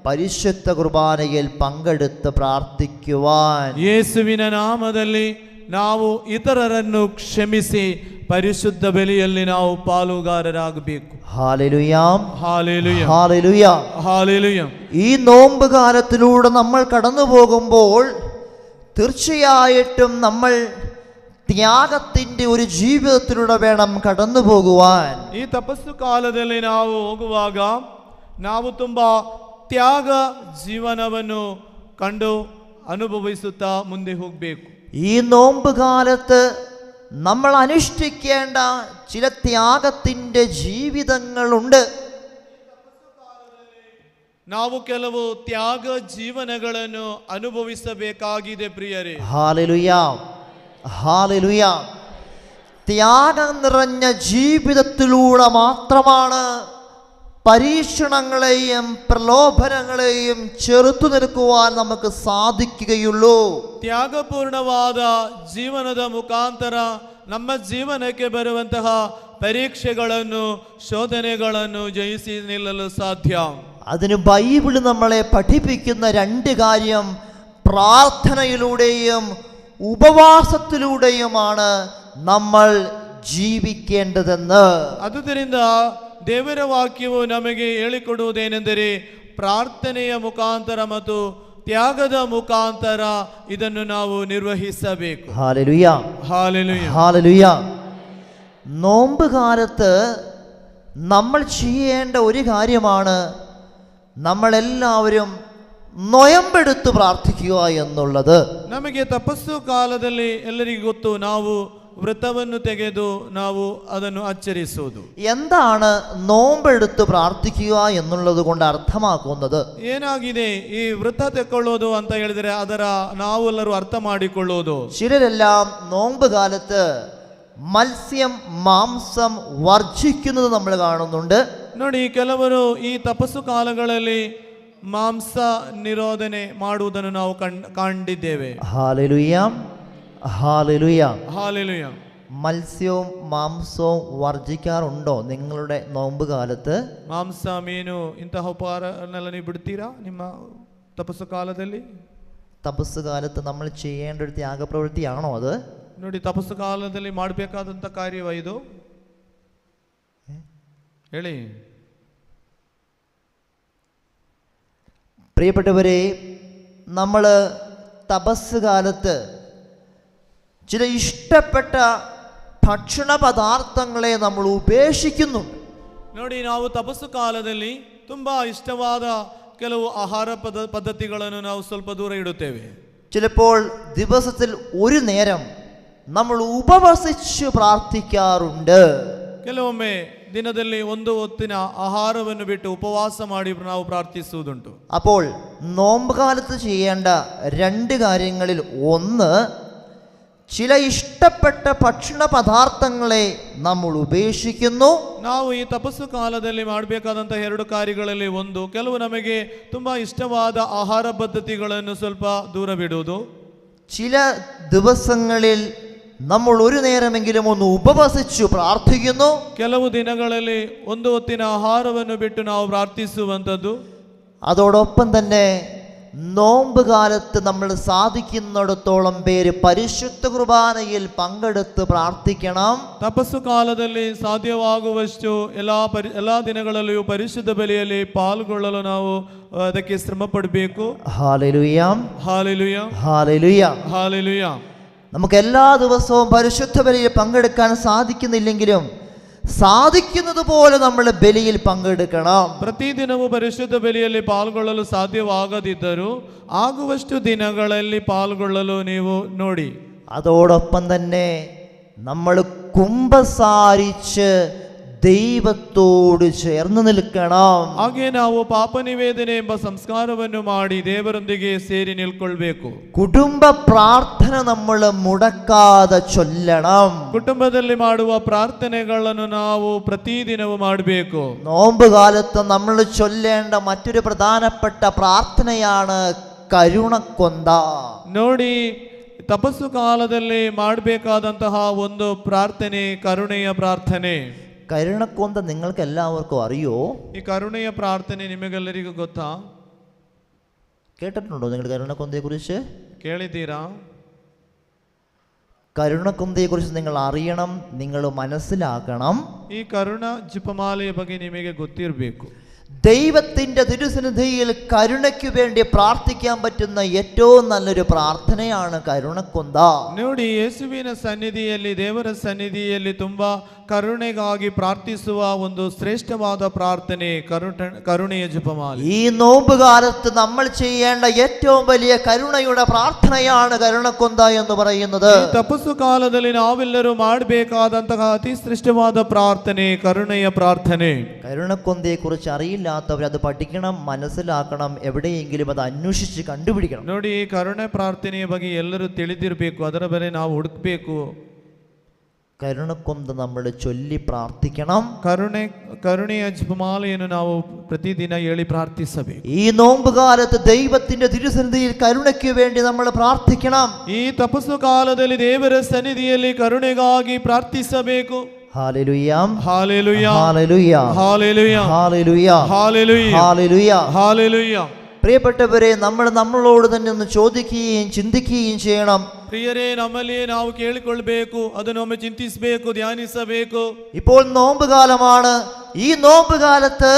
പരിശുദ്ധ കുർബാനയിൽ പങ്കെടുത്ത് പ്രാർത്ഥിക്കുവാൻ. ಯೇಸುವಿನ ನಾಮದಲ್ಲಿ ನಾವು ಇತರರನ್ನು ಕ್ಷಮಿಸಿ ಪರಿಶುದ್ಧ ಬಲಿಯಲ್ಲಿ ನಾವು ಪಾಲುಗಾರರಾಗಬೇಕು. ഹല്ലേലൂയ. ഹല്ലേലൂയ. ഹല്ലേലൂയ. ഹല്ലേലൂയ. ഈ നോമ്പ് കാലത്തിലൂടെ നമ്മൾ കടന്നു പോകുമ്പോൾ തീർച്ചയായിട്ടും നമ്മൾ ത്യാഗത്തിൻ്റെ ഒരു ജീവിതത്തിലൂടെ വേണം കടന്നു പോകുവാൻ. ಈ ತಪಸ್ಸು ಕಾಲದಲ್ಲಿ ನಾವು ಹೋಗುವಾಗ ನಾವು ತುಂಬಾ ತ್ಯಾಗ ಜೀವನವನ್ನು ಕಂಡು ಅನುಭವಿಸುತ್ತಾ ಮುಂದೆ ಹೋಗಬೇಕು. ഈ നോമ്പ് കാലത്ത് നമ്മൾ അനുഷ്ഠിക്കേണ്ട ചില ത്യാഗത്തിൻ്റെ ജീവിതങ്ങളുണ്ട്. ನಾವು ಕೆಲವು ತ್ಯಾಗ ಜೀವನಗಳನ್ನು ಅನುಭವಿಸಬೇಕಾಗಿದೆ ಪ್ರಿಯರೇ. ഹല്ലേലൂയ. ഹല്ലേലൂയ. ത്യാഗം നിറഞ്ഞ ജീവിതത്തിലൂടെ മാത്രമാണ് പരീക്ഷണങ്ങളെയും പ്രലോഭനങ്ങളെയും ചെറുത്തു നിൽക്കുവാൻ നമുക്ക് സാധിക്കുകയുള്ളൂ. ತ್ಯಾಗಪೂರ್ಣವಾದ ಜೀವನದ ಮುಖಾಂತರ ನಮ್ಮ ಜೀವನಕ್ಕೆ ಬರುವಂತಹ ಪರೀಕ್ಷೆಗಳನ್ನು ಶೋಧನೆಗಳನ್ನು ಜಯಿಸಿ ನಿಲ್ಲಲು ಸಾಧ್ಯ. അതിന് ബൈബിൾ നമ്മളെ പഠിപ്പിക്കുന്ന രണ്ട് കാര്യം പ്രാർത്ഥനയിലൂടെയും ഉപവാസത്തിലൂടെയുമാണ് നമ്മൾ ജീവിക്കേണ്ടതെന്ന്. ಆದುದರಿಂದ ದೇವರ ವಾಕ್ಯವು ನಮಗೆ ಹೇಳಿಕೊಡುವುದೇನೆಂದರೆ ಪ್ರಾರ್ಥನೆಯ ಮುಖಾಂತರ ಮತ್ತು ತ್ಯಾಗದ ಮುಖಾಂತರ ಇದನ್ನು ನಾವು ನಿರ್ವಹಿಸಬೇಕು. Hallelujah, hallelujah. ഹല്ലേലൂയ. നോമ്പ് കാലത്ത് നമ്മൾ ചെയ്യേണ്ട ഒരു കാര്യമാണ് നമ്മളെല്ലാവരും നൊയമ്പെടുത്ത് പ്രാർത്ഥിക്കുക എന്നുള്ളത്. ನಮಗೆ ತಪಸ್ಸು ಕಾಲದಲ್ಲಿ ಎಲ್ಲರಿಗೂ ಗೊತ್ತು, ನಾವು വ്രತವನ್ನು ತೆಗೆದು ನಾವು ಅದನ್ನು ಆಚರಿಸುವುದು. എന്താണ് നോമ്പെടുത്ത് പ്രാർത്ഥിക്കുക എന്നുള്ളത് കൊണ്ട് അർത്ഥമാക്കുന്നത്? ಏನಾಗಿದೆ ಈ ವ್ರತ ತೆಕ್ಕೊಳ್ಳೋದು ಅಂತ ಹೇಳಿದ್ರೆ ಅದರ ನಾವೆಲ್ಲರೂ ಅರ್ಥ ಮಾಡಿಕೊಳ್ಳೋದು. ചിലരെല്ലാം നോമ്പ് കാലത്ത് മത്സ്യം മാംസം വർജിക്കുന്നത് നമ്മൾ കാണുന്നുണ്ട്. ನೋಡಿ, ಕೆಲವರು ಈ ತಪಸ್ಸು ಕಾಲಗಳಲ್ಲಿ ಮಾಂಸ ನಿರೋಧನೆ ಮಾಡುವುದನ್ನು ನಾವು ಕಂಡಿದ್ದೇವೆ. Hallelujah, hallelujah. ഹല്ലേലൂയ. മത്സ്യവും മാംസവും വർജിക്കാറുണ്ടോ നിങ്ങളുടെ നോമ്പ് കാലത്ത്? ಮಾಂಸ, ಮೀನು ಇಂತಹ ಉಪಹಾರನೆಲ್ಲ ನೀವು ಬಿಡ್ತೀರಾ ನಿಮ್ಮ ತಪಸ್ಸು ಕಾಲದಲ್ಲಿ? തപസ് കാലത്ത് നമ്മൾ ചെയ്യേണ്ട ഒരു ത്യാഗപ്രവൃത്തിയാണോ അത്? ನೋಡಿ, ತಪಸ್ಸು ಕಾಲದಲ್ಲಿ ಮಾಡಬೇಕಾದಂಥ ಕಾರ್ಯವ ಇದು? ಹೇಳಿ. പ്രിയപ്പെട്ടവരെ, നമ്മൾ തപസ് കാലത്ത് ചില ഇഷ്ടപ്പെട്ട ഭക്ഷണ പദാർത്ഥങ്ങളെ നമ്മൾ ഉപേക്ഷിക്കുന്നുണ്ട്. ನೋಡಿ, ನಾವು ತಪಸ್ಸು ಕಾಲದಲ್ಲಿ ತುಂಬಾ ಇಷ್ಟವಾದ ಕೆಲವು ಆಹಾರ ಪದ್ಧತಿಗಳನ್ನು ನಾವು ಸ್ವಲ್ಪ ದೂರ ಇಡುತ್ತೇವೆ. ചിലപ്പോൾ ദിവസത്തിൽ ഒരു നേരം നമ്മൾ ഉപവസിച്ച് പ്രാർത്ഥിക്കാറുണ്ട്. ಕೆಲವೊಮ್ಮೆ ದಿನದಲ್ಲಿ ಒಂದು ಹೊತ್ತಿನ ಆಹಾರವನ್ನು ಬಿಟ್ಟು ಉಪವಾಸ ಮಾಡಿ ನಾವು ಪ್ರಾರ್ಥಿಸುವುದುಂಟು. അപ്പോൾ നോമ്പ് കാലത്ത് ചെയ്യേണ്ട രണ്ട് കാര്യങ്ങളിൽ ഒന്ന്, ചില ഇഷ്ടപ്പെട്ട ഭക്ഷണ പദാർത്ഥങ്ങളെ നമ്മൾ ഉപേക്ഷിക്കുന്നു. ನಾವು ಈ ತಪಸ್ಸು ಕಾಲದಲ್ಲಿ ಮಾಡಬೇಕಾದಂಥ ಎರಡು ಕಾರ್ಯಗಳಲ್ಲಿ ಒಂದು, ಕೆಲವು ನಮಗೆ ತುಂಬಾ ಇಷ್ಟವಾದ ಆಹಾರ ಪದ್ಧತಿಗಳನ್ನು ಸ್ವಲ್ಪ ದೂರ ಬಿಡುವುದು. ചില ദിവസങ്ങളിൽ നമ്മൾ ഒരു നേരമെങ്കിലും ഒന്ന് ഉപവസിച്ചു പ്രാർത്ഥിക്കുന്നു. ಕೆಲವು ದಿನಗಳಲ್ಲಿ ಒಂದು ಹೊತ್ತಿನ ಆಹಾರವನ್ನು ಬಿಟ್ಟು ನಾವು ಪ್ರಾರ್ಥಿಸುವಂಥದ್ದು. അതോടൊപ്പം തന്നെ നോമ്പ് കാലത്ത് നമ്മൾ സാധിക്കുന്നിടത്തോളം പേര് പരിശുദ്ധ കുർബാനയിൽ പങ്കെടുത്ത് പ്രാർത്ഥിക്കണം. ತಪಸ್ಸು ಕಾಲದಲ್ಲಿ ಸಾಧ್ಯವಾಗುವಷ್ಟು ಎಲ್ಲಾ ದಿನಗಳಲ್ಲಿಯೂ ಪರಿಶುದ್ಧ ಬಲಿಯಲ್ಲಿ ಪಾಲ್ಗೊಳ್ಳಲು ನಾವು ಅದಕ್ಕೆ ಶ್ರಮ ಪಡಬೇಕು. Hallelujah, hallelujah, hallelujah. ഹല്ലേലൂയ. നമുക്ക് എല്ലാ ദിവസവും പരിശുദ്ധ ബലിയിൽ പങ്കെടുക്കാൻ സാധിക്കുന്നില്ലെങ്കിലും സാധിക്കുന്നത് പോലെ നമ്മൾ ബലിയിൽ പങ്കെടുക്കണം. ಪ್ರತಿದಿನವೂ ಪರಿಶುದ್ಧ ಬಲಿಯಲ್ಲಿ ಪಾಲ್ಗೊಳ್ಳಲು ಸಾಧ್ಯವಾಗದಿದ್ದರೂ ಆಗುವಷ್ಟು ದಿನಗಳಲ್ಲಿ ಪಾಲ್ಗೊಳ್ಳಲು ನೀವು ನೋಡಿ. അതോടൊപ്പം തന്നെ നമ്മൾ കുമ്പസാരിച്ച് ദൈവത്തോട് ചേർന്ന് നിൽക്കണം. ಹಾಗೆ ನಾವು ಪಾಪ ನಿವೇದನೆ ಎಂಬ ಸಂಸ್ಕಾರವನ್ನು ಮಾಡಿ ದೇವರೊಂದಿಗೆ ಸೇರಿ ನಿಲ್ಕೊಳ್ಬೇಕು. കുടുംബ പ്രാർത്ഥന നമ്മൾ മുടക്കാതെ ചൊല്ലണം. ಕುಟುಂಬದಲ್ಲಿ ಮಾಡುವ ಪ್ರಾರ್ಥನೆಗಳನ್ನು ನಾವು ಪ್ರತಿದಿನವೂ ಮಾಡಬೇಕು. നോമ്പ് കാലത്ത് നമ്മൾ ചൊല്ലേണ്ട മറ്റൊരു പ്രധാനപ്പെട്ട പ്രാർത്ഥനയാണ് കരുണക്കൊന്ത. ನೋಡಿ, ತಪಸ್ಸು ಕಾಲದಲ್ಲಿ ಮಾಡಬೇಕಾದಂತಹ ಒಂದು ಪ್ರಾರ್ಥನೆ ಕರುಣೆಯ ಪ್ರಾರ್ಥನೆ. കരുണക്കൊന്ത നിങ്ങൾക്ക് എല്ലാവർക്കും അറിയോ? ಈ ಕರುಣೆಯ ಪ್ರಾರ್ಥನೆ ನಿಮಗೆಲ್ಲರಿಗೂ ಗೊತ್ತಾ? കേട്ടിട്ടുണ്ടോ നിങ്ങൾ കരുണക്കൊന്തയെ കുറിച്ച്? ಕೇಳಿದ್ದೀರಾ? കരുണക്കൊന്തയെ കുറിച്ച് നിങ്ങൾ അറിയണം, നിങ്ങൾ മനസ്സിലാക്കണം. ಈ ಕರುಣ ಜಪಮಾಲೆಯ ಬಗ್ಗೆ ನಿಮಗೆ ಗೊತ್ತಿರಬೇಕು. ദൈവത്തിൻ്റെ തിരുസന്നിധിയിൽ കരുണയ്ക്ക് വേണ്ടി പ്രാർത്ഥിക്കാൻ പറ്റുന്ന ഏറ്റവും നല്ലൊരു പ്രാർത്ഥനയാണ് കരുണക്കൊന്ത. ನೋಡಿ, ಯೇಸುವಿನ ಸನ್ನಿಧಿಯಲ್ಲಿ, ದೇವರ ಸನ್ನಿಧಿಯಲ್ಲಿ ತುಂಬಾ ಕರುಣೆಗಾಗಿ ಪ್ರಾರ್ಥಿಸುವ ಒಂದು ಶ್ರೇಷ್ಠವಾದ ಪ್ರಾರ್ಥನೆ ಕರುಣೆಯ ಜಪಮಾಲೆ. ഈ നോമ്പ് കാലത്ത് നമ്മൾ ചെയ്യേണ്ട ഏറ്റവും വലിയ കരുണയുടെ പ്രാർത്ഥനയാണ് കരുണക്കൊന്ത എന്ന് പറയുന്നത്. ತಪಸ್ಸು ಕಾಲದಲ್ಲಿ ನಾವೆಲ್ಲರೂ ಮಾಡಬೇಕಾದಂತಹ ಅತಿ ಶ್ರೇಷ್ಠವಾದ ಪ್ರಾರ್ಥನೆ ಕರುಣೆಯ ಪ್ರಾರ್ಥನೆ. കരുണക്കൊന്തയെ കുറിച്ച് അറിയില്ലാത്തവർ അത് പഠിക്കണം, മനസ്സിലാക്കണം, എവിടെയെങ്കിലും അത് അന്വേഷിച്ച് കണ്ടുപിടിക്കണം. ನೋಡಿ, ಈ ಕರುಣೆ ಪ್ರಾರ್ಥನೆಯ ಬಗ್ಗೆ ಎಲ್ಲರೂ ತಿಳಿದಿರಬೇಕು, ಅದರ ಬಗ್ಗೆ ನಾವು ಹುಡುಕಬೇಕು. കരുണക്കൊന്ത നമ്മൾ ചൊല്ലി പ്രാർത്ഥിക്കണം. ಕರುಣೆಯ ಜಪಮಾಲೆಯನ್ನು ನಾವು ಪ್ರತಿದಿನ ಹೇಳಿ ಪ್ರಾರ್ಥಿಸಬೇಕು. ഈ നോമ്പ് കാലത്ത് ദൈവത്തിന്റെ തിരുസന്നിധിയിൽ കരുണയ്ക്ക് വേണ്ടി നമ്മൾ പ്രാർത്ഥിക്കണം. ಈ ತಪಸ್ಸು ಕಾಲದಲ್ಲಿ ದೇವರ ಸನ್ನಿಧಿಯಲ್ಲಿ ಕರುಣೆಗಾಗಿ ಪ್ರಾರ್ಥಿಸಬೇಕು. Hallelujah, hallelujah, hallelujah, hallelujah, hallelujah, hallelujah, hallelujah. Hallelujah. പ്രിയപ്പെട്ടവരെ, നമ്മളോട് തന്നെ ഒന്ന് ചോദിക്കുകയും ചിന്തിക്കുകയും ചെയ്യണം. ಪ್ರಿಯರೇ, ನಮ್ಮಲ್ಲಿಯೇ ನಾವು ಕೇಳಿಕೊಳ್ಬೇಕು, ಅದನ್ನು ಒಮ್ಮೆ ಚಿಂತಿಸಬೇಕು, ಧ್ಯಾನಿಸಬೇಕು. ഇപ്പോൾ നോമ്പ് കാലമാണ്. ഈ നോമ്പ് കാലത്ത്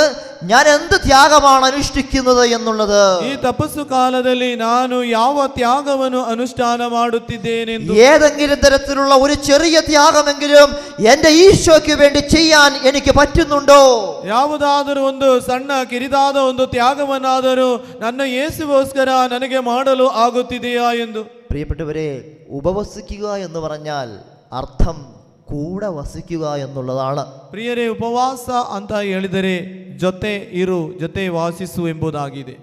ഞാൻ എന്ത് ത്യാഗമാണ് അനുഷ്ഠിക്കുന്നത് എന്നുള്ളത്. ಈ ತಪಸ್ಸು ಕಾಲದಲ್ಲಿ ನಾನು ಯಾವ ತ್ಯಾಗವನ್ನು ಅನುಷ್ಠಾನ ಮಾಡುತ್ತಿದ್ದೇನೆಂದು, ഏതെങ്കിലും തരത്തിലുള്ള ഒരു ചെറിയ ത്യാഗമെങ്കിലും എന്റെ ഈശോയ്ക്ക് വേണ്ടി ചെയ്യാൻ എനിക്ക് പറ്റുന്നുണ്ടോ? ಯಾವುದಾದರೂ ಒಂದು ಸಣ್ಣ ಕಿರಿದಾದ ಒಂದು ತ್ಯಾಗವನ್ನಾದರೂ ನನ್ನ ಯೇಸುಗೋಸ್ಕರ ನನಗೆ ಮಾಡಲು ಆಗುತ್ತಿದೆಯಾ ಎಂದು. പ്രിയപ്പെട്ടവരെ, ഉപവസിക്കുക എന്ന് പറഞ്ഞാൽ അർത്ഥം കൂടെ വസിക്കുക എന്നുള്ളതാണ്. ಪ್ರಿಯರೇ, ಉಪವಾಸ ಅಂತ ಹೇಳಿದರೆ ಜೊತೆ ಇರು, ಜೊತೆ ವಾಸಿಸು ಎಂಬುದಾಗಿದೆ.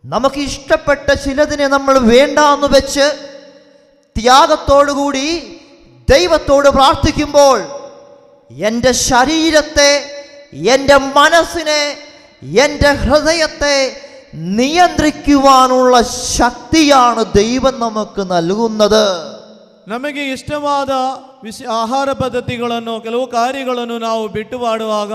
നമുക്ക് ഇഷ്ടപ്പെട്ട ചിലതിനെ നമ്മൾ വേണ്ട എന്ന് വെച്ച് ത്യാഗത്തോടുകൂടി ദൈവത്തോട് പ്രാർത്ഥിക്കുമ്പോൾ എൻ്റെ ശരീരത്തെ, എൻ്റെ മനസ്സിനെ, എൻ്റെ ഹൃദയത്തെ നിയന്ത്രിക്കുവാനുള്ള ശക്തിയാണ് ദൈവം നമുക്ക് നൽകുന്നത്. ನಮಗೆ ಇಷ್ಟವಾದ ಆಹಾರ ಪದ್ಧತಿಗಳನ್ನು, ಕೆಲವು ಕಾರ್ಯಗಳನ್ನು ನಾವು ಬಿಟ್ಟು ಮಾಡುವಾಗ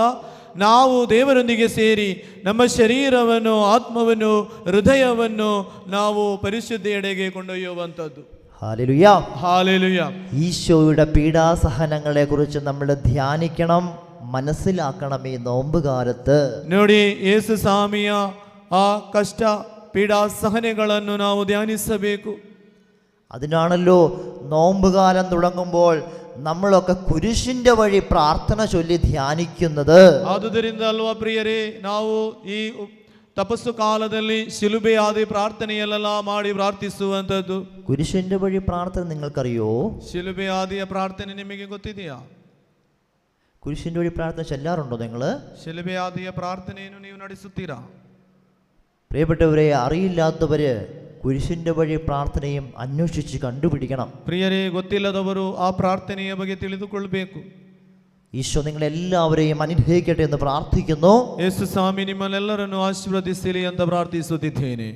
ನಾವು ದೇವರೊಂದಿಗೆ ಸೇರಿ ನಮ್ಮ ಶರೀರವನ್ನು, ಆತ್ಮವನ್ನು, ಹೃದಯವನ್ನು ನಾವು പരിശുദ്ധിയെಡೆಗೆ ಕೊಂಡೊಯ್ಯುವಂಥದ್ದು. Hallelujah, hallelujah. ഈശോയുടെ പീഡാസഹനങ്ങളെ കുറിച്ച് നമ്മൾ ധ്യാനിക്കണം, മനസ്സിലാക്കണം ഈ നോമ്പുകാലത്ത്. ನೋಡಿ, ಯೇಸು ಸ್ವಾಮಿಯ ಆ ಕಷ್ಟ പീഡാസഹനಗಳನ್ನು ನಾವು ಧ್ಯಾನಿಸಬೇಕು. അതിനാണല്ലോ നോമ്പുകാലം തുടങ്ങുമ്പോൾ നമ്മളൊക്കെ കുരിശിന്റെ വഴി പ്രാർത്ഥന ചൊല്ലി ധ്യാനിക്കുന്നത്. ಆದುದರಿಂದ ಅಲ್ವಾ ಪ್ರಿಯರೇ, ನಾವು ಈ ತಪಸ್ಸು ಕಾಲದಲ್ಲಿ ಶಿಲುಬೆ ಆದಿ ಪ್ರಾರ್ಥನೆಯಲ್ಲೆಲ್ಲ ಮಾಡಿ ಪ್ರಾರ್ಥಿಸುವಂಥದ್ದು. കുരിശിന്റെ വഴി പ്രാർത്ഥന നിങ്ങൾക്കറിയോ? ಶಿಲುಬೆ ಆದಿಯ ಪ್ರಾರ್ಥನೆ ನಿಮಗೆ ಗೊತ್ತಿದೆಯಾ? കുരിശിന്റെ വഴി പ്രാർത്ഥന ചെല്ലാറുണ്ടോ നിങ്ങൾ? ಶಿಲುಬೆ ಆದಿಯ ಪ್ರಾರ್ಥನೆಯನ್ನು ನೀವು ನಡೆಸುತ್ತೀರಾ? പ്രിയപ്പെട്ടവരെ, അറിയില്ലാത്തവര് കുരിശിന്റെ വഴി പ്രാർത്ഥനയും അന്വേഷിച്ച് കണ്ടുപിടിക്കണം. ಪ್ರಿಯರೇ, ಗೊತ್ತಿಲ್ಲದವರು ಆ ಪ್ರಾರ್ಥನೆಯ ಬಗ್ಗೆ ತಿಳಿದುಕೊಳ್ಳಬೇಕು. ഈശോ നിങ്ങളെല്ലാവരെയും അനുഗ്രഹിക്കട്ടെ എന്ന് പ്രാർത്ഥിക്കുന്നു. ಯೇಸು ಸ್ವಾಮಿ ನಿಮ್ಮನ್ನೆಲ್ಲರನ್ನು ಆಶೀರ್ವದಿಸಲಿ ಅಂತ ಪ್ರಾರ್ಥಿಸುತ್ತಿದ್ದೇನೆ.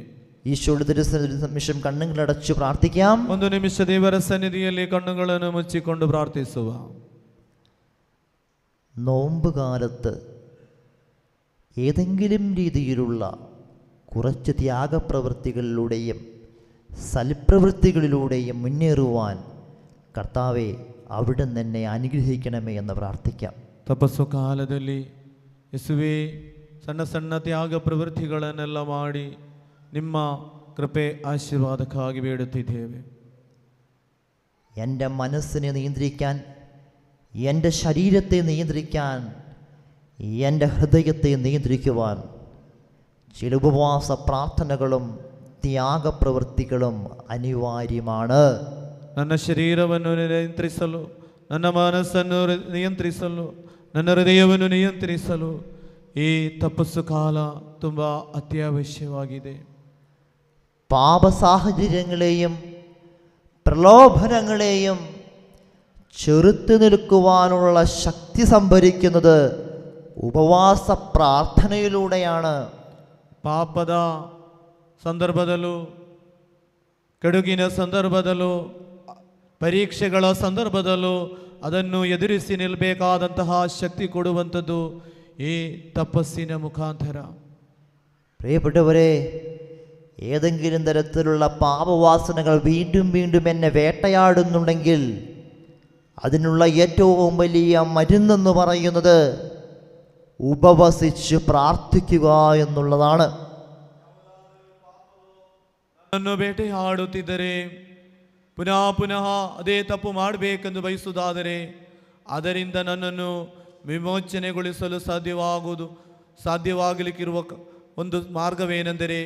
ഈശോയുടെ തിരുസന്നിധിയിൽ നിമിഷം കണ്ണുകളടച്ചു പ്രാർത്ഥിക്കാം. ಒಂದು ನಿಮಿಷ ದೇವರ ಸನ್ನಿಧಿಯಲ್ಲಿ കണ്ണുಗಳನ್ನು ಮುಚ್ಚಿಕೊಂಡು ಪ್ರಾರ್ಥಿಸುವ. നോമ്പുകാലത്ത് ഏതെങ്കിലും രീതിയിലുള്ള കുറച്ച് ത്യാഗപ്രവൃത്തികളിലൂടെയും സൽപ്രവൃത്തികളിലൂടെയും മുന്നേറുവാൻ കർത്താവെ അവിടുന്ന് എന്നെ അനുഗ്രഹിക്കണമേ എന്ന് പ്രാർത്ഥിക്കാം. ತಪಸ್ಸು ಕಾಲದಲ್ಲಿ ಯೇಸುವೇ, ಸಣ್ಣ ಸಣ್ಣ ತ್ಯಾಗ ಪ್ರವೃತ್ತಿಗಳನ್ನೆಲ್ಲ ಮಾಡಿ ನಿಮ್ಮ ಕೃಪೆ ಆಶೀರ್ವಾದಕ್ಕಾಗಿ ಬೇಡುತ್ತಿದ್ದೇವೆ. എൻ്റെ മനസ്സിനെ നിയന്ത്രിക്കാൻ, എൻ്റെ ശരീരത്തെ നിയന്ത്രിക്കാൻ, എൻ്റെ ഹൃദയത്തെ നിയന്ത്രിക്കുവാൻ ചില ഉപവാസ പ്രാർത്ഥനകളും ത്യാഗപ്രവൃത്തികളും അനിവാര്യമാണ്. ನನ್ನ ಶರೀರವನ್ನು ನಿಯಂತ್ರಿಸಲು, ನನ್ನ ಮನಸ್ಸನ್ನು ನಿಯಂತ್ರಿಸಲು, ನನ್ನ ಹೃದಯವನ್ನು ನಿಯಂತ್ರಿಸಲು ಈ ತಪಸ್ಸು ಕಾಲ ತುಂಬ ಅತ್ಯವಶ್ಯವಾಗಿದೆ. പാപ സാഹചര്യങ്ങളെയും പ്രലോഭനങ്ങളെയും ചെറുത്തു നിൽക്കുവാനുള്ള ശക്തി സംഭരിക്കുന്നത് ഉപവാസ പ്രാർത്ഥനയിലൂടെയാണ്. ಪಾಪದ ಸಂದರ್ಭದಲ್ಲೂ, ಕೆಡುಕಿನ ಸಂದರ್ಭದಲ್ಲೂ, ಪರೀಕ್ಷೆಗಳ ಸಂದರ್ಭದಲ್ಲೂ ಅದನ್ನು ಎದುರಿಸಿ ನಿಲ್ಲಬೇಕಾದಂತಹ ಶಕ್ತಿ ಕೊಡುವಂಥದ್ದು ഈ തപസ്സിന മുഖാന്തര. പ്രിയപ്പെട്ടവരെ, ഏതെങ്കിലും തരത്തിലുള്ള പാപവാസനകൾ വീണ്ടും വീണ്ടും എന്നെ വേട്ടയാടുന്നുണ്ടെങ്കിൽ അതിനുള്ള ഏറ്റവും വലിയ മരുന്നെന്ന് പറയുന്നത് ഉപവസിച്ച് പ്രാർത്ഥിക്കുക എന്നുള്ളതാണ്. ನನ್ನನ್ನು ಬೇಟೆಯಾಡುತ್ತಿದ್ದರೆ, ಪುನಃ ಪುನಃ ಅದೇ ತಪ್ಪು ಮಾಡಬೇಕೆಂದು ಬಯಸುವುದಾದರೆ ಅದರಿಂದ ನನ್ನನ್ನು ವಿಮೋಚನೆಗೊಳಿಸಲು ಸಾಧ್ಯವಾಗಲಿಕ್ಕಿರುವ ಒಂದು ಮಾರ್ಗವೇನೆಂದರೆ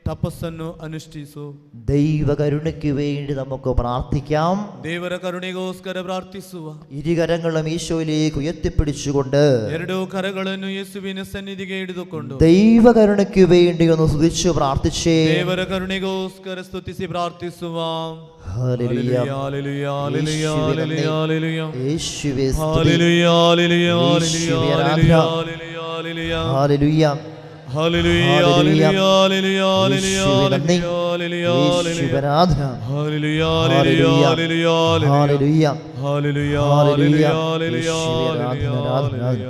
തപസ്സನ್ನು ಅನುಷ್ಠಿಸು. ദൈവകരുണയ്ക്ക് വേണ്ടി നമുക്ക് പ്രാർത്ഥിക്കാം. ದೇವರ ಕರುಣೆಗೋಸ್ಕರ ಪ್ರಾರ್ಥಿಸುವ. ഇരുകരങ്ങളും ഈശോയിലേക്ക് ഉയർത്തിപ്പിടിച്ചുകൊണ്ട് ಎರಡೂ ಕರಗಳನ್ನು ಯೇಸುವಿನ ಸನ್ನಿಧಿಗೆ ಹಿಡಿದುಕೊಂಡು ദൈവകരുണയ്ക്ക് വേണ്ടി ഒന്ന് സ്തുതിച്ചു പ്രാർത്ഥിച്ചേ. ದೇವರ ಕರುಣೆಗೋಸ್ಕರ ಸ್ತುತಿಸಿ ಪ್ರಾರ್ಥಿಸುವ. Hallelujah, hallelujah, hallelujah, hallelujah, hallelujah. യേശുവേ സ്തുതി. Hallelujah, hallelujah, hallelujah, hallelujah, hallelujah. Hallelujah, hallelujah, hallelujah, hallelujah, hallelujah, hallelujah, hallelujah, യേശുവനാഥ. Hallelujah, hallelujah, hallelujah, hallelujah, hallelujah, hallelujah, hallelujah, hallelujah. Hallelujah.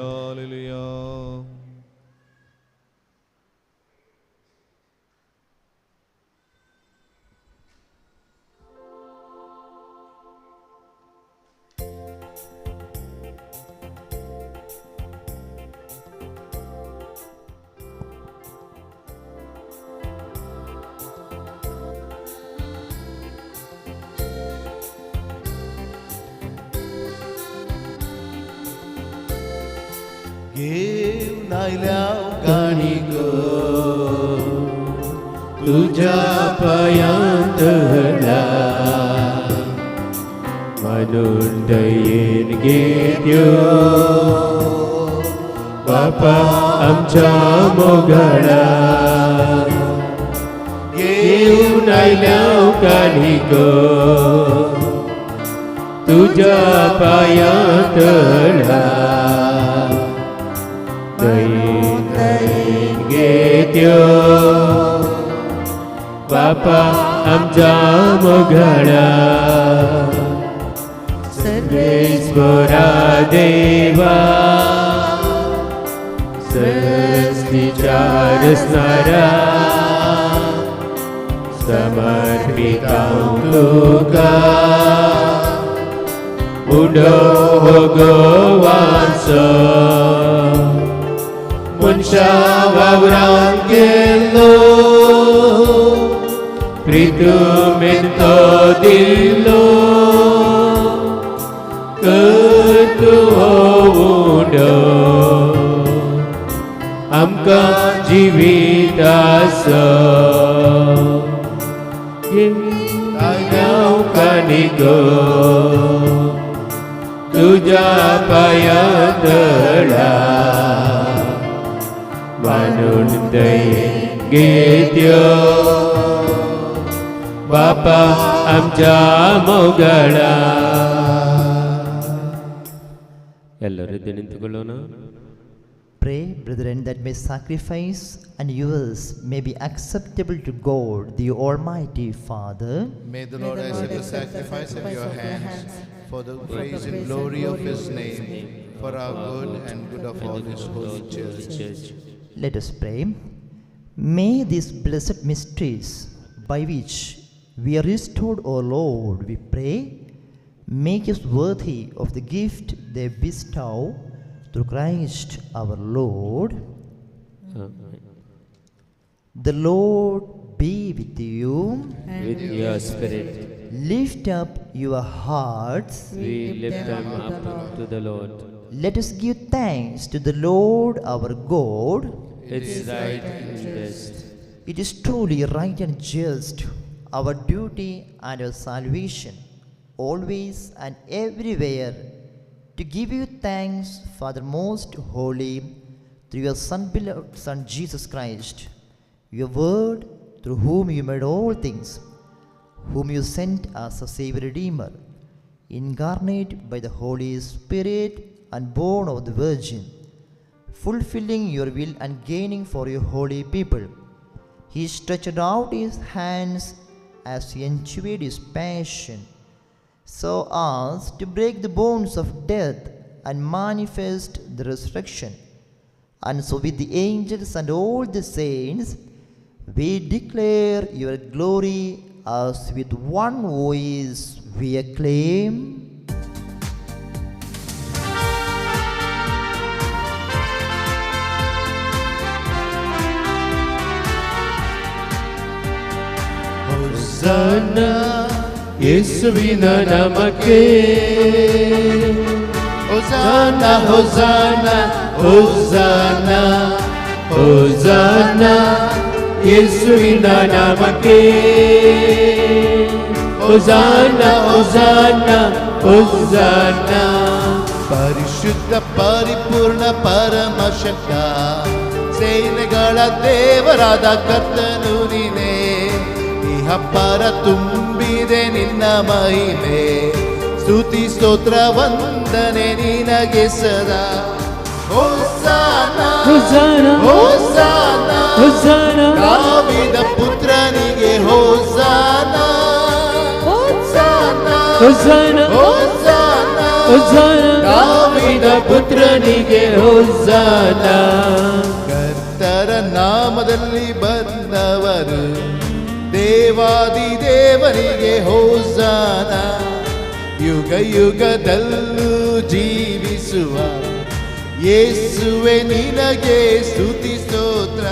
घेऊ नायल्याव गाणिगो तुझ्या पायांतला म्हणून दयेन घेत्यो बापा आमच्या मोगळा घेऊन आयल्याव काणिगो तुझ्या पायांतला दयेन घेत्यो बापा आमच्या मोगळा सर्वेश्वरा देवा सृष्टीच्या रचणारा समर्पिता तुका उडो भगवानचो मनशा वावरान गेलो प्रितुमेन तो दिलो करतु उडो आमकां जिविताचो आयल्याव काणिगो तुझ्या पायांतला म्हणून दयेन घेत्यो बापा आमच्या मोगळा ಎಲ್ಲರೂ ಎದ್ದು ನಿಂತುಕೊಳ್ಳೋಣ. Pray, brethren, that my sacrifice and yours may be acceptable to God, the Almighty Father. May the Lord accept the sacrifice of your hands for the praise and glory of His name, for our good and good of all His holy church. Let us pray. May these blessed mysteries by which we are restored, O Lord, we pray, make us worthy of the gift they bestow through Christ our Lord. The Lord be with you. With your spirit. Lift up your hearts. We lift them up to the Lord. Let us give thanks to the Lord our God. It's right and just. It is truly right and just, our duty and our salvation, always and everywhere, to give you thanks, Father most holy, through your beloved Son Jesus Christ, your word, through whom you made all things, whom you sent as a Savior Redeemer, incarnate by the Holy Spirit and born of the Virgin, fulfilling your will and gaining for your holy people. He stretched out his hands as he enjoyed his passion, so as to break the bonds of death and manifest the resurrection. And so with the angels and all the saints, we declare your glory as with one voice we acclaim. Hosanna, ಯೇಸುವಿನ ನಾಮಕ್ಕೆ Hosanna, Hosanna, Hosanna, Hosanna, ಯೇಸುವಿನ ನಾಮಕ್ಕೆ Hosanna, Hosanna, Hosanna. ಪರಿಶುದ್ಧ ಪರಿಪೂರ್ಣ ಪರಮಶಕ್ತ ಸೇನೆಗಳ ದೇವರಾದ ಕರ್ತನು ನೀನೇ, ಇಹಪರ ತುಂಬಿದೆ ನಿನ್ನ ಮಹಿಮೆ, ಸ್ತುತಿ ಸ್ತೋತ್ರ ವಂದನೆ ನಿನಗೆ ಸದಾ. ಹೋಸಾನ Hosanna, ಹೋಸಾನ Hosanna, ದಾವೀದ ಪುತ್ರನಿಗೆ ಹೋಸಾನ, ಹೋಸಾನ Hosanna, ಹೋಸಾನ Hosanna, ದಾವೀದ ಪುತ್ರನಿಗೆ Hosanna. ಕರ್ತರ ನಾಮದಲ್ಲಿ ಬಂದವರು ದೇವಾದಿ ದೇವರಿಗೆ ಹೋಸಾನ, ಯುಗ ಯುಗದಲ್ಲೂ ಜೀವಿಸುವ ಯೇಸುವೆ ನಿನಗೆ ಸ್ತುತಿ ಸ್ತೋತ್ರ.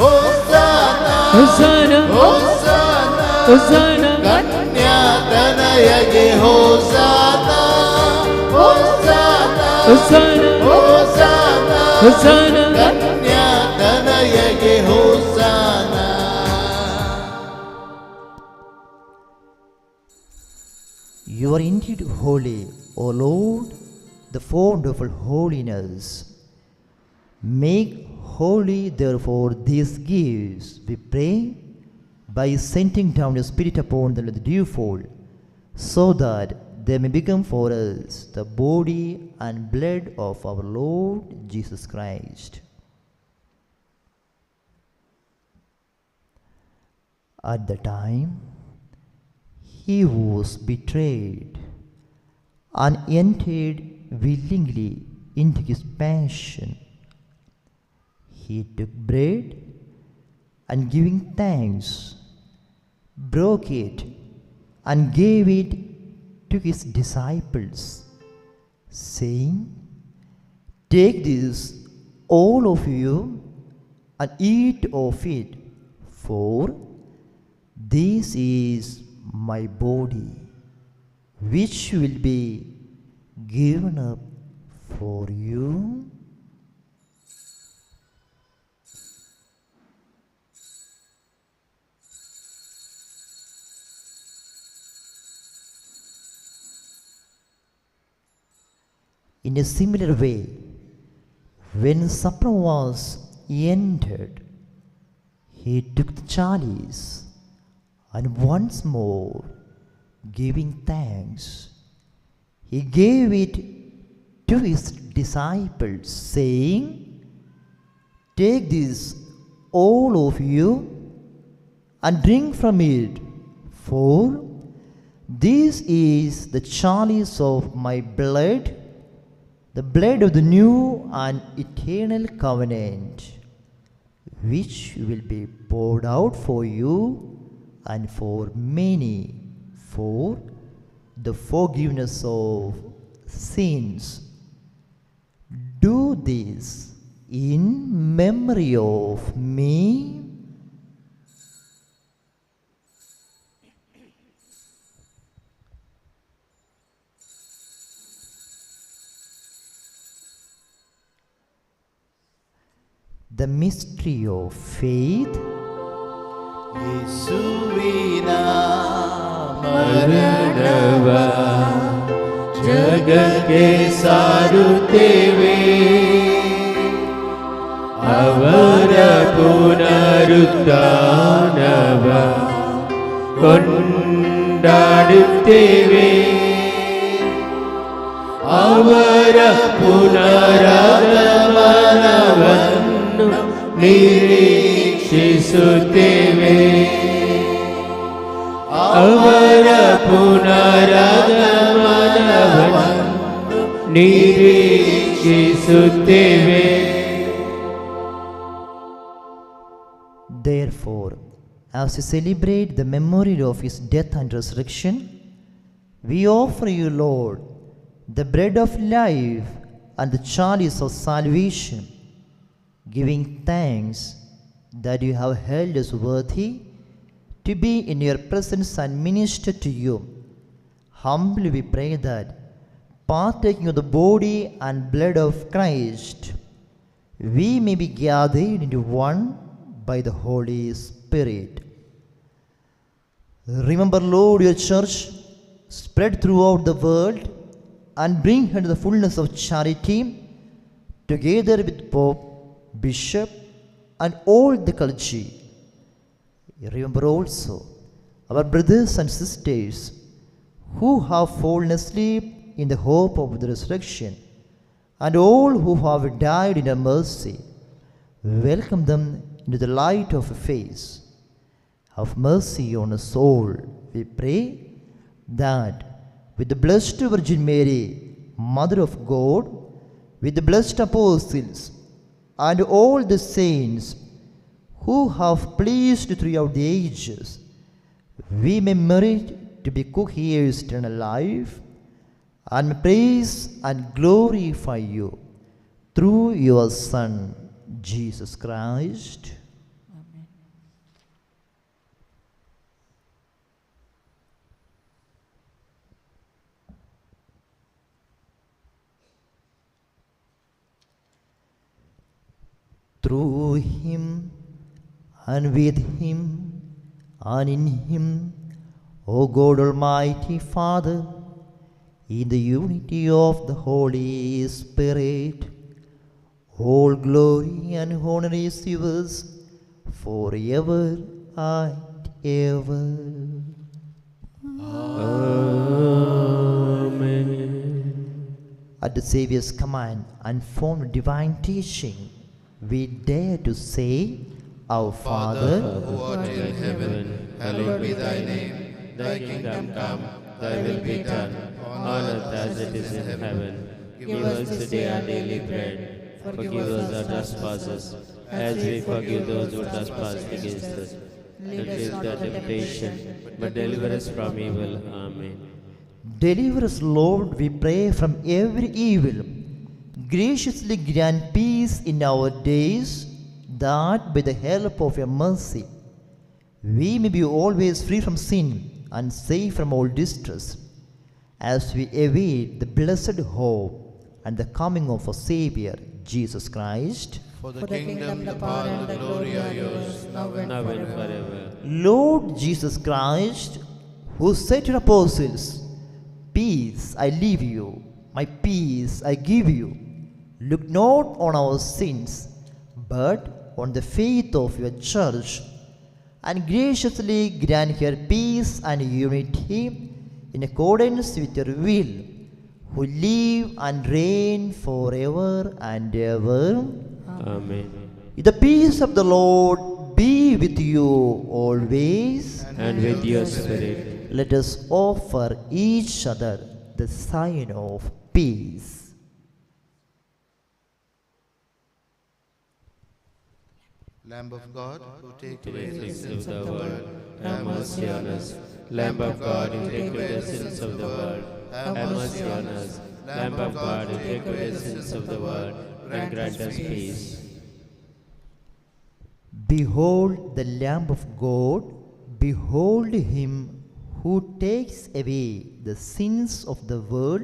ಹೋಸಾನ Hosanna, ಹೋಸಾನ Hosanna, ಕನ್ಯಾತನಯಗೆ ಹೋಸಾನ, ಹೋಸಾನ Hosanna, ಹೋಸಾನ ಹೊಸನ ಕನ್ಯಾತನಯಗೆ ಹೋಸಾನ. You are indeed holy, O Lord, the fount of all holiness. Make holy, therefore, these gifts, we pray, by sending down your Spirit upon them with dewfall, so that they may become for us the body and blood of our Lord Jesus Christ. At the time he was betrayed and entered willingly into his passion, he took bread and giving thanks, broke it and gave it to his disciples, saying, "Take this, all of you, and eat of it, for this is my body, which will be given up for you." In a similar way, when supper was ended, he took the chalice, and once more giving thanks, he gave it to his disciples, saying, "Take this, all of you, and drink from it, for this is the chalice of my blood, the blood of the new and eternal covenant, which will be poured out for you and for many for the forgiveness of sins. Do this in memory of me." The mystery of faith. ಯೇಸುವಿನ ಮರಣವ ಜಗಕ್ಕೆ ಸಾರುತ್ತೇವೆ, ಅವರ ಪುನರುತ್ಥಾನವ ಕೊಂಡಾಡುತ್ತೇವೆ, ಅವರ ಪುನರಾಗಮನವನ್ನು ನಿರೀಕ್ಷಿಸುತ್ತೇವೆ, ಅವರ ಪುನರಾಗಮನವನ್ನು ನಿರೀಕ್ಷಿಸುತ್ತೇವೆ. Therefore, as we celebrate the memory of his death and resurrection, we offer you, Lord, the bread of life and the chalice of salvation, giving thanks that you have held us worthy to be in your presence and minister to you. Humbly we pray that, partaking of the body and blood of Christ, we may be gathered into one by the Holy Spirit. Remember, Lord, your church spread throughout the world and bring her to the fullness of charity, together with Pope, Bishop, and all the clergy. Remember also our brothers and sisters who have fallen asleep in the hope of the resurrection, and all who have died in your mercy. Welcome them into the light of your face. Have mercy on us all, we pray, that with the Blessed Virgin Mary, Mother of God, with the blessed apostles, and all the saints who have pleased throughout the ages, we may merit to be co-heirs to eternal life, and praise and glorify you through your Son, Jesus Christ. through him, and with him, and in him, O God Almighty Father, in the unity of the Holy Spirit, all glory and honor is yours forever and ever. Amen. At the Saviour's command and formed divine teaching, we dare to say, Our Father, Father, who art in heaven, hallowed be thy name. Thy kingdom come, thy will be done, on earth as it is in heaven. Give us today our daily bread. Forgive us our trespasses, as we forgive those who trespass against us. Lead us not into temptation, but deliver us from evil. Amen. deliver us, Lord, we pray, from every evil. Graciously grant peace in our days, that by the help of your mercy, we may be always free from sin and safe from all distress, as we await the blessed hope and the coming of our Savior, Jesus Christ. For the kingdom, the power, and the glory are yours, now and Now and forever. forever. Lord Jesus Christ, who said to your apostles, Peace I leave you, my peace I give you, look not on our sins, but on the faith of your church, and graciously grant her peace and unity in accordance with your will, who live and reign forever and ever. Amen. The peace of the Lord be with you always. And with your spirit. Let us offer each other the sign of peace. Lamb of God, who take To away the the sins of the world, have mercy on us. Lamb of God, who take away the sins of the world, have mercy on us. Lamb of God, who take away the sins of the world, and grant us peace. Behold the Lamb of God, behold him who takes away the sins of the world.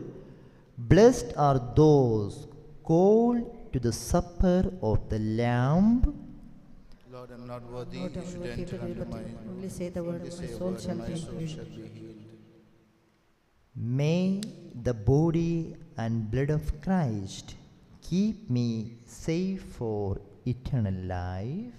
Blessed are those called to the supper of the Lamb. Lord, I am not worthy Lord, you I am should worthy enter to under be my only say the word, only my say a soul word, shall and my be soul healed. shall be healed. May the body and blood of Christ keep me safe for eternal life.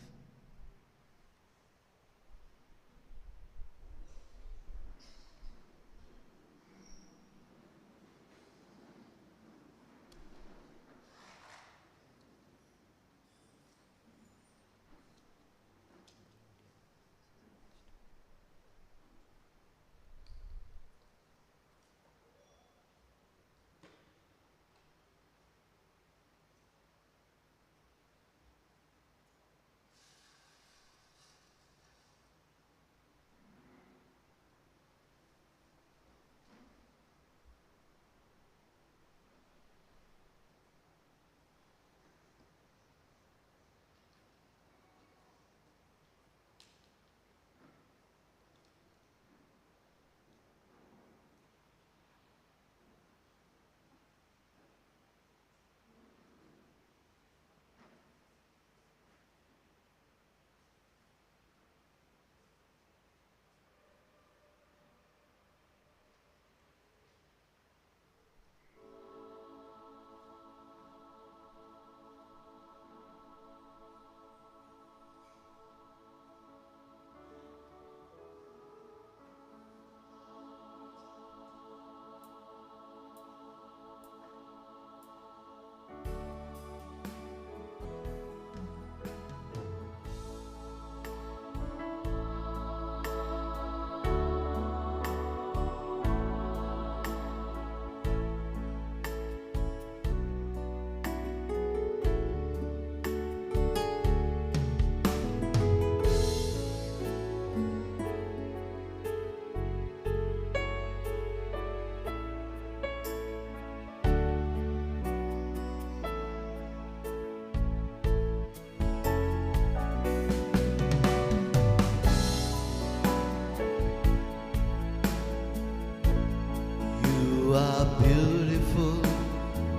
You are beautiful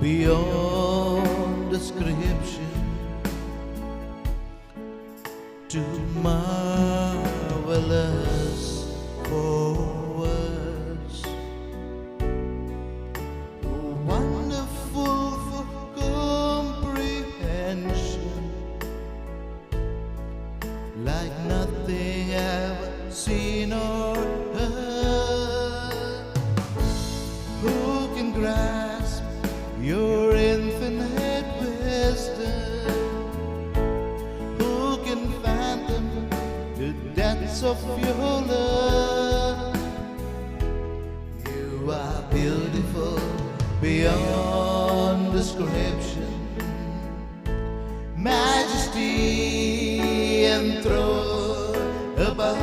beyond description. too marvelous for words, wonderful for comprehension, like nothing ever seen or heard. Who can grasp your infinite wisdom? Who can fathom the depths of your love? You are beautiful beyond description, majesty enthroned above.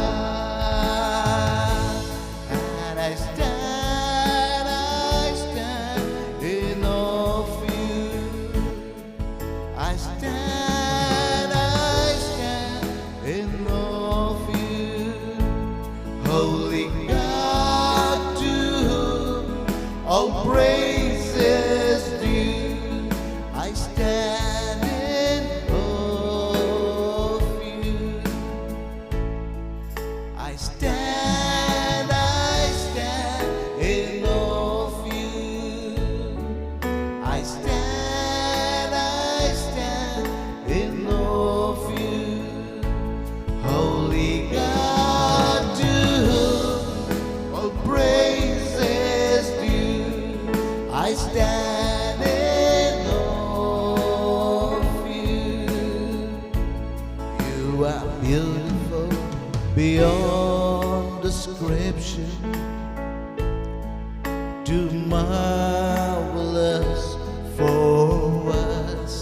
And I stand in awe of you. I stand in awe of you. Holy God, to whom all praise is due. I stand in awe of you. I stand in awe of you. I stand in awe of you. Holy God, to whom all praise is due. I stand in awe of you. You are beautiful beyond description, too marvelous for us,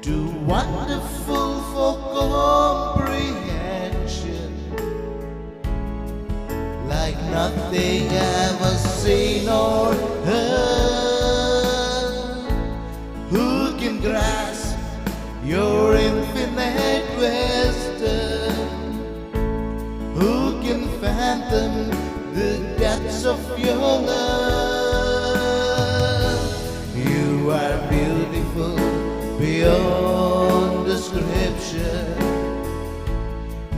too wonderful for comprehension, like nothing ever seen or heard. Who can grasp your infinite wisdom? Who can fathom the depths of your love? You are beautiful beyond description,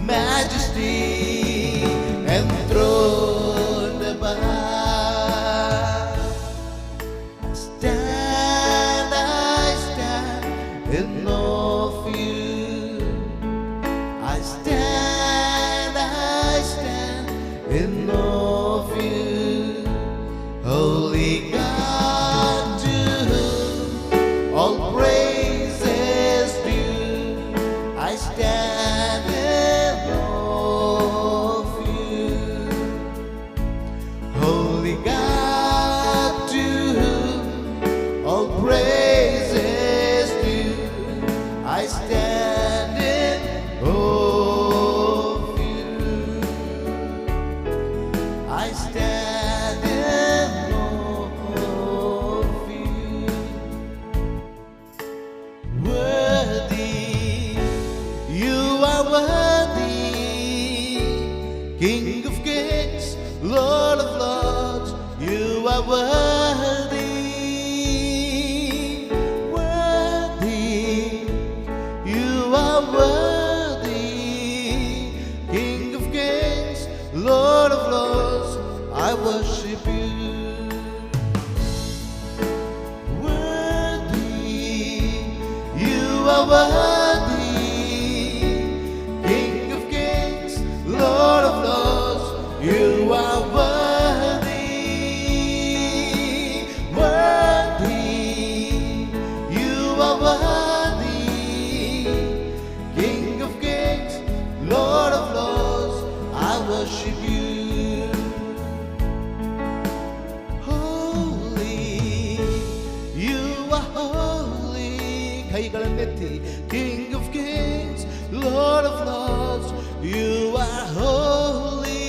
majesty enthroned above. I stand in awe of you. I stand in awe of you. Holy God, to whom all praise is due. I stand in awe of you. Holy God, to whom all praise is due. I stand in awe of you. I stand in awe of you. Worthy, you are worthy, King of kings, Lord of lords, you are worthy. Worthy, you are worthy, King of kings, Lord of lords, I worship you. Worthy, you are worthy, King of kings, Lord of lords, you are worthy. Worthy, you are worthy, King of kings, Lord of lords, I worship you. Holy, you are holy. ಕೈಗಳನ್ನೆತ್ತಿ, King of kings, Lord of lords, you are holy.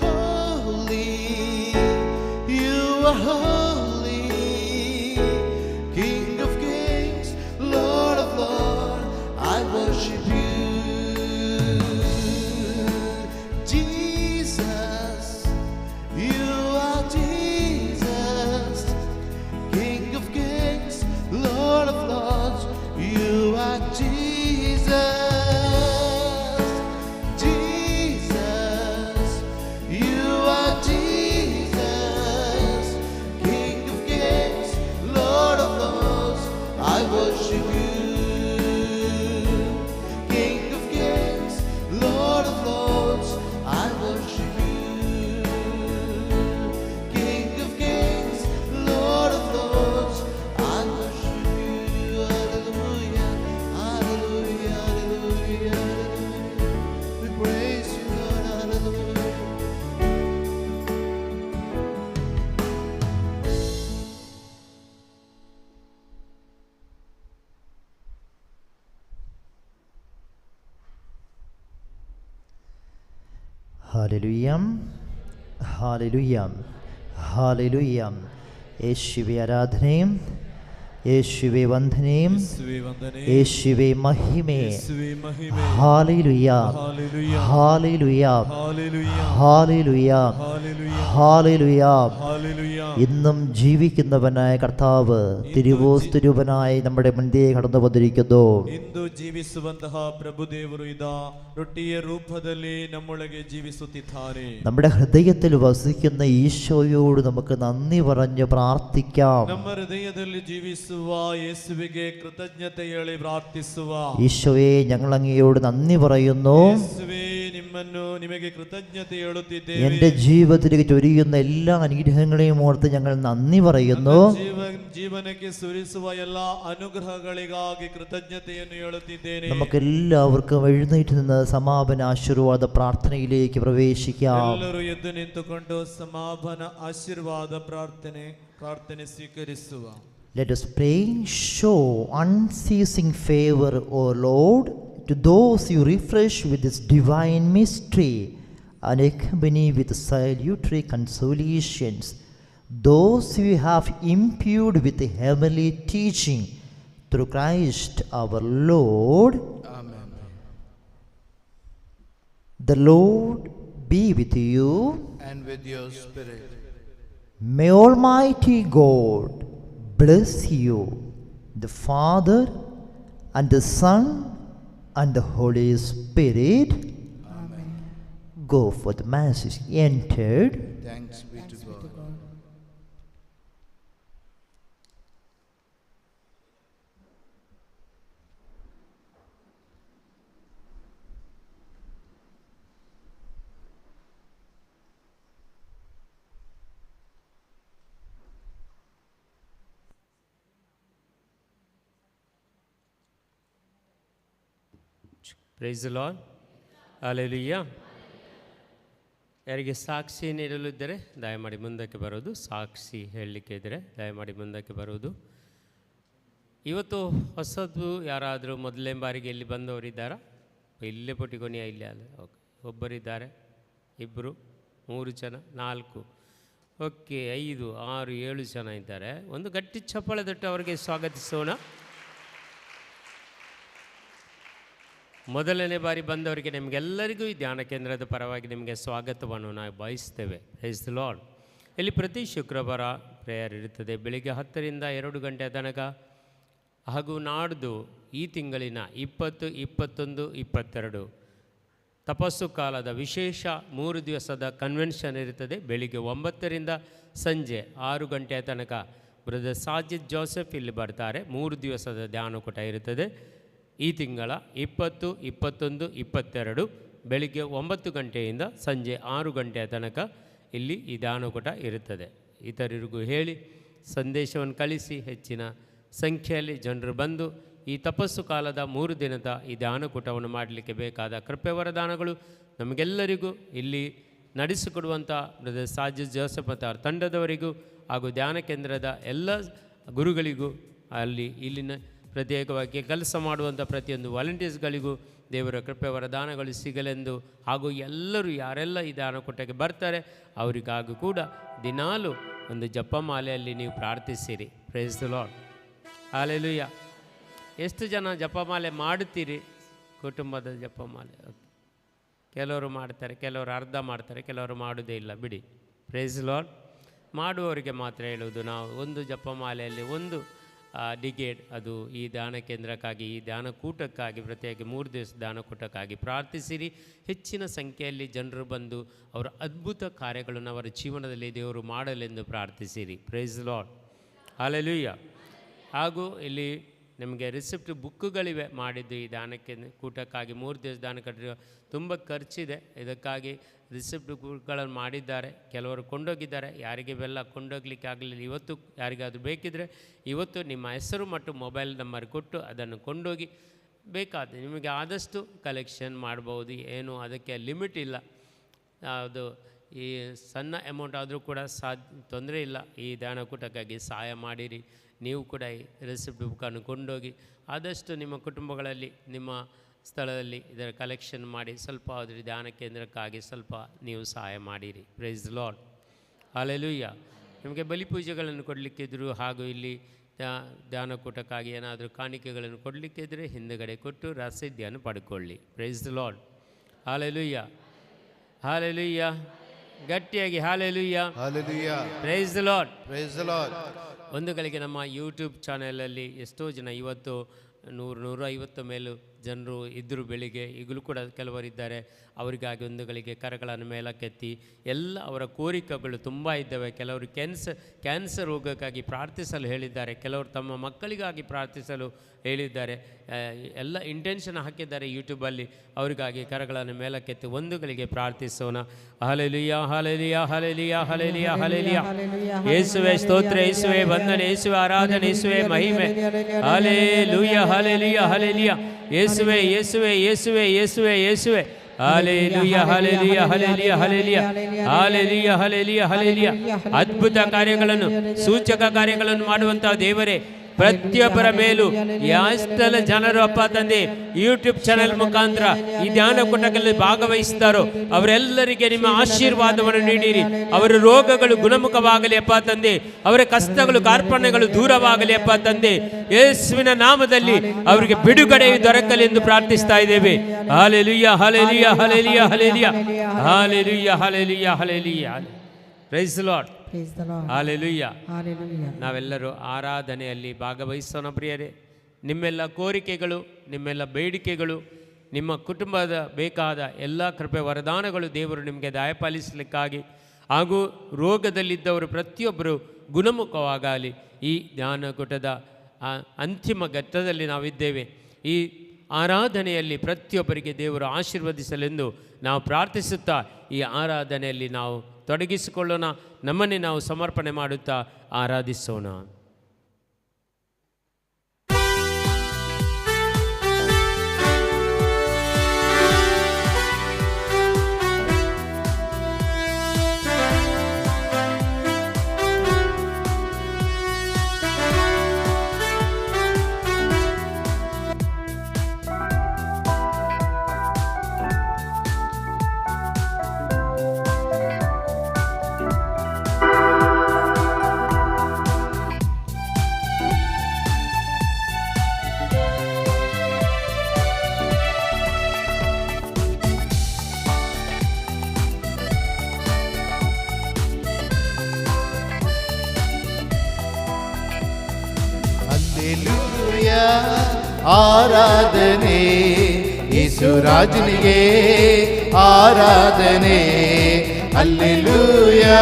Holy, you are holy, King of kings, Lord of lords, I worship you. Jesus, you are Jesus, King of kings, Lord of lords, you ಹಾಲೆಲೂಯಂ, ಹಾಲೆಲೂಯಂ, ಹಾಲೆಲೂಯಂ. ಯೇಸುವೆ ಆರಾಧನೆ, ಯೇಸುವೆ ವಂದನೆ, ಯೇಸುವೆ ಮಹಿಮೆ. Hallelujah, hallelujah, hallelujah, hallelujah. ഇന്നും ജീവിക്കുന്നവനായ കർത്താവ് തിരുവോസ്തുരൂപനായി നമ്മുടെ മുൻപേ കടന്നു വന്നിരിക്കുന്നു. ಇಂದು ಜೀವಿಸುವಂತಹ ಪ್ರಭುದೇವರು ಇದ ರೊಟ್ಟಿಯ ರೂಪದಲ್ಲಿ ನಮ್ಮೊಳಗೆ ಜೀವಿಸುತ್ತಿದ್ದಾರೆ. നമ്മുടെ ഹൃദയത്തിൽ വസിക്കുന്ന ഈശോയോട് നമുക്ക് നന്ദി പറഞ്ഞ് പ്രാർത്ഥിക്കാം. ನಮ್ಮ ಹೃದಯದಲ್ಲಿ ಜೀವಿಸುವ ಯೇಸುವಿಗೆ ಕೃತಜ್ಞತೆ ಹೇಳಿ ಪ್ರಾರ್ಥಿಸುವ. ഈശോയെ, ഞങ്ങൾ അങ്ങയോട് നന്ദി പറയുന്നു. ಯೇಸುವೇ, ನಿಮಗೆ ಕೃತಜ್ಞತೆ ಹೇಳುತ್ತಿದ್ದೇವೆ. എന്റെ ജീവിതത്തിലേക്ക് ചൊരിയുന്ന എല്ലാ അനുഗ്രഹങ്ങളെയും ഓർത്ത് ഞങ്ങൾ നന്ദി പറയുന്നു. ಜೀವನಕ್ಕೆ ಸುರಿಸುವ എല്ലാ ಅನುಗ್ರಹಗಳಿಗಾಗಿ ಕೃತಜ್ಞತೆಯನ್ನು ಹೇಳುತ್ತಿದ್ದೇನೆ. നമുക്ക് എല്ലാവർക്കും എഴുന്നേറ്റ് നിന്ന് സമാപന ആശീർവാദ പ്രാർത്ഥനയിലേക്ക് പ്രവേശിക്കാം. ಎಲ್ಲರೂ ಎದ್ದು ನಿಂತುಕೊಂಡು ಸಮಾಪನ ಆಶೀರ್ವಾದ ಪ್ರಾರ್ಥನೆ ಸ್ವೀಕರಿಸುವ. Let us pray. Show unceasing favor, O Lord, to those you refresh with this divine mystery, and accompany with salutary consolations those you have imbued with the heavenly teaching, through Christ our Lord. Amen. The Lord be with you. And with your spirit. May Almighty God bless you, the Father and the Son and the Holy Spirit. Amen. Go for the Mass is entered. Thanks be to God. Praise the Lord. Hallelujah. ಯಾರಿಗೆ ಸಾಕ್ಷಿ ನೀಡಲು ಇದ್ದರೆ ದಯಮಾಡಿ ಮುಂದಕ್ಕೆ ಬರೋದು. ಸಾಕ್ಷಿ ಹೇಳಲಿಕ್ಕೆ ಇದ್ದರೆ ದಯಮಾಡಿ ಮುಂದಕ್ಕೆ ಬರೋದು. ಇವತ್ತು ಹೊಸದು ಯಾರಾದರೂ ಮೊದಲನೇ ಬಾರಿಗೆ ಇಲ್ಲಿ ಬಂದವರಿದ್ದಾರಾ? ಇಲ್ಲೇ ಪುಟಿಕೊನೆಯ ಇಲ್ಲಿ ಅಲ್ಲ. ಓಕೆ, ಒಬ್ಬರಿದ್ದಾರೆ, ಇಬ್ಬರು, 3 ಜನ, 4, ಓಕೆ, 5, 6, 7 ಜನ ಇದ್ದಾರೆ. ಒಂದು ಗಟ್ಟಿ ಚಪ್ಪಾಳೆ ತಟ್ಟು ಅವರಿಗೆ ಸ್ವಾಗತಿಸೋಣ. ಮೊದಲನೇ ಬಾರಿ ಬಂದವರಿಗೆ ನಿಮಗೆಲ್ಲರಿಗೂ ಈ ಧ್ಯಾನ ಕೇಂದ್ರದ ಪರವಾಗಿ ನಿಮಗೆ ಸ್ವಾಗತವನ್ನು ನಾವು ಬಯಸ್ತೇವೆ. Price the lord. ಇಲ್ಲಿ ಪ್ರತಿ ಶುಕ್ರವಾರ ಪ್ರೇಯರ್ ಇರುತ್ತದೆ, ಬೆಳಿಗ್ಗೆ 10ರಿಂದ 2 ಗಂಟೆ ತನಕ. ಹಾಗೂ ನಾಡ್ದು ಈ ತಿಂಗಳಿನ 20, 21, 22 ತಪಸ್ಸು ಕಾಲದ ವಿಶೇಷ 3 ದಿವಸದ ಕನ್ವೆನ್ಷನ್ ಇರುತ್ತದೆ. ಬೆಳಿಗ್ಗೆ 9ರಿಂದ ಸಂಜೆ 6 ಗಂಟೆಯ ತನಕ ಬ್ರದರ್ ಸಾಜಿದ್ ಜೋಸೆಫ್ ಇಲ್ಲಿ ಬರ್ತಾರೆ. 3 ದಿವಸದ ಧ್ಯಾನಕೂಟ ಇರುತ್ತದೆ. ಈ ತಿಂಗಳ 20, 21, 22 ಬೆಳಿಗ್ಗೆ 9 ಗಂಟೆಯಿಂದ ಸಂಜೆ 6 ಗಂಟೆಯ ತನಕ ಇಲ್ಲಿ ಈ ಧ್ಯಾನಕೂಟ ಇರುತ್ತದೆ. ಇತರರಿಗೂ ಹೇಳಿ ಸಂದೇಶವನ್ನು ಕಳಿಸಿ ಹೆಚ್ಚಿನ ಸಂಖ್ಯೆಯಲ್ಲಿ ಜನರು ಬಂದು ಈ ತಪಸ್ಸು ಕಾಲದ 3 ದಿನದ ಈ ಧ್ಯಾನಕೂಟವನ್ನು ಮಾಡಲಿಕ್ಕೆ ಬೇಕಾದ ಕೃಪೆ ವರದಾನಗಳು ನಮಗೆಲ್ಲರಿಗೂ ಇಲ್ಲಿ ನಡೆಸಿಕೊಡುವಂಥ ಬ್ರದರ್ ಸಾಜಿದ್ ಜೋಸೆಫ್ ಮತ್ತು ಅವರ ತಂಡದವರಿಗೂ ಹಾಗೂ ಧ್ಯಾನ ಕೇಂದ್ರದ ಎಲ್ಲ ಗುರುಗಳಿಗೂ ಇಲ್ಲಿನ ಪ್ರತ್ಯೇಕವಾಗಿ ಕೆಲಸ ಮಾಡುವಂಥ ಪ್ರತಿಯೊಂದು ವಾಲಂಟಿಯರ್ಸ್ಗಳಿಗೂ ದೇವರ ಕೃಪೆ ವರದಾನಗಳು ಸಿಗಲೆಂದು, ಹಾಗೂ ಎಲ್ಲರೂ ಯಾರೆಲ್ಲ ಈ ಧ್ಯಾನಕೂಟಕ್ಕೆ ಬರ್ತಾರೆ ಅವರಿಗಾಗೂ ಕೂಡ ದಿನಾಲೂ ಒಂದು ಜಪಮಾಲೆಯಲ್ಲಿ ನೀವು ಪ್ರಾರ್ಥಿಸಿರಿ. Praise the Lord. ಹಲ್ಲೆಲೂಯಾ. ಎಷ್ಟು ಜನ ಜಪಮಾಲೆ ಮಾಡುತ್ತೀರಿ? ಕುಟುಂಬದ ಜಪಮಾಲೆ ಕೆಲವರು ಮಾಡ್ತಾರೆ, ಕೆಲವರು ಅರ್ಧ ಮಾಡ್ತಾರೆ, ಕೆಲವರು ಮಾಡೋದೇ ಇಲ್ಲ, ಬಿಡಿ. Praise the Lord. ಮಾಡುವವರಿಗೆ ಮಾತ್ರ ಹೇಳುವುದು, ನಾವು ಒಂದು ಜಪಮಾಲೆಯಲ್ಲಿ ಒಂದು ಡಿಗೇಡ್ ಅದು ಈ ಧ್ಯಾನ ಕೇಂದ್ರಕ್ಕಾಗಿ, ಈ ಧ್ಯಾನಕೂಟಕ್ಕಾಗಿ, ಪ್ರತ್ಯೇಕ 3 ದಿವಸ ಧ್ಯಾನಕೂಟಕ್ಕಾಗಿ ಪ್ರಾರ್ಥಿಸಿರಿ. ಹೆಚ್ಚಿನ ಸಂಖ್ಯೆಯಲ್ಲಿ ಜನರು ಬಂದು ಅವರ ಅದ್ಭುತ ಕಾರ್ಯಗಳನ್ನು ಅವರ ಜೀವನದಲ್ಲಿ ದೇವರು ಮಾಡಲೆಂದು ಪ್ರಾರ್ಥಿಸಿರಿ. Praise the Lord. ಹಲ್ಲೆಲೂಯಾ. ಹಾಗೂ ಇಲ್ಲಿ ನಿಮಗೆ ರಿಸಿಪ್ಟ್ ಬುಕ್ಕುಗಳಿವೆ ಮಾಡಿದ್ದು ಈ ಧ್ಯಾನಕ್ಕೆ ಕೂಟಕ್ಕಾಗಿ. 3 ದಿವಸ ಧ್ಯಾನ ಕಟ್ಟಿರೋ ತುಂಬ ಖರ್ಚಿದೆ. ಇದಕ್ಕಾಗಿ ರಿಸಿಪ್ಟ್ ಬುಕ್ಗಳನ್ನು ಮಾಡಿದ್ದಾರೆ. ಕೆಲವರು ಕೊಂಡೋಗಿದ್ದಾರೆ, ಯಾರಿಗೆ ಇವೆಲ್ಲ ಕೊಂಡೋಗ್ಲಿಕ್ಕೆ ಆಗಲಿಲ್ಲ. ಇವತ್ತು ಯಾರಿಗಾದರೂ ಬೇಕಿದ್ದರೆ ಇವತ್ತು ನಿಮ್ಮ ಹೆಸರು ಮತ್ತು ಮೊಬೈಲ್ ನಂಬರ್ ಕೊಟ್ಟು ಅದನ್ನು ಕೊಂಡೋಗಿ ಬೇಕಾದ ನಿಮಗೆ ಆದಷ್ಟು ಕಲೆಕ್ಷನ್ ಮಾಡ್ಬೋದು. ಏನು ಅದಕ್ಕೆ ಲಿಮಿಟ್ ಇಲ್ಲ. ಅದು ಈ ಸಣ್ಣ ಅಮೌಂಟ್ ಆದರೂ ಕೂಡ ತೊಂದರೆ ಇಲ್ಲ. ಈ ಧ್ಯಾನಕೂಟಕ್ಕಾಗಿ ಸಹಾಯ ಮಾಡಿರಿ. ನೀವು ಕೂಡ ಈ ರೆಸಿಪ್ಟ್ ಬುಕ್ಕನ್ನು ಕೊಂಡೋಗಿ ಆದಷ್ಟು ನಿಮ್ಮ ಕುಟುಂಬಗಳಲ್ಲಿ ನಿಮ್ಮ ಸ್ಥಳದಲ್ಲಿ ಇದರ ಕಲೆಕ್ಷನ್ ಮಾಡಿ ಸ್ವಲ್ಪ ಅದ್ರ ಧ್ಯಾನ ಕೇಂದ್ರಕ್ಕಾಗಿ ಸ್ವಲ್ಪ ನೀವು ಸಹಾಯ ಮಾಡಿರಿ. Praise the Lord. ಹಲ್ಲೆಲೂಯಾ. ನಿಮಗೆ ಬಲಿಪೂಜೆಗಳನ್ನು ಕೊಡಲಿಕ್ಕಿದ್ರು ಹಾಗೂ ಇಲ್ಲಿ ಧ್ಯಾನಕೂಟಕ್ಕಾಗಿ ಏನಾದರೂ ಕಾಣಿಕೆಗಳನ್ನು ಕೊಡಲಿಕ್ಕಿದ್ರೆ ಹಿಂದುಗಡೆ ಕೊಟ್ಟು ರಸೀದಿಯನ್ನು ಪಡ್ಕೊಳ್ಳಿ. Price the Lord. Hallelujah, hallelujah. ಗಟ್ಟಿಯಾಗಿ hallelujah, Hallelujah. Price the lord. Praise the Lord. ಒಂದು ಗಳಿಗೆ ನಮ್ಮ ಯೂಟ್ಯೂಬ್ ಚಾನೆಲಲ್ಲಿ ಎಷ್ಟೋ ಜನ ಇವತ್ತು 100-150 ಮೇಲೂ ಜನರು ಇದ್ದರು ಬೆಳಿಗ್ಗೆ. ಈಗಲೂ ಕೂಡ ಕೆಲವರಿದ್ದಾರೆ. ಅವರಿಗಾಗಿ ಒಂದು ಗಳಿಗೆ ಕರಗಳನ್ನು ಮೇಲಕ್ಕೆತ್ತಿ ಎಲ್ಲ ಅವರ ಕೋರಿಕೆಗಳು ತುಂಬ ಇದ್ದಾವೆ. ಕೆಲವರು ಕ್ಯಾನ್ಸರ್ ರೋಗಕ್ಕಾಗಿ ಪ್ರಾರ್ಥಿಸಲು ಹೇಳಿದ್ದಾರೆ. ಕೆಲವರು ತಮ್ಮ ಮಕ್ಕಳಿಗಾಗಿ ಪ್ರಾರ್ಥಿಸಲು ಹೇಳಿದ್ದಾರೆ. ಎಲ್ಲ ಇಂಟೆನ್ಷನ್ ಹಾಕಿದ್ದಾರೆ ಯೂಟ್ಯೂಬಲ್ಲಿ. ಅವರಿಗಾಗಿ ಕರಗಳನ್ನು ಮೇಲಕ್ಕೆತ್ತಿ ಒಂದು ಗಳಿಗೆ ಪ್ರಾರ್ಥಿಸೋಣ. Hallelujah, hallelujah, hallelujah, hallelujah, hallelujah. ಯೇಸುವೇ ಸ್ತೋತ್ರ, ಯೇಸುವೇ ವಂದನೆ, ಯೇಸುವೇ ಆರಾಧನೆ, ಯೇಸುವೇ ಮಹಿಮೆ. Hallelujah, hallelujah, hallelujah. ಯೇಸುವೇ, ಯೇಸುವೇ, ಯೇಸುವೇ, ಯೇಸುವೇ, ಯೇಸುವೇ. Hallelujah, hallelujah, hallelujah, hallelujah, hallelujah, hallelujah, hallelujah. ಅದ್ಭುತ ಕಾರ್ಯಗಳನ್ನು, ಸೂಚಕ ಕಾರ್ಯಗಳನ್ನು ಮಾಡುವಂತಹ ದೇವರೇ, ಪ್ರತಿಯೊಬ್ಬರ ಮೇಲೂ ಯಾಷ್ಟೆಲ್ಲ ಜನರು ಅಪ್ಪ ತಂದೆ ಯೂಟ್ಯೂಬ್ ಚಾನೆಲ್ ಮುಖಾಂತರ ಈ ಧ್ಯಾನ ಕೂಟಗಳಲ್ಲಿ ಭಾಗವಹಿಸಿದ್ದಾರೋ ಅವರೆಲ್ಲರಿಗೆ ನಿಮ್ಮ ಆಶೀರ್ವಾದವನ್ನು ನೀಡಿರಿ. ಅವರ ರೋಗಗಳು ಗುಣಮುಖವಾಗಲಿ ಅಪ್ಪ ತಂದೆ. ಅವರ ಕಷ್ಟಗಳು ಕಾರ್ಪಣ್ಯಗಳು ದೂರವಾಗಲಿ ಅಪ್ಪ ತಂದೆ. ಯೇಸುವಿನ ನಾಮದಲ್ಲಿ ಅವರಿಗೆ ಬಿಡುಗಡೆಯು ದೊರಕಲಿ ಎಂದು ಪ್ರಾರ್ಥಿಸ್ತಾ ಇದ್ದೇವೆ. Hallelujah, hallelujah, hallelujah, hallelujah, hallelujah, hallelujah, hallelujah. Praise the Lord. Hallelujah. ನಾವೆಲ್ಲರೂ ಆರಾಧನೆಯಲ್ಲಿ ಭಾಗವಹಿಸೋಣ ಪ್ರಿಯರೇ. ನಿಮ್ಮೆಲ್ಲ ಕೋರಿಕೆಗಳು, ನಿಮ್ಮೆಲ್ಲ ಬೇಡಿಕೆಗಳು, ನಿಮ್ಮ ಕುಟುಂಬದ ಬೇಕಾದ ಎಲ್ಲ ಕೃಪೆ ವರದಾನಗಳು ದೇವರು ನಿಮಗೆ ದಯಪಾಲಿಸಲಿಕ್ಕಾಗಿ ಹಾಗೂ ರೋಗದಲ್ಲಿದ್ದವರು ಪ್ರತಿಯೊಬ್ಬರು ಗುಣಮುಖವಾಗಲಿ. ಈ ಧ್ಯಾನಕೂಟದ ಅಂತಿಮ ಘಟ್ಟದಲ್ಲಿ ನಾವಿದ್ದೇವೆ. ಈ ಆರಾಧನೆಯಲ್ಲಿ ಪ್ರತಿಯೊಬ್ಬರಿಗೆ ದೇವರು ಆಶೀರ್ವದಿಸಲೆಂದು ನಾವು ಪ್ರಾರ್ಥಿಸುತ್ತಾ ಈ ಆರಾಧನೆಯಲ್ಲಿ ನಾವು ತೊಡಗಿಸಿಕೊಳ್ಳೋಣ. ನಮ್ಮನ್ನೇ ನಾವು ಸಮರ್ಪಣೆ ಮಾಡುತ್ತಾ ಆರಾಧಿಸೋಣ. ಆರಾಧನೆ ಯೇಸುರಾಜನಿಗೆ, ಆರಾಧನೆ ಹಲ್ಲೆಲೂಯಾ,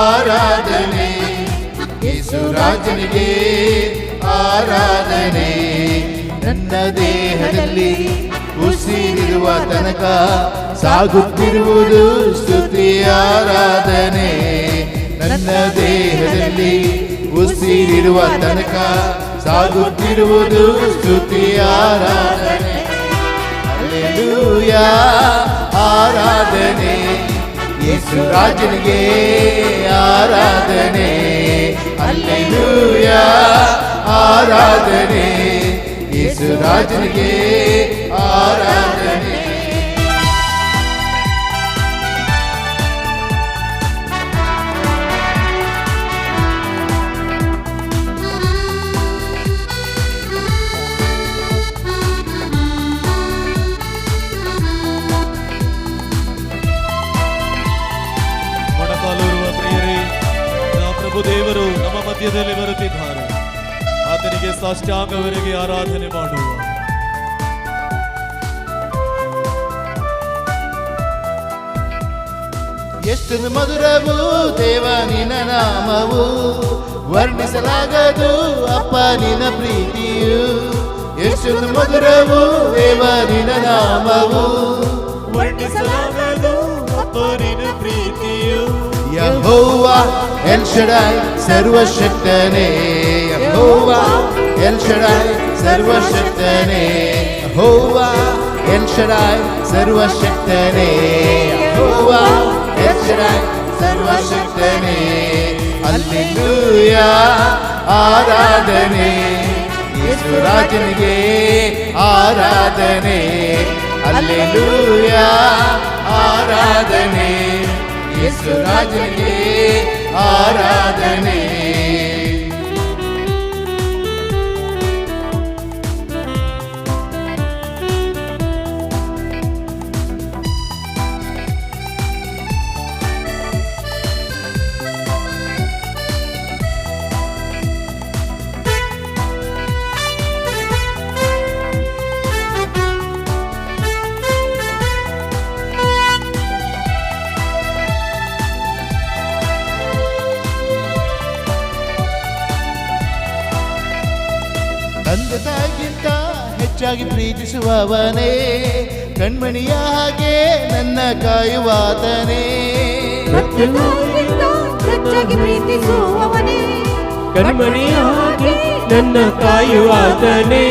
ಆರಾಧನೆ ಯೇಸುರಾಜನಿಗೆ, ಆರಾಧನೆ. ನನ್ನ ದೇಹದಲ್ಲಿ ಉಸಿರಿರುವ ತನಕ ಸಾಗುತ್ತಿರುವುದು ಸ್ತುತಿ ಆರಾಧನೆ. ನನ್ನ ದೇಹದಲ್ಲಿ ಉಸಿರಿರುವ ತನಕ ಸಾಗುತ್ತಿರುವುದು ಸ್ತುತಿ ಆರಾಧನೆ. ಹಲ್ಲೆಲೂಯಾ, ಆರಾಧನೆ ಯೇಸುರಾಜನಿಗೆ, ಆರಾಧನೆ ಹಲ್ಲೆಲೂಯಾ, ಆರಾಧನೆ ಯೇಸುರಾಜನಿಗೆ, ಆರಾಧನೆ. ದೇವರು ನಮ್ಮ ಮಧ್ಯದಲ್ಲಿ ಬರುತ್ತಿದ್ದಾರೆ. ಆತನಿಗೆ ಸಾಷ್ಟಾಂಗವರೆಗೆ ಆರಾಧನೆ ಮಾಡುವ. ಎಷ್ಟು ಮಧುರವು ದೇವ ನಿನ್ನ ನಾಮವು, ವರ್ಣಿಸಲಾಗದು ಅಪ್ಪ ನಿನ್ನ ಪ್ರೀತಿಯು. ಎಷ್ಟು ಮಧುರವು ದೇವ ನಿನ್ನ ನಾಮವು, ವರ್ಣಿಸಲಾಗದು ಅಪ್ಪ ನಿನ್ನ ಪ್ರೀತಿಯು. ಯೆಹೋವಾ ಎಲ್ ಶಡಾಯ್ ಸರ್ವಶಕ್ತನೇ, ಯೆಹೋವಾ ಎಲ್ ಶಡಾಯ್ ಸರ್ವಶಕ್ತನೇ, ಯೆಹೋವಾ ಎಲ್ ಶಡಾಯ್ ಸರ್ವಶಕ್ತನೇ, ಯೆಹೋವಾ ಎಲ್ ಶಡಾಯ್ ಸರ್ವಶಕ್ತನೇ. ಹಲ್ಲೆಲೂಯಾ, ಆರಾಧನೆ ಯೇಸುರಾಜನಿಗೆ ಆರಾಧನೆ, ಹಲ್ಲೆಲೂಯಾ ಆರಾಧನೆ, ಯೇಸುರಾಜನಿಗೆ ಆರಾಧನೆ. ತಂದೆ ತಾಯಿಗಿಂತ ಹೆಚ್ಚಾಗಿ ಪ್ರೀತಿಸುವವನೇ, ಕಣ್ಮಣಿಯ ಹಾಗೆ ನನ್ನ ಕಾಯುವಾತನೇ. ಹೆಚ್ಚಾಗಿ ಪ್ರೀತಿಸುವವನೇ, ಕಣ್ಮಣಿಯ ಹಾಗೆ ನನ್ನ ಕಾಯುವಾತನೇ.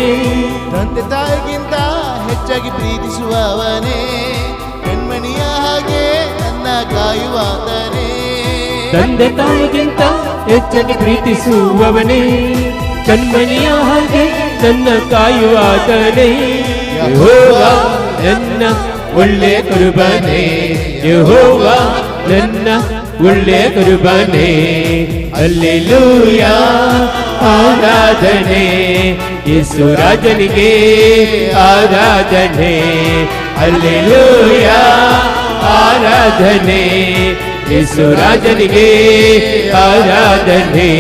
ತಂದೆ ತಾಯಿಗಿಂತ ಹೆಚ್ಚಾಗಿ ಪ್ರೀತಿಸುವವನೇ, ಕಣ್ಮಣಿಯ ಹಾಗೆ ನನ್ನ ಕಾಯುವಾತನೇ. ತಂದೆ ತಾಯಿಗಿಂತ ಹೆಚ್ಚಾಗಿ ಪ್ರೀತಿಸುವವನೇ, ಕಣ್ಮಣಿಯ ಹಾಗೆ ನನ್ನ ಕಾಯುವಾತನೇ. ಯೆಹೋವಾ ನನ್ನ ಒಳ್ಳೆ ಕುರುಬನೇ, ಯೆಹೋವಾ ನನ್ನ ಒಳ್ಳೆ ಕುರುಬನೇ. ಹಲ್ಲೆಲೂಯಾ ಆರಾಧನೆ, ಯೇಸುರಾಜನಿಗೆ ಆರಾಧನೆ. ಹಲ್ಲೆಲೂಯಾ ಆರಾಧನೆ, ಯೇಸುರಾಜನಿಗೆ ಆರಾಧನೆ.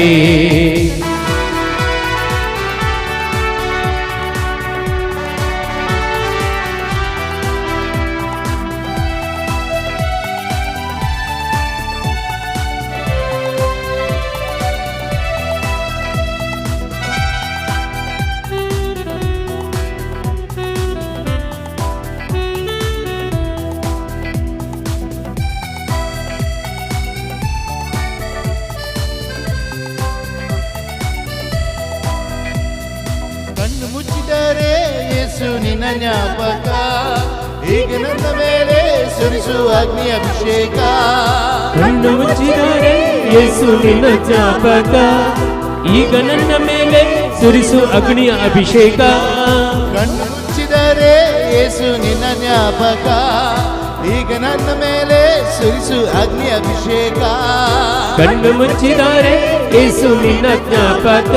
ಕಣ್ಣು ಮುಚ್ಚಿದರೆ ಯೇಸು ನಿನ್ನ ಜ್ಞಾಪಕ, ಈಗ ನನ್ನ ಮೇಲೆ ಸುರಿಸು ಅಗ್ನಿ ಅಭಿಷೇಕ. ಕಣ್ಣು ಮುಚ್ಚಿದರೆ ಯೇಸು ನಿನ್ನ ಜ್ಞಾಪಕ, ಈಗ ನನ್ನ ಮೇಲೆ ಸುರಿಸು ಅಗ್ನಿಯ ಅಭಿಷೇಕ. ಕಣ್ಣು ಮುಚ್ಚಿದರೆ ಯೇಸು ನಿನ್ನ ಜ್ಞಾಪಕ, ಈಗ ನನ್ನ ಮೇಲೆ ಸುರಿಸು ಅಗ್ನಿ ಅಭಿಷೇಕ. ಕಣ್ಣು ಮುಚ್ಚಿದರೆ ಯೇಸು ನಿನ್ನ ಜ್ಞಾಪಕ,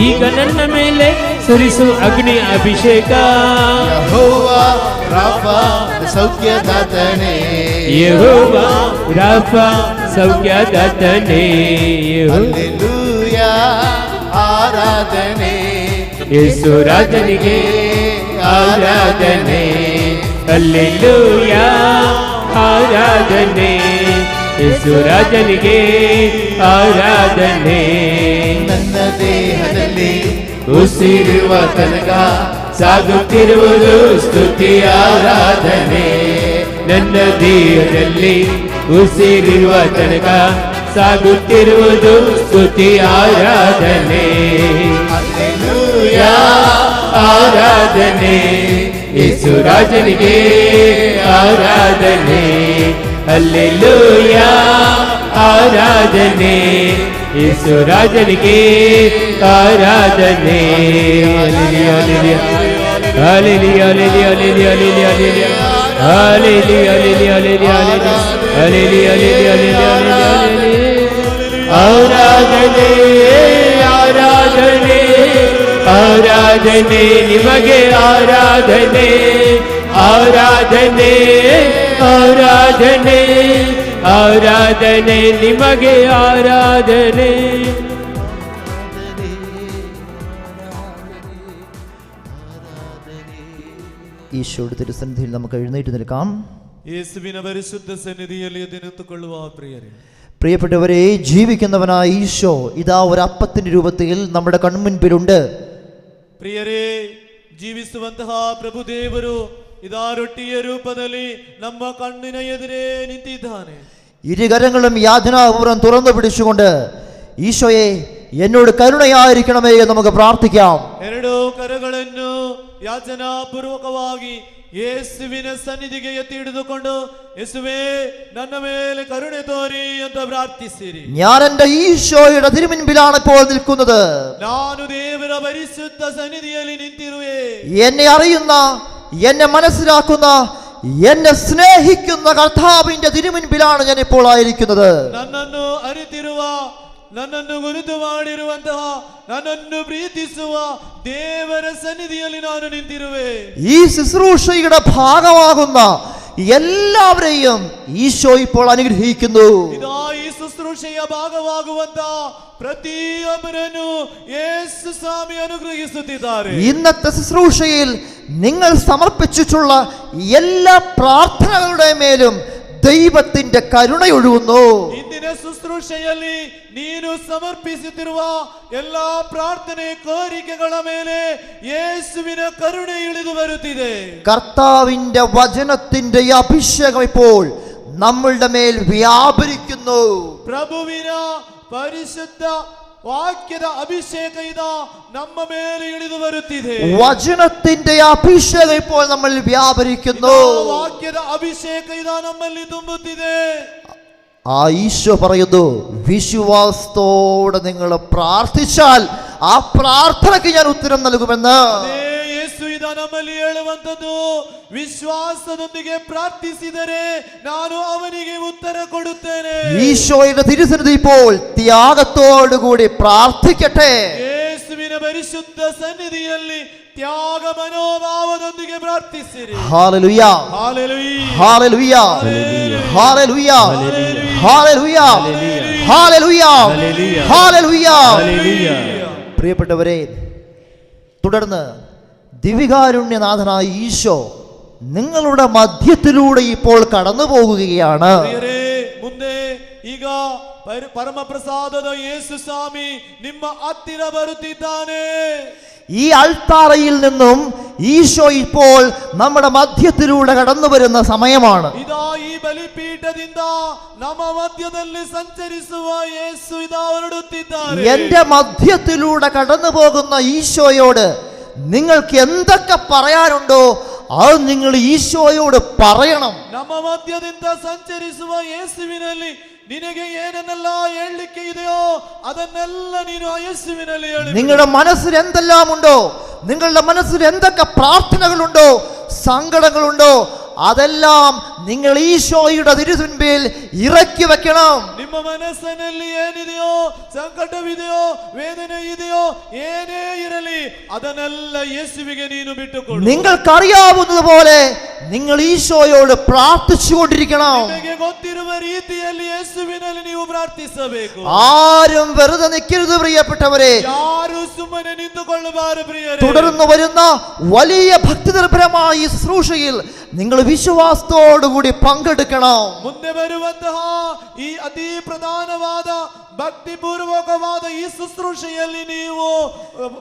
ಈಗ ನನ್ನ ಮೇಲೆ ಸುರಿಸು ಅಗ್ನಿ ಅಭಿಷೇಕ. ಯೆಹೋವಾ ರಾಫಾ ಸೌಖ್ಯದಾತನೇ, ಯೆಹೋವಾ ರಾಫಾ ಸೌಖ್ಯದಾತನೇ. ಹಲ್ಲೆಲೂಯಾ ಆರಾಧನೆ, ಯೇಸುರಾಜನಿಗೆ ಆರಾಧನೆ. ಹಲ್ಲೆಲೂಯಾ ಆರಾಧನೆ, ಯೇಸುರಾಜನಿಗೆ ಆರಾಧನೆ. ನನ್ನ ದೇಹದಲ್ಲಿ ಉಸಿರುವ ತನಕ ಸಾಗುತ್ತಿರುವುದು ಸ್ತುತಿ ಆರಾಧನೆ. ನನ್ನ ದೇಹದಲ್ಲಿ ಉಸಿರಿರುವ ತನಕ ಸಾಗುತ್ತಿರುವುದು ಸ್ತುತಿ ಆರಾಧನೆ. ಹಲ್ಲೆಲೂಯಾ ಆರಾಧನೆ, ಯೇಸುರಾಜನಿಗೆ ಆರಾಧನೆ. ಹಲ್ಲೆಲೂಯಾ ಆರಾಧನೆ, ಯೇಸುರಾಜನಿಗೆ ಆರಾಧನೆ. Hallelujah hallelujah hallelujah hallelujah hallelujah hallelujah hallelujah ಆರಾಧನೆ ಆರಾಧನೆ ಆರಾಧನೆ ನಿಮಗೆ ಆರಾಧನೆ ಆರಾಧನೆ ಆರಾಧನೆ ಆರಾಧನೆ ನಿಮಗೆ ಆರಾಧನೆ. ഈശോയുടെ തിരുസന്നിധിയിൽ നമുക്ക് എഴുന്നേറ്റ് നിൽക്കാം. യേശുവിನ ಪರಿಶುದ್ಧ ಸನ್ನಿಧಿಯಲ್ಲಿ ಎದ್ದು ನಿಂತುಕೊಳ್ಳುವ ಪ್ರಿಯರೇ, പ്രിയപ്പെട്ടവരെ, ജീവിക്കുന്നവനായ ഈശോ ഇതാ ഒരു അപ്പത്തിന്റെ രൂപത്തിൽ നമ്മുടെ കൺമുൻപിലുണ്ട്. ಪ್ರಿಯರೇ, ಜೀವಿಸುವಂತಹ ಪ್ರಭುದೇವರು ಇದಾ ರೊಟ್ಟಿಯ ರೂಪದಲ್ಲಿ ನಮ್ಮ ಕಣ್ಣಿನ ಎದುರೇ ನಿಂತಿದ್ದಾನೆ. ഇരുകരങ്ങളും യാചനാപൂർവ്വം തുറന്നു പിടിച്ചുകൊണ്ട് ഈശോയെ എന്നോട് കരുണയായിരിക്കണമേ എന്ന് നമുക്ക് പ്രാർത്ഥിക്കാം. ಎರಡು ಕರಗಳನ್ನು ಯಾಚನಾಪೂರ್ವಕವಾಗಿ ಯೇಸುವಿನ ಸನ್ನಿಧಿಗೆ ಎತ್ತಿ ಹಿಡಿದುಕೊಂಡು ಯೇಸುವೇ ನನ್ನ ಮೇಲೆ ಕರುಣೆ ತೋರಿ ಅಂತ ಪ್ರಾರ್ಥಿಸಿರಿ. ഞാൻ എൻ്റെ ഈശോയുടെ തിരുമുൻപിലാണ് ഇപ്പോൾ നിൽക്കുന്നത്. ನಾನು ದೇವರ ಪರಿಶುದ್ಧ ಸನ್ನಿಧಿಯಲ್ಲಿ ನಿಂತಿರುವೆ. എന്നെ അറിയുന്ന, എന്നെ മനസ്സിലാക്കുന്ന, എന്നെ സ്നേഹിക്കുന്ന കർത്താവിന്റെ തിരുമുൻപിലാണ് ഞാൻ ഇപ്പോൾ ആയിരിക്കുന്നത്. ನನ್ನನ್ನು ಅರಿತಿರುವ, ನನ್ನನ್ನು ಗುರುತು ಮಾಡಿರುವಂತಹ, ನನ್ನನ್ನು ಪ್ರೀತಿಸುವ ದೇವರ ಸನ್ನಿಧಿಯಲ್ಲಿ ನಾನು ನಿಂತಿರುವೆ. ഈ ശുശ്രൂഷയുടെ ഭാഗമാകുന്ന എല്ലാവരെയും ഈശോ ഇപ്പോൾ അനുഗ്രഹിക്കുന്നു. ಇದಾ ಈ ಶುಶ್ರೂಷೆಯ ಭಾಗವಾಗುವಂತ ಪ್ರತಿಯೊಬ್ಬರನ್ನು ಯೇಸು ಸ್ವಾಮಿ ಅನುಗ್ರಹಿಸುತ್ತಿದ್ದಾರೆ. ഇന്നത്തെ ശുശ്രൂഷയിൽ നിങ്ങൾ സമർപ്പിച്ചിട്ടുള്ള എല്ലാ പ്രാർത്ഥനകളുടെ മേലും ദൈവത്തിന്റെ കരുണയൊഴുകുന്നു. ಇಂದಿನ ಶುಶ್ರೂಷೆಯಲ್ಲಿ ನೀನು ಸಮರ್ಪಿಸುತ್ತಿರುವ ಎಲ್ಲಾ ಪ್ರಾರ್ಥನೆ ಕೋರಿಕೆಗಳ ಮೇಲೆ ಯೇಸುವಿನ ಕರುಣೆ ಇಳಿದು ಬರುತ್ತಿದೆ. കർത്താവിന്റെ വചനത്തിന്റെ അഭിഷേകം ഇപ്പോൾ നമ്മളുടെ മേൽ വ്യാപരിക്കുന്നു. ಪ್ರಭುವಿನ ಪರಿಶುದ್ಧ ವಾಕ್ಯದ ಅಭಿಷೇಕ ಇದ ನಮ್ಮ ಮೇಲೆ ಇಳಿದು ಬರುತ್ತಿದೆ. വചനത്തിന്റെ അഭിഷേകം ഇപ്പോൾ നമ്മൾ വ്യാപരിക്കുന്നു. ವಾಕ್ಯದ ಅಭಿಷೇಕ ಇದ ನಮ್ಮಲ್ಲಿ ತುಂಬುತ್ತಿದೆ. ആ ഈശോ പറയുന്നു, വിശ്വാസത്തോടെ നിങ്ങൾ പ്രാർത്ഥിച്ചാൽ ആ പ്രാർത്ഥനയ്ക്ക് ഞാൻ ഉത്തരം നൽകുമെന്ന്. ಯೇಸು ಇದ ನಮ್ಮಲ್ಲಿ ಹೇಳುವಂತದ್ದು, ವಿಶ್ವಾಸದೊಂದಿಗೆ ಪ್ರಾರ್ಥಿಸಿದರೆ ನಾನು ಅವನಿಗೆ ಉತ್ತರ ಕೊಡುತ್ತೇನೆ. ഈശോയുടെ തിരുസന്നിധി ഇപ്പോൾ ത്യാഗത്തോടുകൂടി പ്രാർത്ഥിക്കട്ടെ. ಯೇಸುವಿನ ಪರಿಶುದ್ಧ ಸನ್ನಿಧಿಯಲ್ಲಿ ತ್ಯಾಗ ಮನೋಭಾವದೊಂದಿಗೆ ಪ್ರಾರ್ಥಿಸಿರಿ. Hallelujah, hallelujah, hallelujah, hallelujah, hallelujah, hallelujah, hallelujah. പ്രിയപ്പെട്ടവരെ, തുടർന്ന് ദിവികാരുണ്യനാഥനായ ഈശോ നിങ്ങളുടെ മധ്യത്തിലൂടെ ഇപ്പോൾ കടന്നു പോകുകയാണ്. ಮುಂದೆ ಈಗ ಪರಮಪ್ರಸಾದದ ಯೇಸು ಸ್ವಾಮಿ ನಿಮ್ಮ ಹತ್ತಿರ ಬರುತ್ತಿದ್ದಾನೆ. ഈ അൾത്താരയിൽ നിന്നും ഈശോ ഇപ്പോൾ നമ്മുടെ മധ്യത്തിലൂടെ കടന്നു വരുന്ന സമയമാണ്. ഇതാ ഈ ബലിപീഠದಿಂದ ನಮ್ಮ ಮಧ್ಯದಲ್ಲಿ ಸಂಚರಿಸುವ ಯೇಸು ഇതാ ಹೊರಡುತ್ತಿದ್ದಾರೆ. എന്റെ മധ്യത്തിലൂടെ കടന്നു പോകുന്ന ഈശോയോട് നിങ്ങൾക്ക് എന്തൊക്കെ പറയാനുണ്ടോ അത് നിങ്ങൾ ഈശോയോട് പറയണം. ನಮ್ಮ ಮಧ್ಯದಿಂದ ಸಂಚರಿಸುವ ಯೇಸುವಿನಲ್ಲಿ നിനക്ക് ಏನನ್ನೆಲ್ಲ ಹೇಳಲಿಕ್ಕೆ ಇದೆയോ ಅದನ್ನೆಲ್ಲ ನೀನು യേശുവിನಲ್ಲಿ ಹೇಳು. നിങ്ങളുടെ മനസ്സിൽ എന്തെല്ലാം ഉണ്ടോ, നിങ്ങളുടെ മനസ്സിൽ എന്തൊക്കെ പ്രാർത്ഥനകളുണ്ടോ, സങ്കടങ്ങളുണ്ടോ, അതെല്ലാം നിങ്ങൾ ഈശോയുടെ തിരുമുൻപിൽ ഇറക്കി വെക്കണം. ನಿಮ್ಮ ಮನಸ್ಸಿನಲ್ಲಿ ಏನಿದೆಯೋ, ಸಂಕಟವಿದೆಯೋ, ವೇದನೆ ಇದೆಯೋ, ಏನೇ ಇರಲಿ ಅದನ್ನೆಲ್ಲ ಯೇಸುವಿಗೆ ನೀನು ಬಿಟ್ಟುಕೊಡು. നിങ്ങൾക്കറിയാവുന്നതുപോലെ നിങ്ങൾ ഈശോയോട് പ്രാർത്ഥിച്ചുകൊണ്ടിരിക്കണം. ನಿಮಗೆ ಗೊತ್ತಿರುವ ರೀತಿಯಲ್ಲಿ ಯೇಸುವಿನಲ್ಲಿ ನೀವು ಪ್ರಾರ್ಥಿಸಬೇಕು. ആരും വെറുതെ നിൽക്കരുത് പ്രിയപ്പെട്ടവരെ. ಯಾರು ಸುಮ್ಮನೆ ನಿಂತುಕೊಳ್ಳಬಾರದು ಪ್ರಿಯರೇ. തുടർന്ന് വരുന്ന വലിയ ഭക്തിനിർഭരമായ ഈ ശുശ്രൂഷയിൽ നിങ്ങൾ വിശ്വാസത്തോടുകൂടി പങ്കെടുക്കണം. ಮುಂದೆ ಬರುವಂತಹ ಈ ಅತಿ ಪ್ರಧಾನವಾದ ಭಕ್ತಿಪೂರ್ವಕವಾದ ಈ ശുശ്രൂഷೆಯಲ್ಲಿ ನೀವು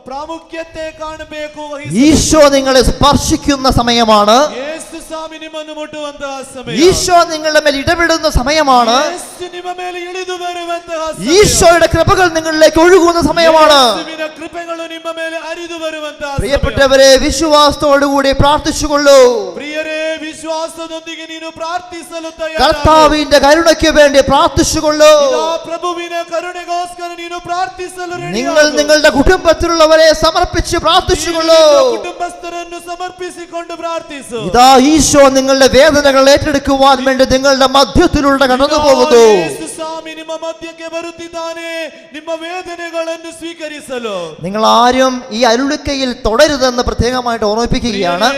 ಪ್ರಾಮುಖ್ಯತೆ ಕಾಣಬೇಕು. ഈശോ നിങ്ങളെ സ്പർശിക്കുന്ന സമയമാണ്. യേശു സ്വാമി ನಿಮ್ಮನ್ನು ಮುಟ್ಟುವಂತಹ ಸಮಯ. ഈശോ നിങ്ങളുടെ മേൽ ഇടപെടുന്ന സമയമാണ്. യേശു ನಿಮ್ಮ ಮೇಲೆ ಇಳಿದು ಬರುವಂತಹ ಸಮಯ. ഈശോയുടെ കൃപകൾ നിങ്ങളിലേക്ക് ഒഴുകുന്ന സമയമാണ്. യേശുവിನ ಕೃಪೆಗಳು ನಿಮ್ಮ ಮೇಲೆ ಹರಿದು ಬರುವಂತಹ ಸಮಯ. പ്രിയപ്പെട്ടവരെ, വിശ്വാസത്തോടുകൂടി പ്രാർത്ഥിച്ചുകൊള്ളൂ. ಪ್ರಿಯರೇ, ವಿಶ್ವಾಸದೊಂದಿಗೆ ನೀನು ಪ್ರಾರ್ಥಿಸಲು ತಯಾರಾಗು. കർത്താവിന്റെ കരുണയ്ക്ക് വേണ്ടി പ്രാർത്ഥിച്ചുകൊള്ളൂ. ಪ್ರಭುವಿನ ಕರುಣೆಗೋಸ್ಕರ ನೀನು ಪ್ರಾರ್ಥಿಸಲು നിങ്ങൾ നിങ്ങളുടെ കുടുംബത്തിലുള്ളവരെ സമർപ്പിച്ച് പ്രാർത്ഥിച്ചുകൊള്ളൂ. ಕುಟುಂಬಸ್ಥರನ್ನು ಸಮರ್ಪಿಸಿಕೊಂಡು ಪ್ರಾರ್ಥಿಸು. ഇതാ ഈശോ നിങ്ങളുടെ വേദനകൾ ഏറ്റെടുക്കുവാൻ വേണ്ടി നിങ്ങളുടെ മധ്യത്തിലൂടെ കടന്നു പോകുന്നു. ಯೇಸು ಸ್ವಾಮಿ ನಿಮ್ಮ ಮಧ್ಯಕ್ಕೆ ಬರುತ್ತಿದ್ದಾನೆ, ನಿಮ್ಮ ವೇದನೆಗಳನ್ನು ಸ್ವೀಕರಿಸಲು. നിങ്ങൾ ആരും ഈ അരുളിക്കയിൽ തുടരുതെന്ന് പ്രത്യേകമായിട്ട് ഓർമ്മിപ്പിക്കുകയാണ്.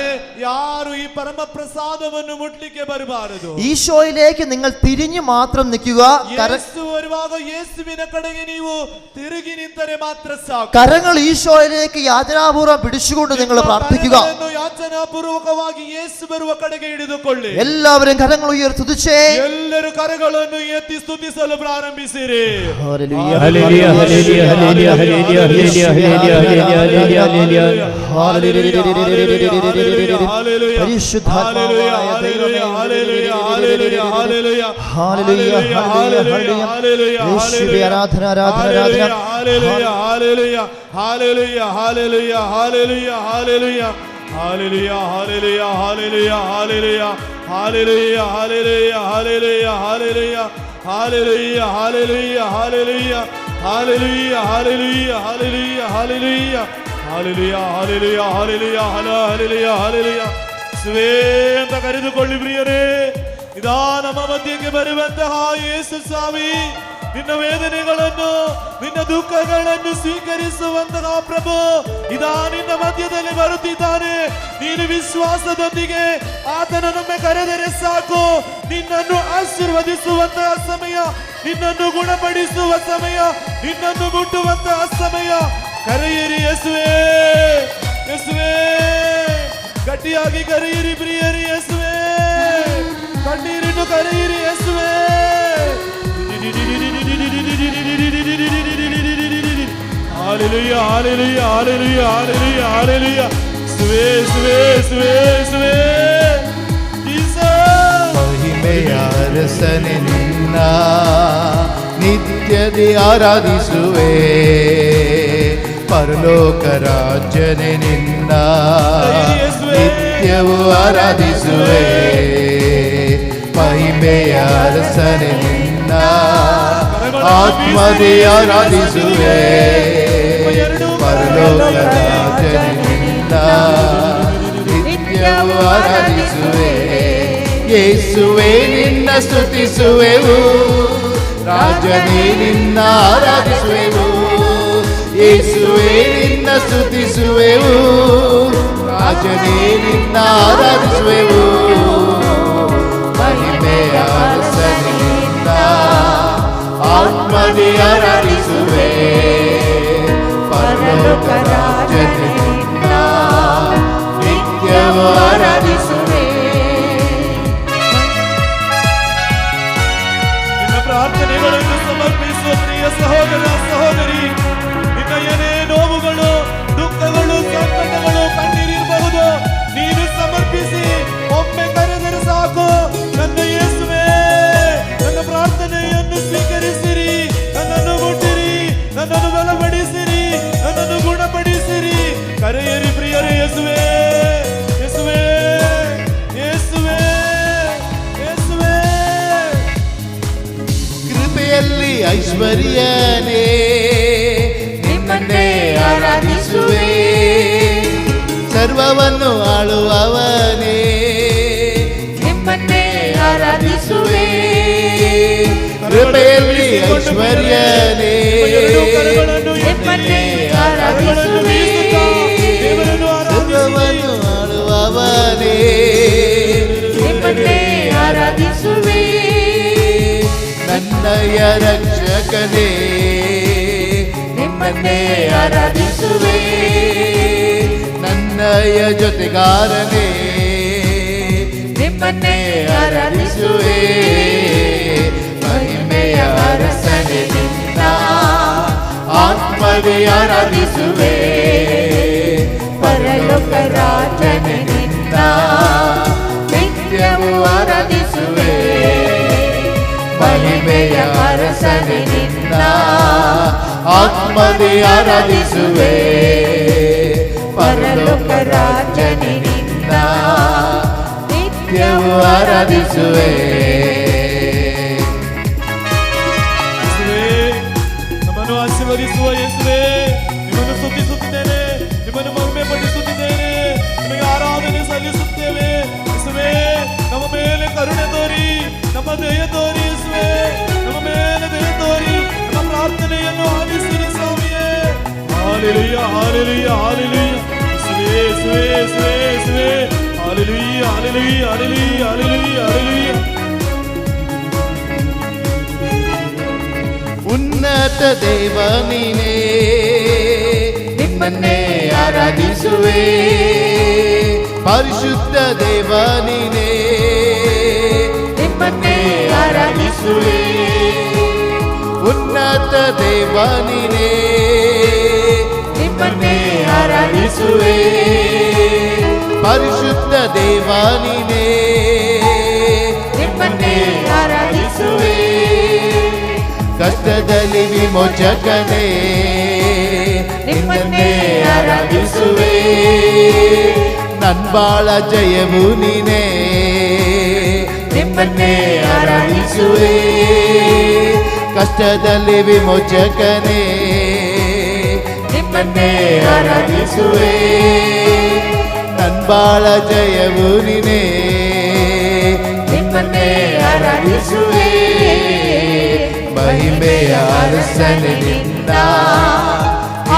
ಯಾರು ಈ ಪರಮ ಪ್ರಸಾದವನ್ನು ಮುಟ್ಲಿಕ್ಕೆ ಬರಬಾರದು. ഈശോയിലേക്ക് നിങ്ങൾ തിരിഞ്ഞു മാത്രം നിൽക്കുക. ಯೇಸು ಬರುವಾಗ ಯೇಸುವಿನ ಕಡೆಗೆ ನೀವು ತಿರುಗಿ ನಿಂತರೆ ಮಾತ್ರ ಸಾಕು. കരങ്ങൾ ഈശോയിലേക്ക് യാചനാപൂർവ്വം പിടിച്ചുകൊണ്ട് നിങ്ങൾ പ്രാർത്ഥിക്കുക. ಯಾಚನಾಪೂರ್ವಕವಾಗಿ ಯೇಸು ಬರುವ ಕಡೆಗೆ ಹಿಡಿದುಕೊಳ್ಳಿ. എല്ലാവരും കരങ്ങൾ ഉയർത്തി സ്തുതിച്ചേ. ಎಲ್ಲರೂ ಕರಗಳನ್ನು ಎತ್ತಿ ಸ್ತುತಿಸಲು ಪ್ರಾರಂಭಿಸಿರಿ. Hallelujah, hallelujah, hallelujah, hallelujah, hallelujah, hallelujah, hallelujah, hallelujah, hallelujah. പരിശുദ്ധാത്മാവായ ദൈവമേ, hallelujah, hallelujah, hallelujah, hallelujah, hallelujah, hallelujah. യേശുവേ, ആരാധന, ആരാധന, ആരാധന. Hallelujah, hallelujah, hallelujah, hallelujah, hallelujah, hallelujah, Hallelujah, hallelujah, hallelujah, hallelujah, hallelujah, hallelujah, hallelujah, hallelujah, hallelujah, hallelujah, hallelujah, hallelujah, hallelujah, hallelujah, hallelujah, hallelujah, hallelujah, hallelujah, hallelujah, hallelujah. ಯೇಸುವೇ ಅಂತ ಕರೆದುಕೊಳ್ಳಿ ಪ್ರಿಯರೇ. ಇದಾ ನಮ್ಮ ಮಧ್ಯಕ್ಕೆ ಬರುವಂತಹ ಯೇಸು ಸ್ವಾಮಿ, ನಿನ್ನ ವೇದನೆಗಳನ್ನು ನಿನ್ನ ದುಃಖಗಳನ್ನು ಸ್ವೀಕರಿಸುವಂತಹ ಪ್ರಭು ಇದಾ ನಿನ್ನ ಮಧ್ಯದಲ್ಲಿ ಬರುತ್ತಿದ್ದಾನೆ. ನೀನು ವಿಶ್ವಾಸದೊಂದಿಗೆ ಆತನನ್ನೊಮ್ಮೆ ಕರೆದರೆ ಸಾಕು. ನಿನ್ನನ್ನು ಆಶೀರ್ವದಿಸುವಂತಹ ಸಮಯ, ನಿನ್ನನ್ನು ಗುಣಪಡಿಸುವ ಸಮಯ, ನಿನ್ನನ್ನು ಮುಟ್ಟುವಂತಹ ಸಮಯ. ಕರೆಯಿರಿ ಯೇಸುವೇ, ಯೇಸುವೇ, ಗಟ್ಟಿಯಾಗಿ ಕರೆಯಿರಿ ಪ್ರಿಯರಿ ಯೇಸುವೇ, ಕಣ್ಣೀರಿನ್ನು ಕರೆಯಿರಿ ಯೇಸುವೇ. Hallelujah, hallelujah, hallelujah, hallelujah, hallelujah. Yeshuve, Yeshuve, Yeshuve, Yeshuve. Jesus. ಮಹಿಮೆಯ ಅರಸನೆ ನಿನ್ನ ನಿತ್ಯದಿ ಆರಾಧಿಸುವೆ, ಪರಲೋಕ ರಾಜನೆ ನಿನ್ನ ನಿತ್ಯವೂ ಆರಾಧಿಸುವೆ. ಮಹಿಮೆಯ ಅರಸನೆ ನಿನ್ನ ಆತ್ಮದಿ ಆರಾಧಿಸುವೆ, ಪರಲೋಕ ರಾಜನೆ ನಿನ್ನ ನಿತ್ಯವೂ ಆರಾಧಿಸುವೆ. ಯೇಸುವೆ ನಿನ್ನ ಸ್ತುತಿಸುವೆವು, ರಾಜನೇ ನಿನ್ನ ಆರಾಧಿಸುವೆವು. ಯೇಸುವೆ ನಿನ್ನ ಸ್ತುತಿಸುವೆವು, ರಾಜನೇ ನಿನ್ನ ಆರಾಧಿಸುವೆವು. ಮಹಿಮೆಯ ಅರಸನೆ ನಿನ್ನ ಆತ್ಮದಿ ಆರಾಧಿಸುವೆ, ಪರಲೋಕ ರಾಜನೇ ನಿನ್ನ ನಿತ್ಯವೂ ಆರಾಧಿಸುವೆ. ನಿನ್ನ ಪ್ರಾರ್ಥನೆಗಳನ್ನು ಸಮರ್ಪಿಸುವ ಪ್ರಿಯ ಸಹೋದರ ಸಹೋದರಿ, ನಿನ್ನ ಏನೇ ನೋವುಗಳು, ದುಃಖಗಳು, ಸಂಕಟಗಳು, ಕಣ್ಣೀರಿರಬಹುದು, ನೀನು ಸಮರ್ಪಿಸಿ ಒಮ್ಮೆ ಕರೆದರೆ ಸಾಕು. ನನ್ನ ಯೇಸುವೇ, ನನ್ನ ಪ್ರಾರ್ಥನೆಯನ್ನು ಸ್ವೀಕರಿಸಿರಿ, ನನ್ನನ್ನು ಮುಟ್ಟಿರಿ, ನನ್ನನ್ನು ಬಲಪಡಿಸಿರಿ, ನನ್ನನ್ನು ಗುಣಪಡಿಸಿರಿ. ಕರೆಯಿರಿ ಪ್ರಿಯರೇ ಯೇಸುವೇ, ಯೇಸುವೇ, ಯೇಸುವೇ, ಯೇಸುವೇ. ಕೃಪೆಯಲ್ಲಿ ಐಶ್ವರ್ಯನೇ ನಿನ್ನನ್ನೇ ಆರಾಧಿಸುವೆ, ಸರ್ವವನ್ನು ಆಳುವವನೇ ನಿಮ್ಮನ್ನೇ ಆರಾಧಿಸುವೆ. ಕೃಪೆಯಲ್ಲಿ ಐಶ್ವರ್ಯನೇ ನಿಮ್ಮನ್ನೇ ಆರಾಧಿಸುವೆ, ಸರ್ವವನ್ನು ಆಳುವವನೇ ನಿಮ್ಮನ್ನೇ ಆರಾಧಿಸುವೆ. ನನ್ನಯ ರಕ್ಷಕನೇ ನಿಮ್ಮನ್ನೇ ಆರಾಧಿಸುವೆ, ನನ್ನಯ ಜೊತೆಗಾರನೇ ನಿಮ್ಮನ್ನೇ ಆರಾಧಿಸುವೆ. ಮಹಿಮೆಯ ಅರಸನೆ ನಿನ್ನ ಆತ್ಮದಿ ಆರಾಧಿಸುವೆ, ಪರಲೋಕ ರಾಜನೆ ನಿನ್ನ ನಿತ್ಯವೂ ಆರಾಧಿಸುವೆ. ಮಹಿಮೆಯ ಅರಸನೆ ನಿನ್ನ ಆತ್ಮದಿ ಆರಾಧಿಸುವೆ, ಪರಲೋಕ ರಾಜನೆ ನಿನ್ನ ನಿತ್ಯವೂ ಆರಾಧಿಸುವೆ. ನಮ್ಮನ್ನು ಆಶೀರ್ವದಿಸುವ ಯೇಸುವೇ, ನಿಮ್ಮನ್ನು ಸ್ತುತಿಸುತ್ತಿದ್ದೇನೆ, ನಿಮ್ಮನ್ನು ಮಹಿಮೆ ಪಡಿಸುತ್ತಿದ್ದೇನೆ, ನಿಮಗೆ ಆರಾಧನೆ ಸಲ್ಲಿಸುತ್ತೇವೆ. ಯೇಸುವೇ, ನಮ್ಮ ಮೇಲೆ ಕರುಣೆ ತೋರಿ, ನಮ್ಮ ದಯ ತೋರಿ ಯೇಸುವೇ, ನಮ್ಮ ಮೇಲೆ ದಯ ತೋರಿ, ನಮ್ಮ ಪ್ರಾರ್ಥನೆಯನ್ನು ಆಲಿಸಿರಿ ಸ್ವಾಮಿಯೇ. Hallelujah, hallelujah, hallelujah. ಯೇಸುವೇ, ಯೇಸುವೇ, ಯೇಸುವೇ, ಯೇಸುವೇ. Hallelujah, hallelujah, hallelujah, hallelujah, hallelujah. ಉನ್ನತ ದೇವ ನೀನೇ ನಿಮ್ಮನ್ನೇ ಆರಾಧಿಸುವೆ, ಪರಿಶುದ್ಧ ದೇವ ನೀನೇ ನಿಮ್ಮನ್ನೇ ಆರಾಧಿಸುವೆ. ಉನ್ನತ ದೇವ ನೀನೇ ನಿಮ್ಮನ್ನೇ ಆರಾಧಿಸುವೆ, ಪರಿಶುದ್ಧ ದೇವ ನೀನೇ ನಿಮ್ಮನ್ನೇ ಆರಾಧಿಸುವೆ. ಕಷ್ಟದಲ್ಲಿ ವಿಮೋಚಕನೇ ನಿಮ್ಮನ್ನೇ ಆರಾಧಿಸುವೆ, ನನ್ಬಾಳ ಜಯವು ನೀನೇ, ನಿಮ್ಮನ್ನೇ ಆರಾಧಿಸುವೆ. ಕಷ್ಟದಲ್ಲಿ ವಿಮೋಚಕನೇ, ನಿಮ್ಮನ್ನೇ ಆರಾಧಿಸುವೆ. ನನ್ಬಾಳ ಜಯವು ನೀನೇ, ನಿಮ್ಮನ್ನೇ ಆರಾಧಿಸುವೆ. ಮಹಿಮೆಯ ಅರಸನೆ ನಿನ್ನ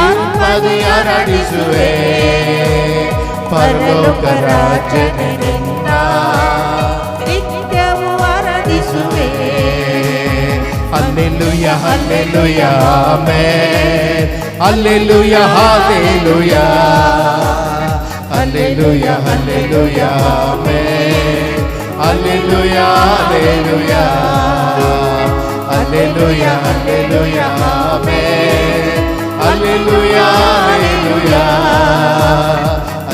ಆತ್ಮದಿ ಆರಾಧಿಸುವೆ. ಪರಲೋಕ ರಾಜನೆ ನಿನ್ನ ನಿತ್ಯವೂ ಆರಾಧಿಸುವೆ. Hallelujah hallelujah amen. Hallelujah hallelujah hallelujah hallelujah amen. Hallelujah hallelujah hallelujah hallelujah amen. Hallelujah hallelujah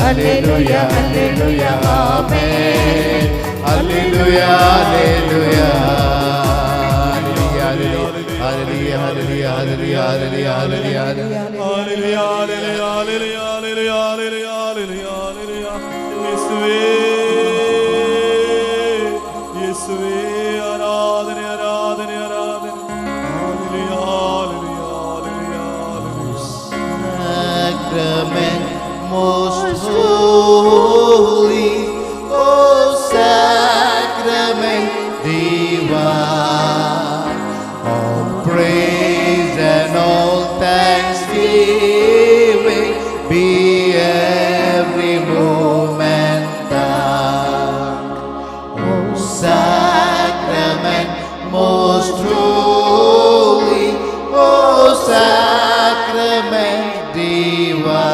hallelujah hallelujah amen. Hallelujah hallelujah hallelujah hallelujah hallelujah hallelujah hallelujah. ಯೇಸುವೇ ಆರಾಧನೆ ಆರಾಧನೆ ಆರಾಧನೆ. Sacrament most holy, oh sacrament divine, all praise and all thanksgiving be every moment thine. Oh sacrament most holy, oh sacrament divine.